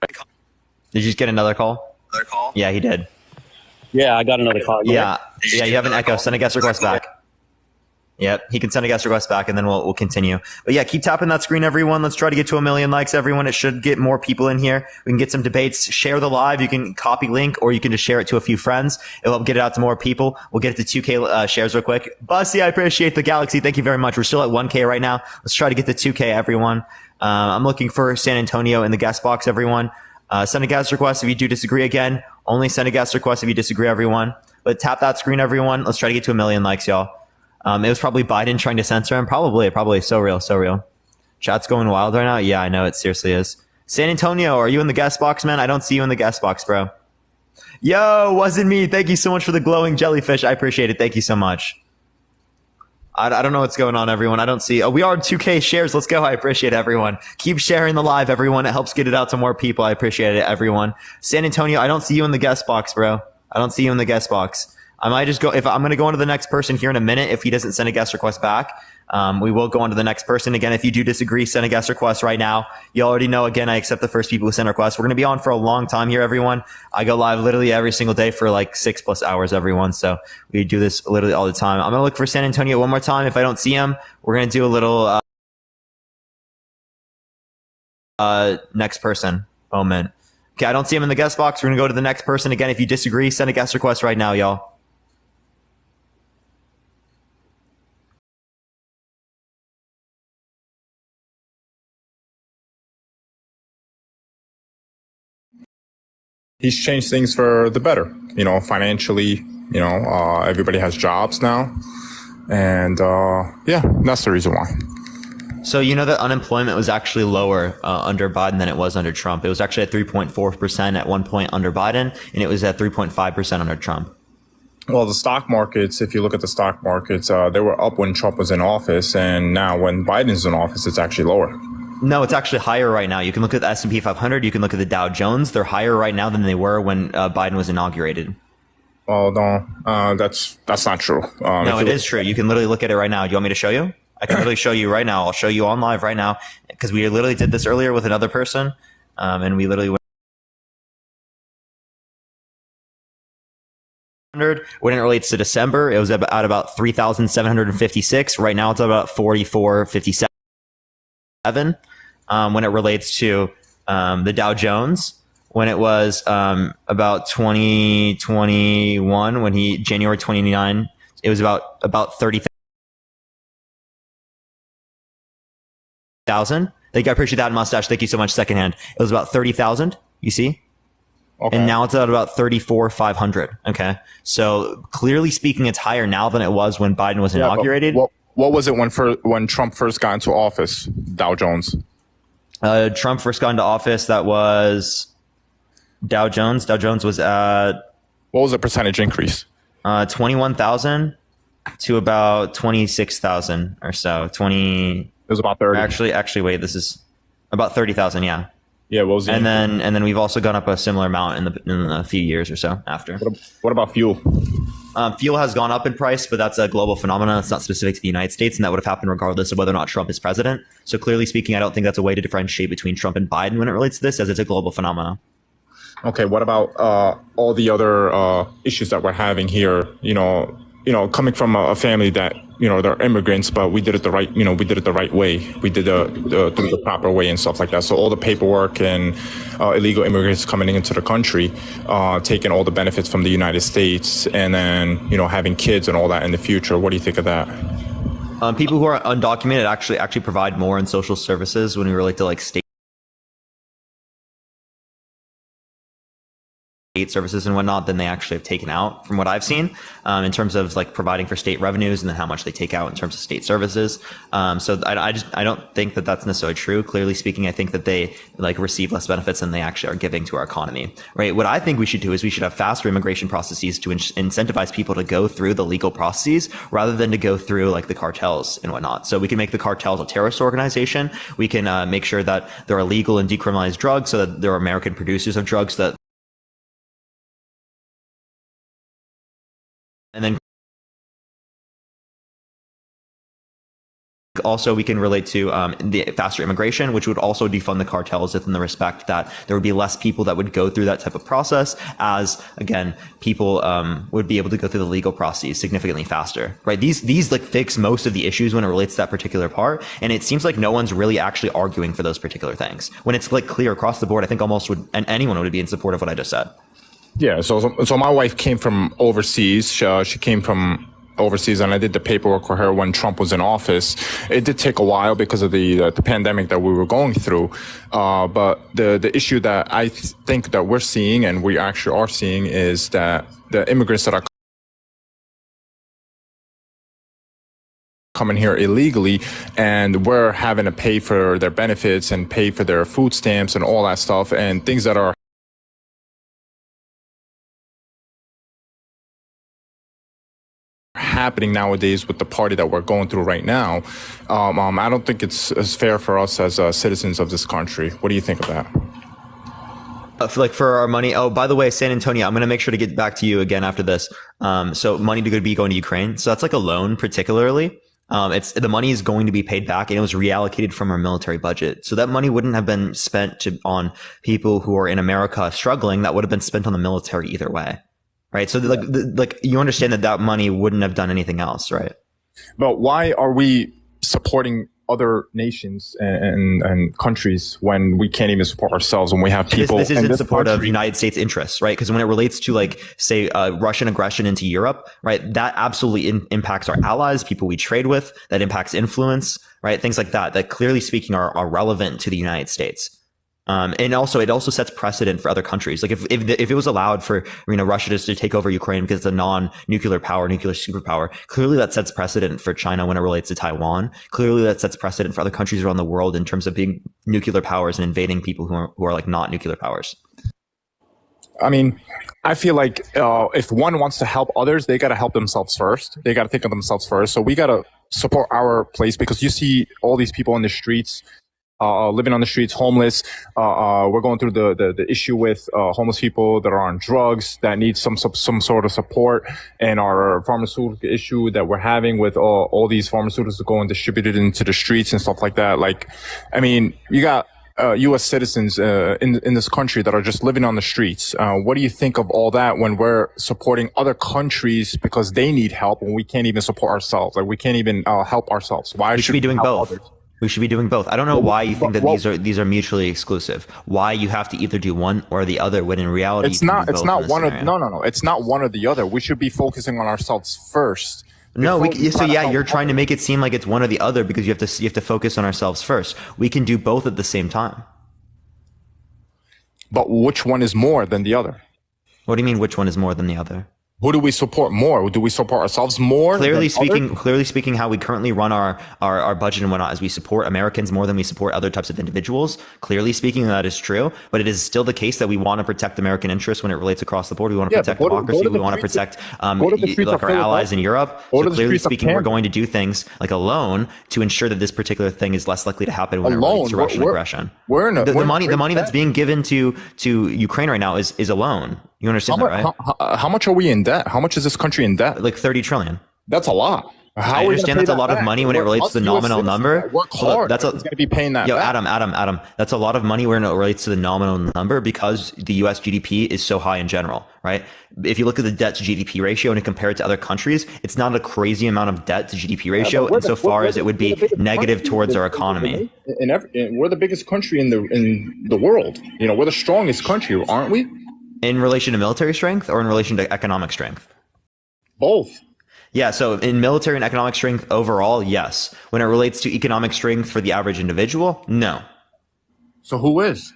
Did you just get another call? Yeah, he did. Yeah, I got another call. Yeah, you have an echo. Send a guest request back. Yep, he can send a guest request back, and then we'll continue. But yeah, keep tapping that screen, everyone. Let's try to get to 1 million likes, everyone. It should get more people in here. We can get some debates. Share the live. You can copy link, or you can just share it to a few friends. It'll help get it out to more people. We'll get it to 2K shares real quick. Bussy, I appreciate the galaxy. Thank you very much. We're still at 1K right now. Let's try to get to 2K, everyone. I'm looking for San Antonio in the guest box, everyone. Send a guest request if you do disagree again. Only send a guest request if you disagree, everyone. But tap that screen, everyone. Let's try to get to 1 million likes, y'all. It was probably Biden trying to censor him. Probably. So real. Chat's going wild right now. Yeah, I know, it seriously is. San Antonio, are you in the guest box, man? I don't see you in the guest box, bro. Yo, wasn't me. Thank you so much for the glowing jellyfish. I appreciate it. Thank you so much. I don't know what's going on, everyone. I don't see. Oh, we are 2K shares. Let's go. I appreciate everyone. Keep sharing the live, everyone. It helps get it out to more people. I appreciate it, everyone. San Antonio, I don't see you in the guest box, bro. I don't see you in the guest box. I might just go. If I'm going to go into the next person here in a minute, if he doesn't send a guest request back, we will go on to the next person. Again, if you do disagree, send a guest request right now. You already know, again, I accept the first people who send requests. We're going to be on for a long time here, everyone. I go live literally every single day for like 6+ hours, everyone. So we do this literally all the time. I'm going to look for San Antonio one more time. If I don't see him, we're going to do a little next person moment. Okay, I don't see him in the guest box. We're going to go to the next person. Again, if you disagree, send a guest request right now, y'all. He's changed things for the better, financially, everybody has jobs now. And, yeah, that's the reason why. So you know that unemployment was actually lower under Biden than it was under Trump. It was actually at 3.4% at one point under Biden, and it was at 3.5% under Trump. Well, the stock markets, if you look at the stock markets, they were up when Trump was in office, and now when Biden's in office, it's actually lower. No, it's actually higher right now. You can look at the S&P 500. You can look at the Dow Jones. They're higher right now than they were when Biden was inaugurated. Well, no, that's not true. No, it is true. You can literally look at it right now. Do you want me to show you? I can literally show you right now. I'll show you on live right now because we literally did this earlier with another person, and we literally when it relates to December, it was at about 3,756. Right now, it's about 4,457. When it relates to the Dow Jones, when it was about 2021, when January 29, it was about 30,000. Thank you. I appreciate that, Mustache. Thank you so much. Secondhand, it was about 30,000. You see. Okay. And now it's at about 34,500. Okay. So clearly speaking, it's higher now than it was when Biden was inaugurated. What was it when Trump first got into office, Dow Jones? Trump first got into office, that was Dow Jones. Dow Jones was at... What was the percentage increase? 21,000 to about 26,000 or so. 20... It was about 30. Actually, wait, this is about 30,000, yeah. Yeah, what was it? And then we've also gone up a similar amount in a few years or so after. What about fuel? Fuel has gone up in price, but that's a global phenomenon. It's not specific to the United States, and that would have happened regardless of whether or not Trump is president. So clearly speaking, I don't think that's a way to differentiate between Trump and Biden when it relates to this, as it's a global phenomenon. Okay, what about all the other issues that we're having here? Coming from a family that they're immigrants, but we did it the right way. We did the proper way and stuff like that. So all the paperwork and illegal immigrants coming into the country, taking all the benefits from the United States, and then having kids and all that in the future. What do you think of that? People who are undocumented actually provide more in social services when we relate to like state services and whatnot than they actually have taken out, from what I've seen, in terms of like providing for state revenues and then how much they take out in terms of state services. So I don't think that that's necessarily true. Clearly speaking, I think that they like receive less benefits than they actually are giving to our economy, right? What I think we should do is we should have faster immigration processes to incentivize people to go through the legal processes rather than to go through like the cartels and whatnot. So we can make the cartels a terrorist organization. We can make sure that there are legal and decriminalized drugs so that there are American producers of drugs that and then also we can relate to the faster immigration, which would also defund the cartels in the respect that there would be less people that would go through that type of process, as again people would be able to go through the legal processes significantly faster, right? These like fix most of the issues when it relates to that particular part, and it seems like no one's really actually arguing for those particular things when it's like clear across the board. I think almost anyone would be in support of what I just said. Yeah, so my wife came from overseas. She came from overseas, and I did the paperwork for her when Trump was in office. It did take a while because of the pandemic that we were going through. But the issue that I think that we're seeing, and we actually are seeing, is that the immigrants that are coming here illegally, and we're having to pay for their benefits and pay for their food stamps and all that stuff, and things that are happening nowadays with the party that we're going through right now. I don't think it's as fair for us as citizens of this country. What do you think of that? For our money. Oh, by the way, San Antonio, I'm going to make sure to get back to you again after this. So money to be going to Ukraine. So that's like a loan particularly. The money is going to be paid back, and it was reallocated from our military budget. So that money wouldn't have been spent on people who are in America struggling. That would have been spent on the military either way. Right. So like you understand that money wouldn't have done anything else. Right. But why are we supporting other nations and countries when we can't even support ourselves, when we have people? This is in support of United States interests, right? Because when it relates to, like, say, Russian aggression into Europe, right, that absolutely impacts our allies, people we trade with, that impacts influence, right? Things like that clearly speaking are relevant to the United States. And also, it also sets precedent for other countries. Like if it was allowed for, Russia just to take over Ukraine because it's a non-nuclear power, nuclear superpower, clearly that sets precedent for China when it relates to Taiwan. Clearly that sets precedent for other countries around the world in terms of being nuclear powers and invading people who are like not nuclear powers. I mean, I feel like if one wants to help others, they got to help themselves first. They got to think of themselves first. So we got to support our place, because you see all these people in the streets, living on the streets, homeless. We're going through the issue with homeless people that are on drugs, that need some sort of support, and our pharmaceutical issue that we're having with all these pharmaceuticals going distributed into the streets and stuff like that. Like, I mean, you got U.S. citizens in this country that are just living on the streets. What do you think of all that when we're supporting other countries because they need help, and we can't even support ourselves? Like, we can't even help ourselves. Why should we be doing both? Others? We should be doing both. I don't know why you think that these are mutually exclusive. Why you have to either do one or the other, when in reality it's not one of no. It's not one or the other. We should be focusing on ourselves first. No, you're trying to make it seem like it's one or the other because you have to focus on ourselves first. We can do both at the same time. But which one is more than the other? What do you mean, which one is more than the other? Who do we support more? Do we support ourselves more? Clearly speaking, how we currently run our budget and whatnot is we support Americans more than we support other types of individuals. Clearly speaking, that is true. But it is still the case that we want to protect American interests when it relates across the board. We want to protect democracy. We want to protect like our allies in Europe. So clearly speaking, we're going to do things like a loan to ensure that this particular thing is less likely to happen when it relates to Russian aggression. The money that's being given to Ukraine right now is a loan. You understand that, right? How much are we in debt? How much is this country in debt? Like 30 trillion. That's a lot. I understand that's a lot of money when it relates to the nominal number. Work hard. That's going to be paying that. Yo, Adam, that's a lot of money when it relates to the nominal number because the U.S. GDP is so high in general, right? If you look at the debt to GDP ratio and compare it to other countries, it's not a crazy amount of debt to GDP ratio, insofar as it would be negative towards our economy. We're the biggest country in the world. We're the strongest country, aren't we? In relation to military strength or in relation to economic strength? Both. Yeah, so in military and economic strength overall, yes. When it relates to economic strength for the average individual, no. So who is?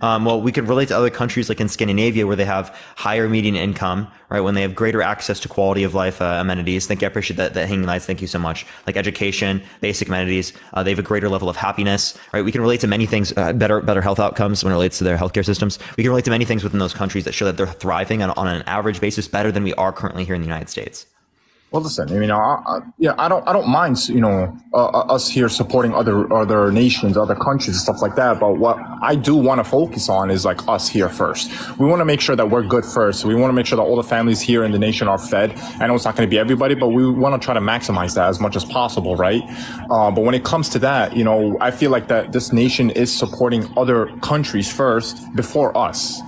Well, we could relate to other countries like in Scandinavia where they have higher median income, right? When they have greater access to quality of life amenities. Thank you. I appreciate that hanging lights. Thank you so much. Like education, basic amenities. They have a greater level of happiness, right? We can relate to many things, better health outcomes when it relates to their healthcare systems. We can relate to many things within those countries that show that they're thriving on an average basis better than we are currently here in the United States. Well, listen, I don't mind, us here supporting other nations, other countries and stuff like that. But what I do want to focus on is like us here first. We want to make sure that we're good first. We want to make sure that all the families here in the nation are fed. I know it's not going to be everybody, but we want to try to maximize that as much as possible, right? But when it comes to that, I feel like that this nation is supporting other countries first before us.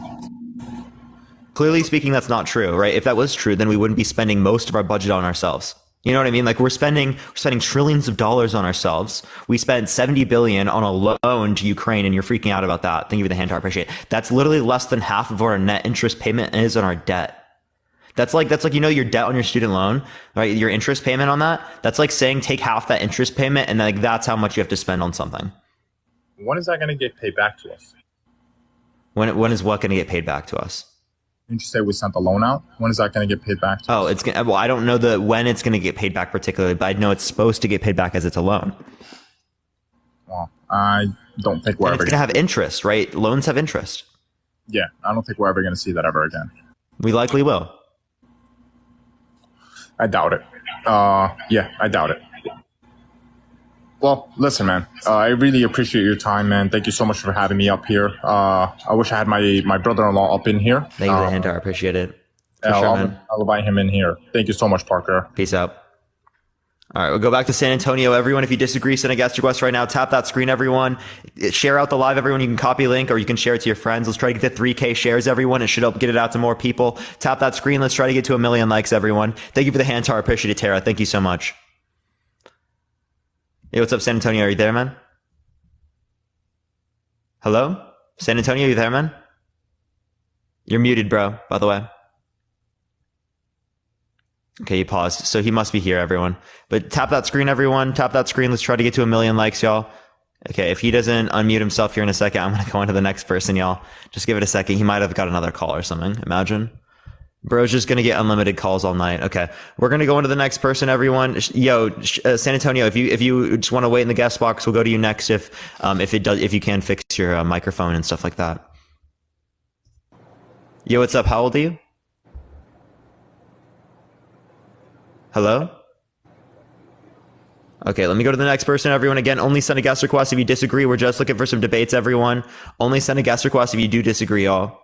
Clearly speaking, that's not true, right? If that was true, then we wouldn't be spending most of our budget on ourselves. You know what I mean? Like we're spending trillions of dollars on ourselves. We spent 70 billion on a loan to Ukraine, and you're freaking out about that. Thank you for the hand, I appreciate it. That's literally less than half of what our net interest payment is on our debt. That's like your debt on your student loan, right? Your interest payment on that. That's like saying take half that interest payment, and like that's how much you have to spend on something. When is that going to get paid back to us? When is what going to get paid back to us? Didn't you say we sent the loan out? When is that going to get paid back to us? Oh, it's gonna. Well, I don't know when it's going to get paid back particularly, but I know it's supposed to get paid back as it's a loan. Well, I don't think we're And ever it's going to have interest, right? Loans have interest. Yeah, I don't think we're ever going to see that ever again. We likely will. I doubt it. Yeah, I doubt it. Well, listen, man. I really appreciate your time, man. Thank you so much for having me up here. I wish I had my brother-in-law up in here. Thank you for the hand, I appreciate it. I'll invite him in here. Thank you so much, Parker. Peace out. All right, we'll go back to San Antonio. Everyone, if you disagree, send a guest request right now. Tap that screen, everyone. Share out the live, everyone. You can copy link or you can share it to your friends. Let's try to get to 3K shares, everyone. It should help get it out to more people. Tap that screen. Let's try to get to 1 million likes, everyone. Thank you for the hand, Tara. Appreciate it, Tara. Thank you so much. Hey, what's up, San Antonio? Are you there, man? Hello? San Antonio, are you there, man? You're muted, bro, by the way. Okay, you paused. So he must be here, everyone. But tap that screen, everyone. Tap that screen. Let's try to get to 1 million likes, y'all. Okay, if he doesn't unmute himself here in a second, I'm going to go on to the next person, y'all. Just give it a second. He might have got another call or something. Imagine. Bro's just going to get unlimited calls all night. Okay, we're going to go into the next person, everyone. Yo, San Antonio, if you just want to wait in the guest box, we'll go to you next if you can fix your microphone and stuff like that. Yo, what's up? How old are you? Hello? Okay, let me go to the next person, everyone. Again, only send a guest request if you disagree. We're just looking for some debates, everyone. Only send a guest request if you do disagree, y'all.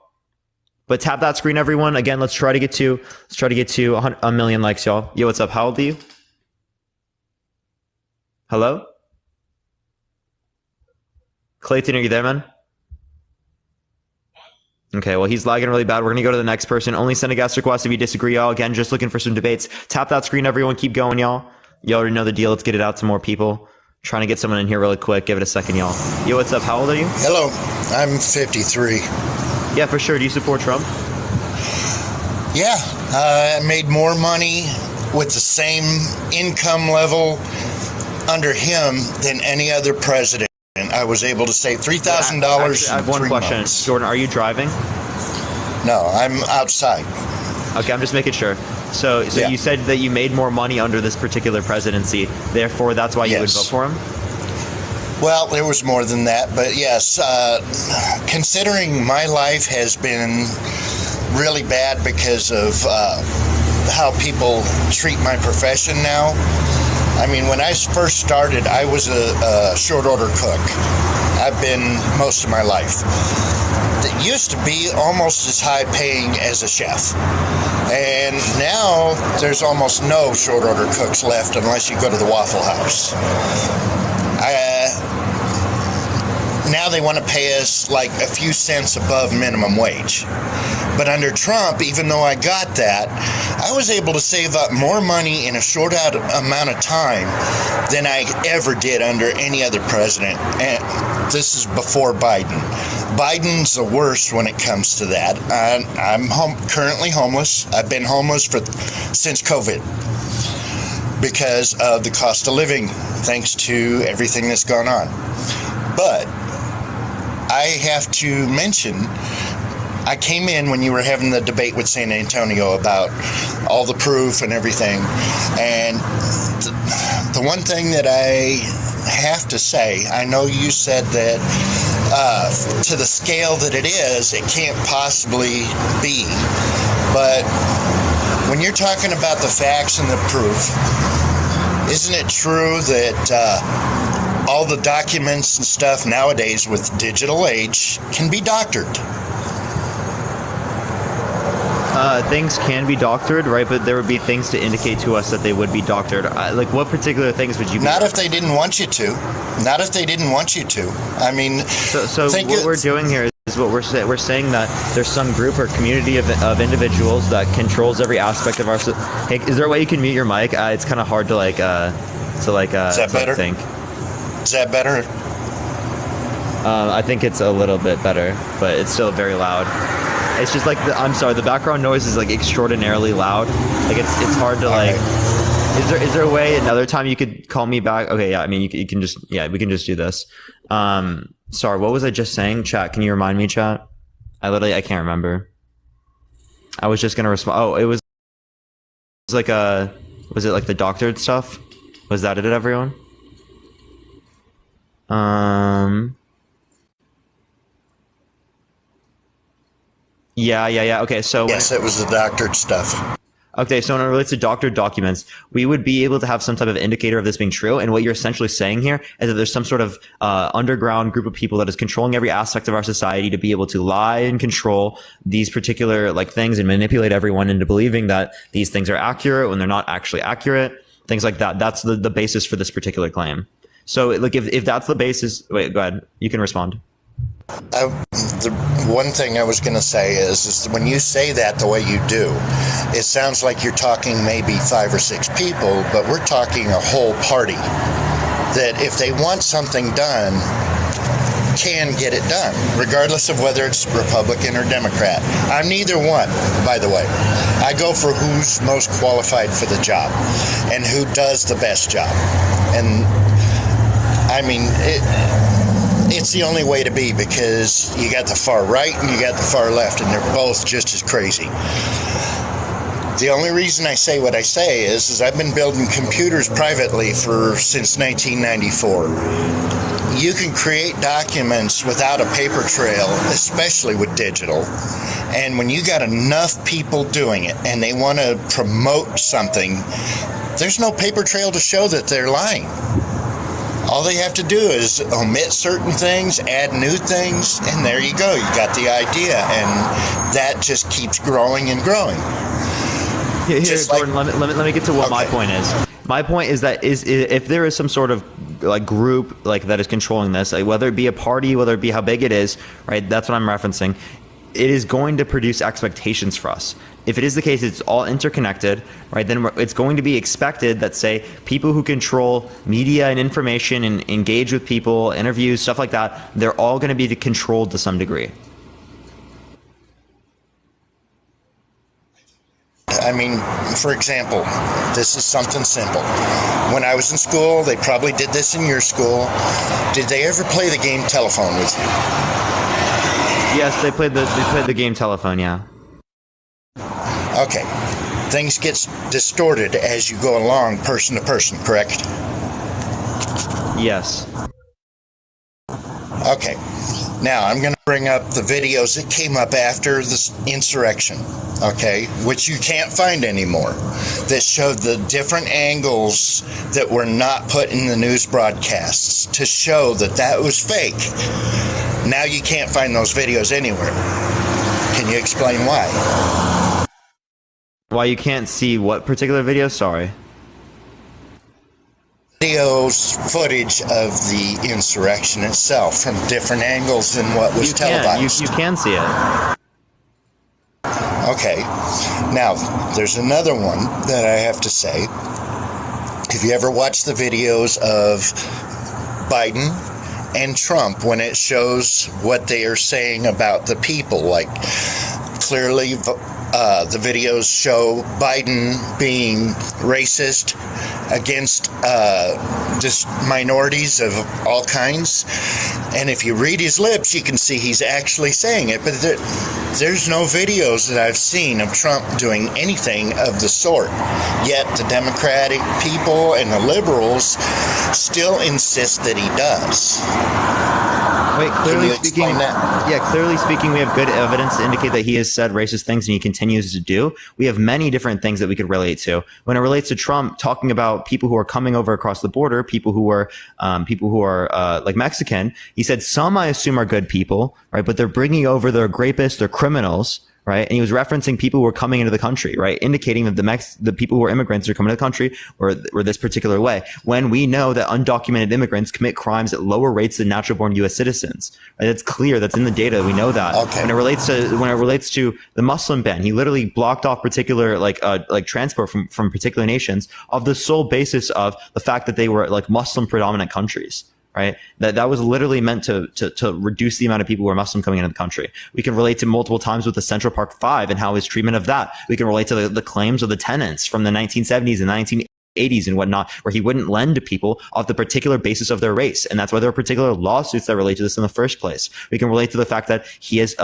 But tap that screen, everyone. Again, let's try to get to 1 million likes, y'all. Yo, what's up? How old are you? Hello? Clayton, are you there, man? Okay, well, he's lagging really bad. We're going to go to the next person. Only send a guest request if you disagree, y'all. Again, just looking for some debates. Tap that screen, everyone. Keep going, y'all. You already know the deal. Let's get it out to more people. Trying to get someone in here really quick. Give it a second, y'all. Yo, what's up? How old are you? Hello. I'm 53. Yeah, for sure. Do you support Trump? Yeah. I made more money with the same income level under him than any other president. I was able to save $3,000. I have one question. Months. Jordan, are you driving? No, I'm outside. Okay, I'm just making sure. So yeah. You said that you made more money under this particular presidency. Therefore, that's why you would vote for him? Well, there was more than that. But yes, considering my life has been really bad because of how people treat my profession now. I mean, when I first started, I was a short order cook. I've been most of my life. It used to be almost as high paying as a chef. And now there's almost no short order cooks left unless you go to the Waffle House. Now they want to pay us like a few cents above minimum wage. But under Trump, even though I got that, I was able to save up more money in a short amount of time than I ever did under any other president. And this is before Biden. Biden's the worst when it comes to that. I'm currently homeless. I've been homeless since COVID because of the cost of living, thanks to everything that's gone on. But I have to mention, I came in when you were having the debate with San Antonio about all the proof and everything. And the one thing that I have to say, I know you said that to the scale that it is, it can't possibly be. But when you're talking about the facts and the proof, isn't it true that all the documents and stuff nowadays with digital age can be doctored? Things can be doctored, right? But there would be things to indicate to us that they would be doctored. Like, what particular things would you? Not if they didn't want you to. Not if they didn't want you to. I mean, so what we're doing here is what we're saying. We're saying that there's some group or community of individuals that controls every aspect of our. Hey, is there a way you can mute your mic? It's kind of hard to Is that better? Think. Is that better? I think it's a little bit better, but it's still very loud. It's just like I'm sorry, the background noise is like extraordinarily loud. Like it's hard to like. Right. Is there a way another time you could call me back? Okay, yeah. I mean, you can just we can just do this. Sorry, what was I just saying? Chat, can you remind me, chat? I can't remember. I was just gonna respond. Oh, it was like was it like the doctored stuff? Was that it, everyone? Yeah. Okay, so yes, it was the doctored stuff. Okay, so when it relates to doctored documents, we would be able to have some type of indicator of this being true. And what you're essentially saying here is that there's some sort of underground group of people that is controlling every aspect of our society to be able to lie and control these particular like things and manipulate everyone into believing that these things are accurate when they're not actually accurate. Things like that. That's the basis for this particular claim. So like if that's the basis, wait, go ahead. You can respond. The one thing I was going to say is when you say that the way you do, it sounds like you're talking maybe 5 or 6 people, but we're talking a whole party that if they want something done, can get it done, regardless of whether it's Republican or Democrat. I'm neither one, by the way. I go for who's most qualified for the job and who does the best job. And I mean, it's the only way to be, because you got the far right and you got the far left, and they're both just as crazy. The only reason I say what I say is I've been building computers privately since 1994. You can create documents without a paper trail, especially with digital. And when you got enough people doing it and they want to promote something, there's no paper trail to show that they're lying. All they have to do is omit certain things, add new things, and there you go. You got the idea, and that just keeps growing and growing. Here, Gordon, let me get to what my point is. My point is that if there is some sort of like group like that is controlling this, like, whether it be a party, whether it be how big it is, right? That's what I'm referencing. It is going to produce expectations for us. If it is the case, it's all interconnected, right? Then it's going to be expected that, say, people who control media and information and engage with people, interviews, stuff like that, they're all going to be controlled to some degree. I mean, for example, this is something simple. When I was in school, they probably did this in your school. Did they ever play the game telephone with you? Yes, they played the game telephone, yeah. Okay. Things get distorted as you go along, person to person, correct? Yes. Okay. Now, I'm going to bring up the videos that came up after the insurrection, okay, which you can't find anymore, that showed the different angles that were not put in the news broadcasts to show that that was fake. Now you can't find those videos anywhere. Can you explain why? Why you can't see what particular video? Sorry. Videos, footage of the insurrection itself from different angles than what was televised. You can see it. Okay. Now, there's another one that I have to say. Have you ever watched the videos of Biden and Trump when it shows what they are saying about the people? Like, clearly, the videos show Biden being racist against just minorities of all kinds. And if you read his lips, you can see he's actually saying it. But there's no videos that I've seen of Trump doing anything of the sort. Yet the Democratic people and the liberals still insist that he does. Wait, clearly speaking, clearly speaking, we have good evidence to indicate that he has said racist things and he continues to do. We have many different things that we could relate to. When it relates to Trump talking about people who are coming over across the border, people who are like Mexican, he said some I assume are good people, right? But they're bringing over, they're rapists, they're criminals. Right. And he was referencing people who were coming into the country, right? Indicating that the people who are immigrants who are coming to the country were this particular way. When we know that undocumented immigrants commit crimes at lower rates than natural born U.S. citizens. Right? That's clear. That's in the data. We know that. Okay. When it relates to the Muslim ban, he literally blocked off particular like transport from particular nations of the sole basis of the fact that they were like Muslim predominant countries. Right. That was literally meant to reduce the amount of people who are Muslim coming into the country. We can relate to multiple times with the Central Park Five and how his treatment of that. We can relate to the claims of the tenants from the 1970s and 1980s 80s and whatnot, where he wouldn't lend to people off the particular basis of their race. And that's why there are particular lawsuits that relate to this in the first place. We can relate to the fact that he has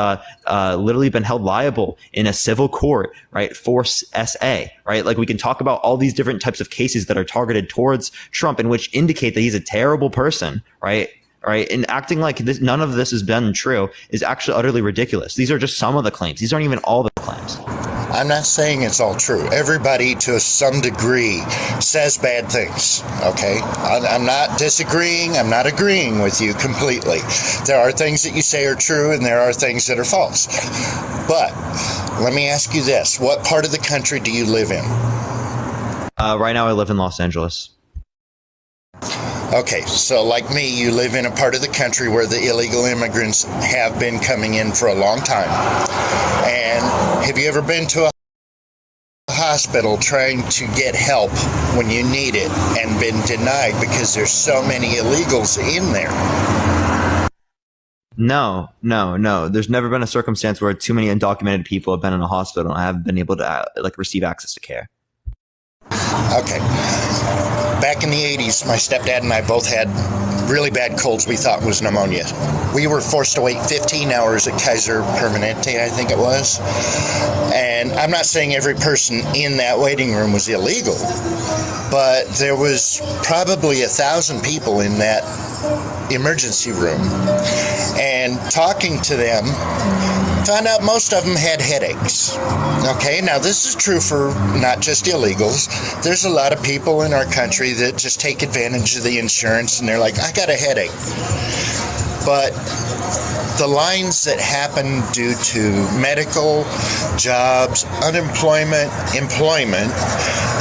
literally been held liable in a civil court, right, for SA, right? Like we can talk about all these different types of cases that are targeted towards Trump and which indicate that he's a terrible person, right? Right. And acting like this, none of this has been true is actually utterly ridiculous. These are just some of the claims. These aren't even all the claims. I'm not saying it's all true. Everybody, to some degree, says bad things, okay? I'm not disagreeing. I'm not agreeing with you completely. There are things that you say are true, and there are things that are false. But let me ask you this. What part of the country do you live in? Right now I live in Los Angeles. Okay, so like me, you live in a part of the country where the illegal immigrants have been coming in for a long time. And have you ever been to a hospital trying to get help when you need it and been denied because there's so many illegals in there? No. There's never been a circumstance where too many undocumented people have been in a hospital and I haven't been able to receive access to care. Okay. Back in the 80s, my stepdad and I both had really bad colds we thought was pneumonia. We were forced to wait 15 hours at Kaiser Permanente, I think it was. And I'm not saying every person in that waiting room was illegal, but there was probably 1,000 people in that emergency room. And talking to them, found out most of them had headaches. Okay, now this is true for not just illegals. There's a lot of people in our country that just take advantage of the insurance and they're like, I got a headache. But the lines that happen due to medical, jobs, unemployment, employment,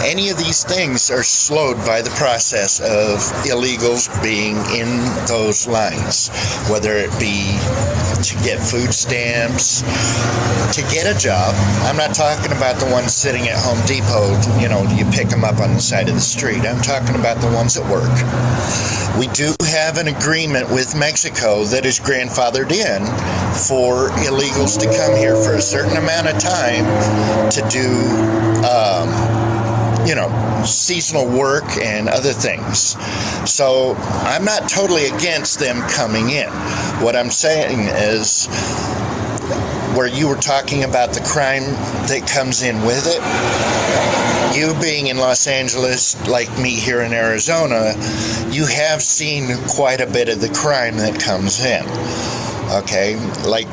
any of these things are slowed by the process of illegals being in those lines, whether it be to get food stamps, to get a job. I'm not talking about the ones sitting at Home Depot, you pick them up on the side of the street. I'm talking about the ones at work. We do have an agreement with Mexico that is grandfathered in for illegals to come here for a certain amount of time to do, seasonal work and other things. So I'm not totally against them coming in. What I'm saying is, where you were talking about the crime that comes in with it, you being in Los Angeles, like me here in Arizona, you have seen quite a bit of the crime that comes in. Okay, like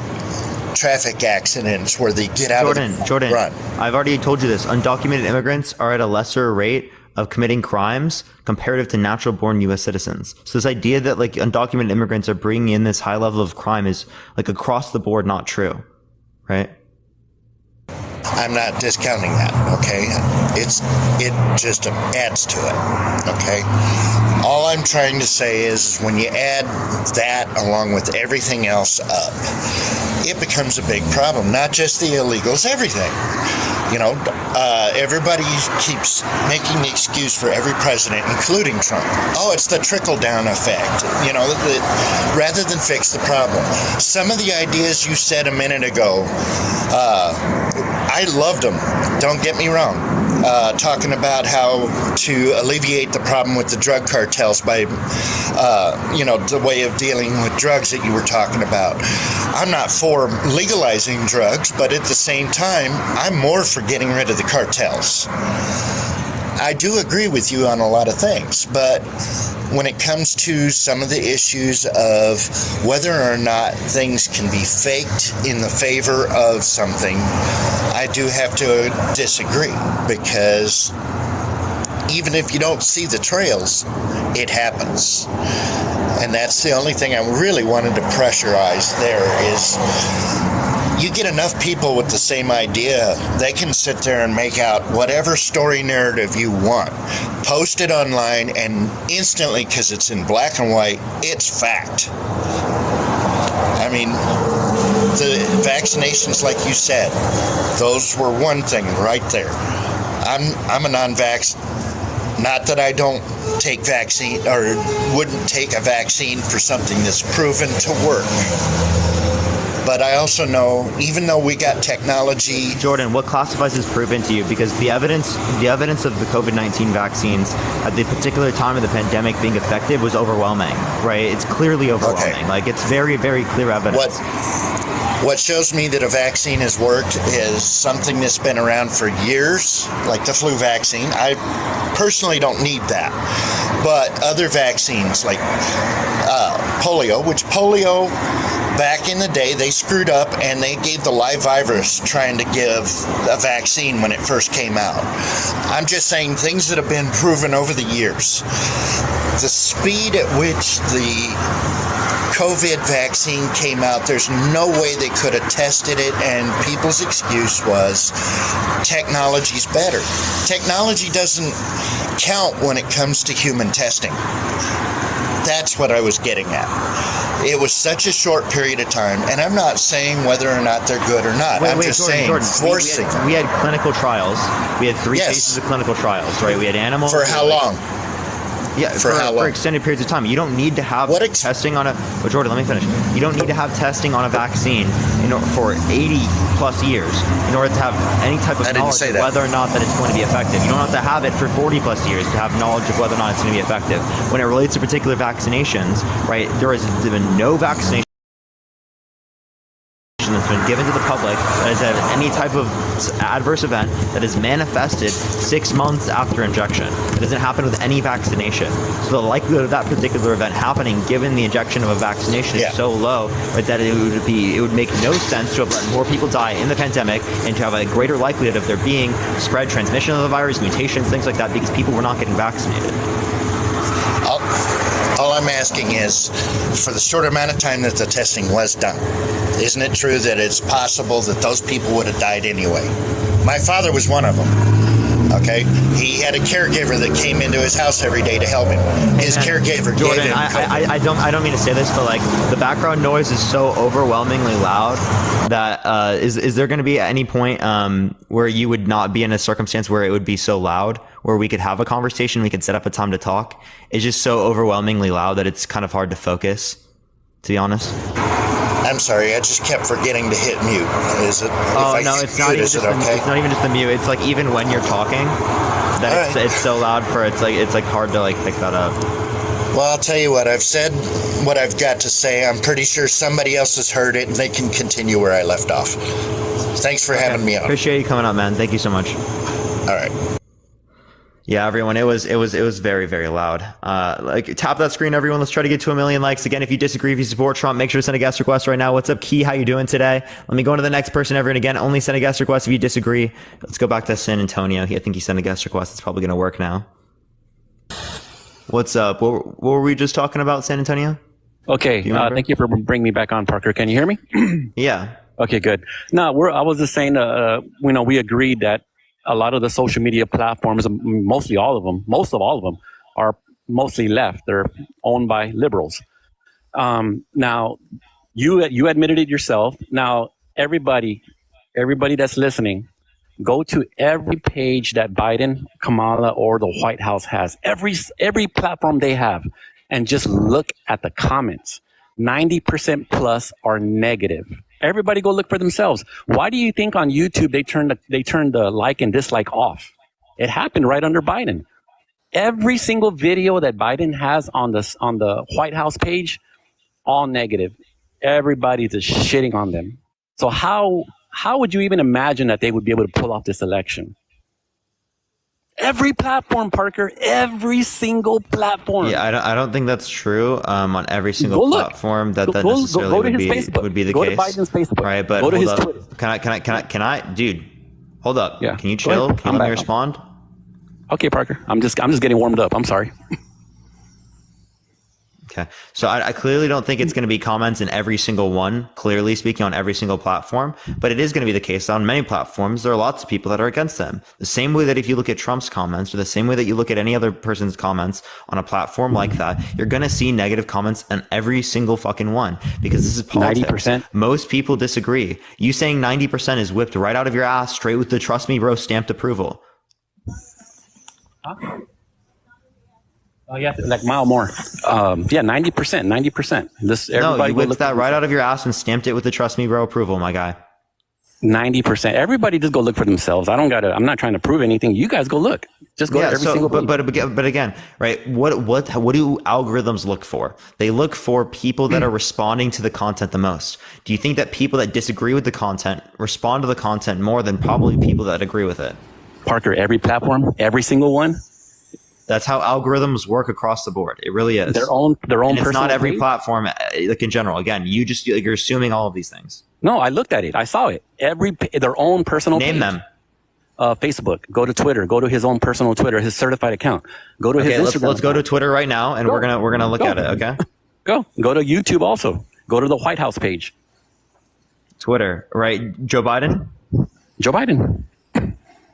traffic accidents where they get out Jordan, run. I've already told you this. Undocumented immigrants are at a lesser rate of committing crimes comparative to natural-born U.S. citizens. So this idea that undocumented immigrants are bringing in this high level of crime is across the board not true, right? I'm not discounting that, okay? It just adds to it, okay? All I'm trying to say is when you add that along with everything else up, it becomes a big problem. Not just the illegals, everything. Everybody keeps making the excuse for every president, including Trump. Oh, it's the trickle-down effect, rather than fix the problem. Some of the ideas you said a minute ago, I loved them. Don't get me wrong. Talking about how to alleviate the problem with the drug cartels by, the way of dealing with drugs that you were talking about. I'm not for legalizing drugs, but at the same time, I'm more for getting rid of the cartels. I do agree with you on a lot of things, but when it comes to some of the issues of whether or not things can be faked in the favor of something, I do have to disagree, because even if you don't see the trails, it happens. And that's the only thing I really wanted to pressurize there is, you get enough people with the same idea, they can sit there and make out whatever story narrative you want, post it online, and instantly, because it's in black and white, it's fact. I mean, the vaccinations, like you said, those were one thing right there. I'm a non-vax. Not that I don't take vaccine or wouldn't take a vaccine for something that's proven to work. But I also know, even though we got technology, Jordan, what classifies as proven to you? Because the evidence of the COVID-19 vaccines at the particular time of the pandemic being effective was overwhelming, right? It's clearly overwhelming. Okay. Like, it's very, very clear evidence. What shows me that a vaccine has worked is something that's been around for years, like the flu vaccine. I personally don't need that. But other vaccines like polio, which polio, back in the day, they screwed up and they gave the live virus trying to give a vaccine when it first came out. I'm just saying things that have been proven over the years. The speed at which the COVID vaccine came out, there's no way they could have tested it, and people's excuse was technology's better. Technology doesn't count when it comes to human testing. That's what I was getting at. It was such a short period of time, and I'm not saying whether or not they're good or not. I'm just saying forcing. We had clinical trials. We had 3 phases of clinical trials, right? We had animals. For how long? Yeah, for how long? For extended periods of time. You don't need to have testing on a... Oh, Jordan, let me finish. You don't need to have testing on a vaccine for 80 plus years in order to have any type of knowledge of whether or not that it's going to be effective. You don't have to have it for 40 plus years to have knowledge of whether or not it's going to be effective. When it relates to particular vaccinations, right, there has been no vaccination that's been given to the public that has had any type of adverse event that is manifested 6 months after injection. It doesn't happen with any vaccination. So the likelihood of that particular event happening given the injection of a vaccination is so low, right, that it would make no sense to have let more people die in the pandemic and to have a greater likelihood of there being spread transmission of the virus, mutations, things like that, because people were not getting vaccinated. All I'm asking is, for the short amount of time that the testing was done, isn't it true that it's possible that those people would have died anyway? My father was one of them. Okay, he had a caregiver that came into his house every day to help him. His caregiver Jordan, gave him I don't mean to say this, but like the background noise is so overwhelmingly loud that is there going to be at any point where you would not be in a circumstance where it would be so loud where we could have a conversation, we could set up a time to talk? It's just so overwhelmingly loud that it's kind of hard to focus, to be honest. I'm sorry, I just kept forgetting to hit mute. Is it? Oh no, it's not even just it's not even just the mute. It's like even when you're talking, that it's so loud for it's like hard to like pick that up. Well, I'll tell you what, I've said what I've got to say. I'm pretty sure somebody else has heard it and they can continue where I left off. Thanks for having me on. Appreciate you coming up, man. Thank you so much. All right. Yeah, everyone, it was very, very loud. Like, tap that screen, everyone. Let's try to get to 1 million likes. Again, if you disagree, if you support Trump, make sure to send a guest request right now. What's up, Key? How you doing today? Let me go on to the next person, everyone. Again, only send a guest request if you disagree. Let's go back to San Antonio. I think he sent a guest request. It's probably going to work now. What's up? What were we just talking about, San Antonio? Okay, thank you for bringing me back on, Parker. Can you hear me? Yeah. Okay, good. No, I was just saying, we agreed that a lot of the social media platforms, most of all of them, are mostly left. They're owned by liberals. Now, you admitted it yourself. Now, everybody that's listening, go to every page that Biden, Kamala, or the White House has, every platform they have, and just look at the comments. 90% plus are negative. Everybody go look for themselves. Why do you think on YouTube they turned the like and dislike off? It happened right under Biden. Every single video that Biden has on the White House page, all negative. Everybody's just shitting on them. So how would you even imagine that they would be able to pull off this election? Every platform, Parker, every single platform. Yeah, I don't think that's true. On every single platform that necessarily would be the case. Go to Biden's Facebook. Right, but go to hold his up. Twitter. Can I, dude? Hold up. Yeah. Can you chill? Can you let me respond? Okay, Parker. I'm just getting warmed up. I'm sorry. Okay. So I clearly don't think it's going to be comments in every single one, clearly speaking on every single platform, but it is going to be the case on many platforms. There are lots of people that are against them. The same way that if you look at Trump's comments or the same way that you look at any other person's comments on a platform like that, you're going to see negative comments on every single fucking one because this is politics. 90%. Most people disagree. You saying 90% is whipped right out of your ass straight with the trust me bro stamped approval. Oh yeah, like mile more. Yeah, 90%. This No, everybody you go whipped look that for right out themselves. of your ass and stamped it with the trust me bro approval, my guy. 90%. Everybody just go look for themselves. I'm not trying to prove anything. You guys go look. Just go to Yeah, every so single page. but again, right? What do algorithms look for? They look for people that are responding to the content the most. Do you think that people that disagree with the content respond to the content more than probably people that agree with it? Parker, every platform, every single one. That's how algorithms work across the board. It really is. Their own and it's personal not every page? platform, like in general. Again, you're assuming all of these things. No, I looked at it. I saw it. Their own personal Name page. them. Facebook. Go to Twitter. Go to his own personal Twitter, his certified account. Go to his Instagram. Let's go to Twitter right now, and Go. we're gonna look Go. at it. Okay. Go to YouTube also. Go to the White House page. Twitter, right? Joe Biden.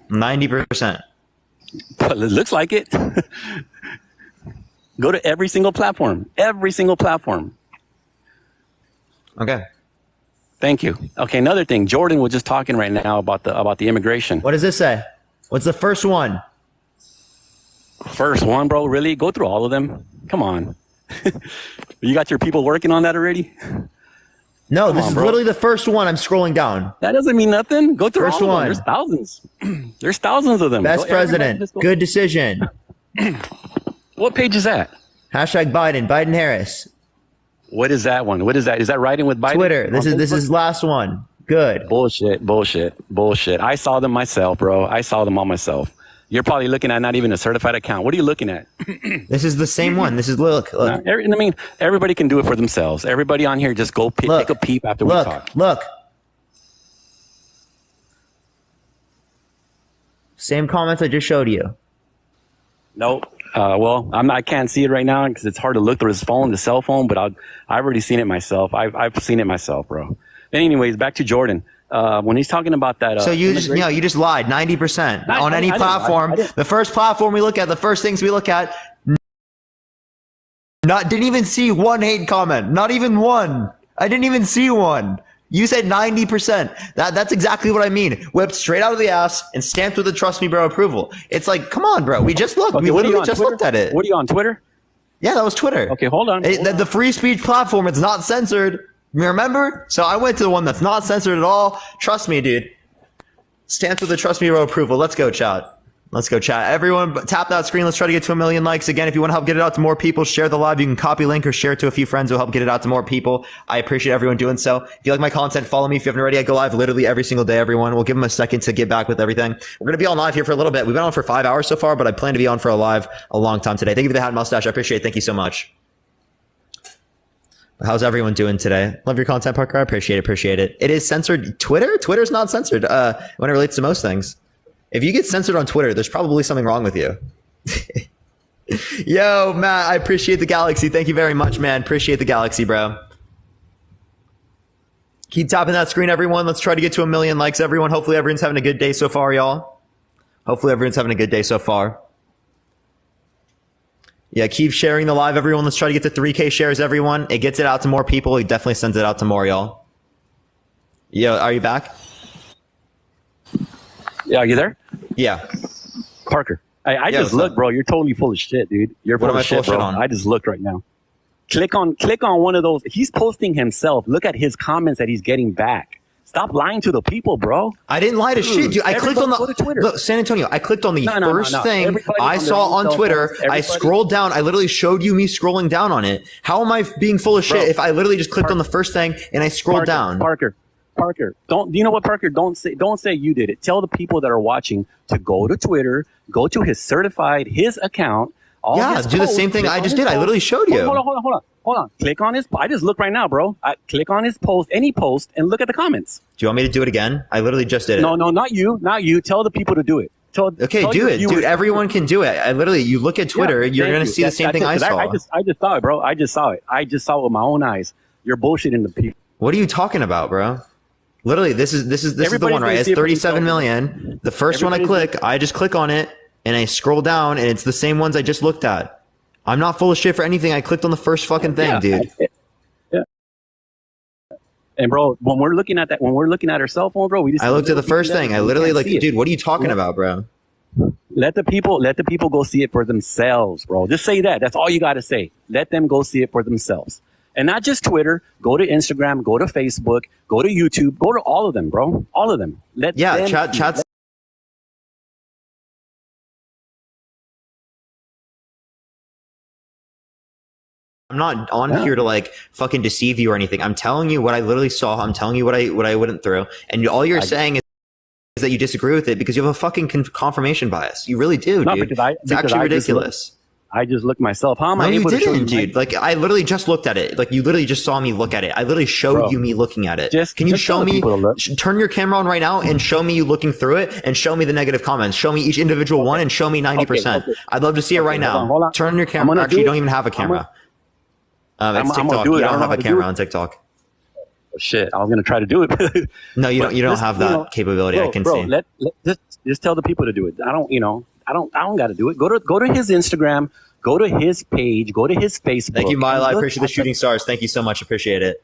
90%. But it looks like it. Go to every single platform. Every single platform. Okay. Thank you. Okay, another thing. Jordan was just talking right now about the immigration. What does this say? What's the first one? First one, bro. Really? Go through all of them. Come on. You got your people working on that already? No, Come this on, is bro. literally the first one. I'm scrolling down. That doesn't mean nothing. Go through First all of one. them. There's thousands. There's thousands of them. Best Go, everybody president. just go- Good decision. What page is that? Hashtag Biden. Biden Harris. What is that one? What is that? Is that writing with Biden? Twitter. On This Facebook? is last one. Good. Bullshit. I saw them myself, bro. I saw them all myself. You're probably looking at not even a certified account. What are you looking at? This is the same one. This is look. I mean, everybody can do it for themselves. Everybody on here, just go take a peep after we talk. Look. Same comments I just showed you. Nope. Well, I can't see it right now because it's hard to look through his phone, the cell phone. But I've already seen it myself. I've seen it myself, bro. But anyways, back to Jordan. When he's talking about that, So you just lied 90% on any platform. The first platform we look at, the first things we look at, didn't even see one hate comment. Not even one. I didn't even see one. You said 90%. That's exactly what I mean. Whipped straight out of the ass and stamped with the trust me bro approval. It's like, come on, bro. We just looked. Okay, We what are you literally on just Twitter? looked at it. What are you on Twitter? Yeah, that was Twitter. Okay, hold on. The free speech platform, it's not censored. Remember? So I went to the one that's not censored at all. Trust me, dude. Stamped with the trust me bro approval. Let's go, chat. Everyone, tap that screen. Let's try to get to 1 million likes. Again, if you want to help get it out to more people, share the live. You can copy link or share it to a few friends who will help get it out to more people. I appreciate everyone doing so. If you like my content, follow me. If you haven't already, I go live literally every single day, everyone. We'll give them a second to get back with everything. We're going to be on live here for a little bit. We've been on for 5 hours so far, but I plan to be on for a long time today. Thank you for the hat and mustache. I appreciate it. Thank you so much. How's everyone doing today? Love your content, Parker. I appreciate it. It is censored. Twitter's not censored when it relates to most things. If you get censored on Twitter, there's probably something wrong with you. Yo, Matt, I appreciate the galaxy. Thank you very much, man. Appreciate the galaxy, bro. Keep tapping that screen, everyone. Let's try to get to 1 million likes, everyone. Hopefully everyone's having a good day so far, y'all. Yeah, keep sharing the live, everyone. Let's try to get to 3K shares, everyone. It gets it out to more people. It definitely sends it out to more, y'all. Yo, are you back? Yeah, are you there? Yeah. Parker. I Yeah, just looked, bro. You're totally full of shit, dude. You're What full am of I full shit, of bro. shit on? I just looked right now. Click on one of those. He's posting himself. Look at his comments that he's getting back. Stop lying to the people, bro. I didn't lie to shit, dude. I clicked on Go to Twitter. look, San Antonio. I clicked on the No. first thing Everybody I on their saw own on cell Twitter. phones, I everybody- scrolled down. I literally showed you me scrolling down on it. How am I being full of shit Bro, if I literally just clicked on the first thing and I scrolled down? Parker. Do you know what, Parker? Don't say you did it. Tell the people that are watching to go to Twitter, go to his account. Yeah, do the same thing I just did. I literally showed you. Hold on. Click on his. I just looked right now, bro. Click on his post, any post, and look at the comments. Do you want me to do it again? I literally just did it. No, not you. Tell the people to do it. Okay, tell do your it, viewers- dude. Everyone can do it. I literally, you look at Twitter, Yeah, you're thank gonna you. see the same thing I That's it, 'cause saw. I just saw it, bro. I just saw it. I just saw it with my own eyes. You're bullshitting the people. What are you talking about, bro? Literally, this is the Everybody's one, right? gonna It's see it for 37 themselves. million. The first one I Everybody's I just click on it and I scroll down and it's the same ones I just looked at. I'm not full of shit for anything. I clicked on the first fucking thing, dude. Yeah. And bro, when we're looking at our cell phone, bro, I looked at the first thing. I literally dude, what are you talking about, bro? Let the people go see it for themselves, bro. Just say that. That's all you got to say. Let them go see it for themselves. And not just Twitter. Go to Instagram, go to Facebook, go to YouTube, go to all of them, bro. All of them. Let them chat's. I'm not on here to like fucking deceive you or anything. I'm telling you what I literally saw. I'm telling you what I went through, and all you're saying is that you disagree with it because you have a fucking confirmation bias. You really do, dude. It's actually ridiculous. I just looked myself. How am I able to show you, dude? Like I literally just looked at it. Like you literally just saw me look at it. I literally showed you me looking at it. Can you show me? Turn your camera on right now and show me you looking through it, and show me the negative comments. Show me each individual one, and show me 90%. I'd love to see it right now. Hold on. Turn your camera. Actually, you don't even have a camera. It's TikTok. You don't have a camera on TikTok. Shit, I was gonna try to do it. No, you don't. You don't have that capability. I can see. Just tell the people to do it. I don't got to do it. Go to his Instagram. Go to his page. Go to his Facebook. Thank you, Milo. I appreciate the shooting stars. Thank you so much. Appreciate it.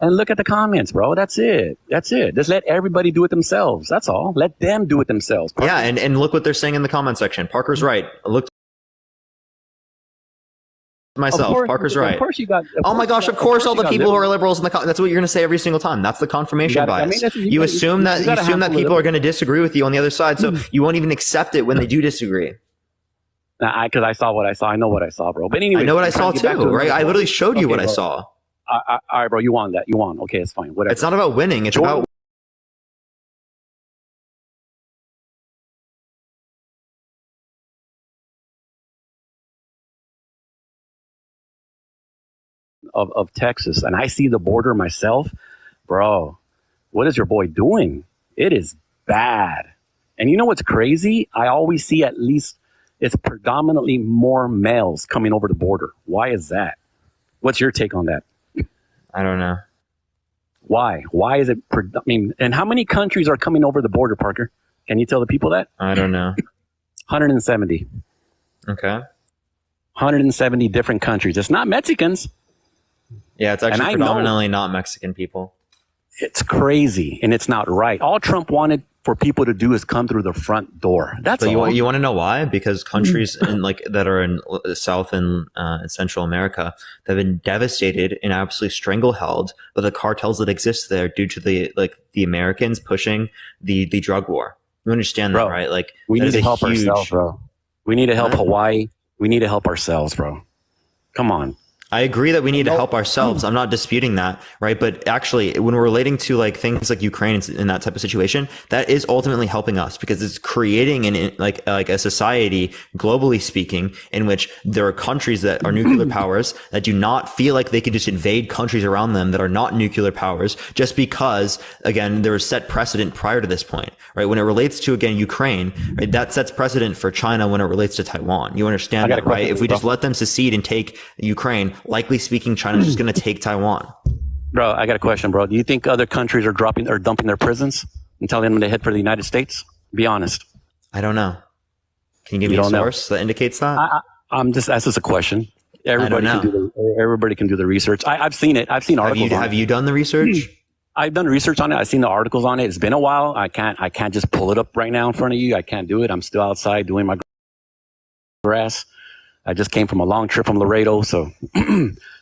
And look at the comments, bro. That's it. Just let everybody do it themselves. That's all. Let them do it themselves. Parker. Yeah, and look what they're saying in the comment section. Parker's right. Look. Myself, Parker's right. Of course you got. Oh my gosh! Of course, all the people who are liberals in the that's what you're going to say every single time. That's the confirmation bias. You assume that people are going to disagree with you on the other side, so you won't even accept it when they do disagree. Because I saw what I saw. I know what I saw, bro. But anyway, I know what I saw too, right? I literally showed you what I saw. All right, bro. You won that. You won. Okay, it's fine. Whatever. It's not about winning. It's about. Of Texas, and I see the border myself, bro. What is your boy doing? It is bad. And you know what's crazy? I always see at least it's predominantly more males coming over the border. Why is that? What's your take on that? I don't know. Why? Why is it? And how many countries are coming over the border, Parker? Can you tell the people that? I don't know. 170. Okay. 170 different countries. It's not Mexicans. Yeah, it's actually predominantly not Mexican people. It's crazy, and it's not right. All Trump wanted for people to do is come through the front door. That's all. You want to know why? Because countries that are in South and Central America have been devastated and absolutely stranglehold by the cartels that exist there due to the Americans pushing the drug war. You understand that, right? Like we need to help ourselves, bro. We need to help Hawaii. We need to help ourselves, bro. Come on. I agree that we need to help ourselves. I'm not disputing that, right? But actually, when we're relating to like things like Ukraine in that type of situation, that is ultimately helping us because it's creating like a society, globally speaking, in which there are countries that are nuclear powers that do not feel like they can just invade countries around them that are not nuclear powers, just because, again, there was set precedent prior to this point, right? When it relates to, again, Ukraine, right, that sets precedent for China when it relates to Taiwan. You understand that, right? If we just let them secede and take Ukraine, likely speaking, China's just going to take Taiwan. Bro, I got a question, bro. Do you think other countries are dumping their prisons and telling them to head for the United States? Be honest. I don't know. Can you give me a source that indicates that? That's just a question. Everybody can do the research. I've seen it. I've seen articles. Have you done the research? I've done research on it. I've seen the articles on it. It's been a while. I can't just pull it up right now in front of you. I can't do it. I'm still outside doing my grass. I just came from a long trip from Laredo, so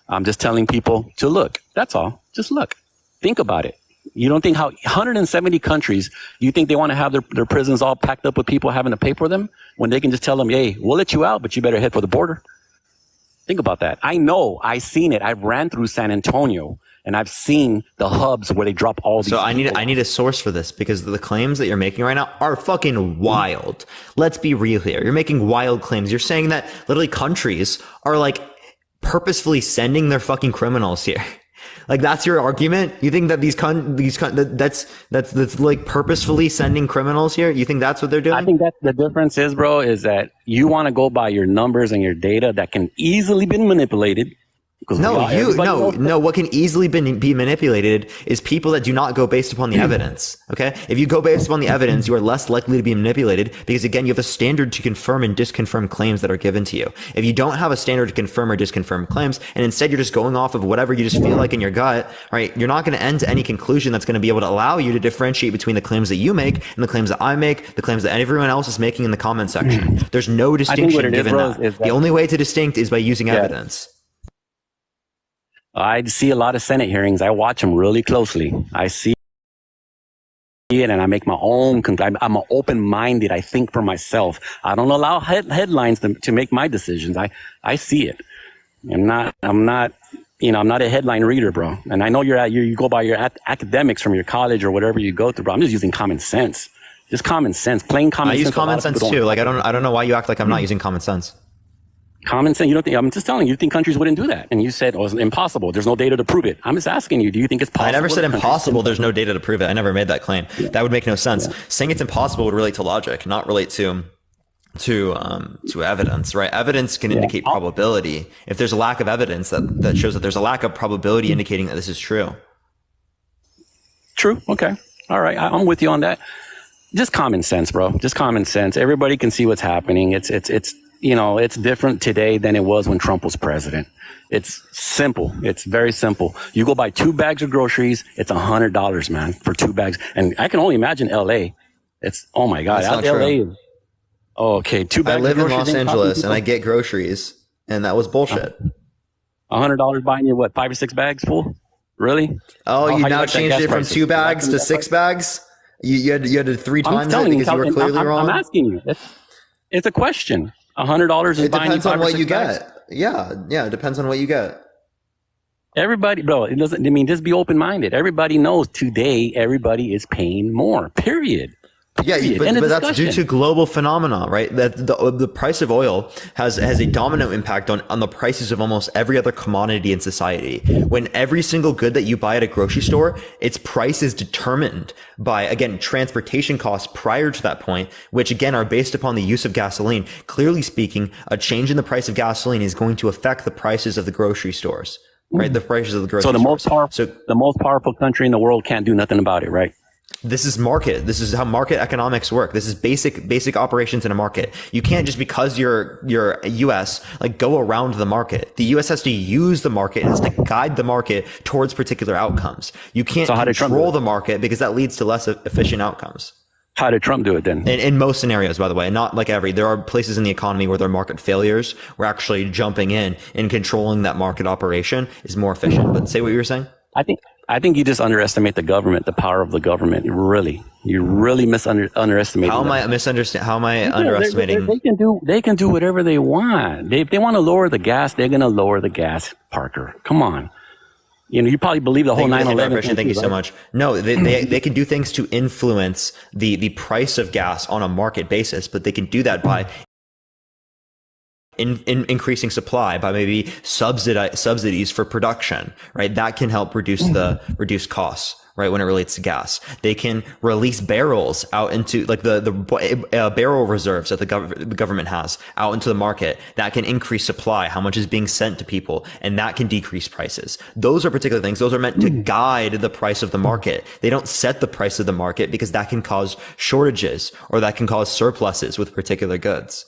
I'm just telling people to look. That's all. Just look. Think about it. You don't think 170 countries, you think they want to have their prisons all packed up with people having to pay for them when they can just tell them, hey, we'll let you out, but you better head for the border? Think about that. I know. I've seen it. I've ran through San Antonio, and I've seen the hubs where they drop all these. So I need a source for this because the claims that you're making right now are fucking wild. Let's be real here. You're making wild claims. You're saying that literally countries are like purposefully sending their fucking criminals here. Like that's your argument? You think that that's like purposefully sending criminals here? You think that's what they're doing? I think that the difference is, bro, is that you want to go by your numbers and your data that can easily be manipulated. No. What can easily be manipulated is people that do not go based upon the evidence. Okay, if you go based upon the evidence, you are less likely to be manipulated because again, you have a standard to confirm and disconfirm claims that are given to you. If you don't have a standard to confirm or disconfirm claims, and instead you're just going off of whatever you just feel like in your gut, right? You're not going to end to any conclusion that's going to be able to allow you to differentiate between the claims that you make and the claims that I make, the claims that everyone else is making in the comment section. There's no distinction given that. The only way to distinct is by using evidence. I see a lot of Senate hearings. I watch them really closely. I see it and I make my own. I'm open-minded. I think for myself. I don't allow headlines to make my decisions. I see it. I'm not, I'm not a headline reader, bro. And I know you go by your academics from your college or whatever you go through, bro. I'm just using common sense. Just common sense, plain common sense. I use common sense too. Like, I don't know why you act like I'm not using common sense. Common sense. You don't think, I'm just telling you, think countries wouldn't do that. And you said, oh, it's impossible. There's no data to prove it. I'm just asking you, do you think it's possible? I never said impossible. There's no data to prove it. I never made that claim. Yeah. That would make no sense. Yeah. Saying it's impossible would relate to logic, not relate to evidence, right? Evidence can indicate probability. If there's a lack of evidence that shows that there's a lack of probability indicating that this is true. True. Okay. All right. I'm with you on that. Just common sense, bro. Just common sense. Everybody can see what's happening. It's different today than it was when Trump was president. It's simple. It's very simple. You go buy 2 bags of groceries. It's $100, man, for 2 bags. And I can only imagine LA. It's, oh my God. That's not LA. True. Oh, okay. 2 bags I live of in groceries Los Angeles and I get groceries and that was bullshit. $100 buying you what, 5 or 6 bags full? Really? Oh, you now changed it from 2 bags to 6 bags? You had to 3 times it because you were clearly wrong? I'm asking you. It's a question. $100 is it buying you 5 or 6 bags. depends on what you get. Yeah, it depends on what you get. Everybody, bro, it doesn't, I mean, just be open-minded. Everybody knows today everybody is paying more, period. Yeah, but that's due to global phenomena, right? That the price of oil has a domino impact on the prices of almost every other commodity in society. When every single good that you buy at a grocery store, its price is determined by, again, transportation costs prior to that point, which again are based upon the use of gasoline. Clearly speaking, a change in the price of gasoline is going to affect the prices of the grocery stores, right? The prices of the grocery stores. The most powerful country in the world can't do nothing about it, right? This is market. This is how market economics work. This is basic operations in a market. You can't just because you're US, like go around the market. The US has to use the market, it has to guide the market towards particular outcomes. You can't control the market because that leads to less efficient outcomes. How did Trump do it then? In most scenarios, by the way, not like there are places in the economy where there are market failures. We're actually jumping in and controlling that market operation is more efficient. But say what you were saying. I think you just underestimate the government, the power of the government. You really underestimate. How am I underestimating? They can do whatever they want. If they want to lower the gas, they're going to lower the gas, Parker. Come on. You probably believe the whole 9/11. Thank you so much. No, they can do things to influence the price of gas on a market basis, but they can do that by in increasing supply, by maybe subsidies for production, right? That can help reduce costs, right? When it relates to gas, they can release barrels out into like the barrel reserves that the government has out into the market. That can increase supply, how much is being sent to people, and that can decrease prices. Those are particular things. Those are meant to guide the price of the market. They don't set the price of the market because that can cause shortages or that can cause surpluses with particular goods.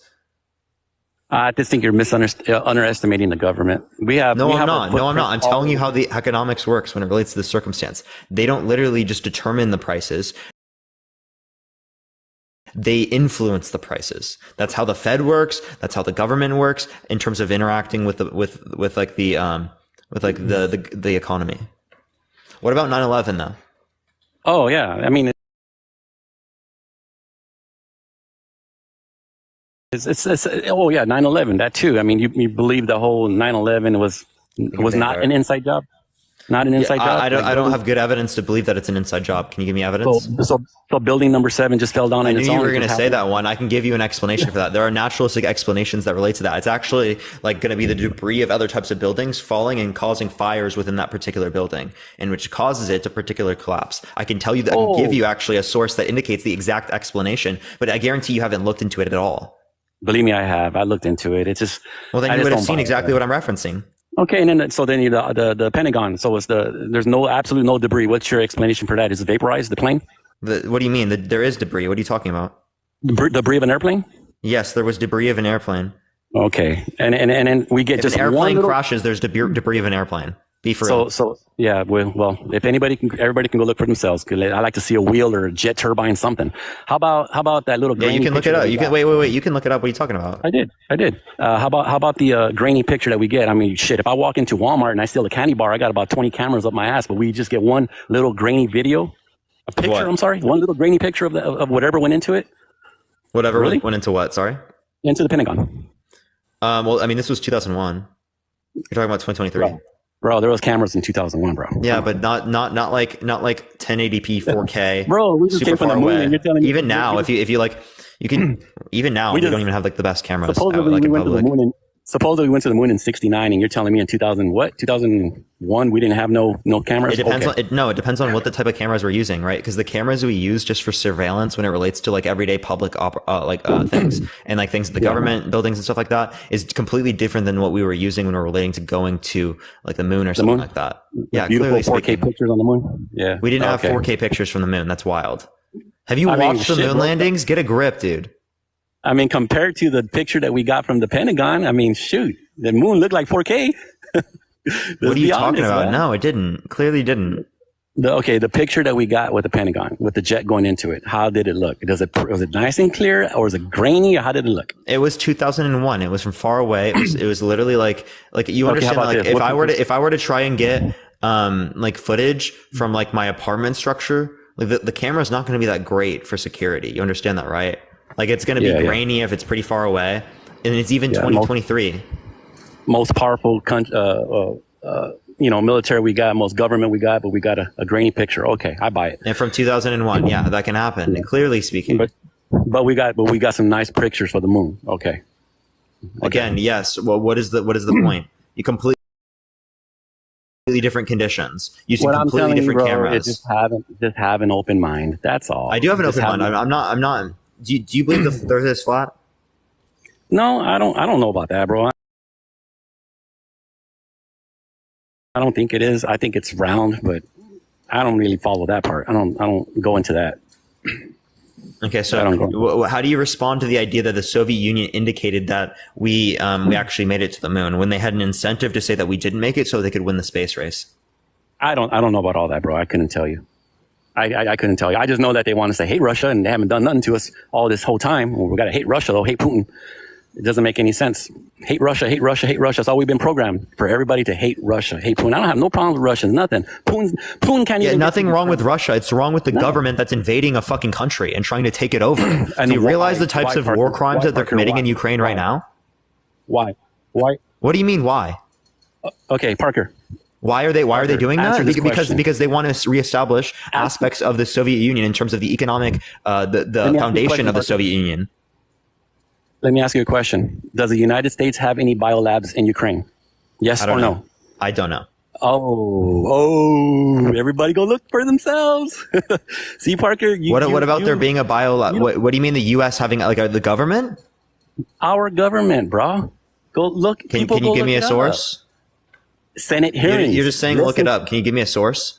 I just think you're underestimating the government. I'm not. I'm telling you how the economics works when it relates to the circumstance. They don't literally just determine the prices. They influence the prices. That's how the Fed works. That's how the government works in terms of interacting with the economy. What about 9/11 though? Oh yeah, I mean. It's 9/11, that too. I mean, you believe the whole 9/11 was not an inside job? Not an inside job? I don't have good evidence to believe that it's an inside job. Can you give me evidence? So building number 7 just fell down on its own? I knew you were going to say that one. I can give you an explanation for that. There are naturalistic explanations that relate to that. It's actually like going to be the debris of other types of buildings falling and causing fires within that particular building, and which causes it to particular collapse. I can tell you that I can give you actually a source that indicates the exact explanation, but I guarantee you haven't looked into it at all. Believe me, I have. I looked into it. It's just. Well, then you would have seen exactly what I'm referencing. Okay, and then so then the Pentagon. So there's absolute no debris. What's your explanation for that? Is it vaporized the plane? What do you mean? There is debris. What are you talking about? Debris of an airplane? Yes, there was debris of an airplane. Okay, and then we get if just an airplane one crashes, there's debris of an airplane. Be for real. So yeah, well, if everybody can go look for themselves. I like to see a wheel or a jet turbine, something. How about that little? Yeah, you can look it up. You can wait. You can look it up. What are you talking about? I did. How about the grainy picture that we get? I mean, shit. If I walk into Walmart and I steal a candy bar, I got about 20 cameras up my ass, but we just get one little grainy video, a picture. What? I'm sorry, one little grainy picture of whatever went into it. Whatever really? Went into what? Sorry. Into the Pentagon. Well, I mean, this was 2001. You're talking about 2023. Bro, there was cameras in 2001, bro. Yeah, but not like 1080p 4K. Bro, we just came from the moon, and you're telling me even now, if you like, you can even now we don't even have like the best cameras. Supposedly we went to the moon in '69, and you're telling me in 2001 we didn't have no cameras. It depends it depends on what the type of cameras we're using, right? Because the cameras we use just for surveillance when it relates to like everyday public things and like things, the government buildings and stuff like that is completely different than what we were using when we're relating to going to like the moon or something like that. Yeah, beautiful clearly 4K pictures on the moon. Yeah, we didn't have 4K pictures from the moon. That's wild. Have you watched the moon landings? Get a grip, dude. I mean, compared to the picture that we got from the Pentagon, I mean, shoot, the moon looked like 4K. What are you talking about? Man. No, it didn't. Clearly didn't. The picture that we got with the Pentagon, with the jet going into it, how did it look? Was it nice and clear, or was it grainy, or how did it look? It was 2001. It was from far away. It was literally like you understand. Like if I were to try and get like footage from like my apartment structure, like the camera's not going to be that great for security. You understand that, right? Like it's going to be grainy if it's pretty far away, and it's even 2023. Most powerful, military we got, most government we got, but we got a grainy picture. Okay, I buy it. And from 2001, yeah, that can happen. And clearly speaking, but we got some nice pictures for the moon. Okay. Again, yes. Well, what is the point? You completely different conditions using completely different cameras. Just have an open mind. That's all. I do have an open mind. I'm not. Do you believe the Earth is flat? No, I don't know about that, bro. I don't think it is. I think it's round, but I don't really follow that part. I don't go into that. Okay, so how do you respond to the idea that the Soviet Union indicated that we actually made it to the moon when they had an incentive to say that we didn't make it so they could win the space race? I don't know about all that, bro. I couldn't tell you. I couldn't tell you. I just know that they want us to hate Russia, and they haven't done nothing to us all this whole time. Well, we got to hate Russia, though. Hate Putin. It doesn't make any sense. Hate Russia, hate Russia, hate Russia. That's all we've been programmed, for everybody to hate Russia, hate Putin. I don't have no problems with Russians, nothing. Putin can't even... nothing wrong with Russia. It's wrong with the government that's invading a fucking country and trying to take it over. Do you realize the types of war crimes that they're committing in Ukraine right now? Why? What do you mean, why? Okay, Parker. Why are they doing that? Because they want to reestablish aspects of the Soviet Union in terms of the economic, the foundation of the Soviet Union. Let me ask you a question. Does the United States have any biolabs in Ukraine? Yes or no? I don't know. Oh, everybody go look for themselves. See, Parker. What about there being a biolab? What do you mean the U.S. having like the government? Our government, bro. Go look. Can you give me a source? Senate hearings. You're just saying look it up. Can you give me a source?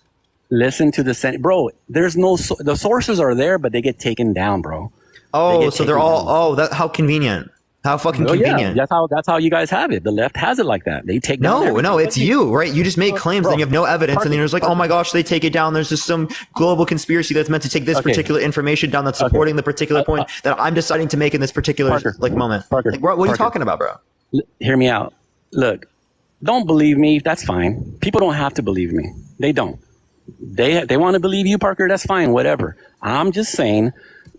Listen to the Senate, bro. There's no the sources are there, but they get taken down, bro. Oh, so they're all how convenient. How fucking convenient. Yeah, that's how you guys have it. The left has it like that. They take down No, it's you, right? You just make claims, then you have no evidence, and then you're just like, oh my gosh, they take it down. There's just some global conspiracy that's meant to take this particular information down that's supporting the particular point that I'm deciding to make in this particular moment. Parker, what are you talking about, bro? Hear me out. Look, don't believe me. That's fine. People don't have to believe me. They don't. They want to believe you, Parker. That's fine. Whatever. I'm just saying.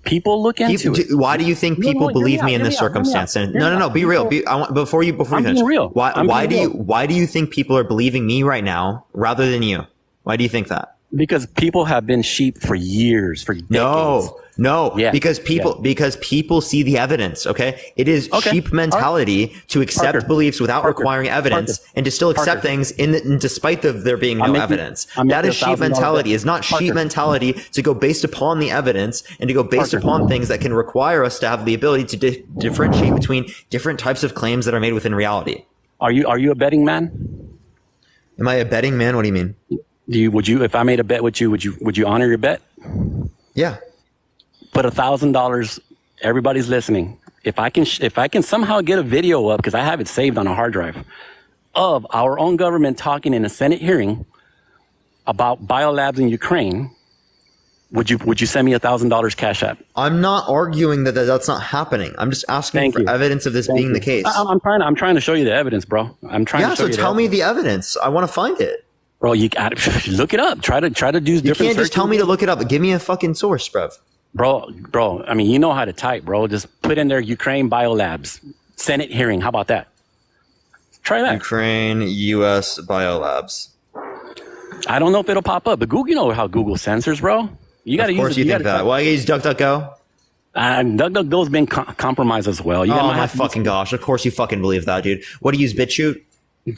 People look into it. Why do you think people believe me in this circumstance? No. Be real. Before you finish. Real. Why do you think people are believing me right now rather than you? Why do you think that? Because people have been sheep for years, for decades. No. Because people see the evidence. Okay. It is sheep mentality to accept beliefs without requiring evidence and to still accept things despite there being no evidence. That is sheep mentality. It's not sheep mentality to go based upon the evidence and to go based upon things that can require us to have the ability to differentiate between different types of claims that are made within reality. Are you a betting man? Am I a betting man? What do you mean? Would you, if I made a bet with you, would you honor your bet? Yeah. Put $1,000. Everybody's listening. If I can somehow get a video up, because I have it saved on a hard drive, of our own government talking in a Senate hearing about biolabs in Ukraine, would you send me $1,000 cash app? I'm not arguing that that's not happening. I'm just asking for evidence of this being the case. I'm trying to show you the evidence, bro. I'm trying to show you. So tell me the evidence. I want to find it. Bro, you got look it up. Try to do different. You can't just tell me to look it up. Give me a fucking source, bro. Bro. I mean, you know how to type, bro. Just put in there Ukraine biolabs Senate hearing. How about that? Try that. Ukraine, U.S. biolabs. I don't know if it'll pop up, but Google, you know how Google censors, bro. You got to use. Of course, you think that. Well, I use DuckDuckGo. DuckDuckGo's been compromised as well. Oh my fucking gosh! Of course, you fucking believe that, dude. What do you use? BitChute?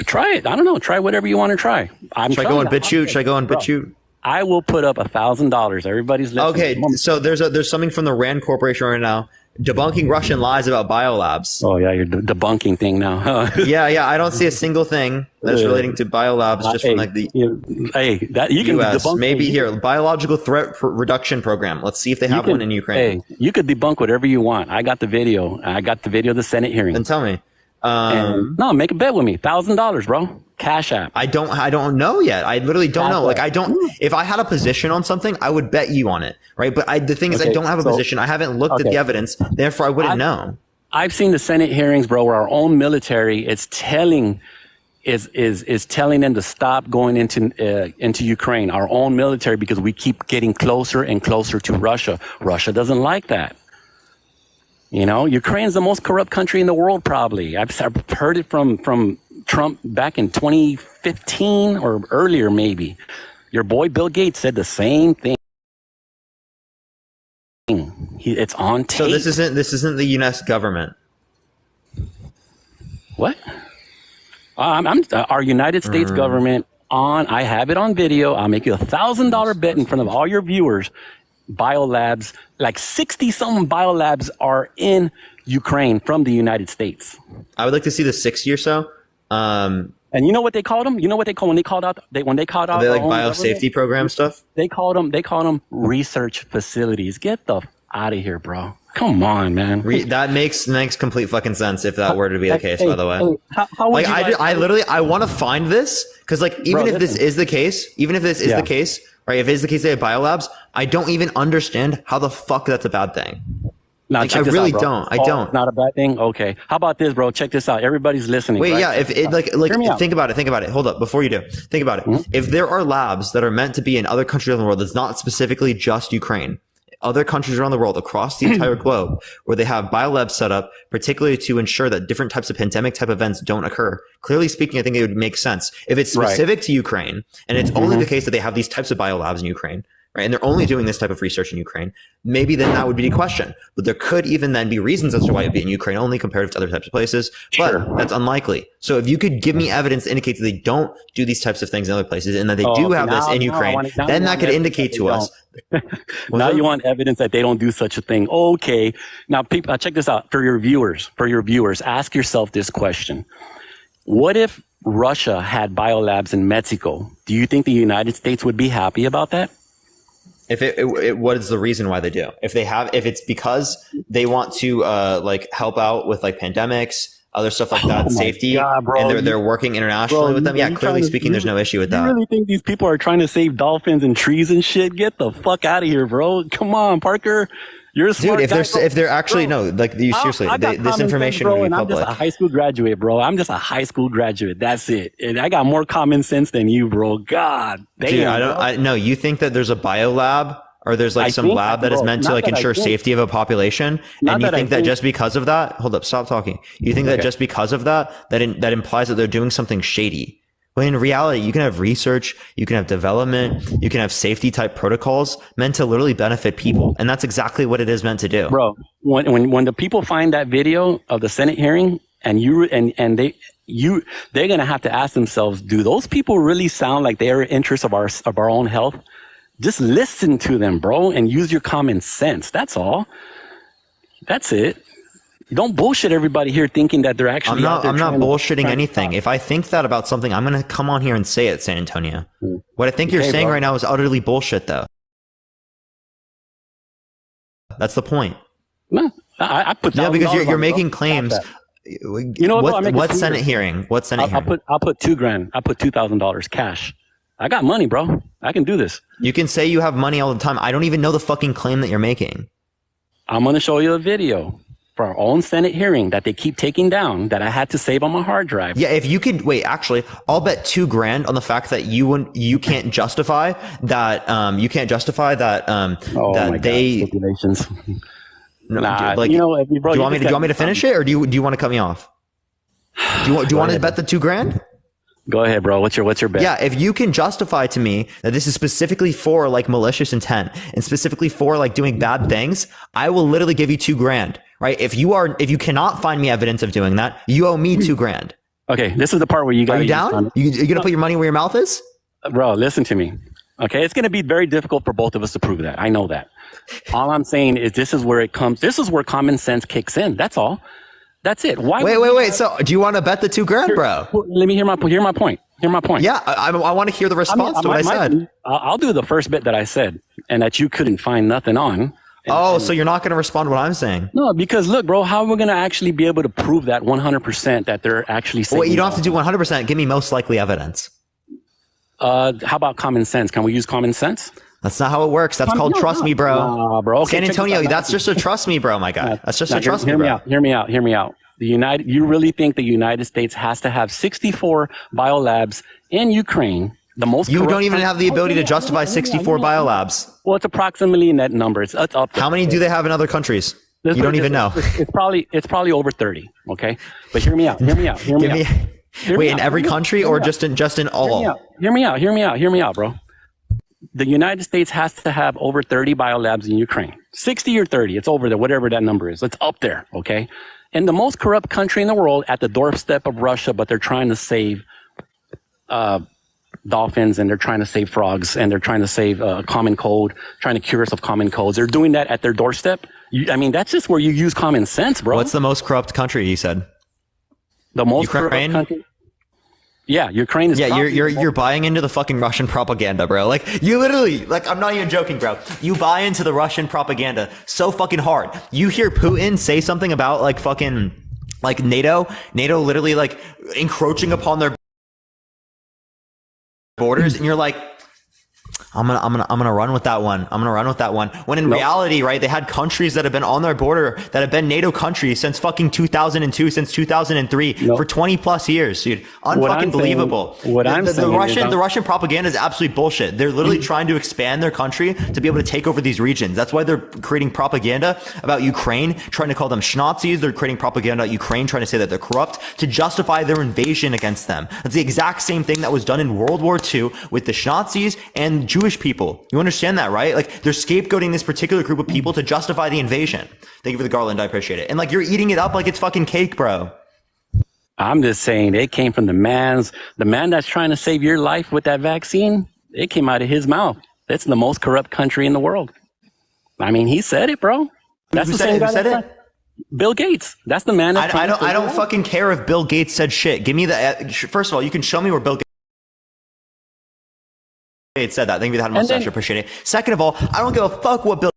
Try it. I don't know. Try whatever you want to try. Should I go on BitChute? Should I go on BitChute? I will put up $1,000. Everybody's listening. Okay, so there's something from the Rand Corporation right now debunking Russian lies about biolabs. Oh yeah, you're debunking thing now. yeah. I don't see a single thing that's relating to biolabs just from like the you can US. debunk. Maybe here biological threat reduction program. Let's see if they have one in Ukraine. Hey, you could debunk whatever you want. I got the video. of the Senate hearing. Then tell me. No, make a bet with me. $1,000, bro. Cash app. I don't know yet. I literally don't know. Like if I had a position on something, I would bet you on it, right? But the thing is, I don't have a position. I haven't looked at the evidence. Therefore, I wouldn't know. I've seen the Senate hearings, bro, where our own military is telling them to stop going into Ukraine. Our own military, because we keep getting closer and closer to Russia. Russia doesn't like that. You know, Ukraine's the most corrupt country in the world, probably. I've heard it from Trump back in 2015 or earlier, maybe. Your boy Bill Gates said the same thing. It's on tape. So this isn't the U.S. government. What? Our United States government I have it on video. I'll make you $1,000 bet in front of all your viewers. Biolabs, like 60-something biolabs are in Ukraine from the United States. I would like to see the 60 or so. And you know what they called them? You know what they called when they called out? They like biosafety program stuff. They called them research facilities. Get the out of here, bro. Come on, man. That makes complete fucking sense if that were to be the case. By the way, how would I want to find this because even if this is the case, right? If it is the case they have biolabs, I don't even understand how the fuck that's a bad thing. Now, I really don't. I don't. Not a bad thing. Okay. How about this, bro? Check this out. Everybody's listening. Wait, right? yeah. If it think about it. Hold up. Before you do, think about it. Mm-hmm. If there are labs that are meant to be in other countries around the world, that's not specifically just Ukraine, other countries around the world, across the entire globe, where they have biolabs set up, particularly to ensure that different types of pandemic type events don't occur. Clearly speaking, I think it would make sense. If it's specific to Ukraine, and it's only the case that they have these types of biolabs in Ukraine, right, and they're only doing this type of research in Ukraine, maybe then that would be the question. But there could even then be reasons as to why it'd be in Ukraine only compared to other types of places. But that's unlikely. So if you could give me evidence that indicates that they don't do these types of things in other places and that they do have this in Ukraine, then that could indicate to us. Now you want evidence that they don't do such a thing. Okay. Now, people, check this out. For your viewers, ask yourself this question. What if Russia had biolabs in Mexico? Do you think the United States would be happy about that? What is the reason why they do? If it's because they want to help out with like pandemics, other stuff like that, safety, God, bro, and they're working internationally with them. Yeah, clearly speaking, there's no issue with that. You really think these people are trying to save dolphins and trees and shit? Get the fuck out of here, bro! Come on, Parker. You're a smart guy, if they're actually seriously, this information will be public. I'm just a high school graduate, bro. I'm just a high school graduate. That's it. And I got more common sense than you, bro. God damn. Dude, you think that there's a biolab or there's some lab that is meant to ensure safety of a population, and you think that just because of that, hold up, stop talking. You think that just because of that implies that they're doing something shady. When in reality, you can have research, you can have development, you can have safety type protocols meant to literally benefit people. And that's exactly what it is meant to do. Bro, when the people find that video of the Senate hearing and they're going to have to ask themselves, do those people really sound like they're in interest of our own health? Just listen to them, bro, and use your common sense. That's all. That's it. Don't bullshit everybody here thinking that they're actually. I'm not bullshitting anything. If I think that about something, I'm going to come on here and say it, San Antonio. What I think you're saying right now is utterly bullshit, though. That's the point. No, I put. Yeah, because you're making claims. You know what Senate hearing? What Senate hearing? I'll put $2,000. I put $2,000 cash. I got money, bro. I can do this. You can say you have money all the time. I don't even know the fucking claim that you're making. I'm going to show you a video for our own Senate hearing that they keep taking down that I had to save on my hard drive. Yeah, if you could wait, actually, I'll bet $2,000 on the fact that you can't justify that. That they stipulations. No, Nah, like, you know, bro, do you want me to finish it, or do you want to cut me off? Do you want to bet the $2,000? Go ahead, bro. What's your bet? Yeah, if you can justify to me that this is specifically for like malicious intent and specifically for like doing bad things, I will literally give you $2,000. Right? If you cannot find me evidence of doing that, you owe me $2,000. Okay, this is the part where you got. Are you down? You gonna put your money where your mouth is? Bro, listen to me. Okay, it's gonna be very difficult for both of us to prove that. I know that. All I'm saying is this is where it comes. This is where common sense kicks in. That's all. That's it. Why? Wait. So, do you want to bet the $2,000, bro? Let me hear my point. Hear my point. Yeah, I want to hear the response to what I said. I'll do the first bit that I said, and that you couldn't find nothing on. So you're not going to respond to what I'm saying? No, because look, bro, how are we going to actually be able to prove that 100% that they're actually saying? Well, you don't have to do 100%. Give me most likely evidence. How about common sense? Can we use common sense? That's not how it works. That's called trust me, bro. Nah, bro. Okay, San Antonio, that's just a trust me, bro, my guy. That's just a trust me, bro. Hear me out. You really think the United States has to have 64 biolabs in Ukraine? You don't even have the ability to justify 64 biolabs. Well, it's approximately in that number. It's up there. How many do they have in other countries? You don't even know. It's probably over 30. Okay, but hear me out. Wait, in every country or just in all? Hear me out, bro. The United States has to have over 30 biolabs in Ukraine. 60 or 30, it's over there, whatever that number is. It's up there, okay? And the most corrupt country in the world at the doorstep of Russia, but they're trying to save dolphins, and they're trying to save frogs, and they're trying to save common cold, trying to cure us of common colds. They're doing that at their doorstep. That's just where you use common sense, bro. What's the most corrupt country, you said? The most corrupt country? Yeah, Ukraine is. Yeah, you're buying into the fucking Russian propaganda, bro. Like, you literally, like, I'm not even joking, bro. You buy into the Russian propaganda so fucking hard. You hear Putin say something about like fucking like NATO literally like encroaching upon their borders, and you're like, I'm gonna run with that one. When in reality, right, they had countries that have been on their border that have been NATO countries since fucking 2002, since 2003, for 20 plus years, dude. Unfucking believable. The Russian propaganda is absolute bullshit. They're literally trying to expand their country to be able to take over these regions. That's why they're creating propaganda about Ukraine, trying to call them Schnazis. They're creating propaganda about Ukraine, trying to say that they're corrupt to justify their invasion against them. That's the exact same thing that was done in World War II with the Schnazis and Jewish people. You understand that, right? Like, they're scapegoating this particular group of people to justify the invasion. Thank you for the garland. I appreciate it. And like, you're eating it up like it's fucking cake, bro. I'm just saying, it came from the man that's trying to save your life with that vaccine. It came out of his mouth. That's the most corrupt country in the world. I mean, he said it, bro. That's the same guy that said it. Bill Gates. That's the man. I don't fucking care if Bill Gates said shit. Give me the. First of all, you can show me where Bill Gates said that. Thank you for that mustache. I appreciate it. Second of all, I don't give a fuck what Bill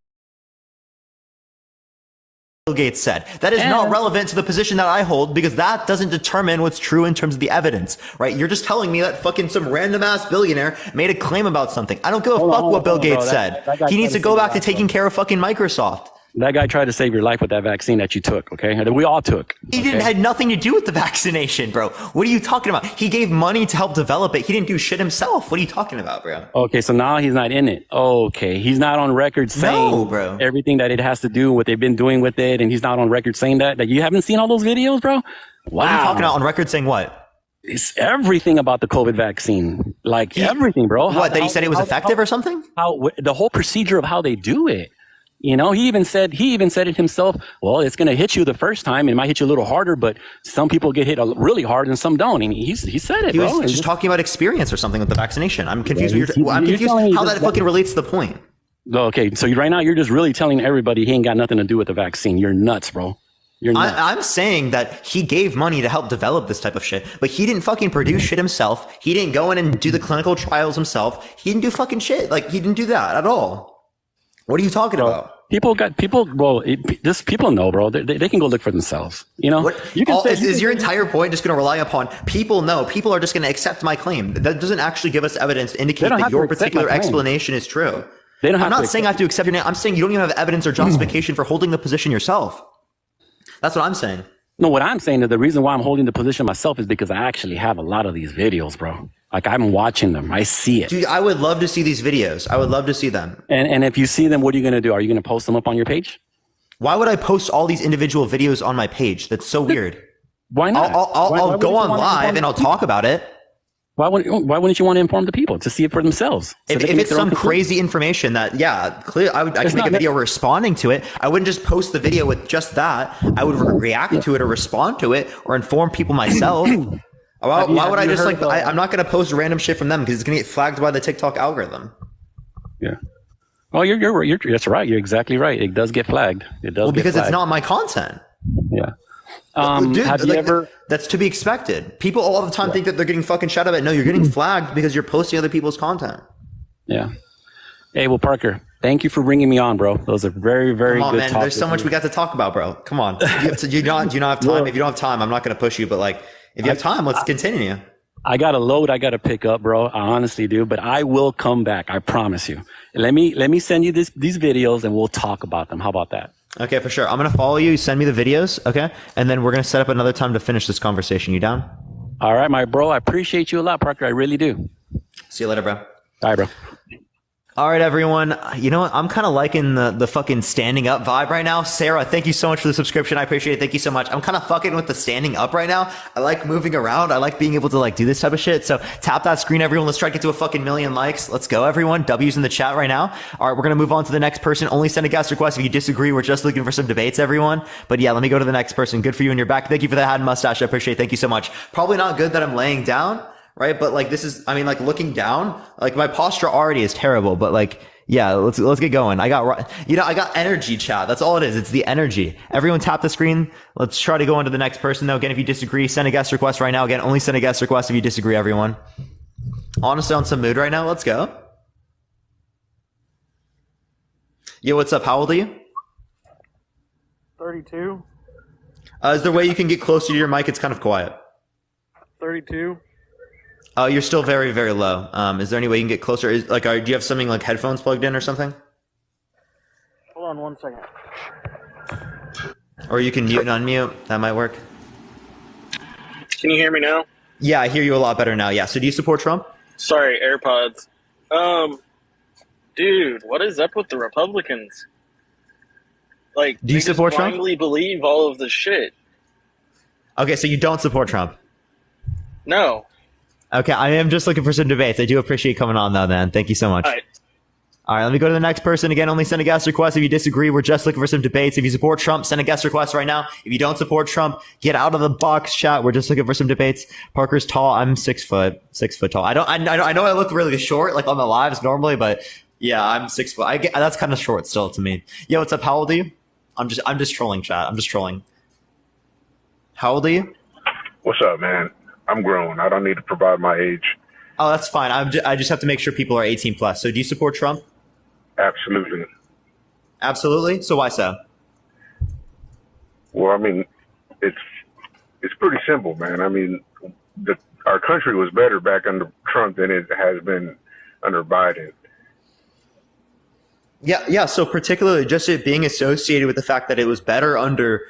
Gates said. That is not relevant to the position that I hold, because that doesn't determine what's true in terms of the evidence, right? You're just telling me that fucking some random ass billionaire made a claim about something. I don't give a fuck what Bill Gates said. He needs to go back to taking care of fucking Microsoft. That guy tried to save your life with that vaccine that you took, okay? That we all took. He had nothing to do with the vaccination, bro. What are you talking about? He gave money to help develop it. He didn't do shit himself. What are you talking about, bro? Okay, so now he's not in it. Okay, he's not on record saying everything that it has to do, what they've been doing with it, and he's not on record saying that. Like, you haven't seen all those videos, bro? Wow. What are you talking about on record saying what? It's everything about the COVID vaccine. Like, everything, bro. That he said it was effective or something? The whole procedure of how they do it. You know, he even said it himself. Well, it's going to hit you the first time. It might hit you a little harder, but some people get hit really hard and some don't. And he said it, bro. He was just talking about experience or something with the vaccination. I'm confused. I'm confused how that fucking relates to the point. Okay, so right now you're just really telling everybody he ain't got nothing to do with the vaccine. You're nuts, bro. You're nuts. I'm saying that he gave money to help develop this type of shit, but he didn't fucking produce shit himself. He didn't go in and do the clinical trials himself. He didn't do fucking shit. Like, he didn't do that at all. What are you talking about? People know, bro. They can go look for themselves. You know, you can say, is your entire point just going to rely upon people? No, people are just going to accept my claim. That doesn't actually give us evidence to indicate that your particular explanation is true. They don't have I'm not saying I have to accept your name. I'm saying you don't even have evidence or justification for holding the position yourself. That's what I'm saying. No, what I'm saying is the reason why I'm holding the position myself is because I actually have a lot of these videos, bro. Like, I'm watching them. I see it. Dude, I would love to see these videos. I would love to see them. And if you see them, what are you going to do? Are you going to post them up on your page? Why would I post all these individual videos on my page? That's so weird. Why not? I'll go on live and I'll talk about it. Why wouldn't you want to inform the people to see it for themselves? If it's some crazy information that, clearly I can make a video responding to it. I wouldn't just post the video with just that. I would react to it or respond to it or inform people myself. Why would I just I'm not going to post random shit from them because it's going to get flagged by the TikTok algorithm. Yeah. Oh, you're that's right. You're exactly right. It does get flagged. It does. Well, because it's not my content. Yeah. Dude, have you ever? That's to be expected. People all the time think that they're getting fucking shut up. No, you're getting flagged because you're posting other people's content. Yeah. Hey, well, Parker, thank you for bringing me on, bro. Those are very, very good man. There's so much we got to talk about, bro. Come on. Do you not have time? If you don't have time, I'm not going to push you. But like, if you have time, let's continue. I got a load I got to pick up, bro. I honestly do, but I will come back. I promise you. Let me send you these videos and we'll talk about them. How about that? Okay, for sure. I'm going to follow you. Send me the videos. Okay. And then we're going to set up another time to finish this conversation. You down? All right, my bro. I appreciate you a lot, Parker. I really do. See you later, bro. All right, bro. All right, everyone. You know what? I'm kind of liking the fucking standing up vibe right now. Sarah, thank you so much for the subscription. I appreciate it. Thank you so much. I'm kind of fucking with the standing up right now. I like moving around. I like being able to like do this type of shit. So tap that screen, everyone. Let's try to get to a fucking million likes. Let's go, everyone. W's in the chat right now. All right, we're going to move on to the next person. Only send a guest request if you disagree. We're just looking for some debates, everyone. But yeah, let me go to the next person. Good for you and you're back. Thank you for that hat and mustache. I appreciate it. Thank you so much. Probably not good that I'm laying down, right? But like this is, I mean, like looking down, like my posture already is terrible, but like, yeah, let's get going. I got energy, chat. That's all it is. It's the energy. Everyone tap the screen. Let's try to go on to the next person though. Again, if you disagree, send a guest request right now. Again, only send a guest request if you disagree, everyone. Honestly, on some mood right now. Let's go. Yo, what's up? How old are you? 32. Is there a way you can get closer to your mic? It's kind of quiet. 32. You're still very, very low. Is there any way you can get closer? Do you have something like headphones plugged in or something? Hold on 1 second. Or you can mute and unmute. That might work. Can you hear me now? Yeah, I hear you a lot better now. Yeah. So do you support Trump? Sorry, AirPods. Dude, what is up with the Republicans? Like, do you support Trump? I blindly believe all of this shit. Okay, so you don't support Trump? No. Okay, I am just looking for some debates. I do appreciate you coming on, though, man. Thank you so much. All right, let me go to the next person. Again, only send a guest request if you disagree. We're just looking for some debates. If you support Trump, send a guest request right now. If you don't support Trump, get out of the box, chat. We're just looking for some debates. Parker's tall. I'm 6 foot tall. I know I look really short, like on the lives normally, but yeah, I'm 6 foot. That's kind of short still to me. Yo, what's up? How old are you? I'm just trolling, chat. I'm just trolling. How old are you? What's up, man? I'm grown. I don't need to provide my age. Oh, that's fine. I just have to make sure people are 18 plus. So do you support Trump? Absolutely. Absolutely? So why so? Well, I mean, it's pretty simple, man. I mean, our country was better back under Trump than it has been under Biden. Yeah. So particularly just it being associated with the fact that it was better under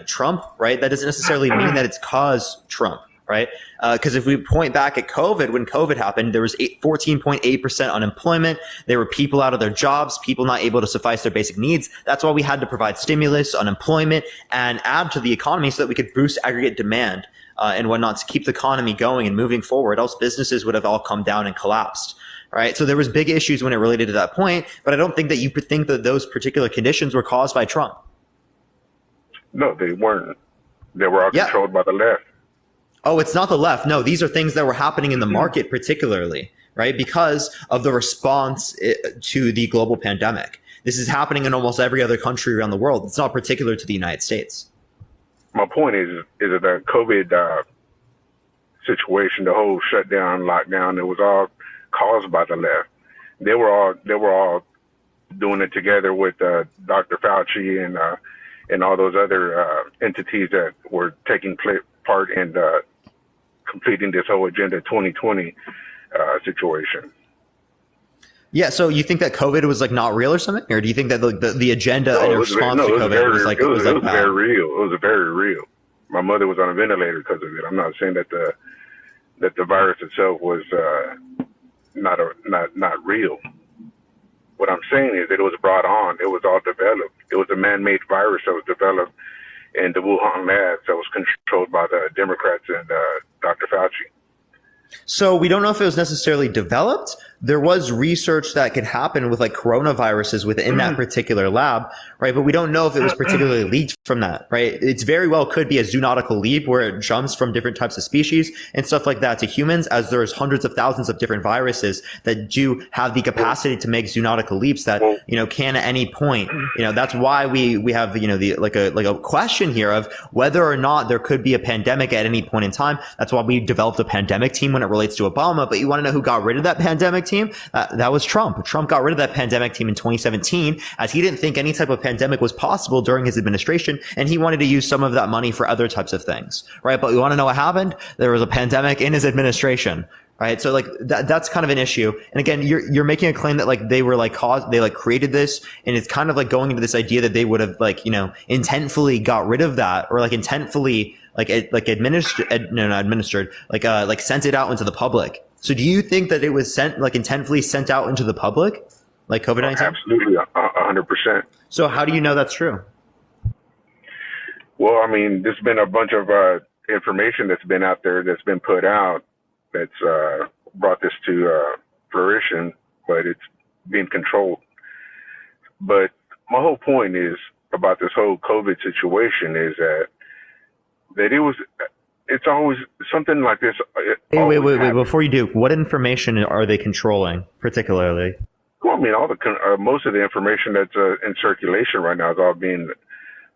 Trump, right? That doesn't necessarily mean that it's caused Trump. Right? Because if we point back at COVID, when COVID happened, there was 14.8% unemployment. There were people out of their jobs, people not able to suffice their basic needs. That's why we had to provide stimulus, unemployment, and add to the economy so that we could boost aggregate demand and whatnot to keep the economy going and moving forward. Else businesses would have all come down and collapsed. Right? So there was big issues when it related to that point, but I don't think that you could think that those particular conditions were caused by Trump. No, they weren't. They were all controlled by the left. Oh, it's not the left. No, these are things that were happening in the market particularly, right? Because of the response to the global pandemic. This is happening in almost every other country around the world. It's not particular to the United States. my point is that the COVID situation, the whole shutdown, lockdown, it was all caused by the left. They were all doing it together with Dr. Fauci and all those other entities that were taking part in completing this whole Agenda 2020 situation. Yeah, so you think that COVID was like not real or something, or do you think that the agenda in response to COVID was like it was bad? very real. It was very real. My mother was on a ventilator because of it. I'm not saying that the virus itself was not real. What I'm saying is that it was brought on. It was all developed. It was a man-made virus that was developed in the Wuhan labs that was controlled by the Democrats and Dr. Fauci. So we don't know if it was necessarily developed. There was research that could happen with like coronaviruses within that particular lab, right? But we don't know if it was particularly leaked from that, right? It's very well could be a zoonotical leap where it jumps from different types of species and stuff like that to humans, as there's hundreds of thousands of different viruses that do have the capacity to make zoonotical leaps that, can at any point, that's why we have, a question here of whether or not there could be a pandemic at any point in time. That's why we developed a pandemic team when it relates to Obama. But you want to know who got rid of that pandemic team? That was Trump. Trump got rid of that pandemic team in 2017 as he didn't think any type of pandemic was possible during his administration, and he wanted to use some of that money for other types of things, right? But you want to know what happened? There was a pandemic in his administration, right? So like that's kind of an issue. And again, you're making a claim that like they were like created this, and it's kind of like going into this idea that they would have intentfully got rid of that, or like intentfully sent it out into the public. So do you think that it was intentfully sent out into the public, like COVID-19? Absolutely, 100%. So how do you know that's true? Well, I mean, there's been a bunch of information that's been out there that's been put out that's brought this to fruition, but it's being controlled. But my whole point is about this whole COVID situation is that it's always something like this. Wait. Before you do, what information are they controlling particularly? Well, I mean, most of the information that's in circulation right now is all being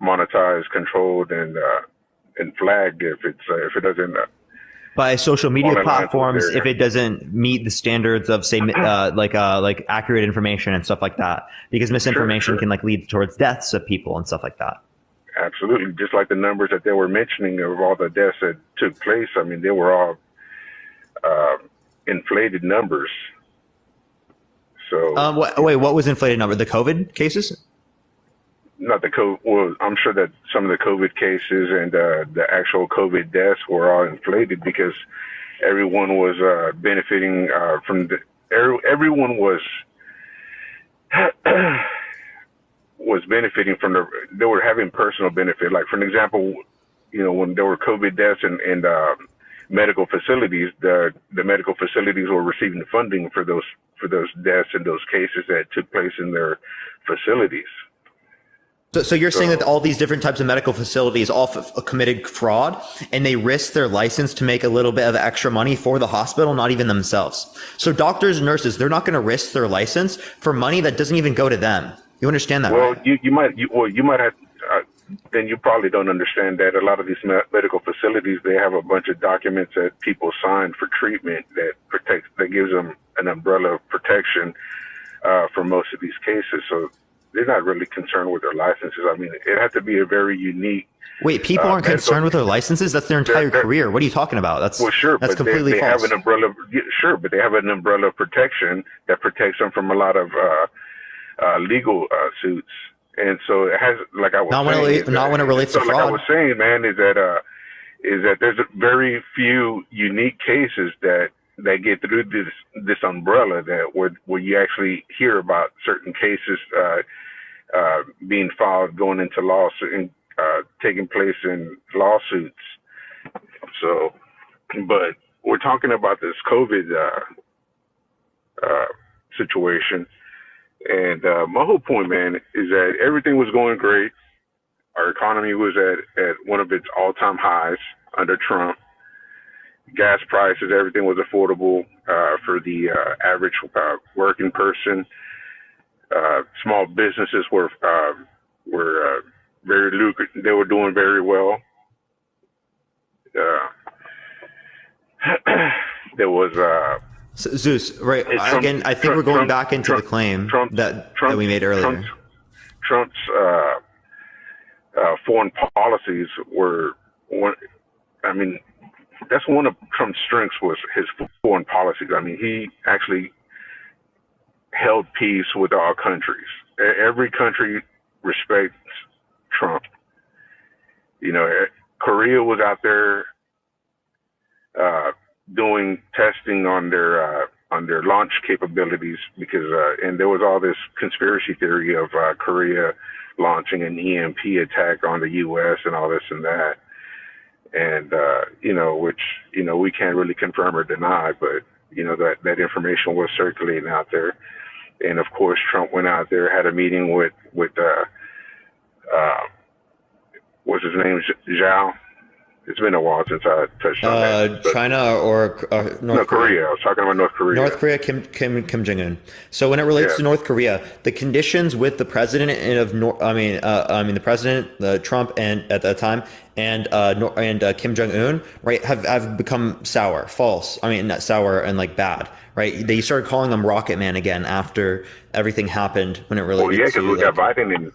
monetized, controlled, and flagged if it doesn't. By social media platforms, if it doesn't meet the standards of, say, like accurate information and stuff like that, because misinformation can lead towards deaths of people and stuff like that. Absolutely, just like the numbers that they were mentioning of all the deaths that took place. I mean, they were all inflated numbers. So, what was inflated number? The COVID cases? Not the COVID. Well, I'm sure that some of the COVID cases and the actual COVID deaths were all inflated because everyone was benefiting from everyone was benefiting from they were having personal benefit. Like, for an example, when there were COVID deaths in medical facilities, the medical facilities were receiving funding for those deaths and those cases that took place in their facilities. So you're saying that all these different types of medical facilities all committed fraud, and they risked their license to make a little bit of extra money for the hospital, not even themselves. So doctors and nurses, they're not going to risk their license for money that doesn't even go to them. You understand that? Well, right? you might have. Then you probably don't understand that a lot of these medical facilities, they have a bunch of documents that people sign for treatment that gives them an umbrella of protection for most of these cases. So they're not really concerned with their licenses. I mean, it has to be a very unique. Wait, people aren't concerned with their licenses? That's their entire career. What are you talking about? That's completely false. Have an umbrella. Sure, but they have an umbrella of protection that protects them from a lot of legal suits. And so it has, like I was saying, not when it relates to fraud. Like I was saying, man, is that there's very few unique cases that get through this umbrella where you actually hear about certain cases being filed, going into lawsuit and taking place in lawsuits. So, but we're talking about this COVID situation. And my whole point, man, is that everything was going great. Our economy was at one of its all-time highs under Trump. Gas prices, everything was affordable for the average working person. Small businesses were very lucrative. They were doing very well. there was Zeus, right? Again, I think we're going back into the claim that we made earlier. Trump's foreign policies were one. I mean, that's one of Trump's strengths was his foreign policies. I mean, he actually held peace with all countries. Every country respects Trump. You know, Korea was out there doing testing on their launch capabilities because and there was all this conspiracy theory of Korea launching an EMP attack on the U.S. and all this and that, and you know, which you know we can't really confirm or deny, but you know that information was circulating out there, and of course Trump went out there, had a meeting with what's his name, Zhao. It's been a while since I touched on that. China or North Korea. I was talking about North Korea. North Korea, Kim Jong-un. So when it relates to North Korea, the conditions with the president the president, Trump, and at that time, and Kim Jong-un, right, have become sour, false. I mean, not sour and like bad, right? They started calling him Rocket Man again after everything happened when it related to. Well, yeah, because we got Biden in.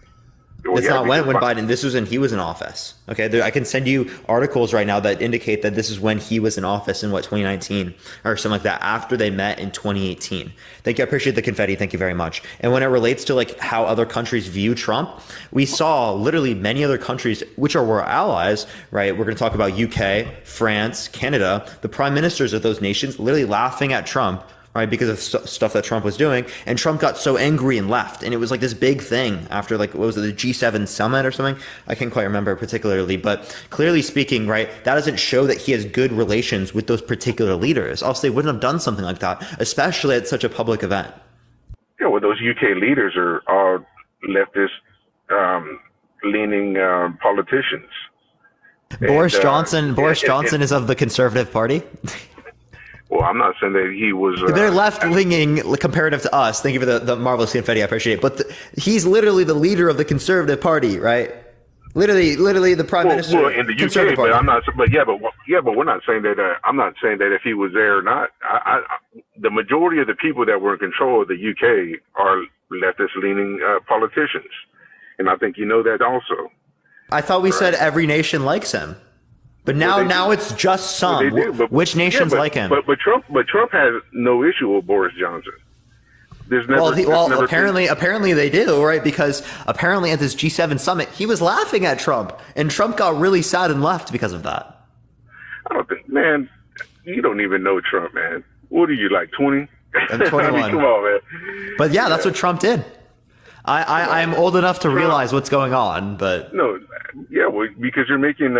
It's not when Biden. This was when he was in office. Okay, I can send you articles right now that indicate that this is when he was in office in 2019 or something like that. After they met in 2018. Thank you. I appreciate the confetti. Thank you very much. And when it relates to like how other countries view Trump, we saw literally many other countries which are our allies. Right, we're going to talk about UK, France, Canada. The prime ministers of those nations literally laughing at Trump. Right, because of stuff that Trump was doing, and Trump got so angry and left, and it was like this big thing after like what was it, the G7 summit or something? I can't quite remember particularly, but clearly speaking, right, that doesn't show that he has good relations with those particular leaders. Else they wouldn't have done something like that, especially at such a public event. Yeah, well, those UK leaders are all leftist leaning politicians. Boris Johnson is of the Conservative Party. Well, I'm not saying that he was. They're left-leaning comparative to us. Thank you for the marvelous confetti. I appreciate it. But he's literally the leader of the Conservative Party, right? Literally the prime minister. Well, in the UK, but I'm not. But we're not saying that. I'm not saying that if he was there or not. The majority of the people that were in control of the UK are leftist-leaning politicians, and I think you know that also. I thought we said every nation likes him. But now it's just some. Well, which nations like him? But Trump has no issue with Boris Johnson. There's never. Well, apparently they do, right? Because apparently at this G7 summit, he was laughing at Trump, and Trump got really sad and left because of that. I don't think, man. You don't even know Trump, man. What are you, like 20? I'm 21. I mean, come on, man. But yeah, that's what Trump did. I'm old enough to realize what's going on, but no, yeah, well, because you're making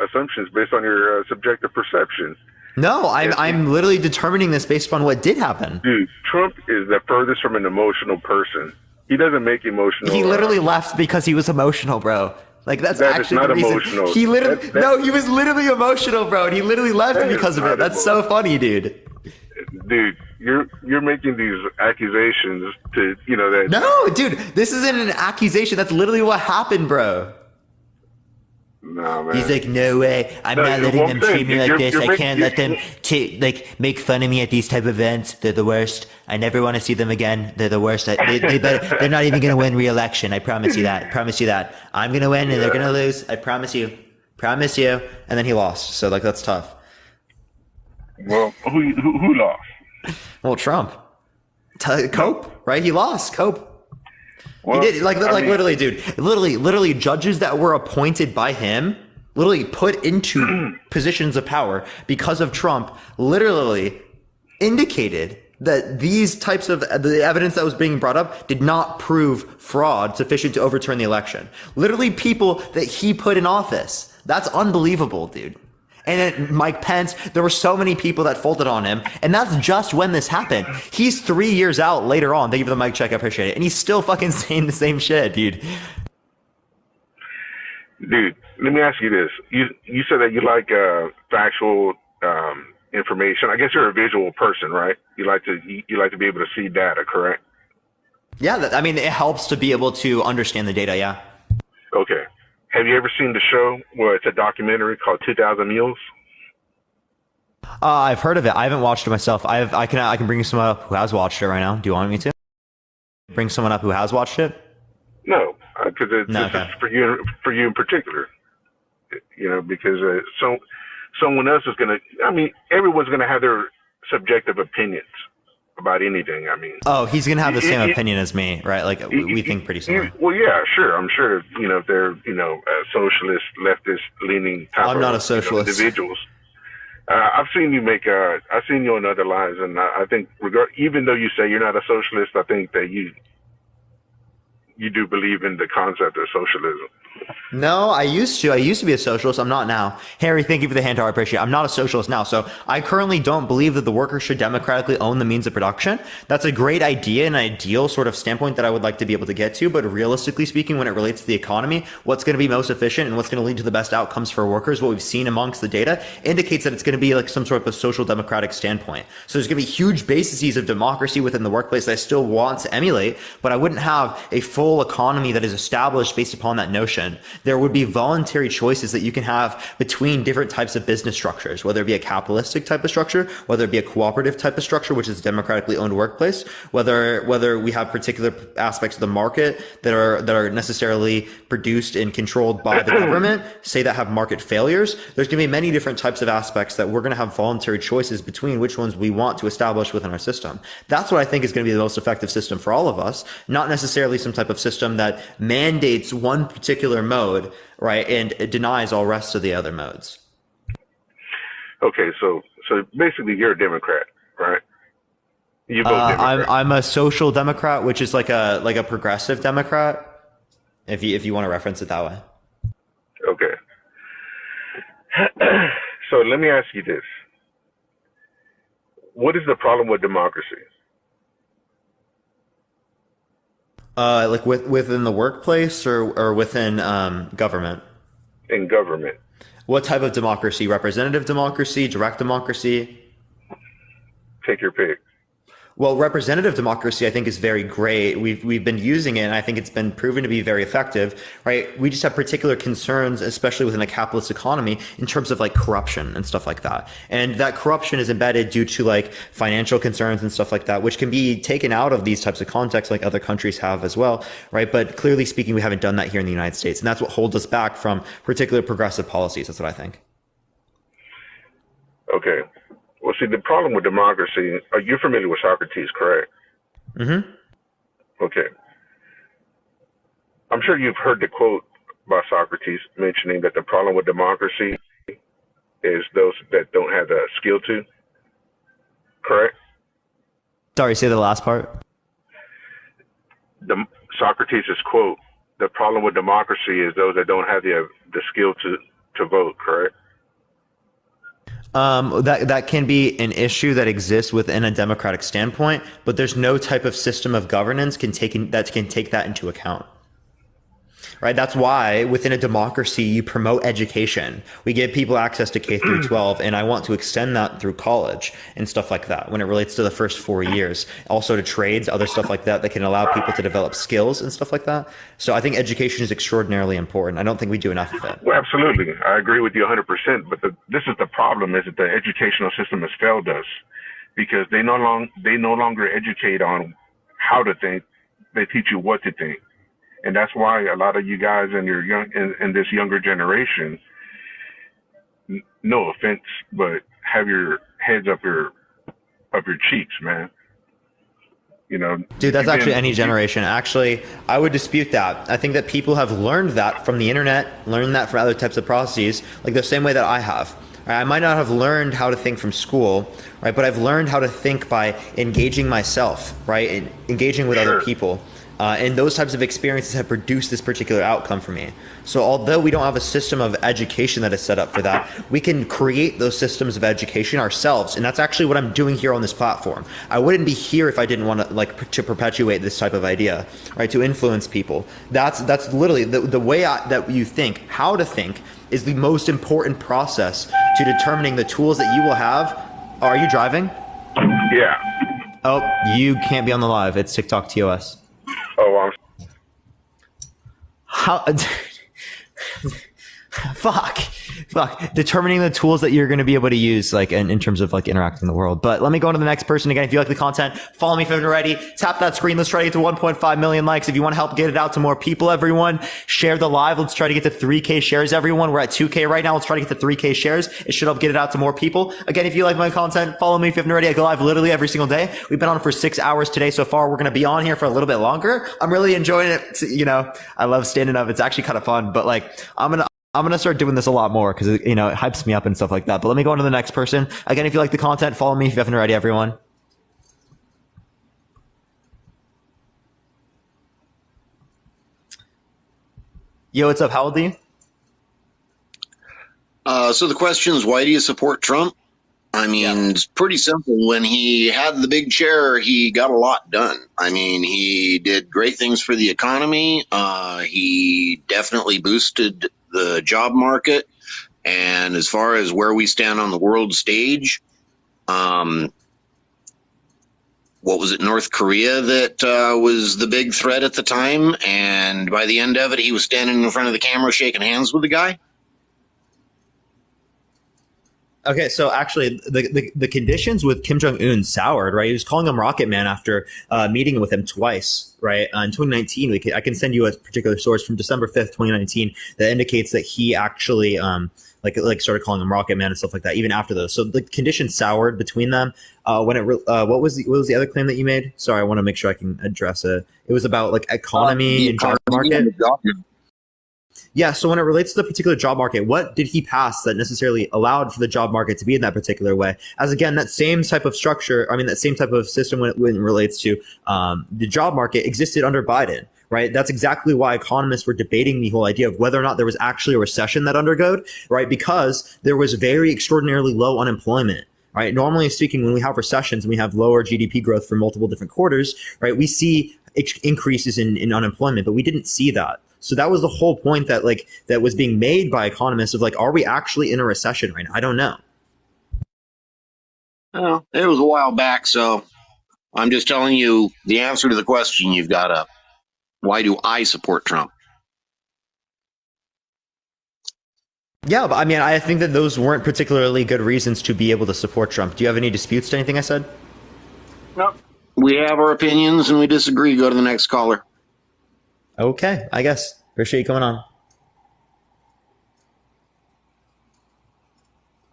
assumptions based on your subjective perception. No, I'm literally determining this based upon what did happen. Dude, Trump is the furthest from an emotional person. He doesn't make emotional. He literally left because he was emotional, bro. Like that's that actually is not the reason. Emotional. He literally he was literally emotional, bro, and he literally left because of it. That's so funny, dude. Dude, you're making these accusations to that. No, dude, this isn't an accusation. That's literally what happened, bro. No, man. He's like, no way. I'm not letting them treat me like this. I can't let them make fun of me at these type of events. They're the worst. I never want to see them again. They're the worst. They're not even going to win re-election. I promise you that. I'm going to win and they're going to lose. I promise you. And then he lost. So like, that's tough. Well, who lost? Well, Trump. Cope, right? He lost. Cope. Well, he did literally, dude. Literally, judges that were appointed by him, literally put into positions of power because of Trump, literally indicated that these types of the evidence that was being brought up did not prove fraud sufficient to overturn the election. Literally, people that he put in office. That's unbelievable, dude. And then Mike Pence, there were so many people that folded on him. And that's just when this happened. He's 3 years out later on. Thank you for the mic check. I appreciate it. And he's still fucking saying the same shit, dude. Dude, let me ask you this. You said that you like factual information. I guess you're a visual person, right? You like to be able to see data, correct? Yeah, I mean, it helps to be able to understand the data, yeah. Okay. Have you ever seen the show where it's a documentary called 2,000 Mules? I've heard of it. I haven't watched it myself. I can bring someone up who has watched it right now. Do you want me to bring someone up who has watched it? No, because this okay. is for you in particular. Because someone else is gonna. I mean, everyone's gonna have their subjective opinions about anything. I mean, he's gonna have the same opinion as me, right? Like we think pretty similar. Well, yeah, sure. I'm sure. If they're socialist, leftist leaning type I'm not a socialist. Individuals. I've seen you I've seen you on other lines, and I think even though you say you're not a socialist, I think that you do believe in the concept of socialism. No, I used to. I used to be a socialist. I'm not now. Harry, thank you for the hand. I appreciate it. I'm not a socialist now. So I currently don't believe that the workers should democratically own the means of production. That's a great idea, an ideal sort of standpoint that I would like to be able to get to. But realistically speaking, when it relates to the economy, what's going to be most efficient and what's going to lead to the best outcomes for workers, what we've seen amongst the data indicates that it's going to be like some sort of a social democratic standpoint. So there's going to be huge bases of democracy within the workplace that I still want to emulate, but I wouldn't have a full economy that is established based upon that notion. There would be voluntary choices that you can have between different types of business structures, whether it be a capitalistic type of structure, whether it be a cooperative type of structure, which is a democratically owned workplace, whether we have particular aspects of the market that are necessarily produced and controlled by the government, say that have market failures. There's going to be many different types of aspects that we're going to have voluntary choices between which ones we want to establish within our system. That's what I think is going to be the most effective system for all of us, not necessarily some type of system that mandates one particular mode, right, and it denies all rest of the other modes. Okay, so basically you're a Democrat, right? You vote Democrat. I'm a social Democrat, which is like a progressive Democrat, if you want to reference it that way. Okay. So let me ask you this. What is the problem with democracy? Like within the workplace or within government? In government. What type of democracy? Representative democracy, direct democracy? Take your pick. Well, representative democracy, I think, is very great. We've been using it, and I think it's been proven to be very effective, right? We just have particular concerns, especially within a capitalist economy, in terms of like corruption and stuff like that. And that corruption is embedded due to like financial concerns and stuff like that, which can be taken out of these types of contexts like other countries have as well, right? But clearly speaking, we haven't done that here in the United States. And that's what holds us back from particular progressive policies. That's what I think. Okay. Well, see, the problem with democracy, you're familiar with Socrates, correct? Mm-hmm. Okay. I'm sure you've heard the quote by Socrates mentioning that the problem with democracy is those that don't have the skill to, correct? Sorry, say the last part. Socrates' quote, the problem with democracy is those that don't have the skill to vote, correct? That can be an issue that exists within a democratic standpoint, but there's no type of system of governance that can take that into account. Right? That's why within a democracy, you promote education. We give people access to K through 12, and I want to extend that through college and stuff like that when it relates to the first 4 years. Also to trades, other stuff like that can allow people to develop skills and stuff like that. So I think education is extraordinarily important. I don't think we do enough of it. Well, absolutely. I agree with you 100%. But this is the problem, is that the educational system has failed us because they no longer educate on how to think. They teach you what to think. And that's why a lot of you guys in this younger generation, no offense, but have your heads up your cheeks, man. You know, dude, that's actually any generation. Actually, I would dispute that. I think that people have learned that from the internet, learned that from other types of processes, like the same way that I have. I might not have learned how to think from school, right? But I've learned how to think by engaging myself, right? And engaging with other people. And those types of experiences have produced this particular outcome for me. So although we don't have a system of education that is set up for that, we can create those systems of education ourselves. And that's actually what I'm doing here on this platform. I wouldn't be here if I didn't want to perpetuate this type of idea, right? To influence people. That's literally the way that you think, how to think, is the most important process to determining the tools that you will have. Are you driving? Yeah. Oh, you can't be on the live. It's TikTok TOS. Oh, how? Fuck. fuck, determining the tools that you're going to be able to use, like in terms of like interacting in the world. But let me go on to the next person again. If you like the content, follow me if you haven't already. Tap that screen. Let's try to get to 1.5 million likes. If you want to help get it out to more people, everyone, share the live. Let's try to get to 3K shares, everyone. We're at 2K right now. Let's try to get to 3K shares. It should help get it out to more people. Again, if you like my content, follow me if you haven't already. I go live literally every single day. We've been on for 6 hours today so far. We're going to be on here for a little bit longer. I'm really enjoying it. You know, I love standing up. It's actually kind of fun, but like, I'm going to start doing this a lot more because, you know, it hypes me up and stuff like that. But let me go on to the next person. Again, if you like the content, follow me if you haven't already, everyone. Yo, what's up? How old are you? So the question is, why do you support Trump? I mean, it's pretty simple. When he had the big chair, he got a lot done. I mean, he did great things for the economy. He definitely boosted the job market. And as far as where we stand on the world stage, what was it, North Korea that was the big threat at the time? And by the end of it, he was standing in front of the camera shaking hands with the guy. Okay, so actually, the conditions with Kim Jong-un soured, right? He was calling him Rocket Man after meeting with him twice, right? In 2019, I can send you a particular source from December 5th, 2019, that indicates that he actually like started calling him Rocket Man and stuff like that, even after those. So the conditions soured between them. What was the other claim that you made? Sorry, I want to make sure I can address it. It was about like economy and job market. Yeah, so when it relates to the particular job market, what did he pass that necessarily allowed for the job market to be in that particular way? As again, that same type of structure, that same type of system when it relates to the job market existed under Biden, right? That's exactly why economists were debating the whole idea of whether or not there was actually a recession that undergoed, right? Because there was very extraordinarily low unemployment. Right. Normally speaking, when we have recessions and we have lower GDP growth for multiple different quarters, right, we see increases in unemployment, but we didn't see that. So that was the whole point that was being made by economists of like, are we actually in a recession right now? I don't know. Well, it was a while back, so I'm just telling you the answer to the question you've got up. Why do I support Trump? Yeah, but I think that those weren't particularly good reasons to be able to support Trump. Do you have any disputes to anything I said? No. We have our opinions and we disagree. Go to the next caller. Okay, I guess. Appreciate you coming on.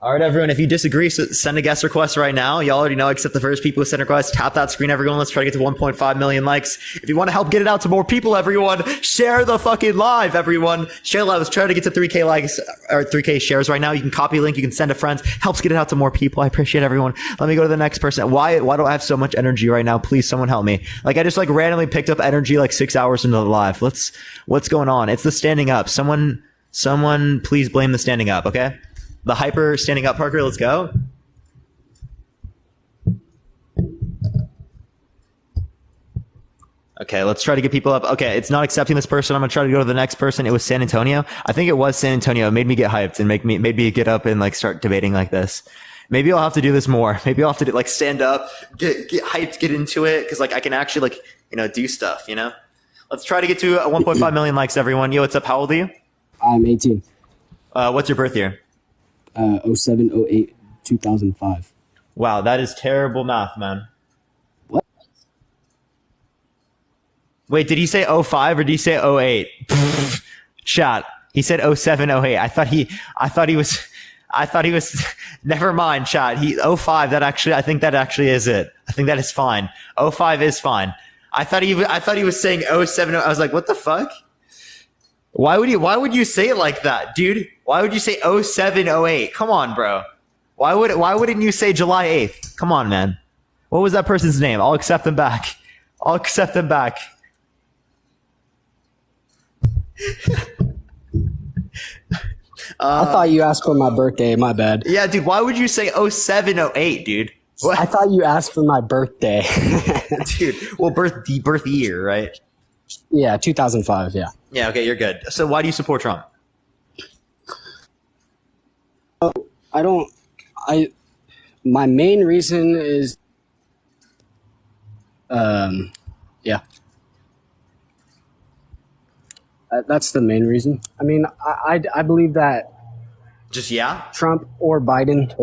All right, everyone, if you disagree, send a guest request right now. You already know, except the first people who send requests. Tap that screen, everyone. Let's try to get to 1.5 million likes. If you want to help get it out to more people, everyone, share the fucking live, everyone. Share live. Let's try to get to 3K likes or 3K shares right now. You can copy a link. You can send to friends. Helps get it out to more people. I appreciate everyone. Let me go to the next person. Why do I have so much energy right now? Please, someone help me. Like, I just randomly picked up energy 6 hours into the live. What's going on? It's the standing up. Someone please blame the standing up, okay? The hyper standing up, Parker, let's go. Okay, let's try to get people up. Okay, it's not accepting this person. I'm going to try to go to the next person. It was San Antonio. I think it was San Antonio. It made me get hyped and made me get up and start debating like this. Maybe I'll have to do this more. Maybe I'll have to stand up, get hyped, get into it, because I can actually do stuff, Let's try to get to 1.5 million likes, everyone. Yo, what's up? How old are you? I'm 18. What's your birth year? 07, 08, 2005. Wow, that is terrible math, man. What? Wait, did he say 05 or did he say 08? Chat. He said 07, 08. I thought he was never mind, chat. 05, I think that actually is it. I think that is fine. 05 is fine. I thought he was saying 07. I was like, what the fuck? Why would you say it like that, dude? Why would you say 07, 08? Come on, bro. Why wouldn't you say July 8th? Come on, man. What was that person's name? I'll accept them back. I thought you asked for my birthday. My bad. Yeah, dude. Why would you say 07, 08, dude? What? I thought you asked for my birthday. Dude, well, birth year, right? Yeah, 2005, yeah. Yeah, okay, you're good. So why do you support Trump? My main reason is, yeah. That's the main reason. I believe that Just yeah? Trump or Biden.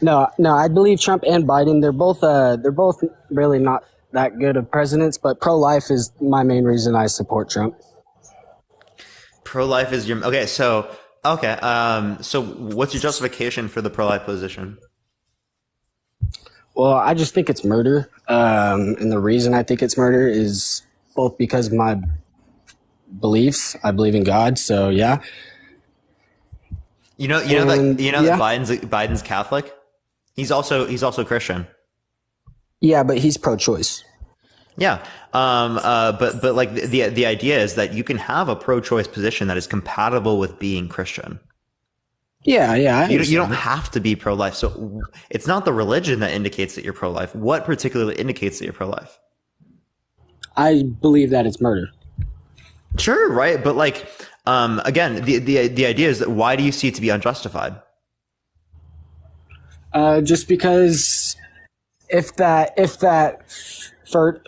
No, I believe Trump and Biden. They're both really not that good of presidents, but pro-life is my main reason I support Trump. Pro-life is your okay. So what's your justification for the pro-life position? Well, I just think it's murder, and the reason I think it's murder is both because of my beliefs. I believe in God, so yeah. You know that Biden's Catholic. He's also Christian. Yeah, but he's pro-choice. Yeah. But like the idea is that you can have a pro-choice position that is compatible with being Christian. Yeah. You don't have to be pro-life. So it's not the religion that indicates that you're pro-life. What particularly indicates that you're pro-life? I believe that it's murder. Sure, right? But like, again, the idea is that why do you see it to be unjustified? Just because if that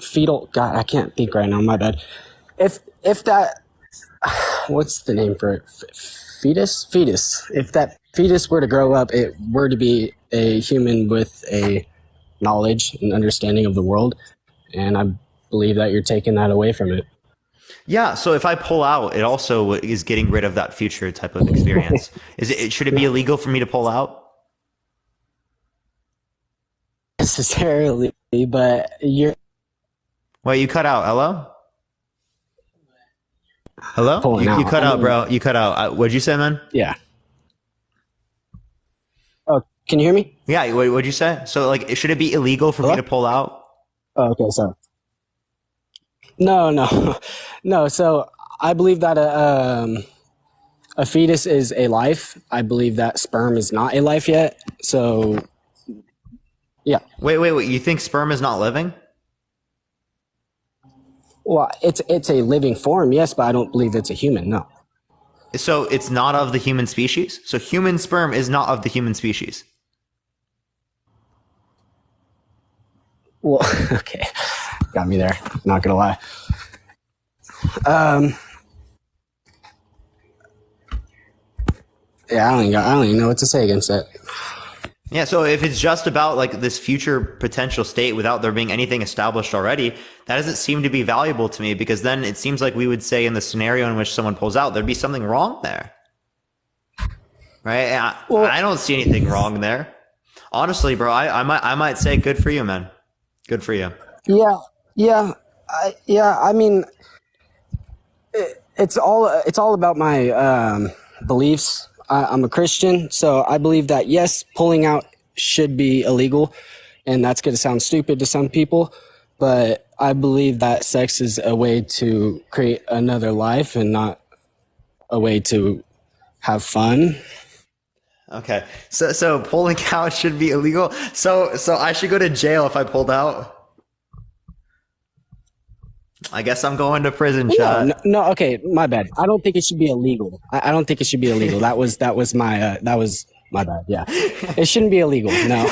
fetal, God, I can't think right now. My bad. If that, what's the name for it? Fetus. If that fetus were to grow up, it were to be a human with a knowledge and understanding of the world, and I believe that you're taking that away from it. Yeah, so if I pull out, it also is getting rid of that future type of experience. Should it be illegal for me to pull out? Necessarily, but you're. Wait, you cut out. Hello? You cut out, bro. You cut out. What'd you say, man? Yeah. Oh, can you hear me? Yeah. What'd you say? So, like, should it be illegal for me to pull out? Oh, okay, sorry. No. So I believe that a fetus is a life. I believe that sperm is not a life yet. So, yeah. Wait. You think sperm is not living? Well, it's a living form, yes, but I don't believe it's a human. No. So it's not of the human species. So human sperm is not of the human species. Well, okay. Got me there. Not gonna lie. Yeah, I don't even know what to say against that. Yeah, so if it's just about like this future potential state without there being anything established already, that doesn't seem to be valuable to me, because then it seems like we would say in the scenario in which someone pulls out, there'd be something wrong there. Right? I don't see anything wrong there. Honestly, bro, I might say good for you, man. Good for you. Yeah. I mean, it's all about my beliefs. I'm a Christian, so I believe that yes, pulling out should be illegal, and that's going to sound stupid to some people, but I believe that sex is a way to create another life and not a way to have fun. Okay, so pulling out should be illegal. So I should go to jail if I pulled out. I guess I'm going to prison, Chad. No, okay, my bad. I don't think it should be illegal. I don't think it should be illegal. That was my bad. Yeah, it shouldn't be illegal. No,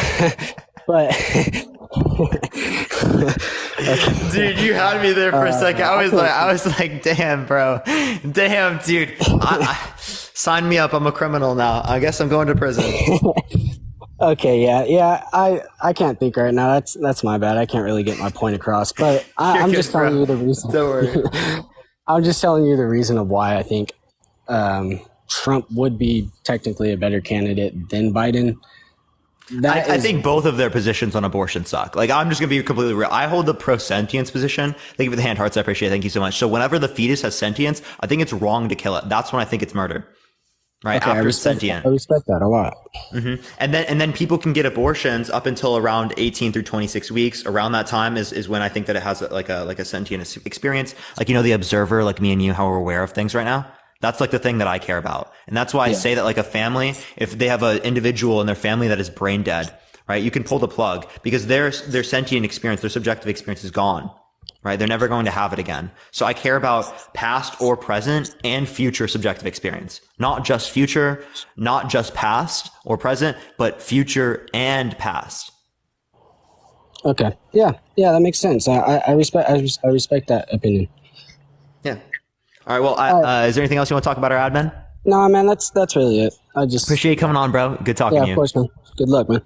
but dude, you had me there for a second. I was like, damn, bro, damn, dude. Sign me up. I'm a criminal now. I guess I'm going to prison. Okay, yeah. I can't think right now. That's my bad. I can't really get my point across. But I'm just telling you the reason. Don't worry. I'm just telling you the reason of why I think Trump would be technically a better candidate than Biden. I think both of their positions on abortion suck. Like, I'm just gonna be completely real. I hold the pro-sentience position. Thank you for the hand hearts. I appreciate it. Thank you so much. So whenever the fetus has sentience, I think it's wrong to kill it. That's when I think it's murder. Right, okay, after it's sentient. I respect that a lot. Mm-hmm. And then people can get abortions up until around 18 through 26 weeks. Around that time is when I think that it has like a sentient experience. Like, you know, the observer, like me and you, how we're aware of things right now. That's like the thing that I care about. And that's why I say that, like, a family, if they have an individual in their family that is brain dead, right, you can pull the plug, because their sentient experience, their subjective experience is gone. Right? They're never going to have it again. So I care about past or present and future subjective experience. Not just future, not just past or present, but future and past. Okay. Yeah, that makes sense. I respect that opinion. Yeah. All right. Well, is there anything else you want to talk about our admin? No, man, that's really it. I just Appreciate you coming on, bro. Good talking yeah, to of you. course, man. Good luck, man.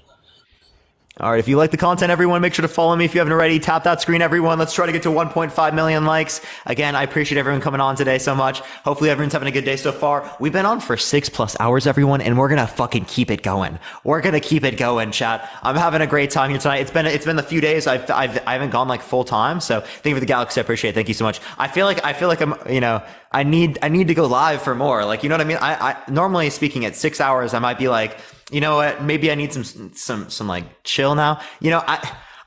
All right, if you like the content, everyone, make sure to follow me if you haven't already. Tap that screen, everyone. Let's try to get to 1.5 million likes. Again, I appreciate everyone coming on today so much. Hopefully everyone's having a good day so far. We've been on for 6+ hours, everyone, and we're gonna fucking keep it going. We're gonna keep it going, chat. I'm having a great time here tonight. It's been a few days. I haven't gone like full time, so thank you for the Galaxy. I appreciate it. Thank you so much. I feel like I'm, I need to go live for more. Like, you know what I mean? I normally speaking at 6 hours, I might be like, you know what? Maybe I need some like chill now.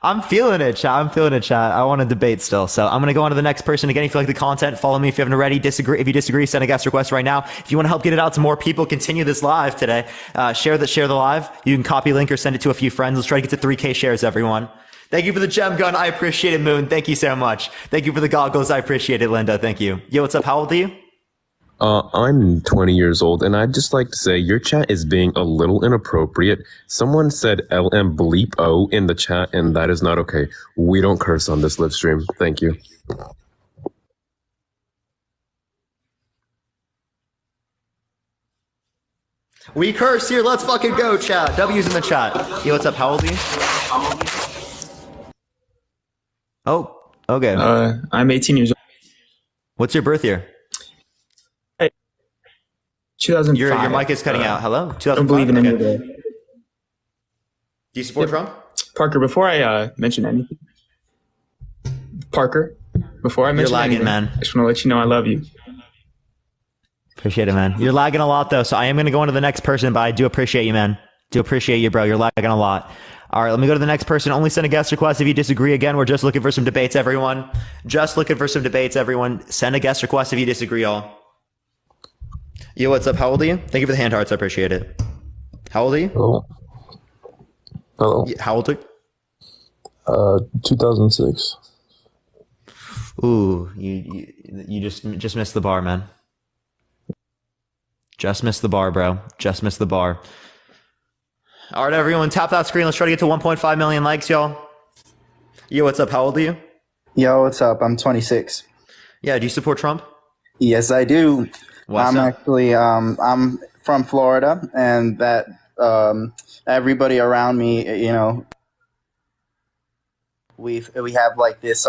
I'm feeling it, chat. I want to debate still. So I'm going to go on to the next person. Again, if you like the content, follow me if you haven't already. If you disagree, send a guest request right now. If you want to help get it out to more people, continue this live today. Share the live. You can copy link or send it to a few friends. Let's try to get to 3K shares, everyone. Thank you for the gem gun. I appreciate it, Moon. Thank you so much. Thank you for the goggles. I appreciate it, Linda. Thank you. Yo, what's up? How old are you? I'm 20 years old, and I'd just like to say your chat is being a little inappropriate. Someone said LM bleep O in the chat, and that is not okay. We don't curse on this live stream. Thank you. We curse here. Let's fucking go, chat. W's in the chat. Yo, what's up? How old are you? Oh, okay. I'm 18 years old. What's your birth year? 2005. Your mic is cutting out. Hello? 2005? I don't believe in any of Okay. that. Do you support Trump? Parker, before I mention anything, You're lagging, man. I just want to let you know I love you. Appreciate it, man. You're lagging a lot, though, so I am going to go on to the next person, but I do appreciate you, man. Do appreciate you, bro. You're lagging a lot. All right, let me go to the next person. Only send a guest request if you disagree. Again, we're just looking for some debates, everyone. Just looking for some debates, everyone. Send a guest request if you disagree, all. Yo, what's up? How old are you? Thank you for the hand hearts. I appreciate it. How old are you? Hello. How old are you? 2006. Ooh, you just missed the bar, man. Just missed the bar, bro. Just missed the bar. All right, everyone, tap that screen. Let's try to get to 1.5 million likes, y'all. Yo, what's up? How old are you? Yo, what's up? I'm 26. Yeah, do you support Trump? Yes, I do. What's I'm up? actually I'm from Florida, and that everybody around me, we have like this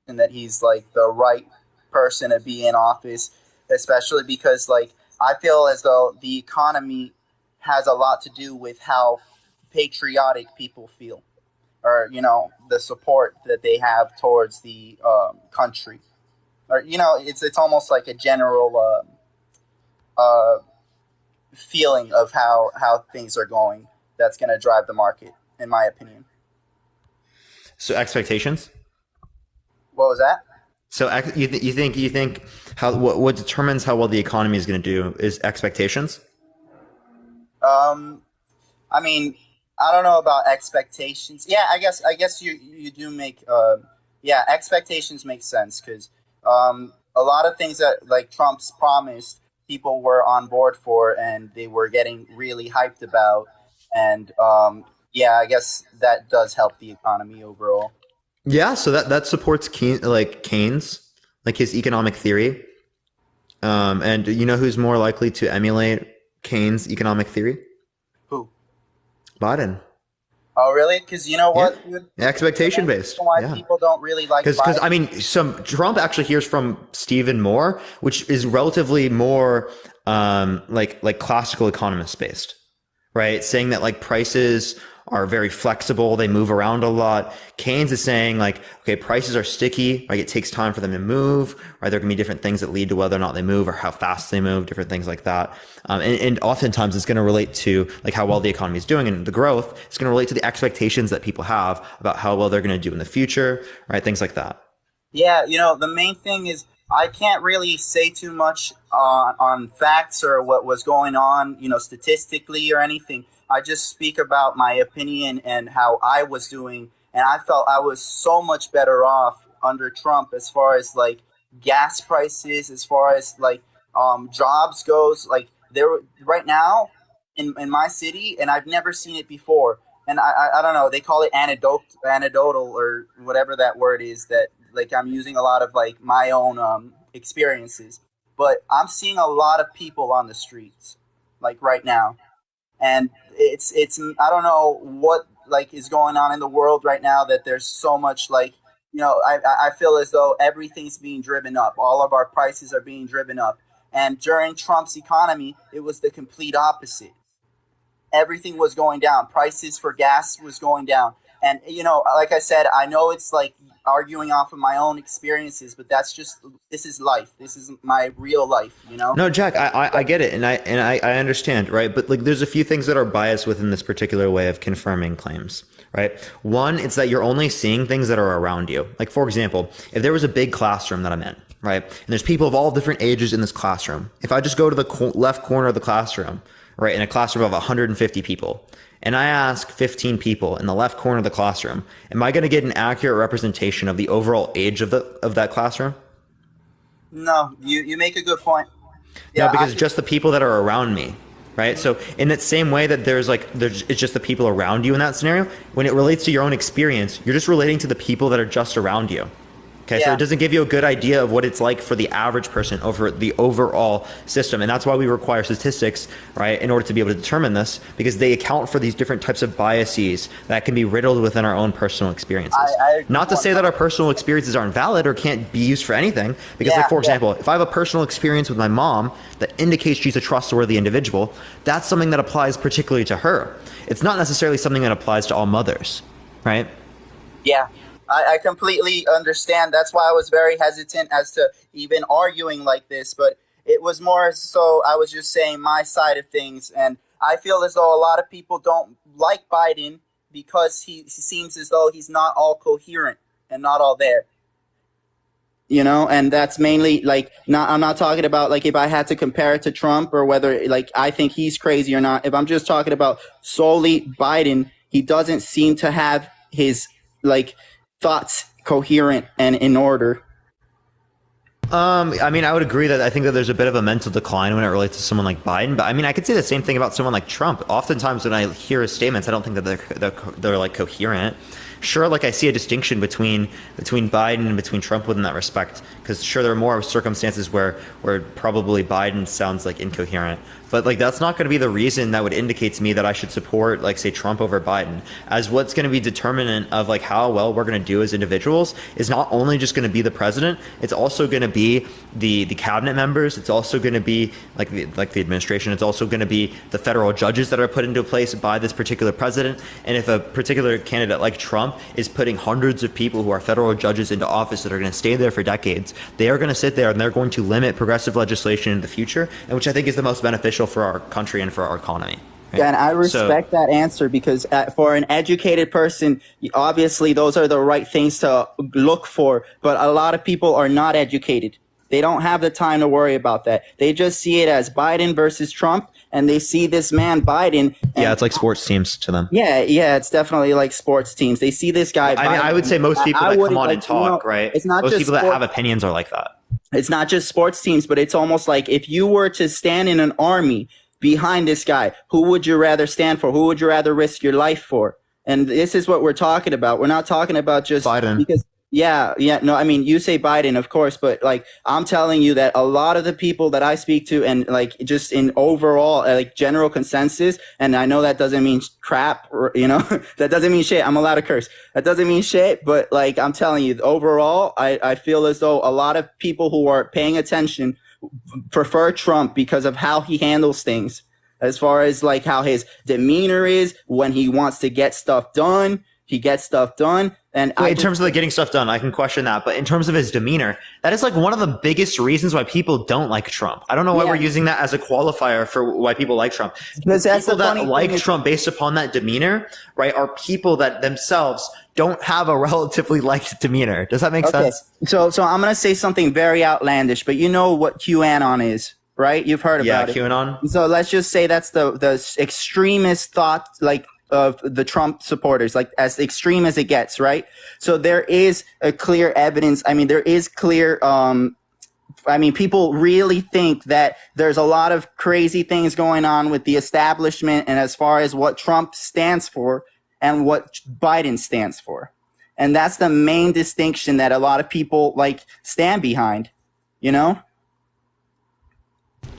and that he's like the right person to be in office, especially because like I feel as though the economy has a lot to do with how patriotic people feel, or the support that they have towards the country, or it's almost like a general feeling of how things are going that's going to drive the market, in my opinion. So expectations? What was that? So you think what determines how well the economy is going to do is expectations? I mean, I don't know about expectations. Yeah, I guess you do make expectations make sense, because a lot of things that like Trump's promised, people were on board for, and they were getting really hyped about, and I guess that does help the economy overall. Yeah, so that supports Keynes, like his economic theory. And you know who's more likely to emulate Keynes' economic theory? Who? Biden. Oh, really? Because you know what? Yeah. Expectation based. Why Yeah. people don't really like Because Biden. I mean, Trump actually hears from Stephen Moore, which is relatively more like classical economist based, right? Saying that like prices are very flexible, they move around a lot. Keynes is saying like, okay, prices are sticky, right? It takes time for them to move, right? There can be different things that lead to whether or not they move or how fast they move, different things like that. And oftentimes it's going to relate to like how well the economy is doing and the growth. It's going to relate to the expectations that people have about how well they're going to do in the future, right? Things like that. Yeah, the main thing is I can't really say too much on facts or what was going on, statistically or anything. I just speak about my opinion and how I was doing, and I felt I was so much better off under Trump as far as like gas prices, as far as like jobs goes. Like there right now in my city, and I've never seen it before. And I don't know, they call it anecdotal or whatever that word is, that like I'm using a lot of like my own experiences. but I'm seeing a lot of people on the streets, like right now, and it's I don't know what like is going on in the world right now that there's so much like I feel as though everything's being driven up. All of our prices are being driven up, and during Trump's economy, it was the complete opposite. Everything was going down. Prices for gas was going down. And, like I said, I know it's like arguing off of my own experiences, but this is life. This is my real life, No, Jack, I get it. And I understand. Right. But like, there's a few things that are biased within this particular way of confirming claims. Right. One, it's that you're only seeing things that are around you. Like, for example, if there was a big classroom that I'm in, right, and there's people of all different ages in this classroom, if I just go to the left corner of the classroom, right, in a classroom of 150 people, and I ask 15 people in the left corner of the classroom, am I going to get an accurate representation of the overall age of that classroom? No, you make a good point. No, because it's just the people that are around me, right? So in that same way that it's just the people around you in that scenario, when it relates to your own experience, you're just relating to the people that are just around you. Okay, so it doesn't give you a good idea of what it's like for the average person over the overall system. And that's why we require statistics, right, in order to be able to determine this, because they account for these different types of biases that can be riddled within our own personal experiences. Not to say that our personal experiences aren't valid or can't be used for anything, because like, for example, if I have a personal experience with my mom that indicates she's a trustworthy individual, that's something that applies particularly to her. It's not necessarily something that applies to all mothers, right? Yeah. I completely understand. That's why I was very hesitant as to even arguing like this. But it was more so I was just saying my side of things. And I feel as though a lot of people don't like Biden because he seems as though he's not all coherent and not all there. And that's mainly like I'm not talking about like if I had to compare it to Trump or whether like I think he's crazy or not. If I'm just talking about solely Biden, he doesn't seem to have his like thoughts coherent and in order. I mean, I would agree that I think that there's a bit of a mental decline when it relates to someone like Biden. But I mean, I could say the same thing about someone like Trump. Oftentimes when I hear his statements, I don't think that they're like coherent. Sure, like I see a distinction between Biden and between Trump within that respect, because sure, there are more circumstances where probably Biden sounds like incoherent. But like that's not going to be the reason that would indicate to me that I should support, like, say, Trump over Biden. As what's going to be determinant of like how well we're going to do as individuals is not only just going to be the president, it's also going to be the cabinet members. It's also going to be like the administration. It's also going to be the federal judges that are put into place by this particular president. And if a particular candidate like Trump is putting hundreds of people who are federal judges into office that are going to stay there for decades, they are going to sit there and they're going to limit progressive legislation in the future, and which I think is the most beneficial for our country and for our economy. Right? And I respect that answer because for an educated person, obviously those are the right things to look for. But a lot of people are not educated. They don't have the time to worry about that. They just see it as Biden versus Trump, and they see this man Biden. Yeah, it's like sports teams to them. Yeah, it's definitely like sports teams. They see this guy. I mean, I would say most people that come on and talk, right? It's not most just people that have opinions are like that. It's not just sports teams, but it's almost like if you were to stand in an army behind this guy, who would you rather stand for? Who would you rather risk your life for? And this is what we're talking about. We're not talking about just Biden. Because no, I mean, you say Biden, of course, but like I'm telling you that a lot of the people that I speak to and like just in overall like general consensus, and I know that doesn't mean crap, or, that doesn't mean shit. I'm allowed to curse. That doesn't mean shit, but like I'm telling you, overall, I feel as though a lot of people who are paying attention prefer Trump because of how he handles things, as far as like how his demeanor is when he wants to get stuff done. He gets stuff done. And in terms of getting stuff done, I can question that. But in terms of his demeanor, that is like one of the biggest reasons why people don't like Trump. I don't know why we're using that as a qualifier for why people like Trump. Because people that like Trump based upon that demeanor, right, are people that themselves don't have a relatively liked demeanor. Does that make sense? So I'm going to say something very outlandish, but you know what QAnon is, right? You've heard about it. Yeah, QAnon. So let's just say that's the extremist thought, like, of the Trump supporters, like as extreme as it gets, right? So there is a clear evidence. I mean, there is clear, people really think that there's a lot of crazy things going on with the establishment and as far as what Trump stands for and what Biden stands for. And that's the main distinction that a lot of people like stand behind,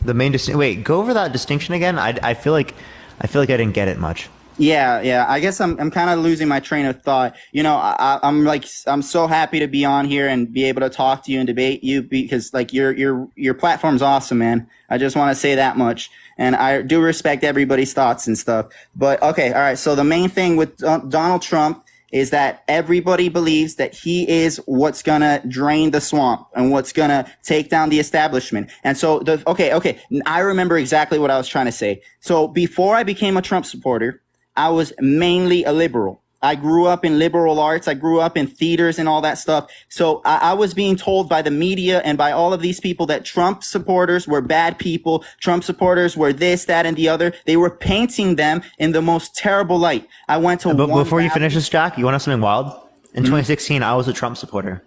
The main wait, go over that distinction again. I feel like I didn't get it much. Yeah. I guess I'm kind of losing my train of thought. You know, I'm so happy to be on here and be able to talk to you and debate you because like your platform's awesome, man. I just want to say that much. And I do respect everybody's thoughts and stuff. But okay, all right. So the main thing with Donald Trump is that everybody believes that he is what's gonna drain the swamp and what's gonna take down the establishment. And so okay. I remember exactly what I was trying to say. So before I became a Trump supporter, I was mainly a liberal. I grew up in liberal arts. I grew up in theaters and all that stuff. So I was being told by the media and by all of these people that Trump supporters were bad people. Trump supporters were this, that, and the other. They were painting them in the most terrible light. I went to But before you finish this, Jack, you want to know something wild? In 2016, I was a Trump supporter.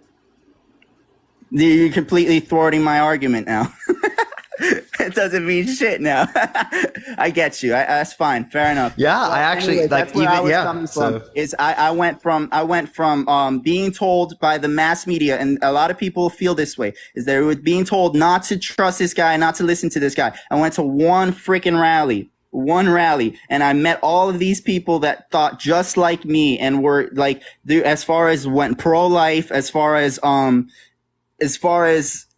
You're completely thwarting my argument now. It doesn't mean shit now. I get you. That's fine. Fair enough. Yeah, I actually anyways, like that's where even I was yeah. coming So from. Is I went from being told by the mass media, and a lot of people feel this way, is they were being told not to trust this guy, not to listen to this guy. I went to one freaking rally, and I met all of these people that thought just like me and were like, as far as went pro-life, as far as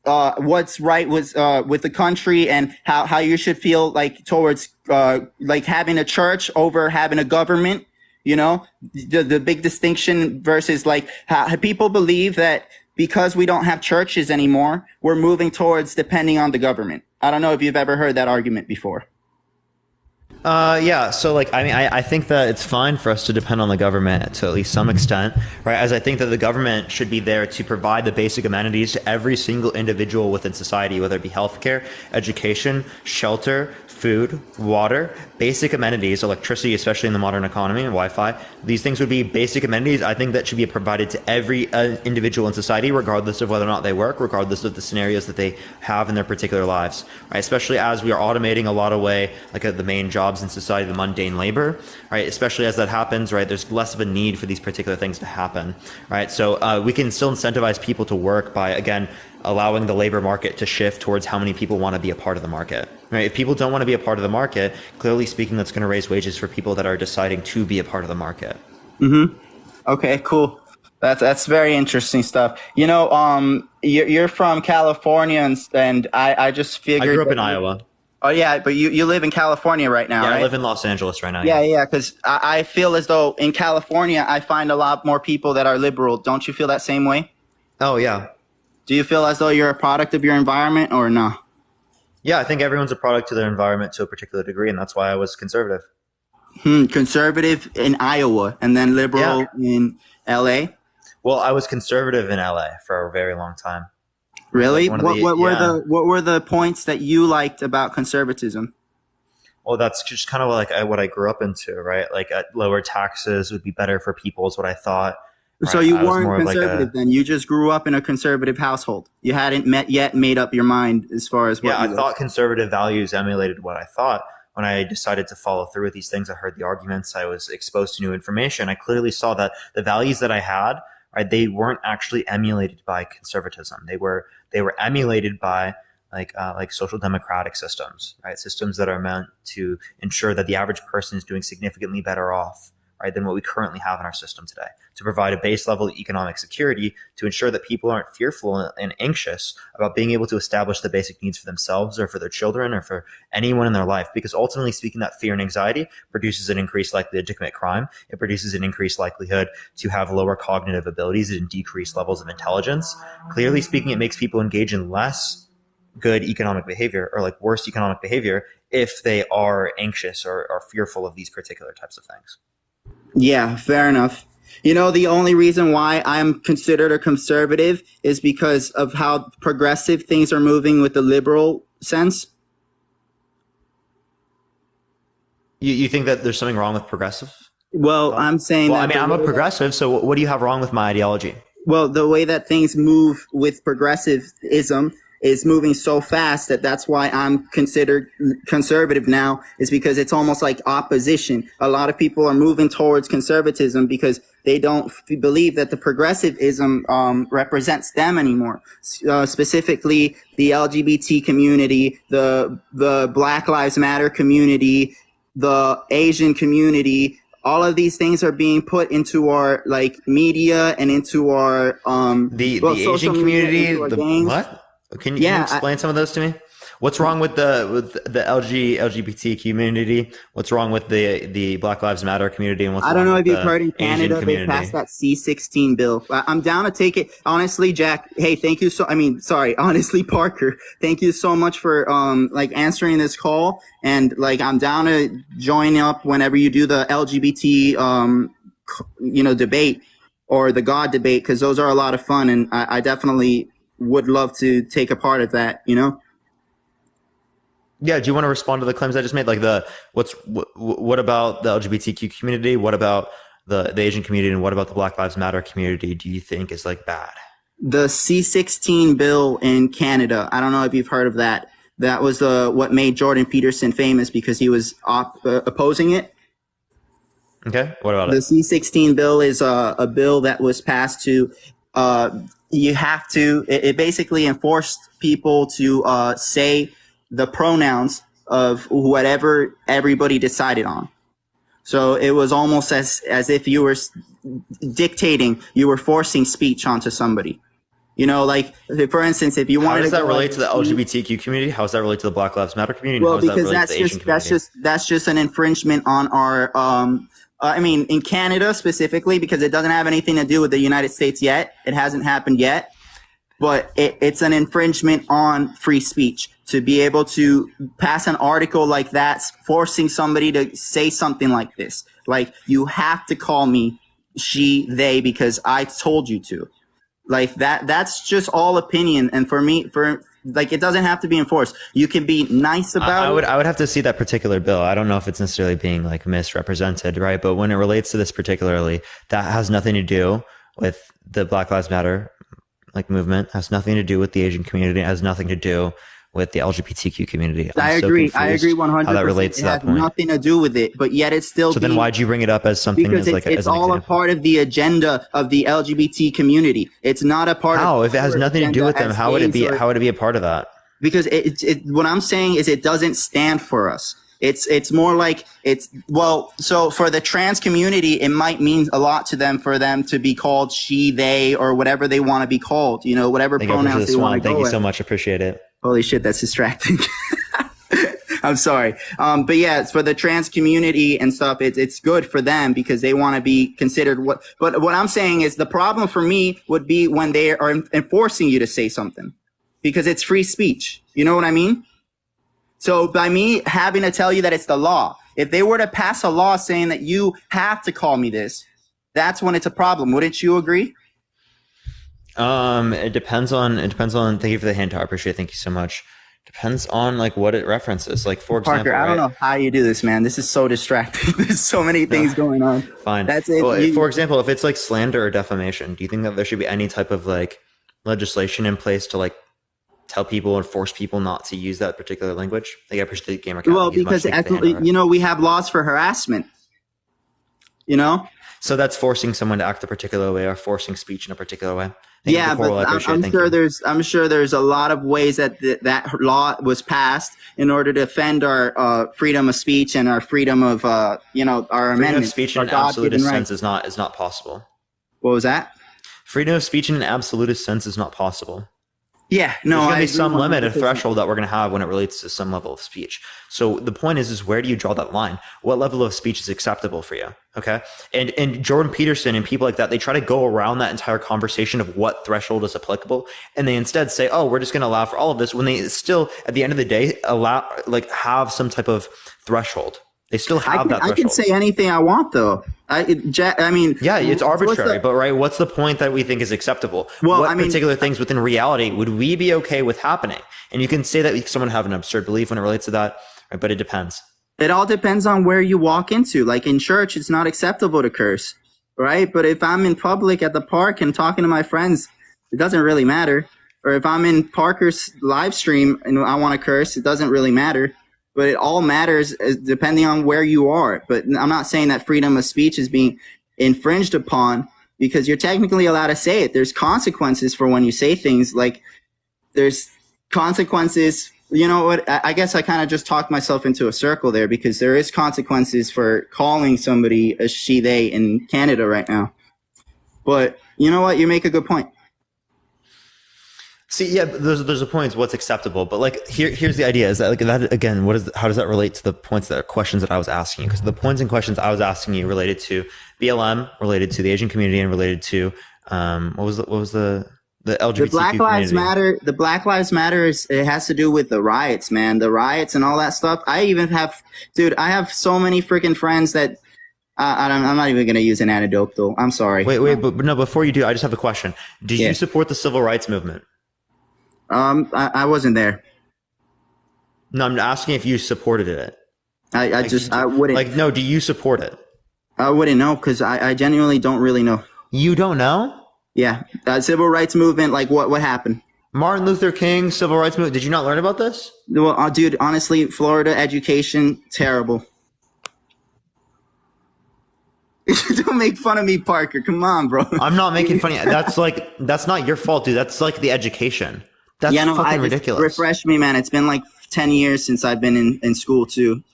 what's right was with the country and how you should feel like towards like having a church over having a government, you know, the big distinction versus like how people believe that because we don't have churches anymore, we're moving towards depending on the government. I don't know if you've ever heard that argument before. yeah, so like I mean I think that it's fine for us to depend on the government to at least some extent, right? As I think that the government should be there to provide the basic amenities to every single individual within society, whether it be healthcare, education, shelter, food, water, basic amenities, electricity, especially in the modern economy, and Wi-Fi. These things would be basic amenities. I think that should be provided to every individual in society, regardless of whether or not they work, regardless of the scenarios that they have in their particular lives, right? Especially as we are automating a lot of the main jobs in society, the mundane labor, right? Especially as that happens, right? There's less of a need for these particular things to happen, right? So we can still incentivize people to work by, again, allowing the labor market to shift towards how many people want to be a part of the market, right? If people don't want to be a part of the market, clearly speaking, that's going to raise wages for people that are deciding to be a part of the market. Mm-hmm. Okay, cool. That's very interesting stuff. You know, you're from California, and I just figured. I grew up in Iowa. Oh yeah, but you live in California right now, Yeah, right? I live in Los Angeles right now. Yeah, because I feel as though in California I find a lot more people that are liberal. Don't you feel that same way? Oh yeah. Do you feel as though you're a product of your environment or no? Yeah, I think everyone's a product of their environment to a particular degree, and that's why I was conservative. Conservative in Iowa and then liberal in LA? Well, I was conservative in LA for a very long time. Really? Like what were the points that you liked about conservatism? Well, that's just kind of like what I grew up into, right? Like lower taxes would be better for people is what I thought. Right? So you weren't conservative then. You just grew up in a conservative household. You hadn't made up your mind as far as what I thought conservative values emulated what I thought. When I decided to follow through with these things, I heard the arguments, I was exposed to new information. I clearly saw that the values that I had, right, they weren't actually emulated by conservatism. They were emulated by like social democratic systems, right? Systems that are meant to ensure that the average person is doing significantly better off, right, than what we currently have in our system today, to provide a base level of economic security, to ensure that people aren't fearful and anxious about being able to establish the basic needs for themselves or for their children or for anyone in their life. Because ultimately speaking, that fear and anxiety produces an increased likelihood to commit crime. It produces an increased likelihood to have lower cognitive abilities and decreased levels of intelligence. Clearly speaking, it makes people engage in less good economic behavior or like worse economic behavior if they are anxious or are fearful of these particular types of things. Yeah, fair enough. You know, the only reason why I'm considered a conservative is because of how progressive things are moving with the liberal sense. You think that there's something wrong with progressive? Well, I'm saying well, I mean, I'm a progressive, so what do you have wrong with my ideology? Well, the way that things move with progressivism is moving so fast that's why I'm considered conservative now, is because it's almost like opposition. A lot of people are moving towards conservatism because they don't believe that the progressivism represents them anymore. Specifically, the LGBT community, the Black Lives Matter community, the Asian community. All of these things are being put into our like media and into our the social Asian media, community. into our The gangs. what? Can you explain some of those to me? What's wrong with the LGBT community? What's wrong with the Black Lives Matter community? And what's I don't wrong know with if you've the heard in Asian Canada they community? passed that C-16 bill. I'm down to take it. Honestly, Jack, hey, thank you honestly, Parker, thank you so much for like answering this call. And like I'm down to join up whenever you do the LGBT debate or the God debate, because those are a lot of fun, and I definitely would love to take a part of that, Yeah, do you want to respond to the claims I just made? Like what about the LGBTQ community? What about the Asian community, and what about the Black Lives Matter community do you think is like bad? The C-16 bill in Canada, I don't know if you've heard of that. That was what made Jordan Peterson famous, because he was opposing it. Okay, what about The it? C-16 bill is a bill that was passed to, it basically enforced people to say the pronouns of whatever everybody decided on. So it was almost as if you were dictating, you were forcing speech onto somebody. Like, for instance, if you How wanted does to that go relate to the and- LGBTQ community? How does that relate to the Black Lives Matter community? Well, How does that because relate to the Asian community? that's just an infringement on our in Canada specifically, because it doesn't have anything to do with the United States yet. It hasn't happened yet, but it's an infringement on free speech to be able to pass an article like that, forcing somebody to say something like this. Like, you have to call me she, they, because I told you to. Like that's just all opinion. And for me, it doesn't have to be enforced. You can be nice about it. I would have to see that particular bill. I don't know if it's necessarily being like misrepresented, right? But when it relates to this particularly, that has nothing to do with the Black Lives Matter like movement, has nothing to do with the Asian community, it has nothing to do with the LGBTQ community. I agree 100%. How that relates to that has point. nothing to do with it, but yet it's still. So then why'd you bring it up as something because as like it's as an all example? a part of the agenda of the LGBT community. It's not a part How? of. If it has nothing to do with them, as how would it be? gays or- How would it be a part of that? Because what I'm saying is it doesn't stand for us. It's more like so for the trans community, it might mean a lot to them for them to be called she, they, or whatever they want to be called, whatever pronouns they want to go Thank you with. so much. Appreciate it. Holy shit, that's distracting. I'm sorry. But yeah, it's for the trans community and stuff. It's good for them because they want to be considered but what I'm saying is the problem for me would be when they are enforcing you to say something, because it's free speech. You know what I mean? So by me having to tell you that it's the law, if they were to pass a law saying that you have to call me this, that's when it's a problem. Wouldn't you agree? It depends on, thank you for the hint. I appreciate it. Thank you so much. Depends on like what it references. Like for example, Parker, I don't know how you do this, man. This is so distracting. There's so many things going on. Fine. That's it. Well, for example, if it's like slander or defamation, do you think that there should be any type of like legislation in place to like tell people and force people not to use that particular language? Like I appreciate the gamer. Well, because we have laws for harassment. So that's forcing someone to act a particular way or forcing speech in a particular way. Yeah, but I'm sure there's a lot of ways that that law was passed in order to defend our freedom of speech and our freedom of our freedom amendments. of speech in an absolutist sense is not possible. What was that? Freedom of speech in an absolutist sense is not possible. Yeah, no, there's going to be I some agree limit, a 100%. threshold that we're going to have when it relates to some level of speech. So the point is where do you draw that line? What level of speech is acceptable for you? Okay. And Jordan Peterson and people like that, they try to go around that entire conversation of what threshold is applicable. And they instead say, oh, we're just going to allow for all of this, when they still, at the end of the day, have some type of threshold. They still have that threshold. I can say anything I want, though. Yeah, it's arbitrary, but right, what's the point that we think is acceptable? What particular things within reality would we be okay with happening? And you can say that someone have an absurd belief when it relates to that, right? But it depends. It all depends on where you walk into. Like in church, it's not acceptable to curse, right? But if I'm in public at the park and talking to my friends, it doesn't really matter. or if I'm in Parker's live stream and I want to curse, it doesn't really matter. But it all matters depending on where you are. But I'm not saying that freedom of speech is being infringed upon, because you're technically allowed to say it. There's consequences for when you say things. Like, there's consequences. You know what? I guess I kind of just talked myself into a circle there, because there is consequences for calling somebody a she, they in Canada right now. But you know what? You make a good point. See, yeah, there's a point to what's acceptable, but like here's the idea: is that like that again? How does that relate to the points that are questions that I was asking you? Because the points and questions I was asking you related to BLM, related to the Asian community, and related to what was the LGBTQ The Black Lives community. Matter. The Black Lives Matter it has to do with the riots, man. The riots and all that stuff. I have so many freaking friends that I'm not even gonna use an anecdote though. I'm sorry. Wait, but no. Before you do, I just have a question. Did you support the civil rights movement? I wasn't there. No, I'm asking if you supported it. I wouldn't. Like, no, do you support it? I wouldn't know, because I genuinely don't really know. You don't know? Yeah. Civil rights movement, like what happened? Martin Luther King, civil rights movement. Did you not learn about this? Well, dude, honestly, Florida education, terrible. Don't make fun of me, Parker. Come on, bro. I'm not making fun of you. That's not your fault, dude. That's like the education. That's fucking ridiculous. Refresh me, man. It's been like 10 years since I've been in school, too.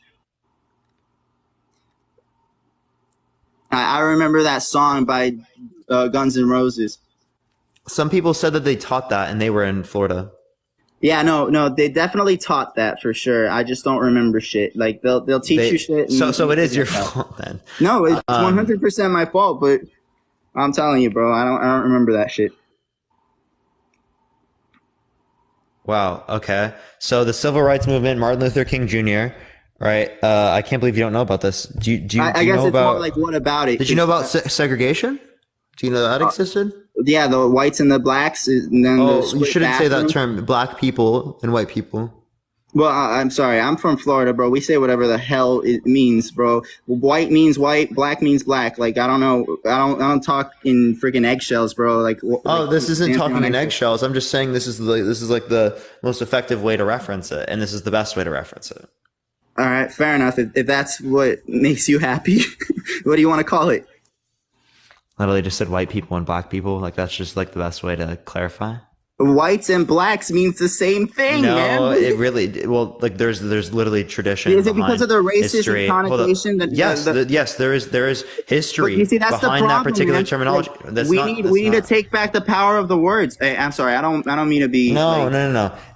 I remember that song by Guns N' Roses. Some people said that they taught that and they were in Florida. Yeah, no, they definitely taught that for sure. I just don't remember shit. Like they'll teach you shit. So it is your fault then. No, it's 100% my fault. But I'm telling you, bro, I don't remember that shit. Wow. Okay. So the civil rights movement, Martin Luther King Jr. Right. I can't believe you don't know about this. Do you I guess know it's about? more like, what about it? Did you know about segregation? Do you know that existed? Yeah, the whites and the blacks. And then you shouldn't say that term. Black people and white people. Well, I'm sorry. I'm from Florida, bro. We say whatever the hell it means, bro. White means white. Black means black. Like, I don't know. I don't talk in freaking eggshells, bro. Like, this isn't talking in eggshells. I'm just saying this is like the most effective way to reference it, and this is the best way to reference it. All right, fair enough. If that's what makes you happy, what do you want to call it? Literally just said white people and black people. Like, that's just like the best way to clarify. Whites and blacks means the same thing, man. No, it really, like there's literally tradition. Is it because of the racist history. connotation? Yes, there is history but you see, that's behind the problem, that particular man. terminology. Like, we need to take back the power of the words. Hey, I'm sorry, I don't mean to be. No.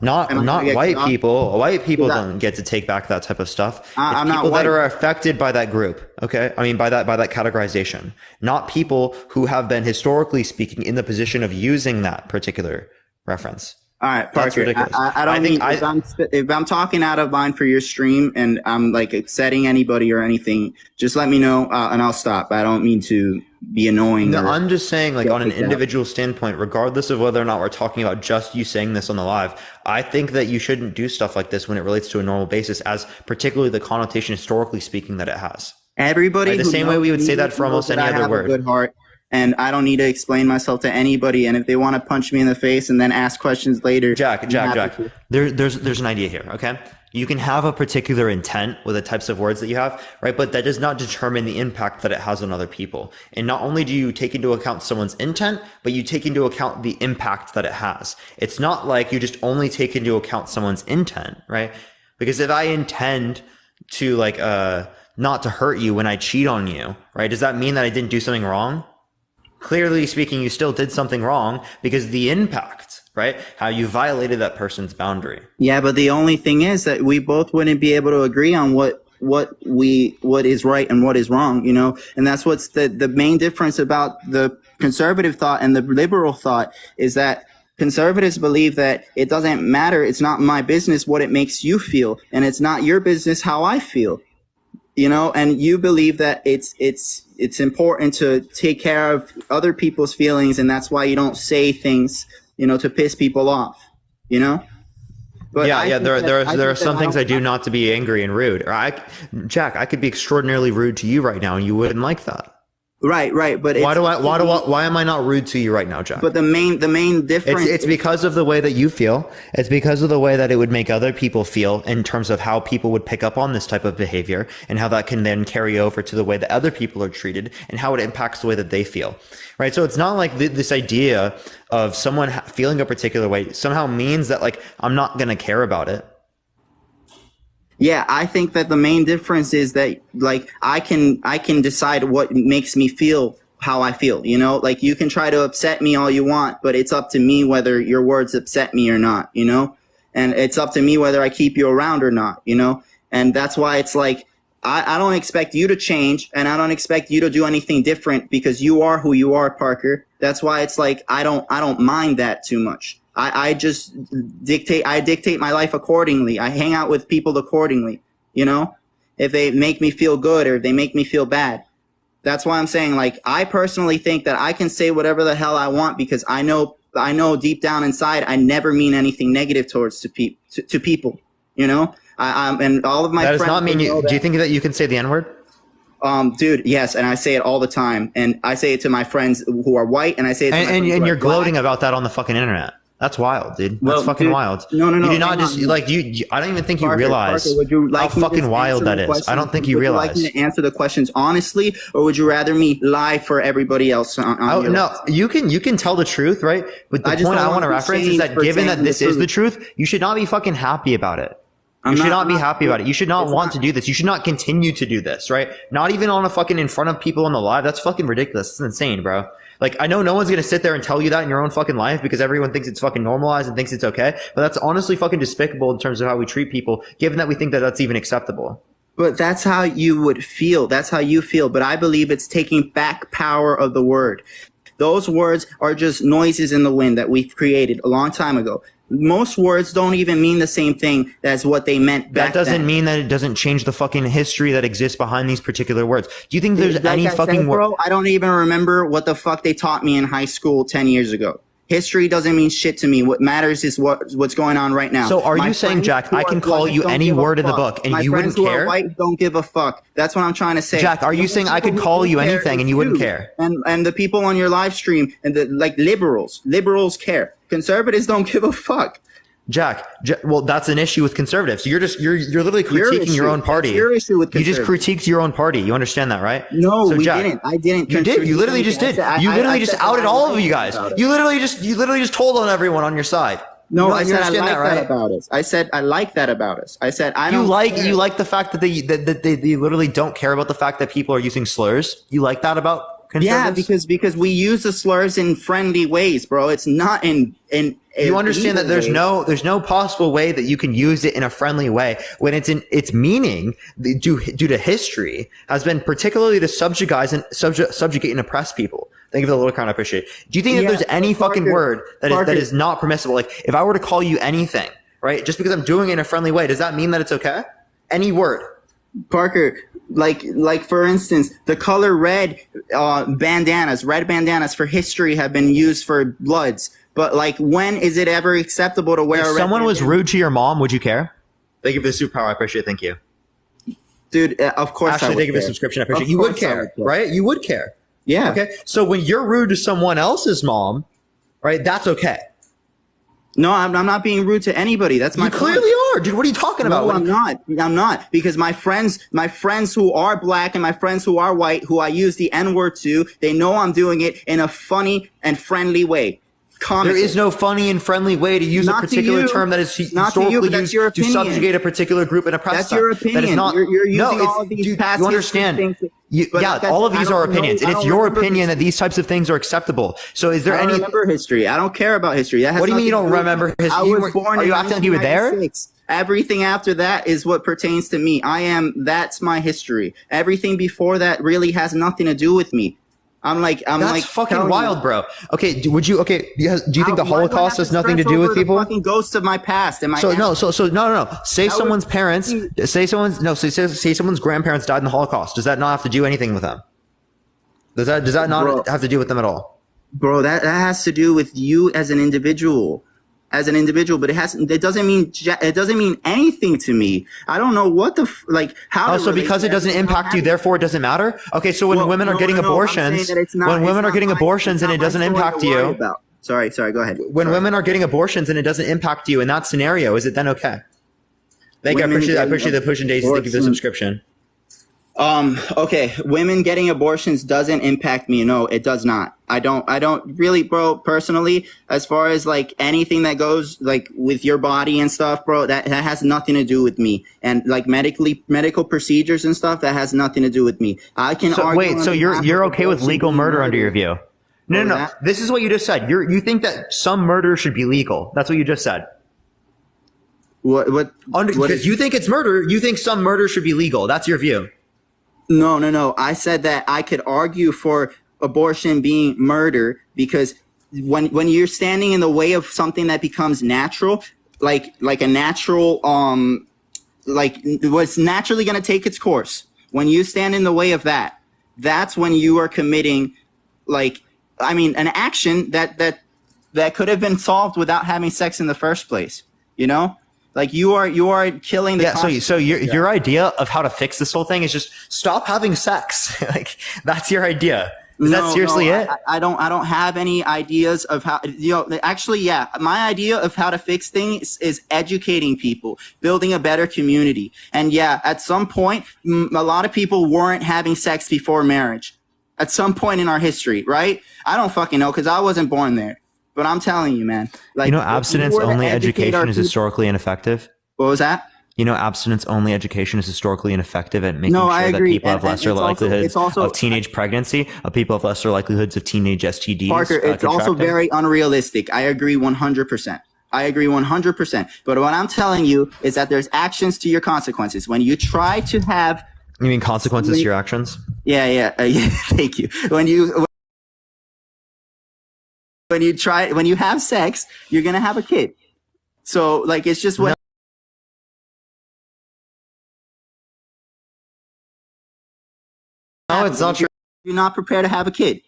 Not white people. White people don't get to take back that type of stuff. I'm people not white. that are affected by that group. Okay, I mean by that categorization. Not people who have been historically speaking in the position of using that particular reference. All right, Parker. I don't mean if I'm talking out of line for your stream and I'm like upsetting anybody or anything, just let me know and I'll stop. I don't mean to be annoying. No, I'm just saying, like, on an individual standpoint, regardless of whether or not we're talking about just you saying this on the live, I think that you shouldn't do stuff like this when it relates to a normal basis, as particularly the connotation historically speaking that it has. Everybody, the same way we would say that for almost any other word. A good heart. And I don't need to explain myself to anybody. And if they want to punch me in the face and then ask questions later, Jack, there's an idea here. Okay, you can have a particular intent with the types of words that you have, right? But that does not determine the impact that it has on other people. And not only do you take into account someone's intent, but you take into account the impact that it has. It's not like you just only take into account someone's intent, right? Because if I intend to not to hurt you when I cheat on you, right? Does that mean that I didn't do something wrong? Clearly speaking, you still did something wrong because the impact, right? How you violated that person's boundary. Yeah, but the only thing is that we both wouldn't be able to agree on what is right and what is wrong, you know? And that's what's the main difference about the conservative thought and the liberal thought, is that conservatives believe that it doesn't matter. It's not my business what it makes you feel, and it's not your business how I feel. You know, and you believe that it's important to take care of other people's feelings, and that's why you don't say things, you know, to piss people off, you know? But there are some things I do not to be angry and rude. Jack, I could be extraordinarily rude to you right now and you wouldn't like that. Right. But why am I not rude to you right now, Jack? But the main difference. It's because of the way that you feel. It's because of the way that it would make other people feel in terms of how people would pick up on this type of behavior and how that can then carry over to the way that other people are treated and how it impacts the way that they feel. Right. So it's not like this idea of someone feeling a particular way somehow means that like I'm not going to care about it. Yeah, I think that the main difference is that like I can decide what makes me feel how I feel, you know? Like you can try to upset me all you want, but it's up to me whether your words upset me or not, you know? And it's up to me whether I keep you around or not, you know? And that's why it's like I don't expect you to change and I don't expect you to do anything different because you are who you are, Parker. That's why it's like I don't mind that too much. I just dictate my life accordingly. I hang out with people accordingly, you know, if they make me feel good or if they make me feel bad. That's why I'm saying, like, I personally think that I can say whatever the hell I want because I know deep down inside I never mean anything negative towards to people, you know. And all of my friends. That does not mean you. Do you think that you can say the N-word? Dude, yes, and I say it all the time, and I say it to my friends who are white, and I say it to my friends and who you're are gloating black. about that on the fucking internet. That's wild, dude. That's Well, fucking dude, wild. no. You do not hang just on. like you. I don't even think you Parker, realize Parker, would you like how me to fucking just wild answer that the is. I don't think you Would realize. you like me to answer the questions honestly, or would you rather me lie for everybody else? No, you can tell the truth, right? But the point I want to reference is that given that this is the truth, you should not be fucking happy about it. You should not be happy about it. You should not want to do this. You should not continue to do this, right? Not even on a fucking in front of people on the live. That's fucking ridiculous. It's insane, bro. Like, I know no one's going to sit there and tell you that in your own fucking life because everyone thinks it's fucking normalized and thinks it's okay. But that's honestly fucking despicable in terms of how we treat people, given that we think that that's even acceptable. But that's how you would feel. That's how you feel. But I believe it's taking back power of the word. Those words are just noises in the wind that we've created a long time ago. Most words don't even mean the same thing as what they meant back That doesn't then. mean that it doesn't change the fucking history that exists behind these particular words. Do you think there's Like any I fucking said, bro, I don't even remember what the fuck they taught me in high school 10 years ago. History doesn't mean shit to me. What matters is what's going on right now. So are My you saying, friends Jack, who I are can call black you don't any give a word in the fuck. book and My you friends wouldn't who care? are white don't give a fuck. That's what I'm trying to say. Jack, are you saying I could call you anything and you wouldn't care? And the people on your live stream and the like liberals care. Conservatives don't give a fuck. Jack, well, that's an issue with conservatives. You're literally critiquing your own party. That's your issue with You just conservatives. critiqued your own party. You understand that, right? No, So, we Jack, didn't. I didn't. You did. You literally just did. You literally just outed all of you guys. You literally just told on everyone on your side. No, You I said I understand like that, right? that about us. I said I like that about us. I said I don't. You like the fact that they literally don't care about the fact that people are using slurs. You like that about conservatives? Yeah, because we use the slurs in friendly ways, bro. It's not in you understand that there's no possible way that you can use it in a friendly way when its meaning due to history has been particularly to subjugate and oppress people. Thank you for the little crown. I appreciate it. Do you think that there's any fucking word that is not permissible? Like if I were to call you anything, right, just because I'm doing it in a friendly way, does that mean that it's okay? Any word. Parker, like for instance, the color red red bandanas for history have been used for Bloods. But like, when is it ever acceptable to wear If a red someone was bandana? rude to your mom, would you care? Thank you for the superpower. I appreciate it. Thank you. Dude, of course Ashley, I would thank you for the care. subscription. I appreciate Of it. You would course I care, care. right? You would care. Yeah. Okay. So when you're rude to someone else's mom, right, that's okay. No, I'm not being rude to anybody. That's my You clearly are, dude. What are you talking about? No, I'm not. I'm not. Because my friends who are black and my friends who are white, who I use the N-word to, they know I'm doing it in a funny and friendly way. There is no funny and friendly way to use a particular term that is historically used to subjugate a particular group and oppress them. That's your opinion. That is not. You're using no, all of these dude, past you understand. history things. But All of these are opinions, and it's your opinion that these types of things are acceptable. So, is there I don't any? remember history. I don't care about history. That has What do you mean you nothing don't to do with remember me. history? I You was were- born are in you acting like you were there? 1996. Everything after that is what pertains to me. That's my history. Everything before that really has nothing to do with me. That's fucking wild, bro. Okay, do you think the Holocaust has nothing to do with people? Fucking ghosts of my past. No. Say someone's parents, say someone's grandparents died in the Holocaust. Does that not have to do anything with them? Does that not have to do with them at all? Bro, that has to do with you as an individual. as an individual, but it doesn't mean anything to me. I don't know what how. Oh, so because it doesn't impact you, therefore it doesn't matter? Okay, so when women are getting abortions, when women are getting abortions and it doesn't impact you. Sorry, go ahead. When women are getting abortions and it doesn't impact you in that scenario, is it then okay? Thank you. I appreciate the push and daisies. Thank you for the subscription. Okay. Women getting abortions doesn't impact me. No, it does not. I don't really, bro, personally, as far as like anything that goes like with your body and stuff, bro, that has nothing to do with me. And like medical procedures and stuff, that has nothing to do with me. I can argue. Wait, so you're okay with legal murder under your view? No. This is what you just said. You think that some murder should be legal. That's what you just said. Because you think it's murder, you think some murder should be legal. That's your view. No. I said that I could argue for abortion being murder because when you're standing in the way of something that becomes natural, like a natural, like what's naturally going to take its course. When you stand in the way of that, that's when you are committing, an action that could have been solved without having sex in the first place. You know? Like you are killing the. Yeah. So your idea of how to fix this whole thing is just stop having sex. Like that's your idea. Is that seriously it? I don't have any ideas of how. Actually, yeah. My idea of how to fix things is educating people, building a better community, and yeah, at some point, a lot of people weren't having sex before marriage. At some point in our history, right? I don't fucking know because I wasn't born there. But I'm telling you, man. Like, abstinence-only education is historically ineffective. What was that? Abstinence-only education is historically ineffective at making sure that people have lesser likelihoods of teenage pregnancy, people have lesser likelihoods of teenage STDs. Parker, it's also very unrealistic. I agree 100%. But what I'm telling you is that there's actions to your consequences. When you try to have... You mean consequences to your actions? Yeah. Thank you. When you have sex, you're going to have a kid. So like, it's just what. No, it's not true. You're not prepared to have a kid.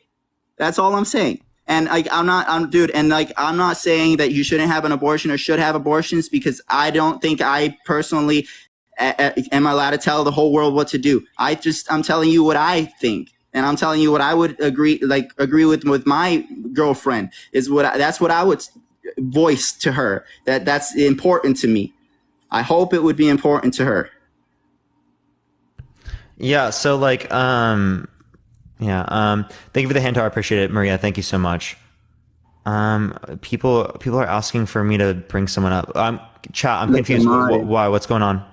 That's all I'm saying. And like, I'm not saying that you shouldn't have an abortion or should have abortions because I don't think I personally am allowed to tell the whole world what to do. I'm telling you what I think. And I'm telling you what I would agree with my girlfriend that's what I would voice to her. That's important to me. I hope it would be important to her. Yeah. So like, thank you for the hand. I appreciate it, Maria. Thank you so much. People are asking for me to bring someone up. Chat. I'm confused. Why? What's going on?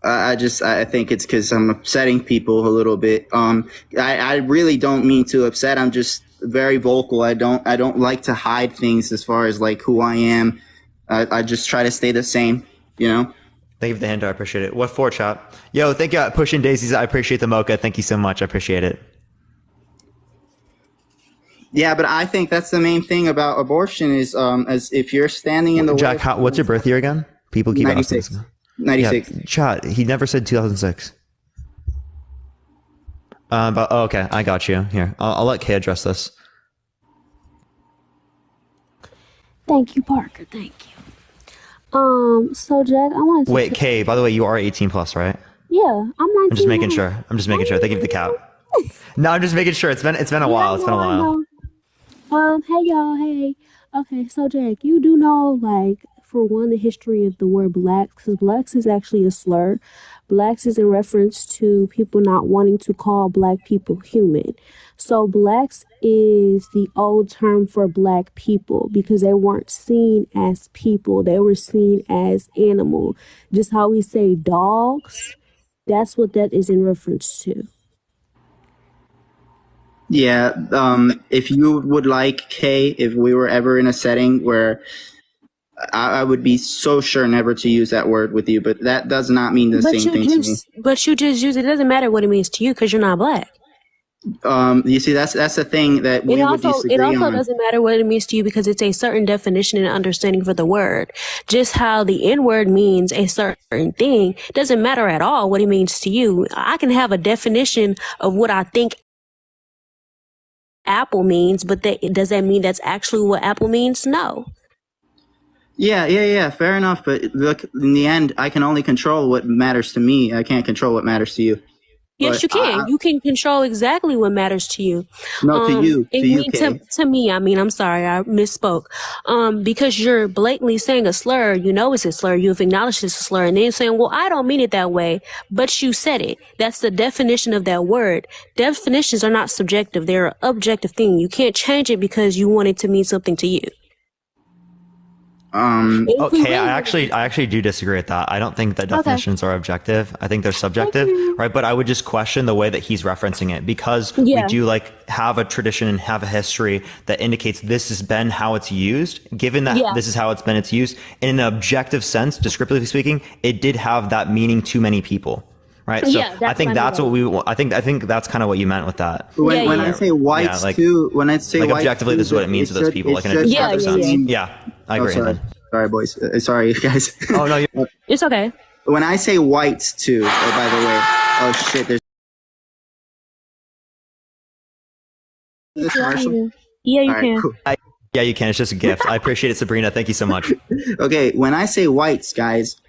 I think it's because I'm upsetting people a little bit. I really don't mean to upset. I'm just very vocal. I don't like to hide things as far as like who I am. I just try to stay the same, you know? Thank you for the hand. I appreciate it. What for, chat? Yo, thank you. Pushing daisies. I appreciate the mocha. Thank you so much. I appreciate it. Yeah, but I think that's the main thing about abortion is, as if you're standing in the Jack, way. what's your birth year again? People keep 96. asking. 96. Yeah, chat. He never said 2006. Okay, I got you. Here, I'll let Kay address this. Thank you, Parker. Thank you. So Jack, I wanted to. Wait, Kay. By the way, you are 18 plus, right? Yeah, I'm 19. I'm just making sure. Thank you for the cap. No, I'm just making sure. It's been a while. It's been a while. Hey y'all. Hey. Okay, so Jack, you do know like. For one, the history of the word blacks, because blacks is actually a slur. Blacks is in reference to people not wanting to call black people human. So blacks is the old term for black people because they weren't seen as people. They were seen as animal. Just how we say dogs, that's what that is in reference to. Yeah, if you would like, Kay, if we were ever in a setting where I would be so sure never to use that word with you, but that does not mean the same thing to me. But you just use it. It doesn't matter what it means to you because you're not black. You see, that's the thing that we would disagree on. It also doesn't matter what it means to you because it's a certain definition and understanding for the word. Just how the N-word means a certain thing doesn't matter at all what it means to you. I can have a definition of what I think apple means, but does that mean that's actually what apple means? No. Yeah. Fair enough. But look, in the end, I can only control what matters to me. I can't control what matters to you. Yes, But you can. You can control exactly what matters to you. No, to you, To Kay. me, I mean, I'm sorry, I misspoke. Because you're blatantly saying a slur, you know it's a slur, you've acknowledged it's a slur, and then saying, well, I don't mean it that way, but you said it. That's the definition of that word. Definitions are not subjective, they're an objective thing. You can't change it because you want it to mean something to you. Okay, I actually do disagree with that. I don't think that definitions are objective. I think they're subjective, right? But I would just question the way that he's referencing it, because we do like have a tradition and have a history that indicates this has been how it's used. Given that this is how it's used in an objective sense, descriptively speaking, it did have that meaning to many people. Right. So I think that's what we want. I think that's kind of what you meant with that. When I say whites too, when I say like whites objectively, this is what it means to those people. Like in a objective sense. Yeah, I agree. Sorry, boys. Sorry, guys. Oh no, it's okay. When I say whites too, by the way, oh shit, there's this commercial. Yeah, you All right, can. cool. Yeah, you can. It's just a gift. I appreciate it, Sabrina. Thank you so much. Okay, when I say whites, guys,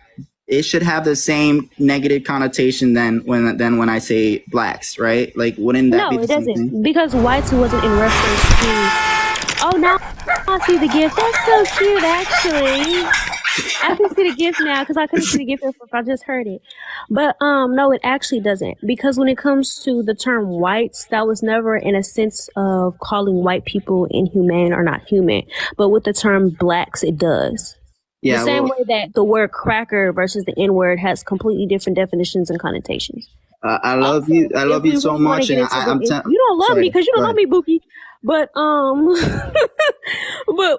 it should have the same negative connotation than when I say blacks, right? Like, wouldn't that be the same doesn't, thing? because whites wasn't in reference to. Oh, now I see the gift. That's so cute, actually. I can see the gift now because I couldn't see the gift if I just heard it. But no, it actually doesn't, because when it comes to the term whites, that was never in a sense of calling white people inhumane or not human. But with the term blacks, it does. Yeah, the same way that the word cracker versus the N-word has completely different definitions and connotations. I love you. I love you so much. And you don't love me because you don't love me, Bookie. But but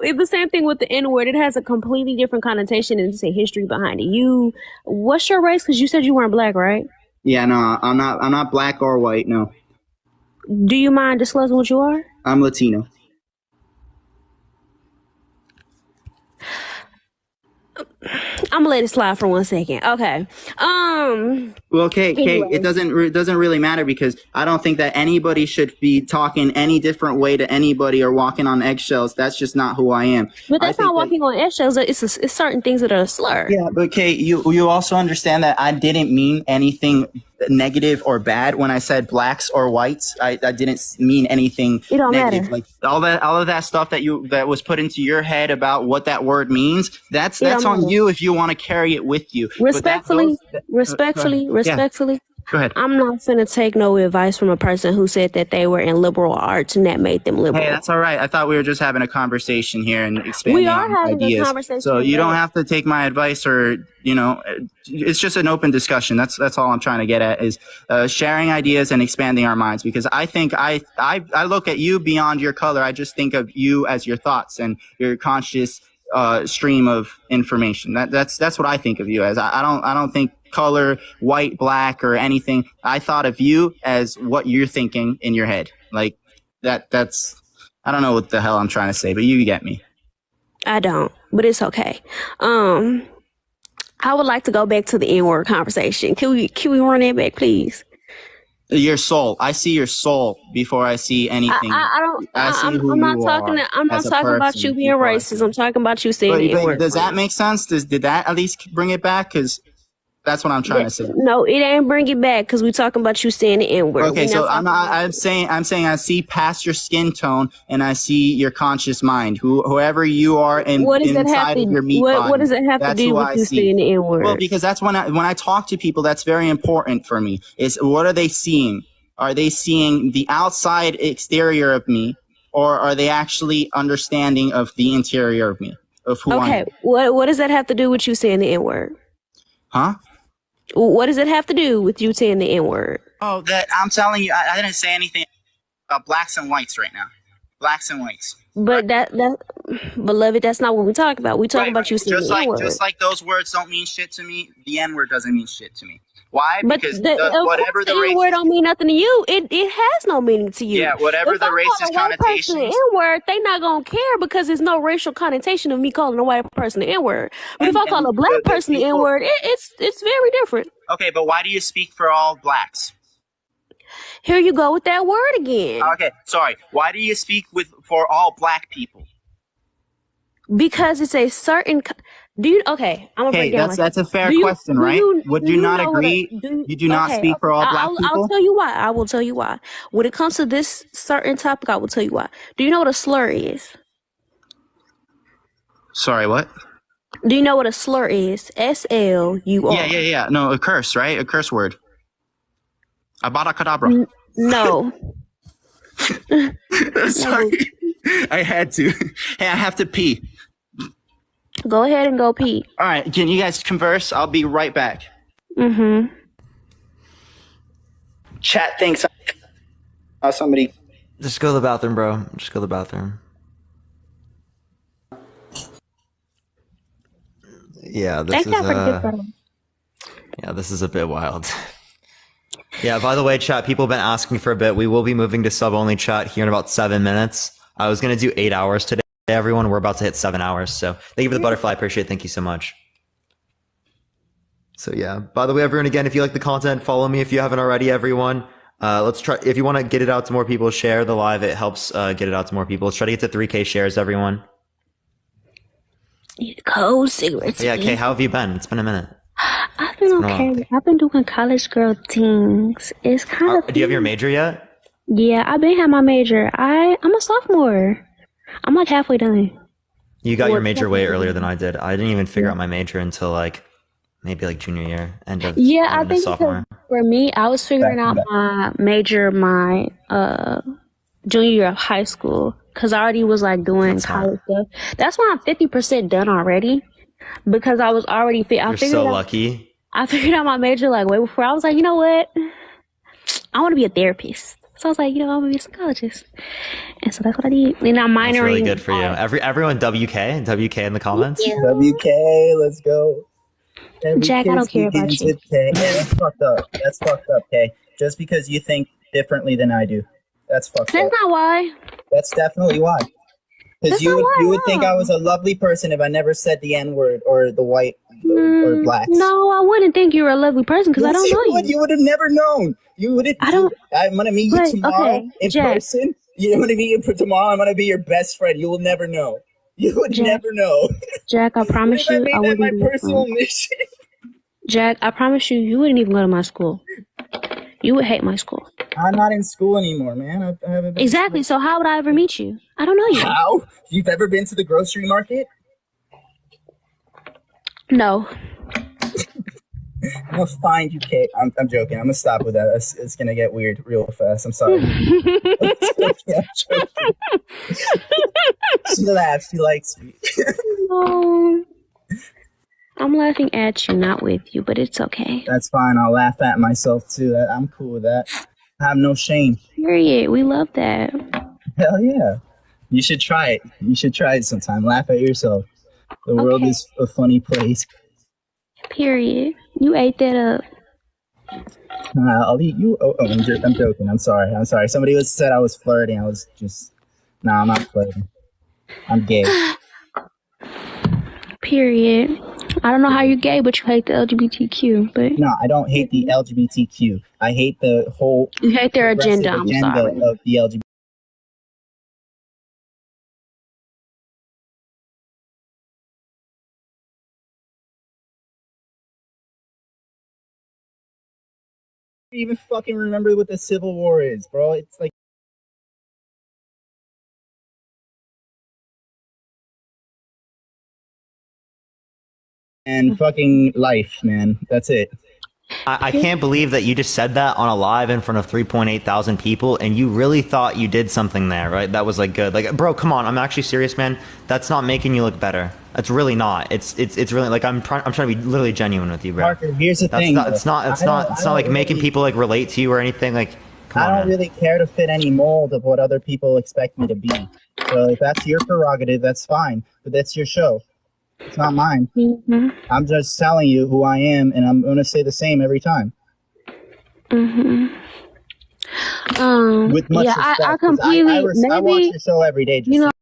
it's the same thing with the N-word. It has a completely different connotation and it's a history behind it. What's your race? Because you said you weren't black, right? Yeah, no, I'm not black or white. No. Do you mind disclosing what you are? I'm Latino. I'm gonna let it slide for 1 second. Okay. Well, Kay, it doesn't really matter, because I don't think that anybody should be talking any different way to anybody or walking on eggshells. That's just not who I am. But that's not walking on eggshells. It's certain things that are a slur. Yeah, but Kay, you also understand that I didn't mean anything negative or bad when I said blacks or whites. I didn't mean anything negative. Like all of that stuff that was put into your head about what that word means. That's on you if you want to carry it with you. Respectfully. Go ahead. I'm not finna take no advice from a person who said that they were in liberal arts and that made them liberal. Hey, that's all right. I thought we were just having a conversation here and expanding on ideas. A conversation. So you don't have to take my advice, or it's just an open discussion. That's all I'm trying to get at, is sharing ideas and expanding our minds. Because I think I look at you beyond your color. I just think of you as your thoughts and your conscious stream of information. That's what I think of you as. I don't think color, white, black, or anything. I thought of you as what you're thinking in your head. Like that's I don't know what the hell I'm trying to say, but you get me. I don't, but it's okay. I would like to go back to the N-word conversation. Can we run that back, please? Your soul. I see your soul before I see anything. I'm not talking about you being racist. I'm talking about you saying the N-word. Does that make sense? Did that at least bring it back? Because that's what I'm trying to say. No, it ain't bring it back, because we're talking about you saying the N-word. Okay, so I'm saying I see past your skin tone and I see your conscious mind. Whoever you are inside of your meat body. What does it have to do with you saying the N-word? Well, because that's when I talk to people, that's very important for me. Is what are they seeing? Are they seeing the outside exterior of me, or are they actually understanding of the interior of me, of who I am? Okay, what does that have to do with you saying the N-word? Huh? What does it have to do with you saying the N-word? Oh, that I'm telling you, I didn't say anything about blacks and whites right now. Blacks and whites. But beloved, that's not what we talk about. We talk about you saying the N-word. Just like those words don't mean shit to me, the N-word doesn't mean shit to me. Why? But because whatever the N-word don't mean nothing to you. It has no meaning to you. Yeah, whatever the racist connotation. The N-word, they not gonna care, because there's no racial connotation of me calling a white person the N-word. But if I call a black person the N-word, it's very different. Okay, but why do you speak for all blacks? Here you go with that word again. Okay, sorry. Why do you speak for all black people? Because it's a certain. Do you? Okay, I'm gonna break Okay, down. that's a fair Do you? question, Do right? you? Would Do you you not know what a? agree? Do You do not okay? speak for Okay. all black I'll people? tell you why. I will tell you why. When it comes to this certain topic, I will tell you why. Do you know what a slur is? Sorry, what? Do you know what a slur is? SLUR. Yeah. No, a curse, right? A curse word. Abracadabra. No. Sorry, I had to. Hey, I have to pee. Go ahead and go pee. All right, can you guys converse? I'll be right back. Mm-hmm. Chat thinks somebody. Just go to the bathroom, bro. Just go to the bathroom. Yeah, this is a bit wild. Yeah, by the way, chat, people have been asking for a bit. We will be moving to sub-only chat here in about 7 minutes. I was going to do 8 hours today, everyone. We're about to hit 7 hours. So thank you for the butterfly. I appreciate it. Thank you so much. So yeah, by the way, everyone, again, if you like the content, follow me if you haven't already, everyone. Let's try, if you want to get it out to more people, share the live. It helps get it out to more people. Let's try to get to 3K shares, everyone. Cold cigarettes. Yeah, Kay, how have you been? It's been a minute. I've been okay. I've been doing college girl things. It's kind of. Do you have your major yet? Yeah, I've been had my major. I'm a sophomore. I'm like halfway done. You got your major way earlier than I did. I didn't even figure out my major until maybe junior year, end of I think sophomore. For me, I was figuring out my major my junior year of high school because I already was doing college stuff. That's why I'm 50% done already because I was already You're so lucky. I figured out my major way before. I was like, you know what? I want to be a therapist. So I was like, I want to be a psychologist. And so that's what I did. And I'm minoring. That's really good for you. Everyone WK in the comments. Yeah. WK, let's go. Jack, I don't care about you. Yeah, that's fucked up. That's fucked up, Kay. Just because you think differently than I do. That's fucked up. That's not why. That's definitely why. Because you would think I was a lovely person if I never said the N-word or the white or blacks. No, I wouldn't think you were a lovely person because I don't know you. You would have never known. You would have. I'm gonna meet you tomorrow in person. You want to meet you tomorrow? I'm gonna be your best friend. You will never know. You would never know. Jack, I promise you, I wouldn't. My personal mission. Jack, I promise you wouldn't even go to my school. You would hate my school. I'm not in school anymore, man. I haven't been. Exactly. So how would I ever meet you? I don't know you. How? You've ever been to the grocery market? No. I'm gonna find you, Kate. I'm joking. I'm gonna stop with that. It's gonna get weird real fast. I'm sorry. I'm joking. She laughs. She likes me. No. I'm laughing at you, not with you, but it's okay. That's fine. I'll laugh at myself too. I'm cool with that. I have no shame. Period. We love that. Hell yeah. You should try it. You should try it sometime. Laugh at yourself. The world is a funny place. Period. You ate that up. I'll eat you. I'm joking. I'm sorry. Somebody said I was flirting. I was just. Nah, I'm not flirting. I'm gay. Period. I don't know how you're gay, but you hate the LGBTQ. But no, I don't hate the LGBTQ. I hate the whole. You hate their agenda. I'm sorry. Of the LGBT. Even fucking remember what the Civil War is, bro. It's like. And fucking life, man. That's it. I can't believe that you just said that on a live in front of 3.8 thousand people, and you really thought you did something there, right? That was good. Bro, come on. I'm actually serious, man. That's not making you look better. That's really not. It's really I'm trying to be literally genuine with you, bro. Parker, here's the thing. It's not making people relate to you or anything. Come on, I don't really care to fit any mold of what other people expect me to be. So if that's your prerogative, that's fine. But that's your show. It's not mine. Mm-hmm. I'm just telling you who I am, and I'm going to say the same every time. Mm-hmm. With much respect. I completely. I watch your show every day. Just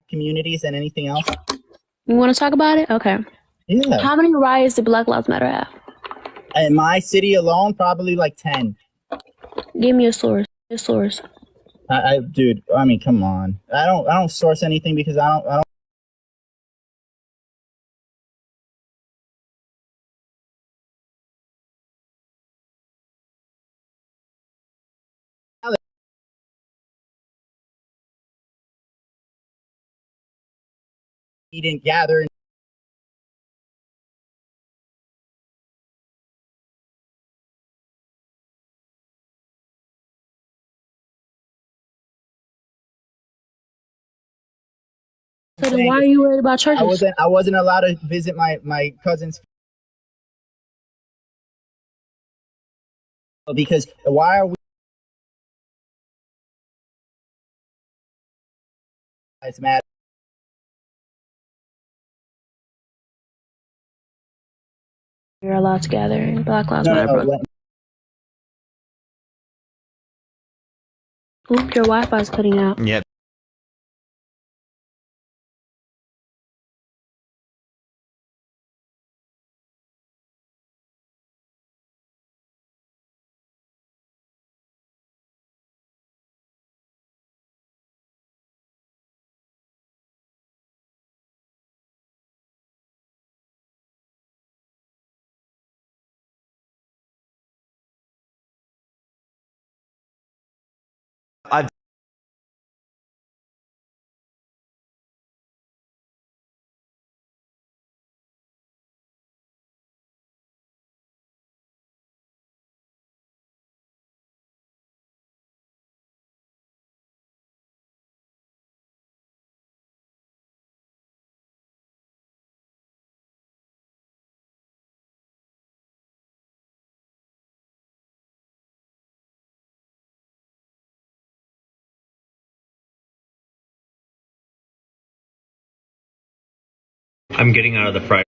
communities than anything else. You want to talk about it? Okay. Yeah. How many riots did Black Lives Matter have? In my city alone, probably like 10. Give me a source. A source. Dude, I mean, come on. I don't source anything because I don't. He didn't gather. So then why are you worried about churches? I wasn't allowed to visit my cousin's. Because why are we? It's mad. You're allowed to gather in Black Lives Matter protest. Oop, your Wi-Fi's cutting out. Yep. I've I'm getting out of the fry.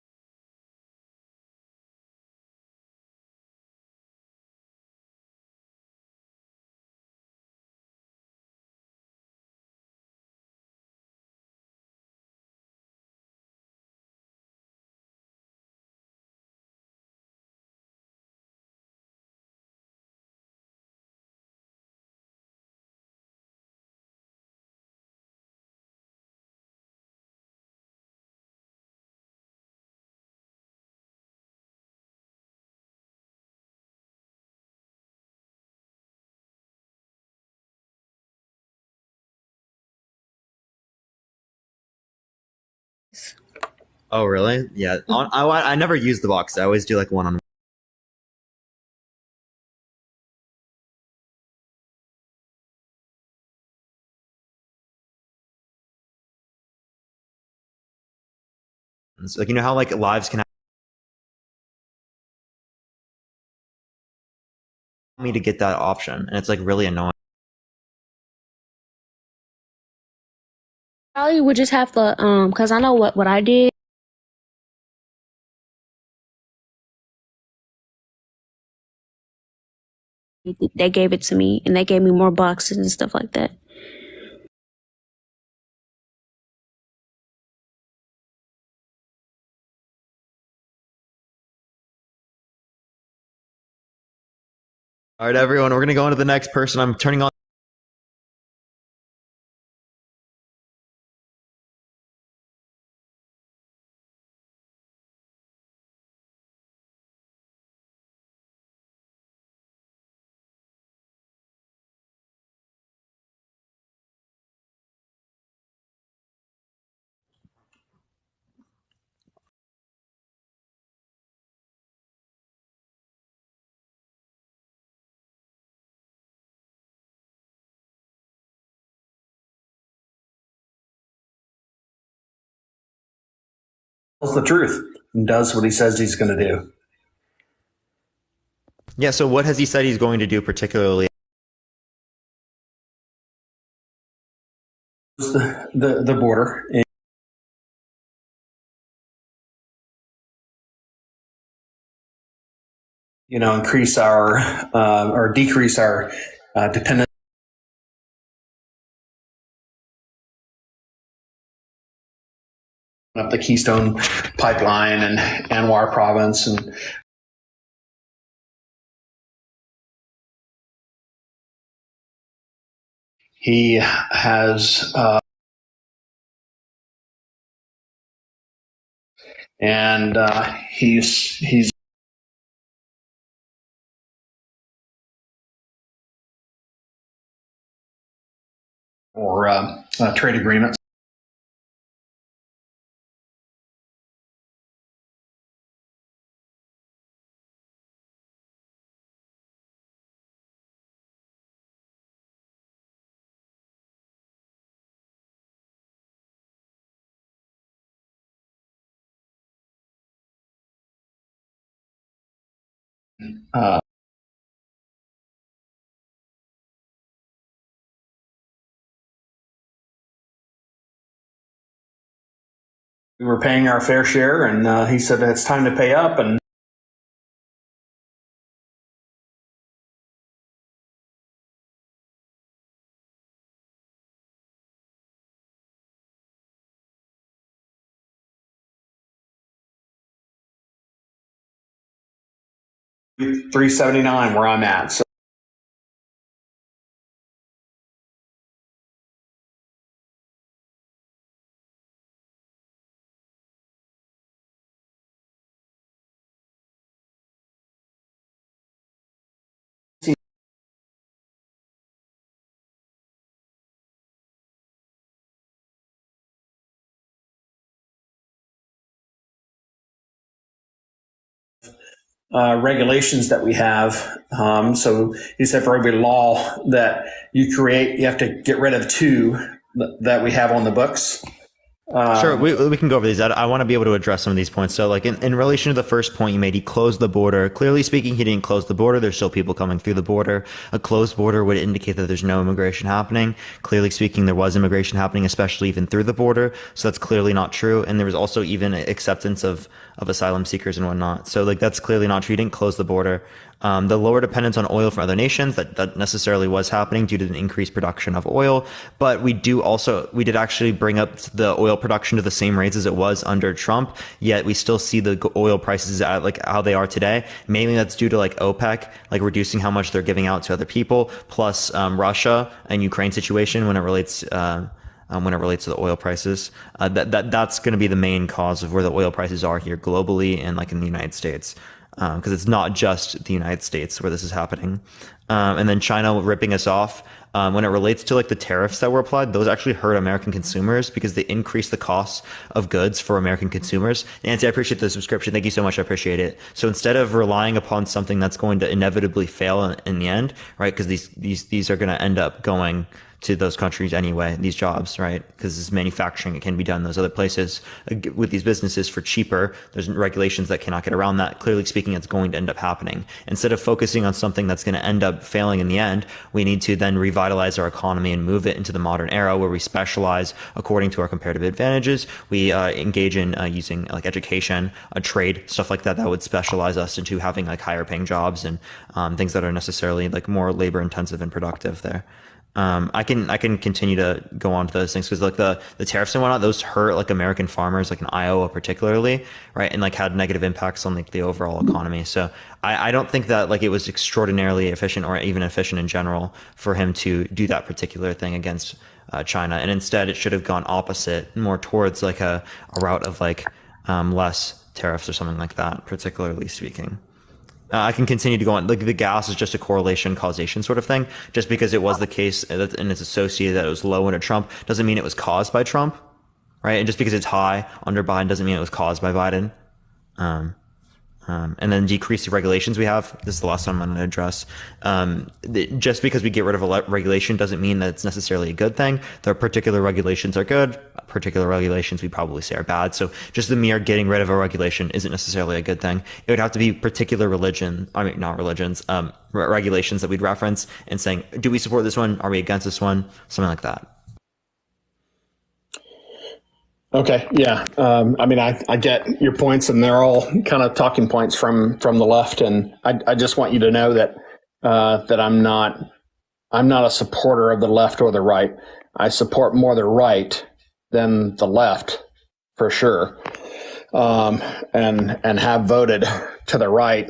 Oh, really? Yeah. I never use the box. I always do like one-on-one. Like, you know how like lives can have me to get that option, and it's like really annoying. Probably would just have to, cause I know what I did. They gave it to me, and they gave me more boxes and stuff like that. All right, everyone, we're gonna go on to the next person. I'm turning on. Tells the truth and does what he says he's going to do. Yeah. So, what has he said he's going to do particularly? The border. And, increase our or decrease our dependence up the Keystone Pipeline and Anwar Province, and he has he's or trade agreements. We were paying our fair share, and he said it's time to pay up. And $379 where I'm at. So regulations that we have. So he said for every law that you create, you have to get rid of 2 that we have on the books. Sure, we can go over these. I want to be able to address some of these points. So, like in relation to the first point you made, he closed the border. Clearly speaking, he didn't close the border. There's still people coming through the border. A closed border would indicate that there's no immigration happening. Clearly speaking, there was immigration happening, especially even through the border. So that's clearly not true. And there was also even acceptance of asylum seekers and whatnot. So like that's clearly not true. He didn't close the border. The lower dependence on oil from other nations, that necessarily was happening due to the increased production of oil. But we did actually bring up the oil production to the same rates as it was under Trump, yet we still see the oil prices at like how they are today. Mainly that's due to like OPEC, like reducing how much they're giving out to other people, plus Russia and Ukraine situation when it relates to the oil prices. That's going to be the main cause of where the oil prices are here globally and like in the United States. Because it's not just the United States where this is happening. And then China ripping us off. When it relates to like the tariffs that were applied, those actually hurt American consumers because they increase the cost of goods for American consumers. Nancy, I appreciate the subscription. Thank you so much. I appreciate it. So instead of relying upon something that's going to inevitably fail in the end, right? Because these are going to end up going to those countries anyway, these jobs, right? Because this manufacturing, it can be done in those other places with these businesses for cheaper. There's regulations that cannot get around that. Clearly speaking, it's going to end up happening. Instead of focusing on something that's going to end up failing in the end, we need to then revitalize our economy and move it into the modern era where we specialize according to our comparative advantages. We engage in using like education, a trade, stuff like that would specialize us into having like higher paying jobs and things that are necessarily like more labor intensive and productive there. I can continue to go on to those things because like the tariffs and whatnot, those hurt like American farmers, like in Iowa particularly, right? And like had negative impacts on like the overall economy. So I don't think that like it was extraordinarily efficient or even efficient in general for him to do that particular thing against China. And instead it should have gone opposite, more towards like a route of like less tariffs or something like that, particularly speaking. I can continue to go on. Like the gas is just a correlation causation sort of thing. Just because it was the case and it's associated that it was low under Trump doesn't mean it was caused by Trump, right? And just because it's high under Biden doesn't mean it was caused by Biden. And then decrease the regulations we have. This is the last one I'm going to address. Just because we get rid of a regulation doesn't mean that it's necessarily a good thing. There are particular regulations are good. Particular regulations we probably say are bad. So just the mere getting rid of a regulation isn't necessarily a good thing. It would have to be particular regulations that we'd reference and saying, do we support this one? Are we against this one? Something like that. Okay, yeah. I get your points, and they're all kind of talking points from the left. And I just want you to know that that I'm not a supporter of the left or the right. I support more the right than the left for sure, and have voted to the right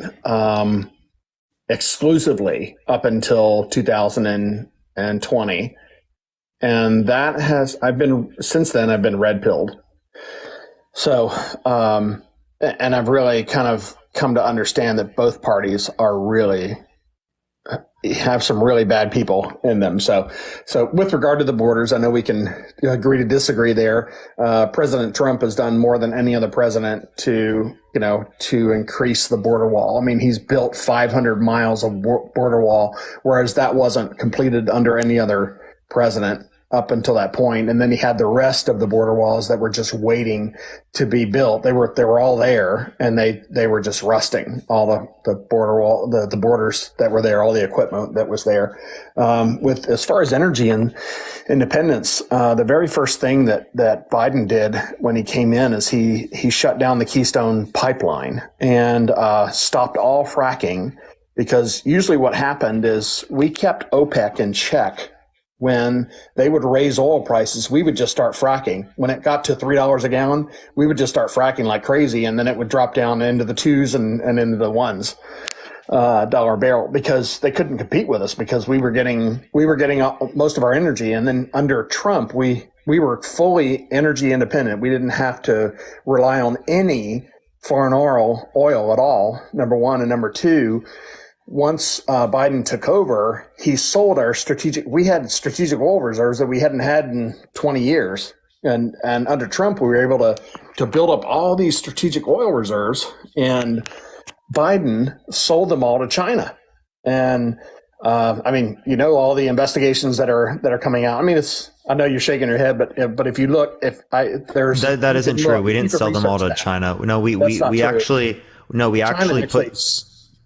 exclusively up until 2020, and that has I've been red pilled. So, and I've really kind of come to understand that both parties are really have some really bad people in them. So with regard to the borders, I know we can agree to disagree there. President Trump has done more than any other president to increase the border wall. I mean, he's built 500 miles of border wall, whereas that wasn't completed under any other president up until that point. And then he had the rest of the border walls that were just waiting to be built. They were all there, and they were just rusting. All the border wall, the borders that were there, all the equipment that was there. With as far as energy and independence, the very first thing that Biden did when he came in is he shut down the Keystone pipeline and stopped all fracking, because usually what happened is we kept OPEC in check. When they would raise oil prices, we would just start fracking. When it got to $3 a gallon, we would just start fracking like crazy, and then it would drop down into the twos and into the ones dollar a barrel, because they couldn't compete with us, because we were getting most of our energy. And then under Trump, we were fully energy independent. We didn't have to rely on any foreign oil at all, number one. And number two, once Biden took over, he sold we had strategic oil reserves that we hadn't had in 20 years. And under Trump, we were able to build up all these strategic oil reserves, and Biden sold them all to China. And I mean, all the investigations that are coming out. I mean, I know you're shaking your head, but if you look, there's that isn't true. We didn't sell them all to China. No, we actually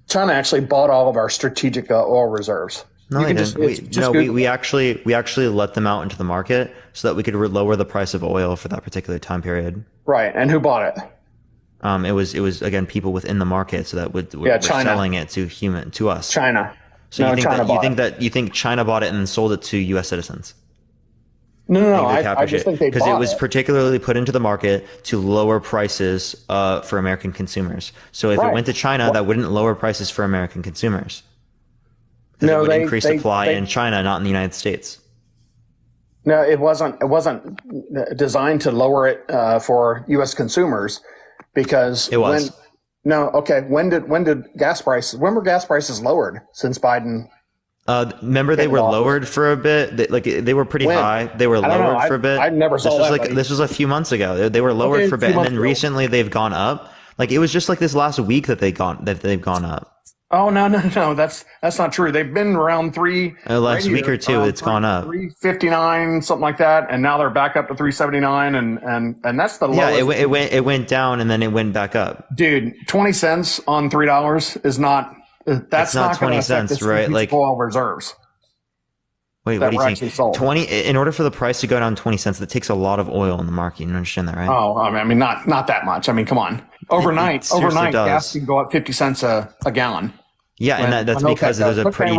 China actually bought all of our strategic oil reserves. No, they didn't. We actually let them out into the market so that we could lower the price of oil for that particular time period. Right, and who bought it? It was again people within the market, so that were China. selling it to us. China. So no, you think China bought it and sold it to U.S. citizens? No. I just think they bought it. Because it was particularly put into the market to lower prices for American consumers. So if it went to China, that wouldn't lower prices for American consumers. No, it would increase supply in China, not in the United States. No, it wasn't designed to lower it for U.S. consumers, because it was. When were gas prices lowered since Biden? Remember they were lowered for a bit. They were pretty high. They were lowered for a bit. I never saw that. This was a few months ago. They were lowered for a bit, and then recently they've gone up. Like, it was just like this last week that they've gone up. Oh no, that's not true. They've been around last week or two. It's gone up 359, something like that, and now they're back up to 379, and that's the lowest. Yeah, it went down and then it went back up. Dude, 20 cents on $3 is not. That's not 20 cents, right? Like oil reserves. Wait, what do you think? 20 in order for the price to go down 20 cents, that takes a lot of oil in the market. You understand that, right? Oh, I mean, not that much. I mean, come on. Overnight, gas can go up 50 cents a gallon. Yeah, and that's because there's a pretty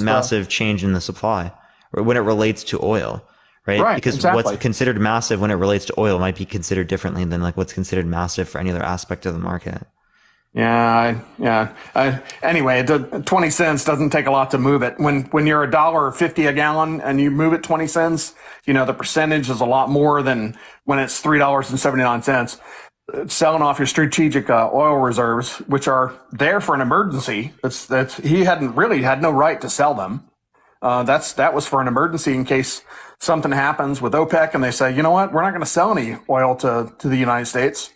massive change in the supply when it relates to oil, right? Because exactly. What's considered massive when it relates to oil might be considered differently than like what's considered massive for any other aspect of the market. Yeah. Anyway, 20 cents doesn't take a lot to move it. When you're $1.50 a gallon and you move it 20 cents, the percentage is a lot more than when it's $3.79. Selling off your strategic oil reserves, which are there for an emergency. He had no right to sell them. That was for an emergency in case something happens with OPEC and they say, you know what, we're not going to sell any oil to the United States.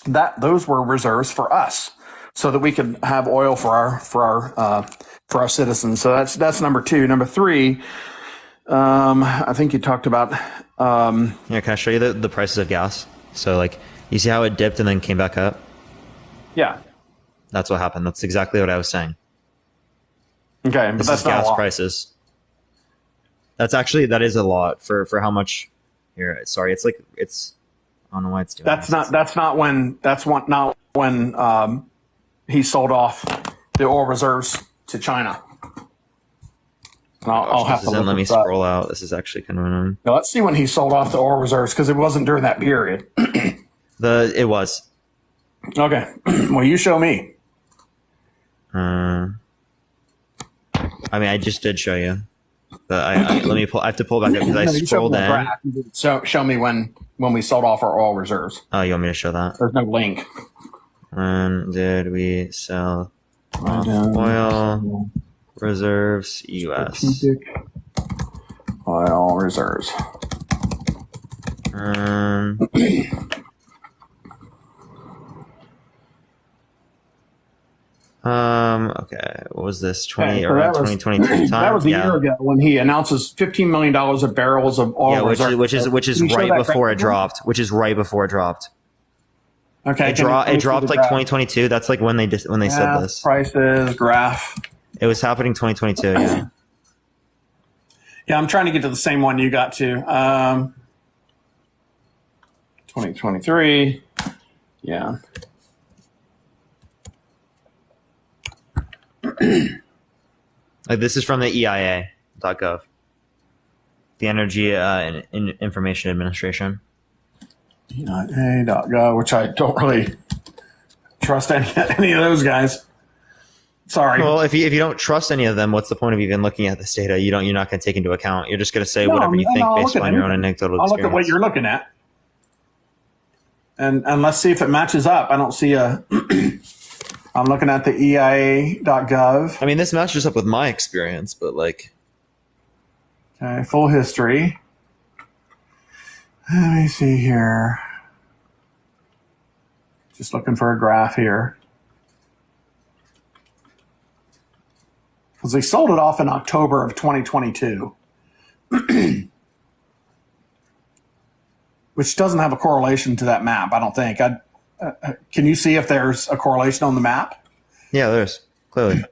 Those were reserves for us, so that we could have oil for our citizens. So that's number two. Number three, I think you talked about. Can I show you the prices of gas? So like, you see how it dipped and then came back up? Yeah. That's what happened. That's exactly what I was saying. Okay, but that's gas prices. That is a lot for how much. Here, sorry, it's I don't know why it's doing. That's not when he sold off the oil reserves to China. I'll have to let me scroll out. This is actually kind of annoying. Now let's see when he sold off the oil reserves, because it wasn't during that period. It was. Okay. Well, you show me. I mean, I just did show you. But let me pull. I have to pull back up because I No, you showed scrolled me the in. graph. So show me when we sold off our oil reserves. Oh, you want me to show that? There's no link. When did we sell off oil reserves, U.S.? Strategic oil reserves. Okay. What was this? 20 Okay, so around that was- 2022 time? That was a year ago when he announces $15 million of barrels of oil reserves. which is Can you show right that before it graph again? dropped. Which is right before it dropped. Okay. It can you see dropped the like graph? 2022. That's like when they said this. Prices, graph. It was happening 2022. Yeah. Yeah, I'm trying to get to the same one you got to. 2023. Yeah. Like this is from the EIA.gov, the Energy and Information Administration. EIA.gov, which I don't really trust any of those guys. Sorry. Well, if you don't trust any of them, what's the point of even looking at this data? You're not going to take into account. You're just going to say whatever you think based on your own anecdotal I'll experience. look at what you're looking at, and let's see if it matches up. I don't see a. I'm looking at the EIA.gov. I mean, this matches up with my experience, but like. Okay, full history. Let me see here. Just looking for a graph here. Because they sold it off in October of 2022. Which doesn't have a correlation to that map, I don't think. Can you see if there's a correlation on the map? Yeah, there's clearly.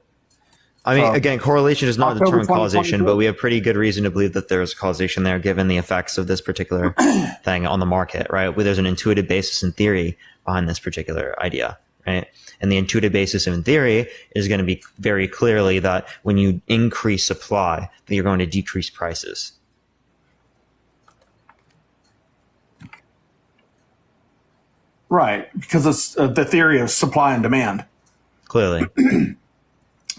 I mean, again, correlation does not October determine causation, 2022? but we have pretty good reason to believe that there's causation there given the effects of this particular thing on the market, right? Where there's an intuitive basis in theory behind this particular idea, right? And the intuitive basis in theory is going to be very clearly that when you increase supply, that you're going to decrease prices. Right, because it's the theory of supply and demand. Clearly.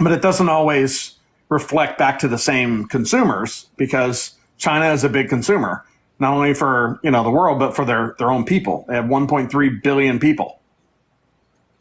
But it doesn't always reflect back to the same consumers because China is a big consumer, not only for the world, but for their own people. They have 1.3 billion people.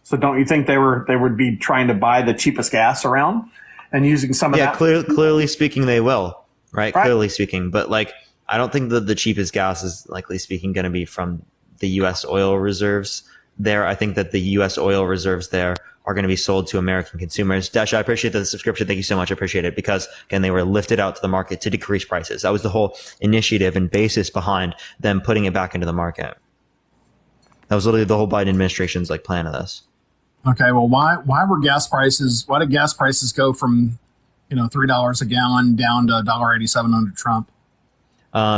So don't you think they would be trying to buy the cheapest gas around and using some of that? Clearly speaking, they will, right? Clearly speaking. But like, I don't think that the cheapest gas is likely speaking going to be from the U.S. oil reserves there. I think that the U.S. oil reserves there are going to be sold to American consumers. Dash, I appreciate the subscription. Thank you so much. I appreciate it because, again, they were lifted out to the market to decrease prices. That was the whole initiative and basis behind them putting it back into the market. That was literally the whole Biden administration's like plan of this. Okay, well, why did gas prices go from $3 a gallon down to $1.87 under Trump?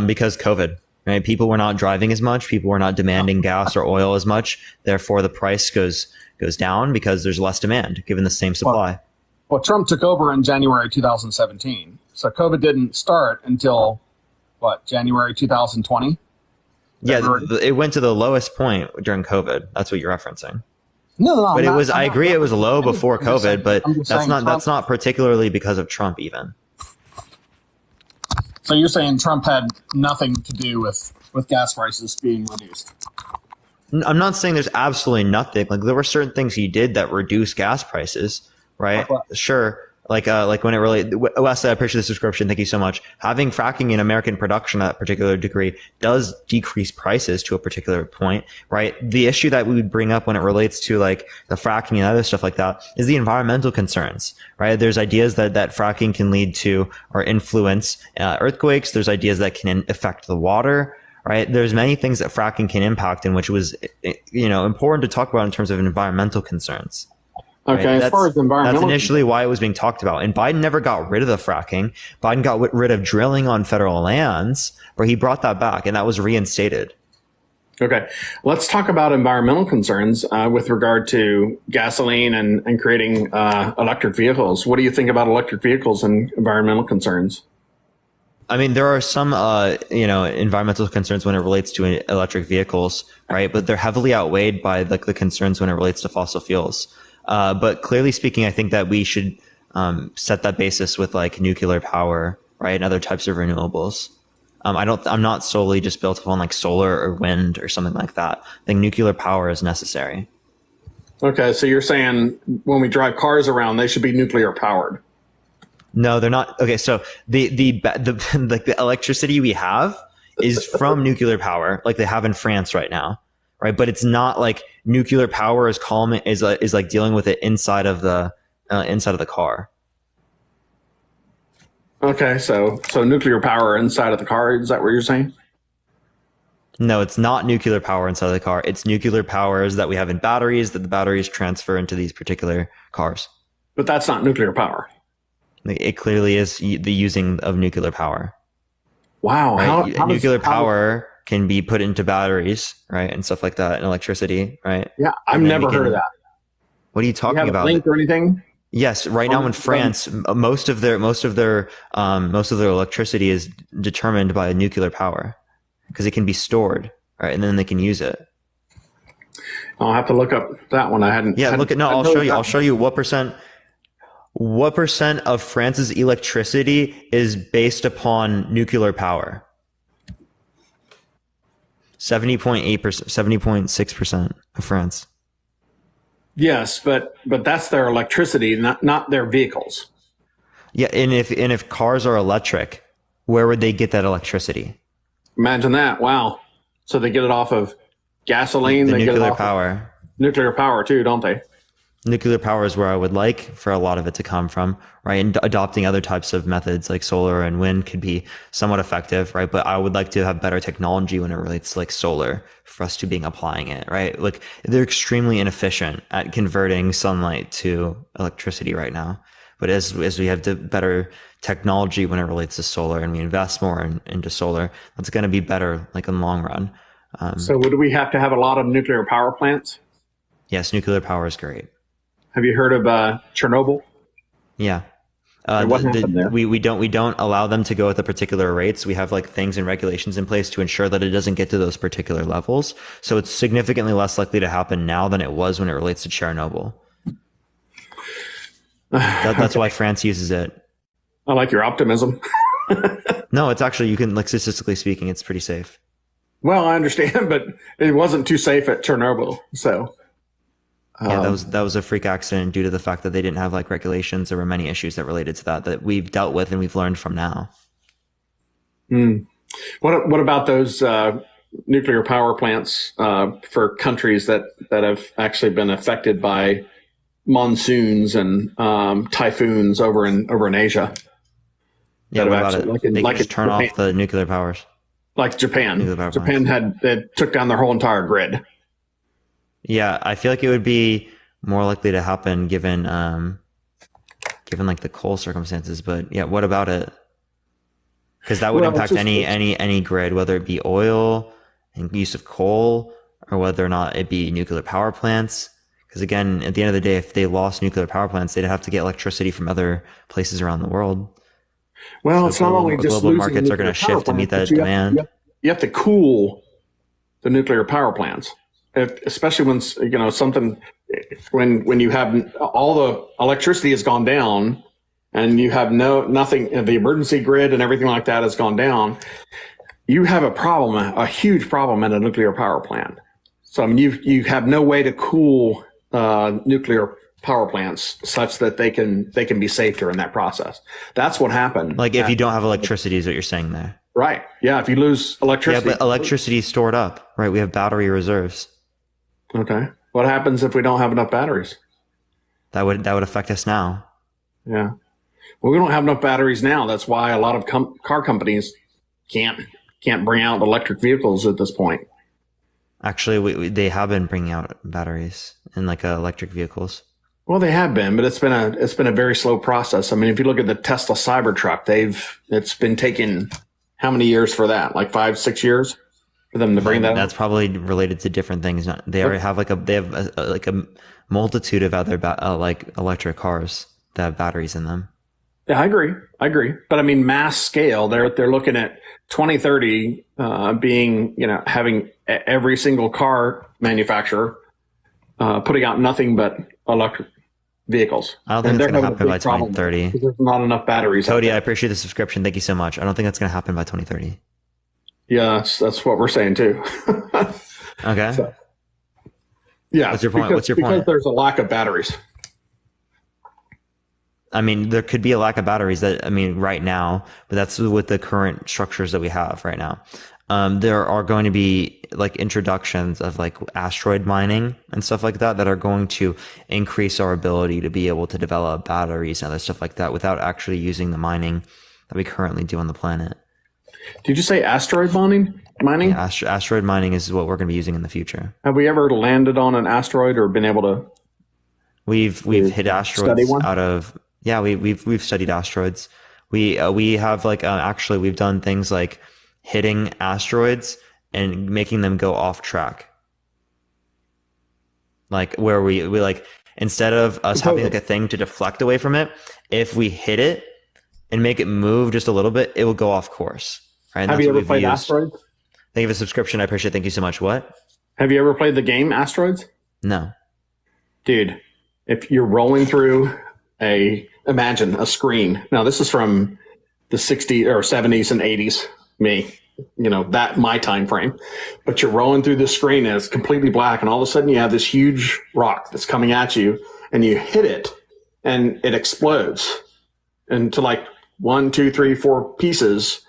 Because COVID. Right? People were not driving as much. People were not demanding gas or oil as much. Therefore, the price goes down because there's less demand given the same supply. Well, Trump took over in January 2017. So COVID didn't start until, January 2020? Yeah, it went to the lowest point during COVID. That's what you're referencing. No, but I agree it was low before COVID, but that's not particularly because of Trump even. So you're saying Trump had nothing to do with gas prices being reduced? I'm not saying there's absolutely nothing. Like there were certain things he did that reduced gas prices, right? Sure. Like when it really, Wes, I appreciate the subscription. Thank you so much. Having fracking in American production at a particular degree does decrease prices to a particular point, right? The issue that we would bring up when it relates to like the fracking and other stuff like that is the environmental concerns, right? There's ideas that fracking can lead to or influence earthquakes. There's ideas that can affect the water, right? There's many things that fracking can impact in which was, important to talk about in terms of environmental concerns. Okay, right? as far as environmental... That's initially why it was being talked about. And Biden never got rid of the fracking. Biden got rid of drilling on federal lands, but he brought that back, and that was reinstated. Okay, let's talk about environmental concerns with regard to gasoline and creating electric vehicles. What do you think about electric vehicles and environmental concerns? I mean, there are some, environmental concerns when it relates to electric vehicles, right? But they're heavily outweighed by like the concerns when it relates to fossil fuels. But clearly speaking, I think that we should set that basis with like nuclear power, right, and other types of renewables. I'm not solely just built upon like solar or wind or something like that. I think nuclear power is necessary. Okay, so you're saying when we drive cars around, they should be nuclear powered. No, they're not. Okay, so the like the electricity we have is from nuclear power, like they have in France right now, right? But it's not like nuclear power is like dealing with it inside of the car. Okay, so nuclear power inside of the car, is that what you're saying? No, it's not nuclear power inside of the car. It's nuclear powers that we have in batteries that the batteries transfer into these particular cars. But that's not nuclear power. It clearly is the using of nuclear power. Wow. Right? Nuclear power can be put into batteries, right? And stuff like that, and electricity, right? Yeah, I've never heard of that. What are you talking you have about? A link or anything? Yes, right now in France, most of their electricity is determined by nuclear power because it can be stored, right? And then they can use it. I'll have to look up that one. I hadn't. Yeah, look at no. I'll show you. I'll show you what percent of France's electricity is based upon nuclear power. 70.8%, 70.6% of France. Yes, but that's their electricity, not their vehicles. Yeah, and if cars are electric, where would they get that electricity? Imagine that. Wow. So they get it off of gasoline. The they nuclear get it off power. Nuclear power too, don't they? Nuclear power is where I would like for a lot of it to come from, right? And adopting other types of methods like solar and wind could be somewhat effective, right? But I would like to have better technology when it relates to like solar for us to being applying it, right? Like they're extremely inefficient at converting sunlight to electricity right now. But as we have the better technology when it relates to solar and we invest more into solar, that's going to be better like in the long run. So would we have to have a lot of nuclear power plants? Yes, nuclear power is great. Have you heard of Chernobyl? Yeah. What happened there? We don't allow them to go at the particular rates. We have like things and regulations in place to ensure that it doesn't get to those particular levels. So it's significantly less likely to happen now than it was when it relates to Chernobyl. That's why France uses it. I like your optimism. No, it's actually, you can, like, statistically speaking, it's pretty safe. Well, I understand, but it wasn't too safe at Chernobyl. So yeah, that was a freak accident due to the fact that they didn't have like regulations. There were many issues that related to that we've dealt with and we've learned from now. What about those nuclear power plants for countries that have actually been affected by monsoons and typhoons over in Asia? Yeah, what about it? They can just turn off the nuclear powers. Like Japan. Japan took down their whole entire grid. Yeah, I feel like it would be more likely to happen given like the coal circumstances. But yeah, what about it? Because that would impact any grid, whether it be oil and use of coal, or whether or not it be nuclear power plants. Because again, at the end of the day, if they lost nuclear power plants, they'd have to get electricity from other places around the world. Well, so it's not only just global markets are going to shift to meet that demand. You have to cool the nuclear power plants, especially when when you have all the electricity has gone down and you have nothing. The emergency grid and everything like that has gone down. You have a problem, a huge problem at a nuclear power plant. So I mean, you have no way to cool nuclear power plants such that they can be safe during that process. That's what happened. Like if you don't have electricity is what you're saying there. Right. Yeah. If you lose electricity. Yeah, but electricity is stored up, right? We have battery reserves. Okay. What happens if we don't have enough batteries? That would affect us now. Yeah. Well, we don't have enough batteries now. That's why a lot of car companies can't bring out electric vehicles at this point. Actually, they have been bringing out batteries in like electric vehicles. Well, they have been, but it's been a very slow process. I mean, if you look at the Tesla Cybertruck, it's been taking how many years for that? Like 5-6 years for them to bring that. That's probably related to different things. They already have a multitude of other like electric cars that have batteries in them. Yeah, I agree. But I mean, mass scale, they're looking at 2030 being, having every single car manufacturer putting out nothing but electric vehicles. I don't think And it's they're going to having a happen by big problem 2030. because there's not enough batteries. out Cody, there. I appreciate the subscription. Thank you so much. I don't think that's going to happen by 2030. Yeah, that's what we're saying too. Okay. So, yeah. What's your point? What's your Because point? there's a lack of batteries. I mean, there could be a lack of batteries right now, but that's with the current structures that we have right now. There are going to be like introductions of like asteroid mining and stuff like that are going to increase our ability to be able to develop batteries and other stuff like that without actually using the mining that we currently do on the planet. Did you say asteroid mining? Yeah, asteroid mining is what we're going to be using in the future. Have we ever landed on an asteroid or been able to? We've hit asteroids one? out of. Yeah, we've studied asteroids. We have like actually we've done things like hitting asteroids and making them go off track. Like where we like instead of us having like a thing to deflect away from it, if we hit it and make it move just a little bit, it will go off course. Right? And Have that's you what ever played asteroids? Thank you for the subscription. I appreciate it. Thank you so much. What? Have you ever played the game Asteroids? No. Dude, if you're rolling through imagine a screen. Now this is from the 60s or 70s and 80s, that my time frame. But you're rolling through the screen and it's completely black, and all of a sudden you have this huge rock that's coming at you, and you hit it and it explodes into like 1, 2, 3, 4 pieces,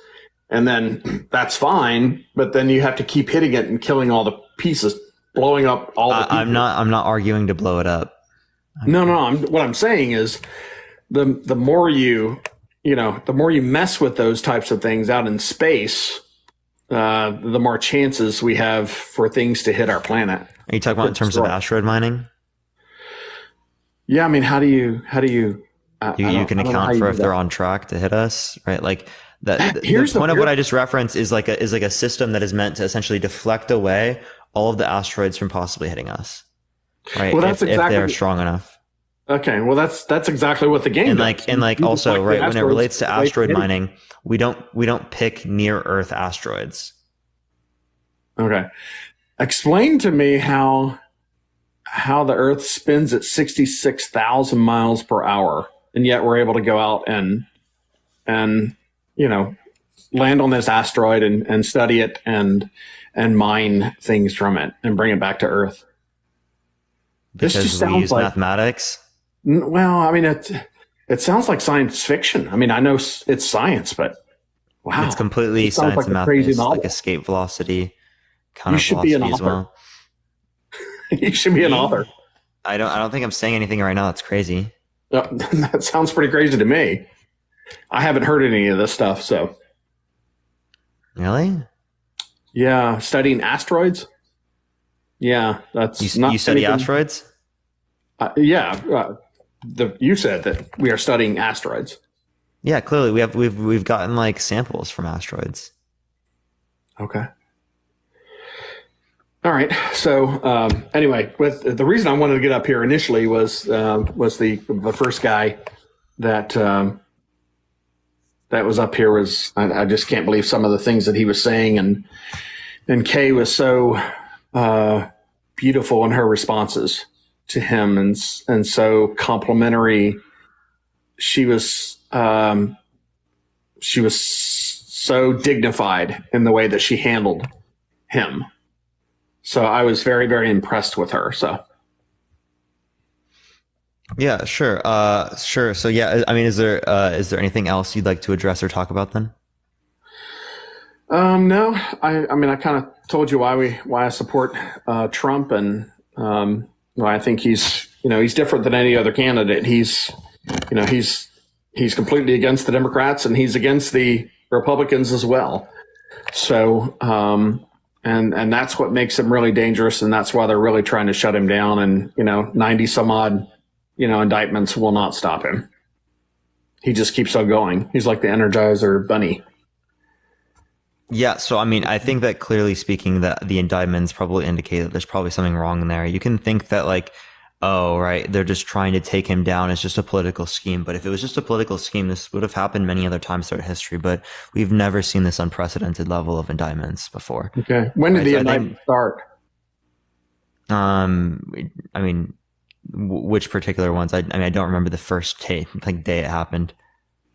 and then that's fine, but then you have to keep hitting it and killing all the pieces, blowing up all the pieces. I'm not arguing to blow it up. No. What I'm saying is the more the more you mess with those types of things out in space, the more chances we have for things to hit our planet. Are you talking about in terms of asteroid mining? Yeah, I mean, how do you? You can account for if they're on track to hit us, right? Like that. The point of what I just referenced is like a system that is meant to essentially deflect away all of the asteroids from possibly hitting us, right? Well, that's if they're strong enough. Okay, well that's exactly what the game does. And also, right, when it relates to asteroid mining, we don't pick near Earth asteroids. Okay, explain to me how the Earth spins at 66,000 miles per hour, and yet we're able to go out and land on this asteroid and study it and mine things from it and bring it back to Earth. Because this just we sounds use like mathematics. Well, I mean, it sounds like science fiction. I mean, I know it's science, but wow, it's completely science like and math. Crazy It's novel. like escape velocity kind You of should be an velocity as author. well. You should be an author. I don't think I'm saying anything right now that's crazy. That sounds pretty crazy to me. I haven't heard any of this stuff, so. Really? Yeah, studying asteroids. Yeah, that's you study asteroids. Yeah, you said that we are studying asteroids. Yeah, clearly we've gotten like samples from asteroids. Okay. All right. So anyway, with the reason I wanted to get up here initially was the first guy that was up here was I just can't believe some of the things that he was saying, and Kay was so beautiful in her responses to him and so complimentary. She was so dignified in the way that she handled him. So I was very, very impressed with her. So. Yeah, sure. Sure. So yeah, I mean, is there anything else you'd like to address or talk about then? No, I mean, I kind of told you why I support Trump, and why I think he's different than any other candidate. He's completely against the Democrats, and he's against the Republicans as well. So, and that's what makes him really dangerous, and that's why they're really trying to shut him down. And 90 some odd indictments will not stop him. He just keeps on going. He's like the Energizer Bunny. Yeah, so I mean, I think that clearly speaking, that the indictments probably indicate that there's probably something wrong in there. You can think that like oh, right, they're just trying to take him down. It's just a political scheme. But if it was just a political scheme, this would have happened many other times throughout history. But we've never seen this unprecedented level of indictments before. Okay. When did Right, the so I indictment think, start? I mean, which particular ones? I mean, I don't remember the first day it happened.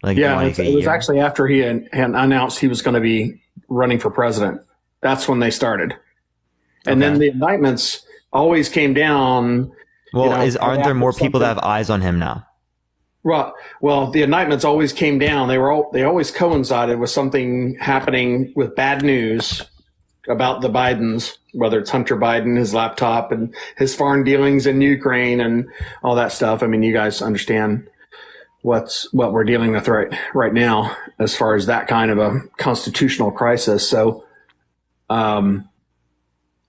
Like, Yeah, like a it was year. actually after he had announced he was going to be running for president. That's when they started. And then the indictments always came down. Well, right aren't there after more people that something- have eyes on him now? Well, the indictments always came down. They always coincided with something happening with bad news about the Bidens, whether it's Hunter Biden, his laptop, and his foreign dealings in Ukraine and all that stuff. I mean, you guys understand what we're dealing with right now as far as that kind of a constitutional crisis. So,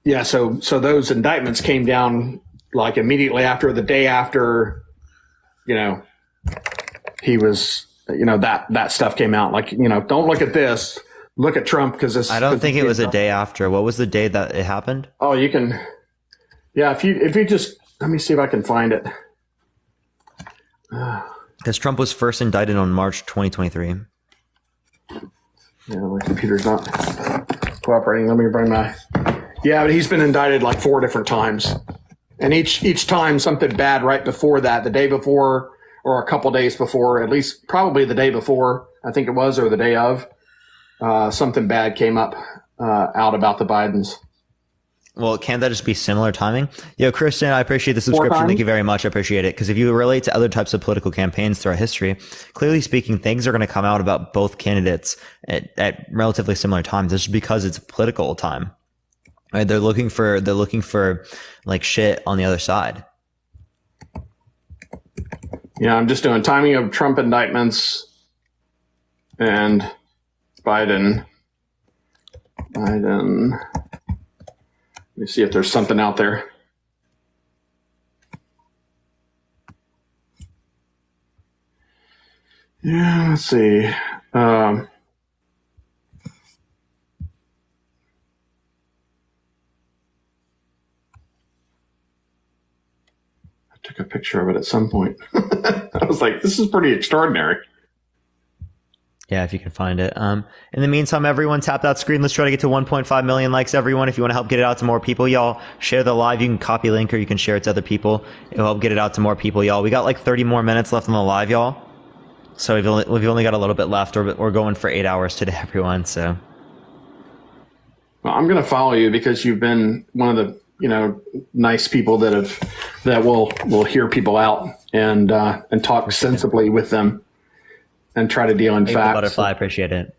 yeah, so those indictments came down like immediately after, the day after, he was, that stuff came out. Like, don't look at this, look at Trump, because this. I don't think it was a day after. What was the day that it happened? Oh, you can. Yeah, if you just, let me see if I can find it. Because Trump was first indicted on March 2023. Yeah, my computer's not cooperating. Let me bring my. Yeah, but he's been indicted like 4 different times, and each time something bad right before that, the day before or a couple days before, at least probably the day before, I think it was, or the day of, something bad came up out about the Bidens. Well, can't that just be similar timing? Yo, Christian, I appreciate the subscription. Thank you very much. I appreciate it. Because if you relate to other types of political campaigns throughout history, clearly speaking, things are going to come out about both candidates at relatively similar times. It's just because it's a political time. Right? They're looking for like shit on the other side. Yeah, I'm just doing timing of Trump indictments and Biden. Let me see if there's something out there. Yeah, let's see. I took a picture of it at some point. I was like, this is pretty extraordinary. Yeah, if you can find it. In the meantime, everyone tap that screen. Let's try to get to 1.5 million likes, everyone. If you want to help get it out to more people, y'all, share the live. You can copy link or you can share it to other people. It'll help get it out to more people, y'all. We got like 30 more minutes left on the live, y'all. So we've only got a little bit left. We're going for 8 hours today, everyone. So, well, I'm going to follow you because you've been one of the nice people that will hear people out and talk sensibly with them. And try to deal in facts. Butterfly, I appreciate it.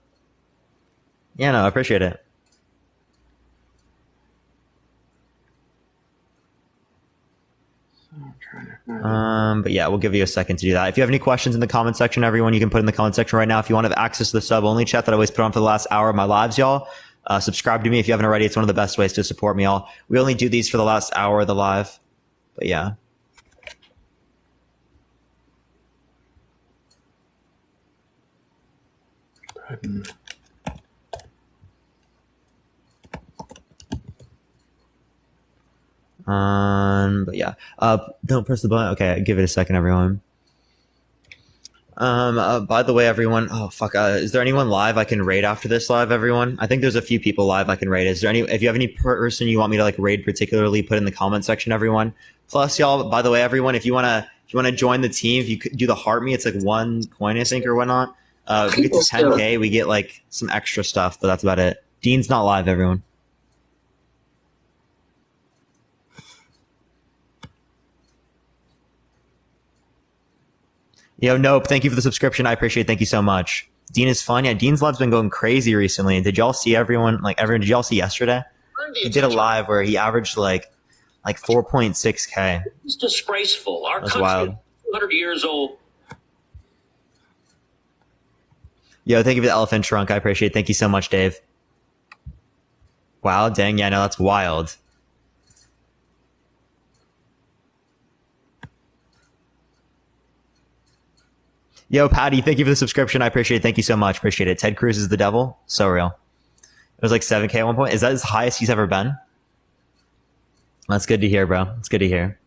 Yeah, no, I appreciate it. But yeah, we'll give you a second to do that. If you have any questions in the comment section, everyone, you can put in the comment section right now. If you want to have access to the sub-only chat that I always put on for the last hour of my lives, y'all, subscribe to me if you haven't already. It's one of the best ways to support me, y'all. We only do these for the last hour of the live. But yeah. But yeah, don't press the button. Okay, give it a second, everyone. By the way, everyone, oh fuck, is there anyone live I can raid after this live, everyone? I think there's a few people live I can raid. Is there if you have any person you want me to like raid particularly, put in the comment section, everyone. Plus, y'all, by the way, everyone, if you wanna join the team, if you could do the heart me, it's like 1 coin, I think, or whatnot. If we get to 10K, we get like some extra stuff, but that's about it. Dean's not live, everyone. Yo, Nope, thank you for the subscription. I appreciate it. Thank you so much. Dean is fun. Yeah, Dean's live's been going crazy recently. Did y'all see did y'all see yesterday? He did a live where he averaged like 4.6K. It's disgraceful. Our That's country wild. is 200 years old. Yo, thank you for the elephant trunk. I appreciate it. Thank you so much, Dave. Wow, dang, yeah, no, that's wild. Yo, Patty, thank you for the subscription. I appreciate it. Thank you so much. Appreciate it. Ted Cruz is the devil. So real. It was like 7K at one point. Is that as high as he's ever been? That's good to hear, bro. It's good to hear.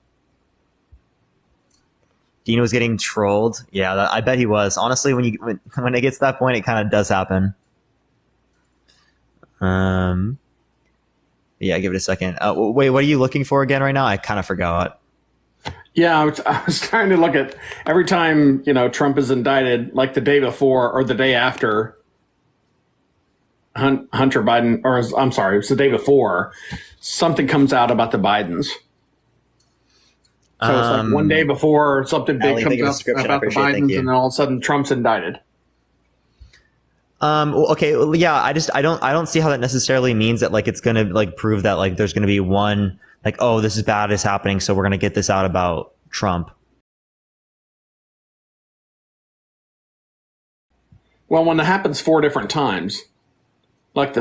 Dean was getting trolled. Yeah, I bet he was. Honestly, when it gets to that point, it kind of does happen. Yeah, give it a second. Wait, what are you looking for again right now? I kind of forgot. Yeah, I was trying to look at every time, Trump is indicted, like the day before or the day after Hunter Biden, or I'm sorry, it was the day before, something comes out about the Bidens. So it's like one day before something big comes out about the Bidens, and then all of a sudden Trump's indicted. Okay. Well, yeah. I don't see how that necessarily means that like it's going to like prove that like there's going to be one like, oh, this is bad is happening, so we're going to get this out about Trump. Well, when it happens 4 different times, like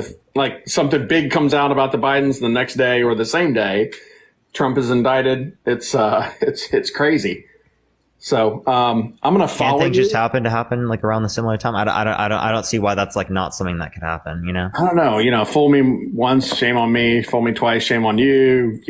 something big comes out about the Bidens the next day or the same day, Trump is indicted. It's crazy. So I'm going to follow. Can't things just happen like around the similar time? I don't see why that's like not something that could happen. I don't know. Fool me once, shame on me. Fool me twice, shame on you.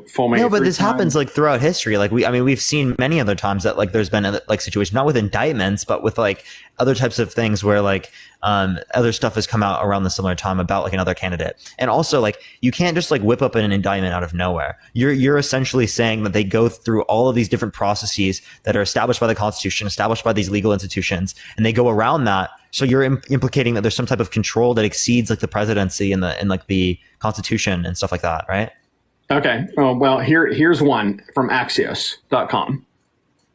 Fool me. No, but this times. happens like throughout history. Like we've seen many other times that like there's been like situations, not with indictments, but with like other types of things where like other stuff has come out around the similar time about like another candidate. And also like you can't just like whip up an indictment out of nowhere. You're essentially saying that they go through all of these different processes that are established by the Constitution, established by these legal institutions, and they go around that. So you're implicating that there's some type of control that exceeds like the presidency and like the Constitution and stuff like that, right? Okay. Well, here's one from Axios.com.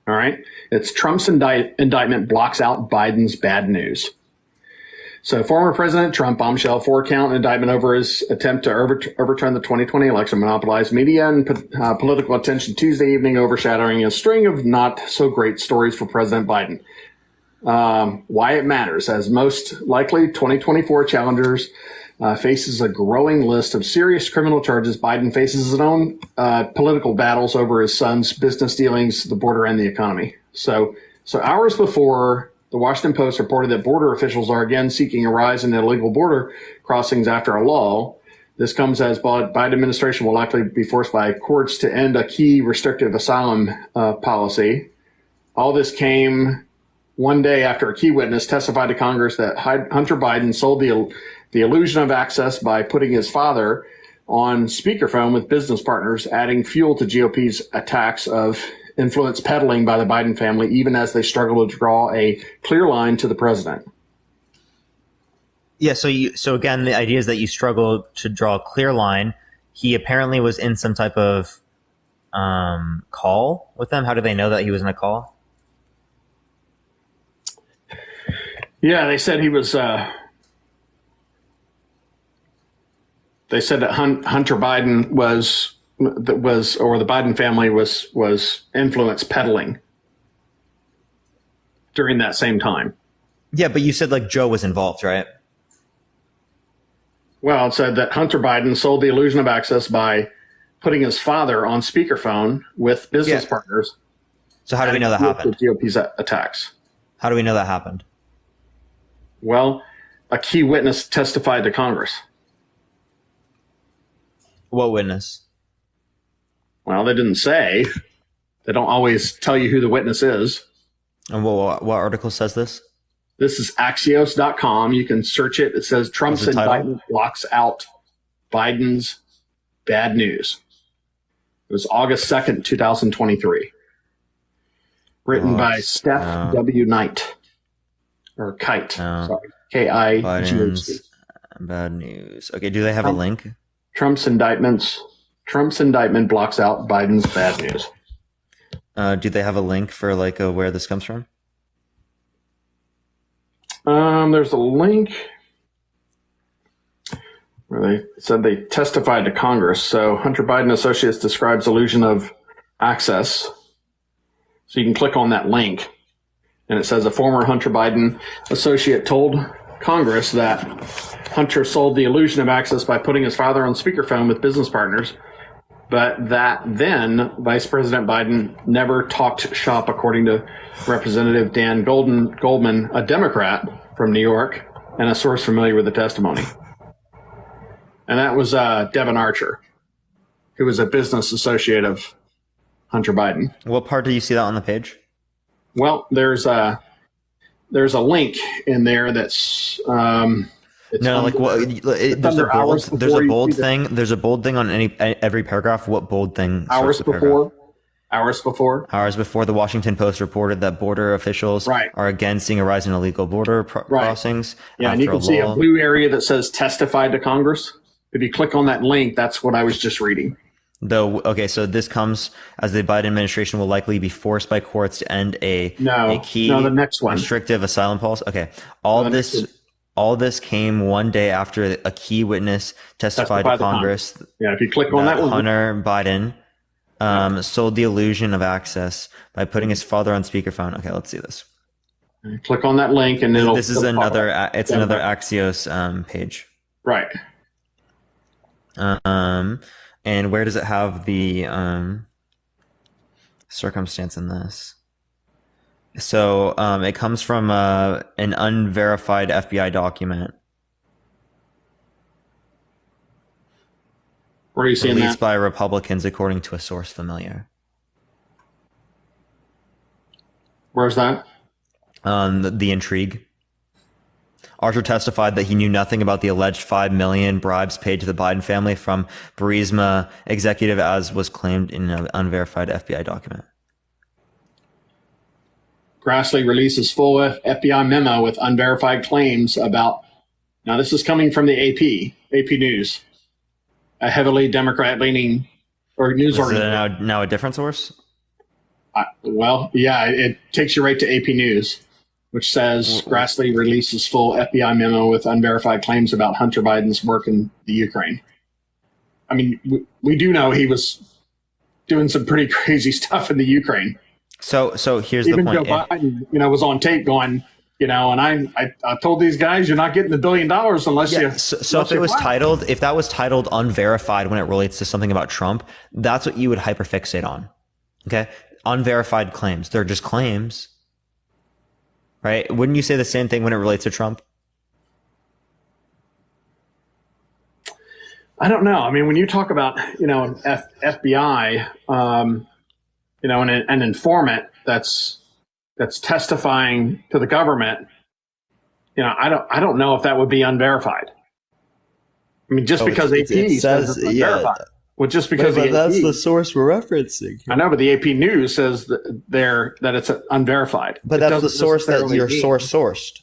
All right. It's Trump's indictment blocks out Biden's bad news. So former President Trump bombshell 4-count indictment over his attempt to overturn the 2020 election monopolized media and political attention Tuesday evening, overshadowing a string of not so great stories for President Biden. Why it matters, as most likely 2024 challengers faces a growing list of serious criminal charges. Biden faces his own political battles over his son's business dealings, the border, and the economy. So hours before, the Washington Post reported that border officials are again seeking a rise in illegal border crossings after a lull. This comes as Biden administration will likely be forced by courts to end a key restrictive asylum policy. All this came one day after a key witness testified to Congress that Hunter Biden sold the illusion of access by putting his father on speakerphone with business partners, adding fuel to GOP's attacks of influence peddling by the Biden family, even as they struggle to draw a clear line to the president. Yeah. So again, the idea is that you struggle to draw a clear line. He apparently was in some type of call with them. How do they know that he was in a call? Yeah, they said he was. They said that Hunter Biden was, or the Biden family was influence peddling during that same time. Yeah, but you said like Joe was involved, right? Well, it said that Hunter Biden sold the illusion of access by putting his father on speakerphone with business partners. So how do we know that happened? GOP's attacks. How do we know that happened? Well, a key witness testified to Congress. What witness? Well, they didn't say. They don't always tell you who the witness is. And what article says this? This is Axios.com. You can search it. It says Trump's indictment blocks out Biden's bad news. It was August 2nd, 2023. Written by Steph W. Knight. Or Kite. Sorry. K-I-G-H-T. Biden's bad news. Okay, do they have a link? Trump's indictment blocks out Biden's bad news. Do they have a link for like where this comes from? There's a link where they said they testified to Congress. So Hunter Biden Associates describes illusion of access. So you can click on that link, and it says a former Hunter Biden associate told Congress that Hunter sold the illusion of access by putting his father on speakerphone with business partners, but that then Vice President Biden never talked shop, according to Representative Dan Goldman, a Democrat from New York, and a source familiar with the testimony. And that was Devin Archer, who was a business associate of Hunter Biden. What part do you see that on the page? Well, there's a link in there that's it's No, like what? it's There's a under hours bold. There's a before you bold see the thing. There's a bold thing on every paragraph. What bold thing? starts hours the paragraph? before. Hours before, the Washington Post reported that border officials are again seeing a rise in illegal border crossings. Yeah, and you after can see a lull. blue area that says testified to Congress. If you click on that link, that's what I was just reading. Though, okay, so this comes as the Biden administration will likely be forced by courts to end a key the next one. restrictive asylum policy. Okay, all this came one day after a key witness testified to Congress. Yeah, if you click on that one, Hunter Biden sold the illusion of access by putting his father on speakerphone. Okay, let's see this. Click on that link, and then this is another. It's another Axios page. Right. And where does it have the circumstance in this? So it comes from an unverified FBI document. Where are you seeing released that? by Republicans, according to a source familiar. Where's that? The intrigue. Archer testified that he knew nothing about the alleged $5 million bribes paid to the Biden family from Burisma executive, as was claimed in an unverified FBI document. Grassley releases full FBI memo with unverified claims about. Now, this is coming from the AP News, a heavily Democrat-leaning or news Is it organization. now a different source? Well, yeah, it takes you right to AP News, which says Grassley releases full FBI memo with unverified claims about Hunter Biden's work in the Ukraine. I mean, we do know he was doing some pretty crazy stuff in the Ukraine. So here's Even the point. Joe Biden, was on tape going, and I told these guys, you're not getting $1 billion unless you. So if that was titled unverified when it relates to something about Trump, that's what you would hyperfixate on. Okay, unverified claims. They're just claims. Right? Wouldn't you say the same thing when it relates to Trump? I don't know. I mean, when you talk about, FBI, an informant that's testifying to the government, I don't know if that would be unverified. I mean, just because AP says it's unverified. Well, just because that's the source we're referencing. I know, but the AP News says that it's unverified. But that's the source that your source sourced.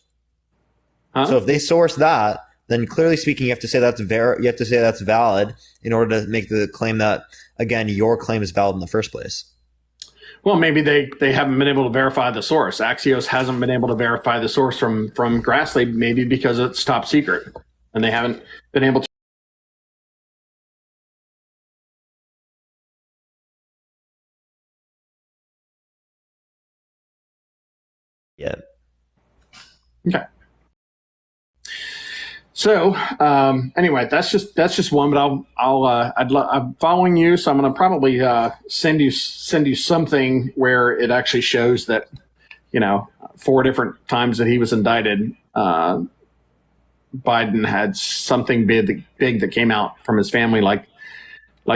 Huh? So if they source that, then clearly speaking, you have to say that's valid in order to make the claim that, again, your claim is valid in the first place. Well, maybe they haven't been able to verify the source. Axios hasn't been able to verify the source from Grassley, maybe because it's top secret, and they haven't been able to. Yeah. Okay. So anyway, that's just one. But I'm following you, so I'm going to probably send you something where it actually shows that 4 different times that he was indicted, Biden had something big that came out from his family like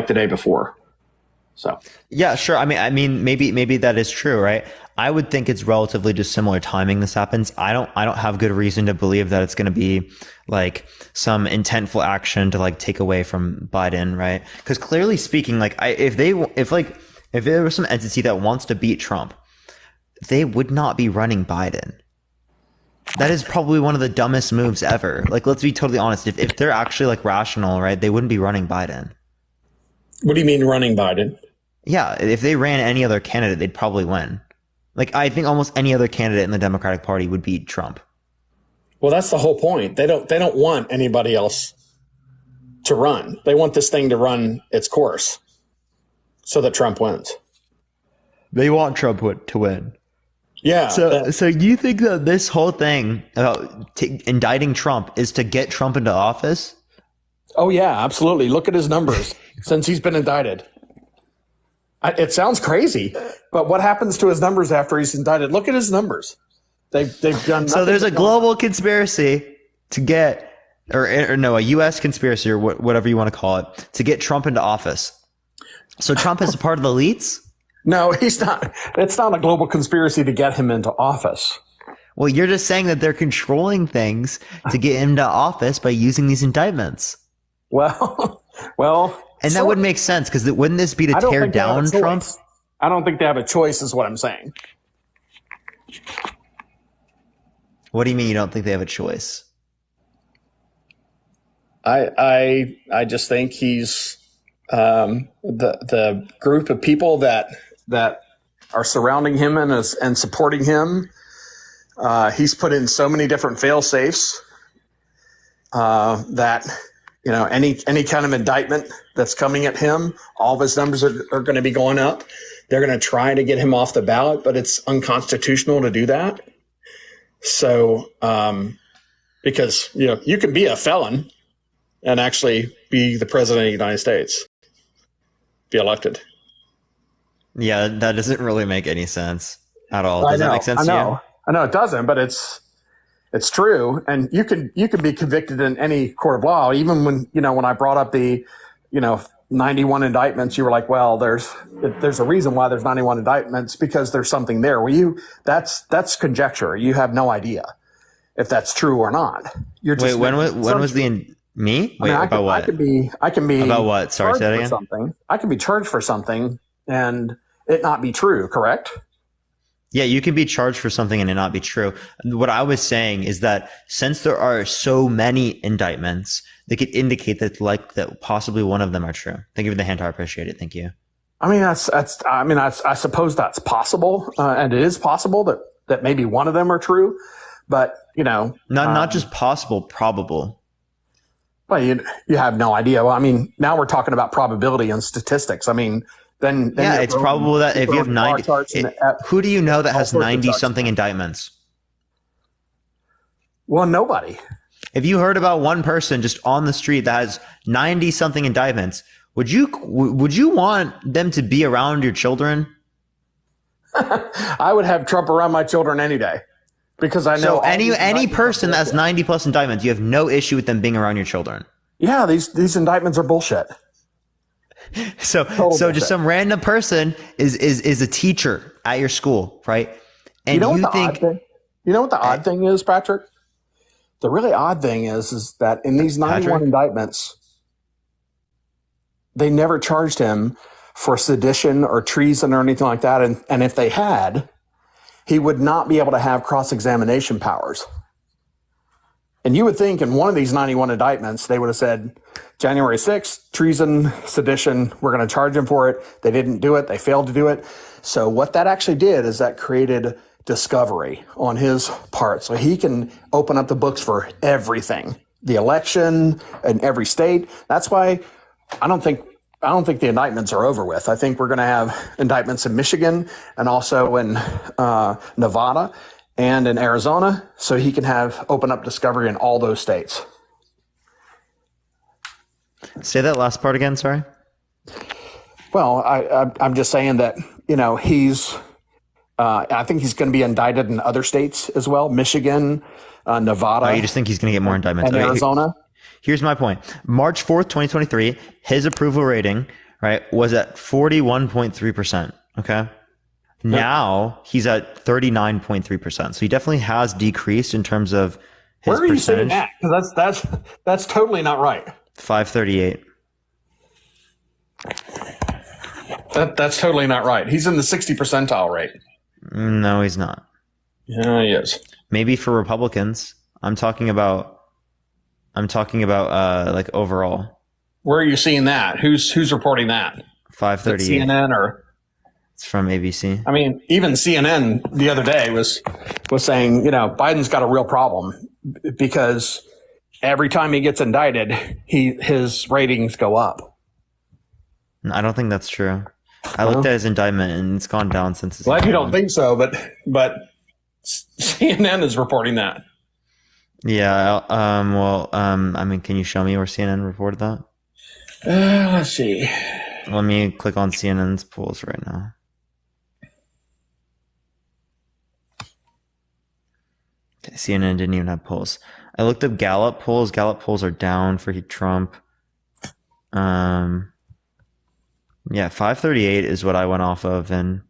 the day before. So yeah, sure. I mean, maybe that is true, right? I would think it's relatively just similar timing this happens. I don't have good reason to believe that it's going to be like some intentful action to like take away from Biden, right? Because clearly speaking, like if there was some entity that wants to beat Trump, they would not be running Biden. That is probably one of the dumbest moves ever. Like, let's be totally honest. If they're actually like rational, right, they wouldn't be running Biden. What do you mean running Biden? Yeah, if they ran any other candidate, they'd probably win. Like, I think almost any other candidate in the Democratic Party would beat Trump. Well, that's the whole point. They don't want anybody else to run. They want this thing to run its course so that Trump wins. They want Trump to win. Yeah. So you think that this whole thing about indicting Trump is to get Trump into office? Oh, yeah, absolutely. Look at his numbers since he's been indicted. It sounds crazy, but what happens to his numbers after he's indicted? Look at his numbers. They've done nothing. So there's a global conspiracy to get, or no, a U.S. conspiracy or whatever you want to call it, to get Trump into office. So Trump is a part of the elites? No, he's not. It's not a global conspiracy to get him into office. Well, you're just saying that they're controlling things to get him to office by using these indictments. Well, and that would make sense because wouldn't this be to tear down Trump? I don't think they have a choice, is what I'm saying. What do you mean you don't think they have a choice? I just think he's the group of people that are surrounding him and supporting him. He's put in so many different fail safes that any kind of indictment that's coming at him, all of his numbers are going to be going up. They're going to try to get him off the ballot, but it's unconstitutional to do that. So, because you can be a felon and actually be the president of the United States, be elected. Yeah, that doesn't really make any sense at all. Does that make sense to you? I know it doesn't, but it's true. And you can be convicted in any court of law. Even when I brought up the 91 indictments, you were like, well, there's a reason why there's 91 indictments, because there's something there. Well, that's conjecture. You have no idea if that's true or not. You're just when was me? Wait, about what? I can be about what? Sorry, say that again. Something. I can be charged for something and it not be true. Correct? Yeah, you can be charged for something and it not be true. What I was saying is that since there are so many indictments, they could indicate that possibly one of them are true. Thank you for the hand. I appreciate it. Thank you. I mean, I suppose that's possible, and it is possible that maybe one of them are true, but not just possible, probable. Well, you have no idea. Well, I mean, now we're talking about probability and statistics. I mean, then yeah, it's probable that if you have 90, who do you know that has 90 something indictments? Well, nobody. If you heard about one person just on the street that has 90 something indictments, would you want them to be around your children? I would have Trump around my children any day, because I know. So any person that has 90 plus indictments, you have no issue with them being around your children. Yeah, these indictments are bullshit. So just some random person is a teacher at your school, right? And you know what the odd thing is, Patrick? The really odd thing is that in these 91 indictments, they never charged him for sedition or treason or anything like that. And if they had, he would not be able to have cross-examination powers. And you would think in one of these 91 indictments, they would have said, January 6th, treason, sedition, we're going to charge him for it. They didn't do it. They failed to do it. So what that actually did is that created discovery on his part. So he can open up the books for everything, the election in every state. That's why I don't think the indictments are over with. I think we're going to have indictments in Michigan and also in Nevada and in Arizona, so he can open up discovery in all those states. Say that last part again, sorry. Well, I'm just saying that, he's, I think he's going to be indicted in other states as well, Michigan, Nevada. Oh, you just think he's going to get more indictments? And Arizona? Here's my point. March 4th, 2023, his approval rating, right, was at 41.3%. Okay. Now he's at 39.3%. So he definitely has decreased in terms of his percentage. Where are you saying that? Because that's totally not right. 538. That's totally not right. He's in the 60 percentile rate. No, he's not. Yeah, he is. Maybe for Republicans. I'm talking about like overall. Where are you seeing that? Who's reporting that? 538. CNN or? It's from ABC. I mean, even CNN the other day was saying, Biden's got a real problem because every time he gets indicted, his ratings go up. I don't think that's true. I looked at his indictment and it's gone down since his Glad you don't think so, but CNN is reporting that. Yeah. I mean, can you show me where CNN reported that? Let's see. Let me click on CNN's polls right now. Okay, CNN didn't even have polls. I looked up Gallup polls. Gallup polls are down for Trump. Yeah, 538 is what I went off of, and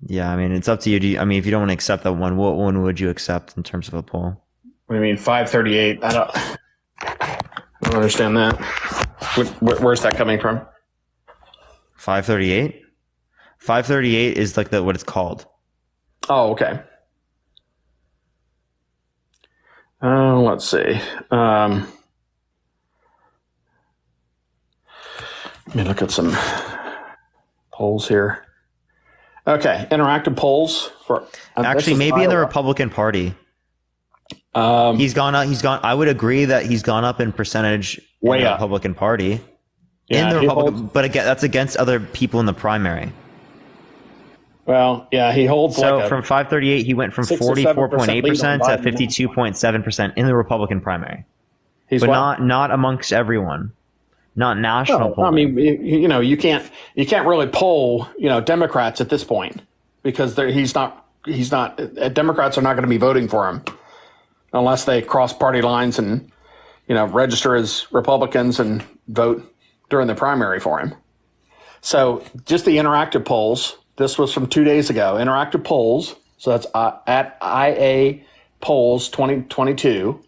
yeah, I mean, it's up to you. I mean, if you don't want to accept that one, what one would you accept in terms of a poll? What do you mean 538? I don't understand that. Where's that coming from? 538. 538 is like what it's called. Oh, okay. Let's see. Let me look at some polls here. Okay, interactive polls for actually maybe in the Republican Party. He's gone up. I would agree that he's gone up in percentage in the Republican Party. Yeah, in the Republican, but again, that's against other people in the primary. Well, yeah, he holds. So from 538, he went from 44.8% to 52.7% in the Republican primary. But not amongst everyone, not national. I mean, you can't really poll Democrats at this point because he's not. Democrats are not going to be voting for him unless they cross party lines and register as Republicans and vote during the primary for him. So just the interactive polls. This was from 2 days ago. Interactive polls. So that's at IA polls 2022.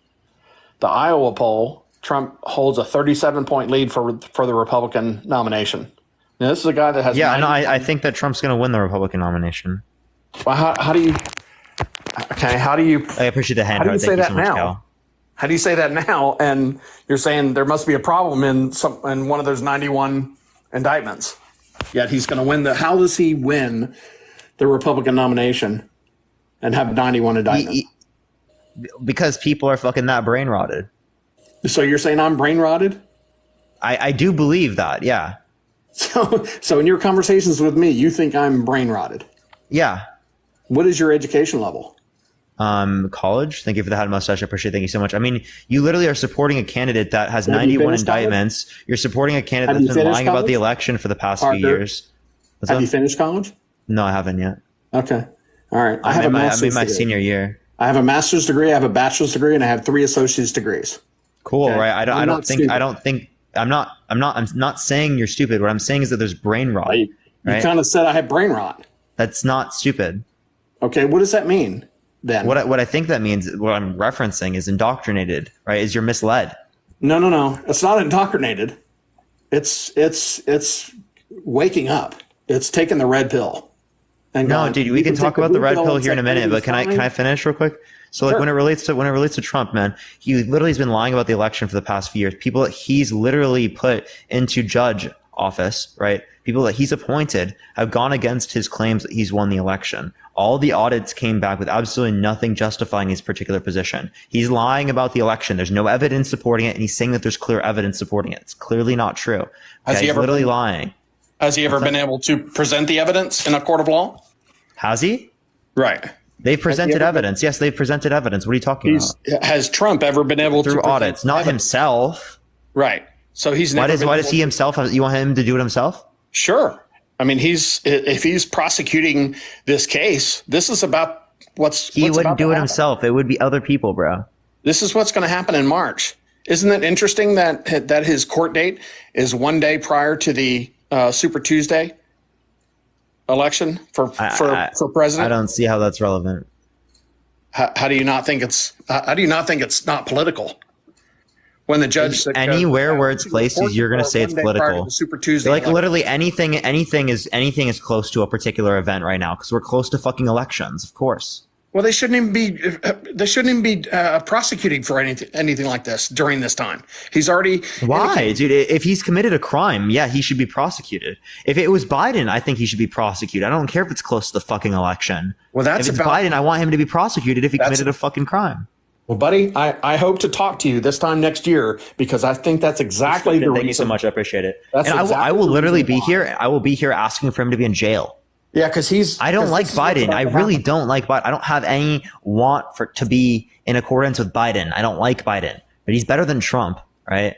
The Iowa poll, Trump holds a 37-point lead for the Republican nomination. Now, this is a guy that has. Yeah, I think that Trump's going to win the Republican nomination. Well, how do you? Okay, how do you? I appreciate the hand. How do you say that now? Cal. How do you say that now? And you're saying there must be a problem in one of those 91 indictments. Yet he's going to win how does he win the Republican nomination and have 91 indictments? Because people are fucking that brain rotted. So you're saying I'm brain rotted? I do believe that, yeah. So in your conversations with me, you think I'm brain rotted? Yeah. What is your education level? College. Thank you for the hat mustache. I appreciate it. Thank you so much. I mean, you literally are supporting a candidate that has 91 indictments. College? You're supporting a candidate that's been lying about the election for the past few years. Have you finished college? No, I haven't yet. Okay. All right. I have I'm in my senior year. I have a master's degree, I have a bachelor's degree, and I have 3 associate's degrees. Cool, okay. Right? I'm not saying you're stupid. What I'm saying is that there's brain rot. You kind of said I have brain rot. That's not stupid. Okay, what does that mean? Then what I think that means, what I'm referencing is indoctrinated, right? Is you're misled. No. It's not indoctrinated. It's waking up. It's taking the red pill. And no, dude, we can talk about the red pill here in a minute, but can I finish real quick? So like when it relates to Trump, man, he literally has been lying about the election for the past few years. People that he's literally put into judge office, right? People that he's appointed have gone against his claims that he's won the election. All the audits came back with absolutely nothing justifying his particular position. He's lying about the election. There's no evidence supporting it, and he's saying that there's clear evidence supporting it. It's clearly not true. Okay? He's literally lying. Has he ever been able to present the evidence in a court of law? Has he? Right. They've presented evidence. Yes, they've presented evidence. What are you talking about? Has Trump ever been able to through audits? Not himself. Right. So he's never. Why does he himself? You want him to do it himself? Sure. I mean, if he's prosecuting this case, this is about he wouldn't do it himself. It would be other people, bro. This is what's going to happen in March. Isn't it interesting that his court date is 1 day prior to the Super Tuesday election for president? I don't see how that's relevant. How do you not think it's not political? When the judge anywhere where it's placed, you're going to say it's political. Super Tuesday, like literally anything is close to a particular event right now because we're close to fucking elections, of course. Well, they shouldn't even be prosecuting for anything like this during this time. He's already dude? If he's committed a crime, yeah, he should be prosecuted. If it was Biden, I think he should be prosecuted. I don't care if it's close to the fucking election. Well, if it's Biden, I want him to be prosecuted if he committed a fucking crime. Well, buddy, I hope to talk to you this time next year because I think that's exactly the reason. Thank you so much. I appreciate it. And I will literally be here. I will be here asking for him to be in jail. Yeah, because I don't like Biden. I really don't like Biden. I don't have any want to be in accordance with Biden. I don't like Biden, but he's better than Trump, right?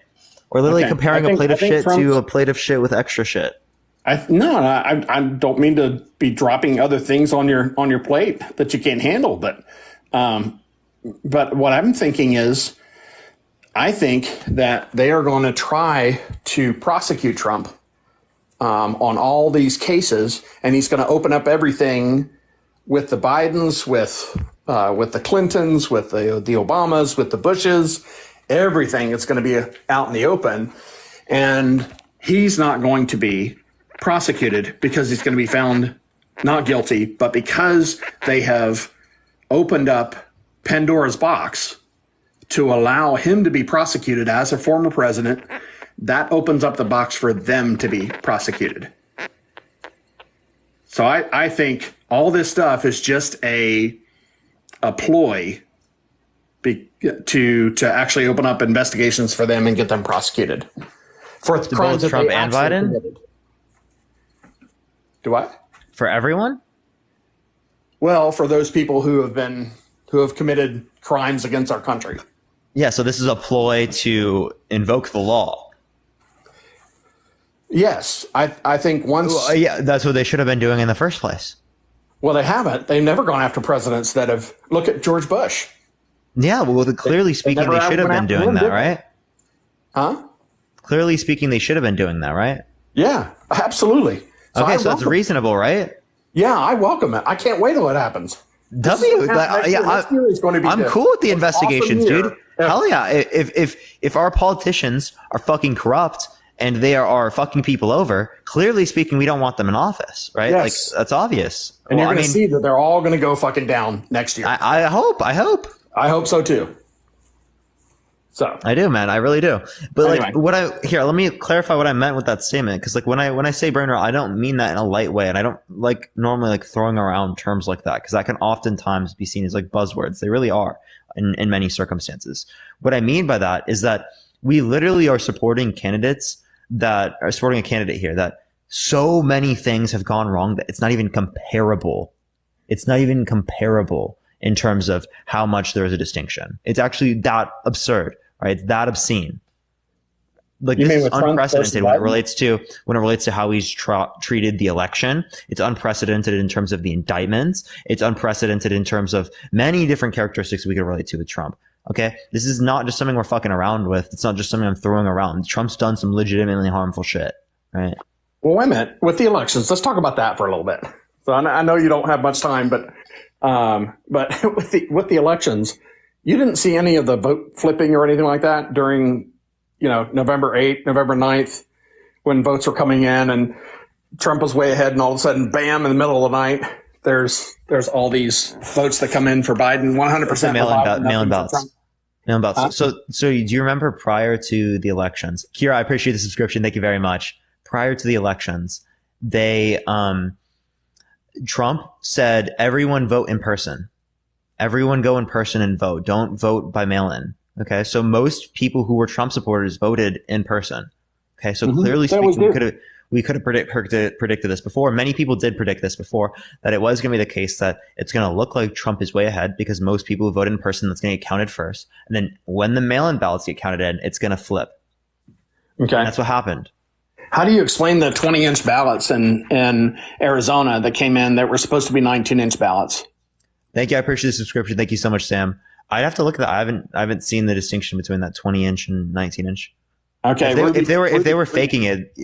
We're literally comparing a plate of shit to a plate of shit with extra shit. I don't mean to be dropping other things on your plate that you can't handle, but what I'm thinking is, I think that they are going to try to prosecute Trump on all these cases, and he's going to open up everything with the Bidens, with the Clintons, with the Obamas, with the Bushes. Everything is going to be out in the open, and he's not going to be prosecuted because he's going to be found not guilty, but because they have opened up Pandora's box to allow him to be prosecuted as a former president, that opens up the box for them to be prosecuted. So I think all this stuff is just a ploy to actually open up investigations for them and get them prosecuted for crimes that Trump they and actually Biden? committed. Do what? For everyone? Well, for those people who have committed crimes against our country. Yeah, so this is a ploy to invoke the law. Yes, I think once. Well, yeah, that's what they should have been doing in the first place. Well, they haven't. They've never gone after presidents that have. Look at George Bush. Yeah, well, clearly speaking, they should have been doing that, right? Huh? Clearly speaking, they should have been doing that, right? Yeah, absolutely. Okay, so that's reasonable, right? Yeah, I welcome it. I can't wait till it happens. I'm cool with the investigations, dude. Hell yeah! If our politicians are fucking corrupt and they are fucking people over, clearly speaking, we don't want them in office, right? Yes. Like that's obvious. And you're going to see that they're all going to go fucking down next year. I hope. I hope so too. So I do, man. I really do. But anyway. like let me clarify what I meant with that statement. Because like when I say burner, I don't mean that in a light way, and I don't like normally like throwing around terms like that because that can oftentimes be seen as like buzzwords. They really are in many circumstances. What I mean by that is that we literally are supporting candidates that are supporting a candidate here that so many things have gone wrong that it's not even comparable. It's not even comparable in terms of how much there is a distinction. It's actually that absurd, right? It's that obscene. Like You this mean is with Trump unprecedented versus when it Biden? relates to how he's treated the election. It's unprecedented in terms of the indictments. It's unprecedented in terms of many different characteristics we could relate to with Trump. Okay, this is not just something we're fucking around with. It's not just something I'm throwing around. Trump's done some legitimately harmful shit, right? Well, wait a minute. With the elections, let's talk about that for a little bit. So I know you don't have much time, but with the elections, you didn't see any of the vote flipping or anything like that during, November 8th, November 9th, when votes were coming in and Trump was way ahead, and all of a sudden, bam, in the middle of the night, there's all these votes that come in for Biden, 100% mail-in ballots. Mail-in ballots. So do you remember prior to the elections? Kira, I appreciate the subscription. Thank you very much. Prior to the elections, Trump said, everyone vote in person. Everyone go in person and vote. Don't vote by mail-in. Okay. So most people who were Trump supporters voted in person. Okay. So clearly speaking, we could have predicted this before. Many people did predict this before, that it was going to be the case that it's going to look like Trump is way ahead because most people who voted in person, that's going to get counted first. And then when the mail-in ballots get counted in, it's going to flip. Okay. And that's what happened. How do you explain the 20-inch ballots in Arizona that came in that were supposed to be 19-inch ballots? Thank you. I appreciate the subscription. Thank you so much, Sam. I'd have to look at that. I haven't seen the distinction between that 20-inch and 19-inch. Okay. If they were faking it,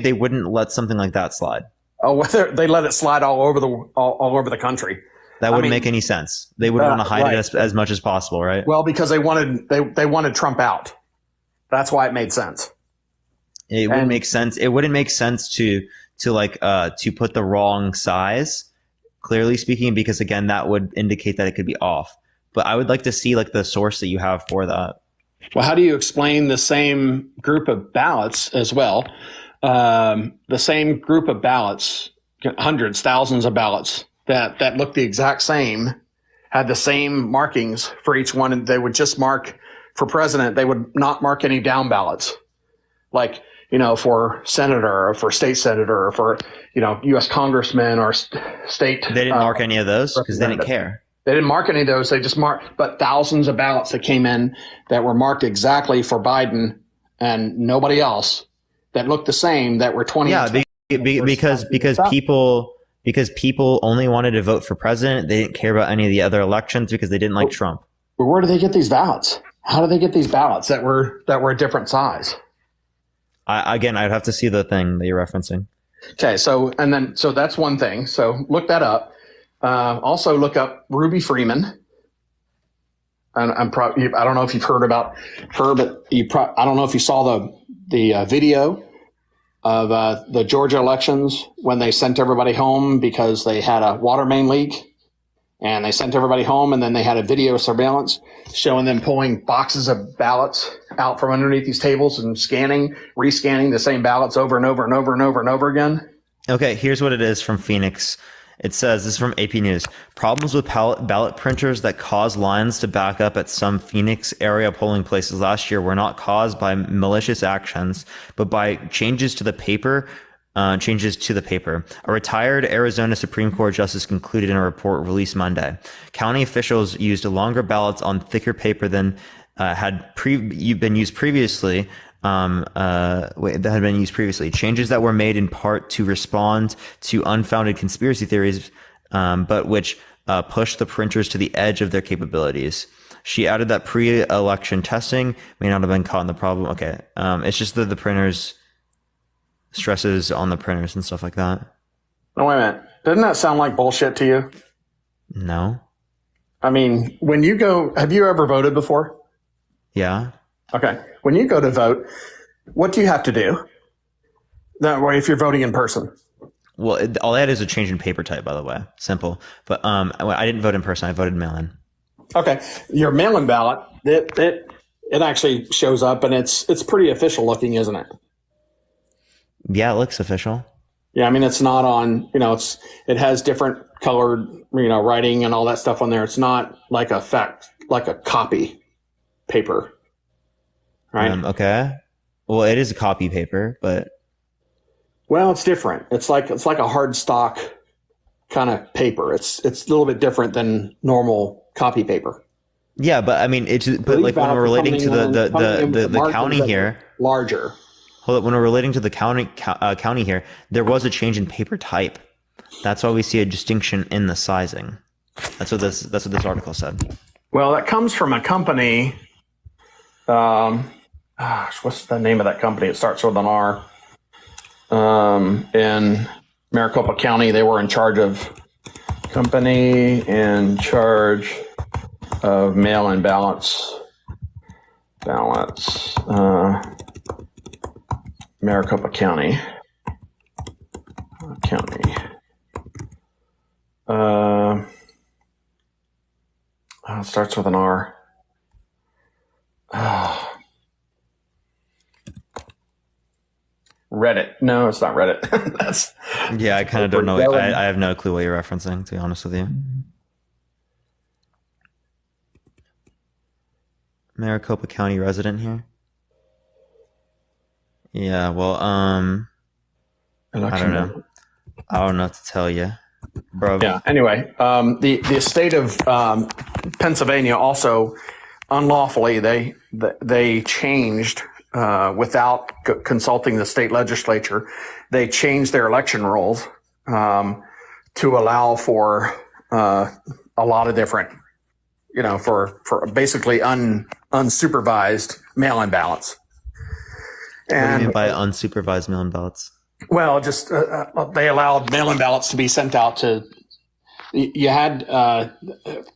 they wouldn't let something like that slide. Oh, they let it slide all over the country. That wouldn't make any sense. They would want to hide it as much as possible, right? Well, because they wanted Trump out. That's why it made sense. It wouldn't make sense. It wouldn't make sense to put the wrong size, clearly speaking, because again, that would indicate that it could be off. But I would like to see like the source that you have for that. Well, how do you explain the same group of ballots as well? The same group of ballots, hundreds, thousands of ballots that looked the exact same, had the same markings for each one, and they would just mark for president. They would not mark any down ballots, like for senator or for state senator or for U.S. congressman or state. They didn't mark any of those because they didn't care. They didn't mark any of those. They just marked, but thousands of ballots that came in that were marked exactly for Biden and nobody else that looked the same that were 20. Yeah, because people only wanted to vote for president. They didn't care about any of the other elections because they didn't like Trump. But where do they get these ballots? How do they get these ballots that were a different size? Again, I'd have to see the thing that you're referencing. Okay, so that's one thing. So look that up. Also look up Ruby Freeman. And I don't know if you've heard about her, but I don't know if you saw the video of the Georgia elections when they sent everybody home because they had a water main leak, and they sent everybody home, and then they had a video surveillance showing them pulling boxes of ballots out from underneath these tables and rescanning the same ballots over and over and over and over and over again. Okay, here's what it is from Phoenix. It says, this is from AP News, problems with ballot printers that caused lines to back up at some Phoenix area polling places last year were not caused by malicious actions, but by changes to the paper. A retired Arizona Supreme Court justice concluded in a report released Monday. County officials used longer ballots on thicker paper than had been used previously. Changes that were made in part to respond to unfounded conspiracy theories, but which pushed the printers to the edge of their capabilities. She added that pre-election testing may not have been caught in the problem. Okay, it's just the printers, stresses on the printers and stuff like that. Oh, wait a minute. Doesn't that sound like bullshit to you? No. I mean, when you go, have you ever voted before? Yeah. Okay. When you go to vote, what do you have to do? That way, if you're voting in person. Well, all that is a change in paper type, by the way. Simple. But I didn't vote in person. I voted mail-in. Okay. Your mail-in ballot, it actually shows up, and it's pretty official looking, isn't it? Yeah, it looks official. Yeah, I mean, it's not on, it has different colored, writing and all that stuff on there. It's not like a copy paper. Right. Okay. Well, it is a copy paper, but. Well, it's different. It's like a hard stock kind of paper. It's a little bit different than normal copy paper. Yeah, but I mean, like when we're relating to the county here, larger. Hold up, when we're relating to the county here, there was a change in paper type. That's why we see a distinction in the sizing. That's what this article said. Well, that comes from a company. What's the name of that company? It starts with an R. In Maricopa County, they were in charge of mail-in ballots. Maricopa County. It starts with an R. Reddit. No, it's not Reddit. Yeah, I kind of don't know. I have no clue what you're referencing, to be honest with you. Maricopa County resident here. Yeah, well, I don't know. I don't know what to tell you, bro. Yeah. Anyway, the state of Pennsylvania also unlawfully they changed without consulting the state legislature. They changed their election rules to allow for a lot of different, for basically unsupervised mail-in ballots. What do you mean by unsupervised mail-in ballots? Well, just they allowed mail-in ballots to be sent out to. You had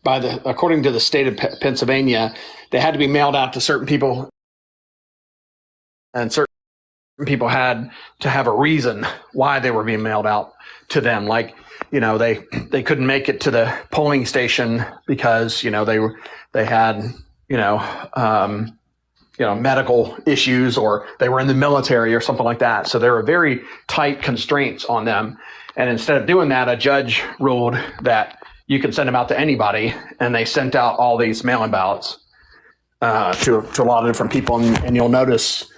according to the state of Pennsylvania, they had to be mailed out to certain people, and certain people had to have a reason why they were being mailed out to them. Like, they couldn't make it to the polling station because they had medical issues, or they were in the military or something like that. So there were very tight constraints on them. And instead of doing that, a judge ruled that you can send them out to anybody. And they sent out all these mail-in ballots to a lot of different people. And you'll notice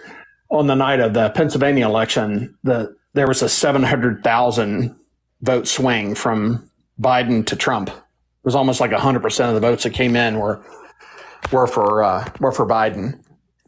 on the night of the Pennsylvania election, there was a 700,000 vote swing from Biden to Trump. It was almost like 100% of the votes that came in were for Biden.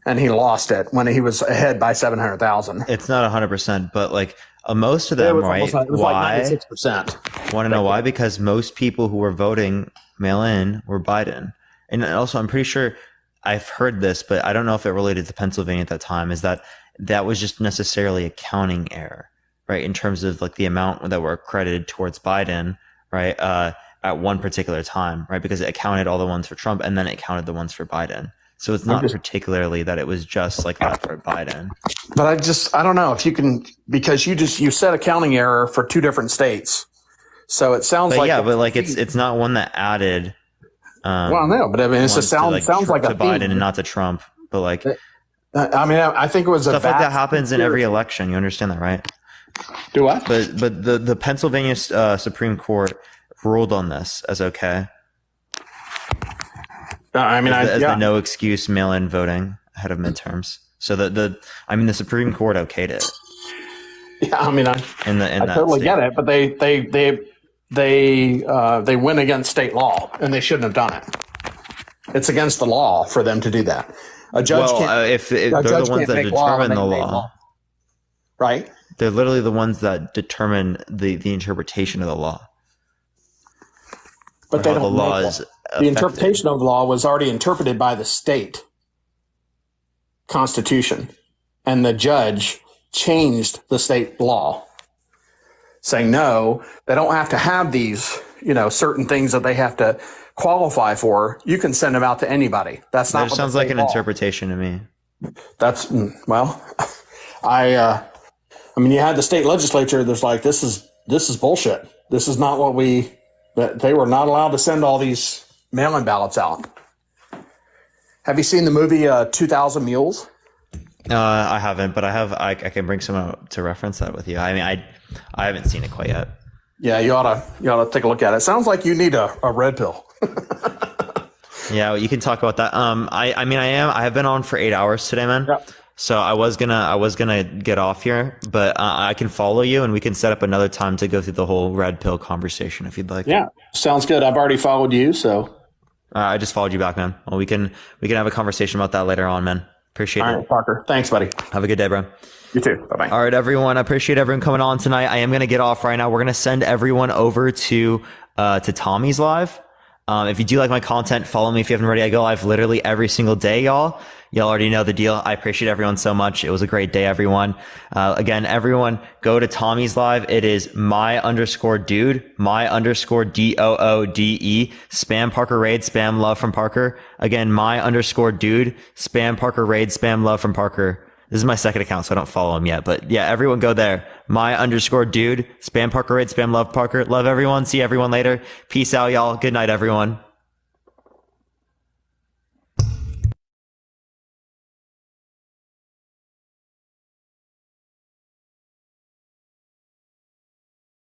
And he lost it when he was ahead by 700,000. It's not 100%, but like most of them, right? It was why? Like 96%. Want to know why? Because most people who were voting mail-in were Biden. And also, I'm pretty sure I've heard this, but I don't know if it related to Pennsylvania at that time, is that that was just necessarily a counting error, right? In terms of like the amount that were credited towards Biden, right? At one particular time, right? Because it counted all the ones for Trump and then it counted the ones for Biden. So it's not particularly that it was just like that for Biden. But I don't know if you can, because you said a counting error for two different states. So it sounds like, but like it's not one that added. Well, no, but I mean, it's sounds like to Biden and not to Trump. But like, I mean, I think it was stuff like that happens in every election. You understand that, right? Do what? But the Pennsylvania Supreme Court ruled on this as okay. I mean, as the no excuse mail-in voting ahead of midterms. So the Supreme Court okayed it. Yeah, I mean, I totally get it, but they went against state law, and they shouldn't have done it. It's against the law for them to do that. A judge can't. If they're the ones that determine the law, right? They're literally the ones that determine the interpretation of the law. But they don't the interpretation of the law was already interpreted by the state constitution, and the judge changed the state law, saying no, they don't have to have these, certain things that they have to qualify for. You can send them out to anybody. That's not. That sounds like an interpretation to me. That's I mean, you had the state legislature. There's like this is bullshit. This is not what that they were not allowed to send all these mail-in ballots out. Have you seen the movie 2000 Mules? I haven't, but I can bring some out to reference that with you. I mean, I haven't seen it quite yet. Yeah, you ought to take a look at it. Sounds like you need a red pill. Yeah, well, you can talk about that. I have been on for 8 hours today, man. Yep. So I was gonna get off here, but I can follow you and we can set up another time to go through the whole red pill conversation if you'd like. Yeah, sounds good. I've already followed you, so I just followed you back, man. Well, we can have a conversation about that later on, man. Appreciate it. All right, Parker. Thanks, buddy. Have a good day, bro. You too. Bye-bye. All right, everyone. I appreciate everyone coming on tonight. I am going to get off right now. We're going to send everyone over to Tommy's live. If you do like my content, follow me if you haven't already. I go live literally every single day, y'all. Y'all already know the deal. I appreciate everyone so much. It was a great day, everyone. Again, everyone go to Tommy's live. It is my_dude, my_DOODE, spam Parker raid, spam love from Parker. Again, my_dude, spam Parker raid, spam love from Parker. This is my second account, so I don't follow him yet. But yeah, everyone go there. My_dude, spam Parker raid, spam love Parker. Love everyone. See everyone later. Peace out, y'all. Good night, everyone.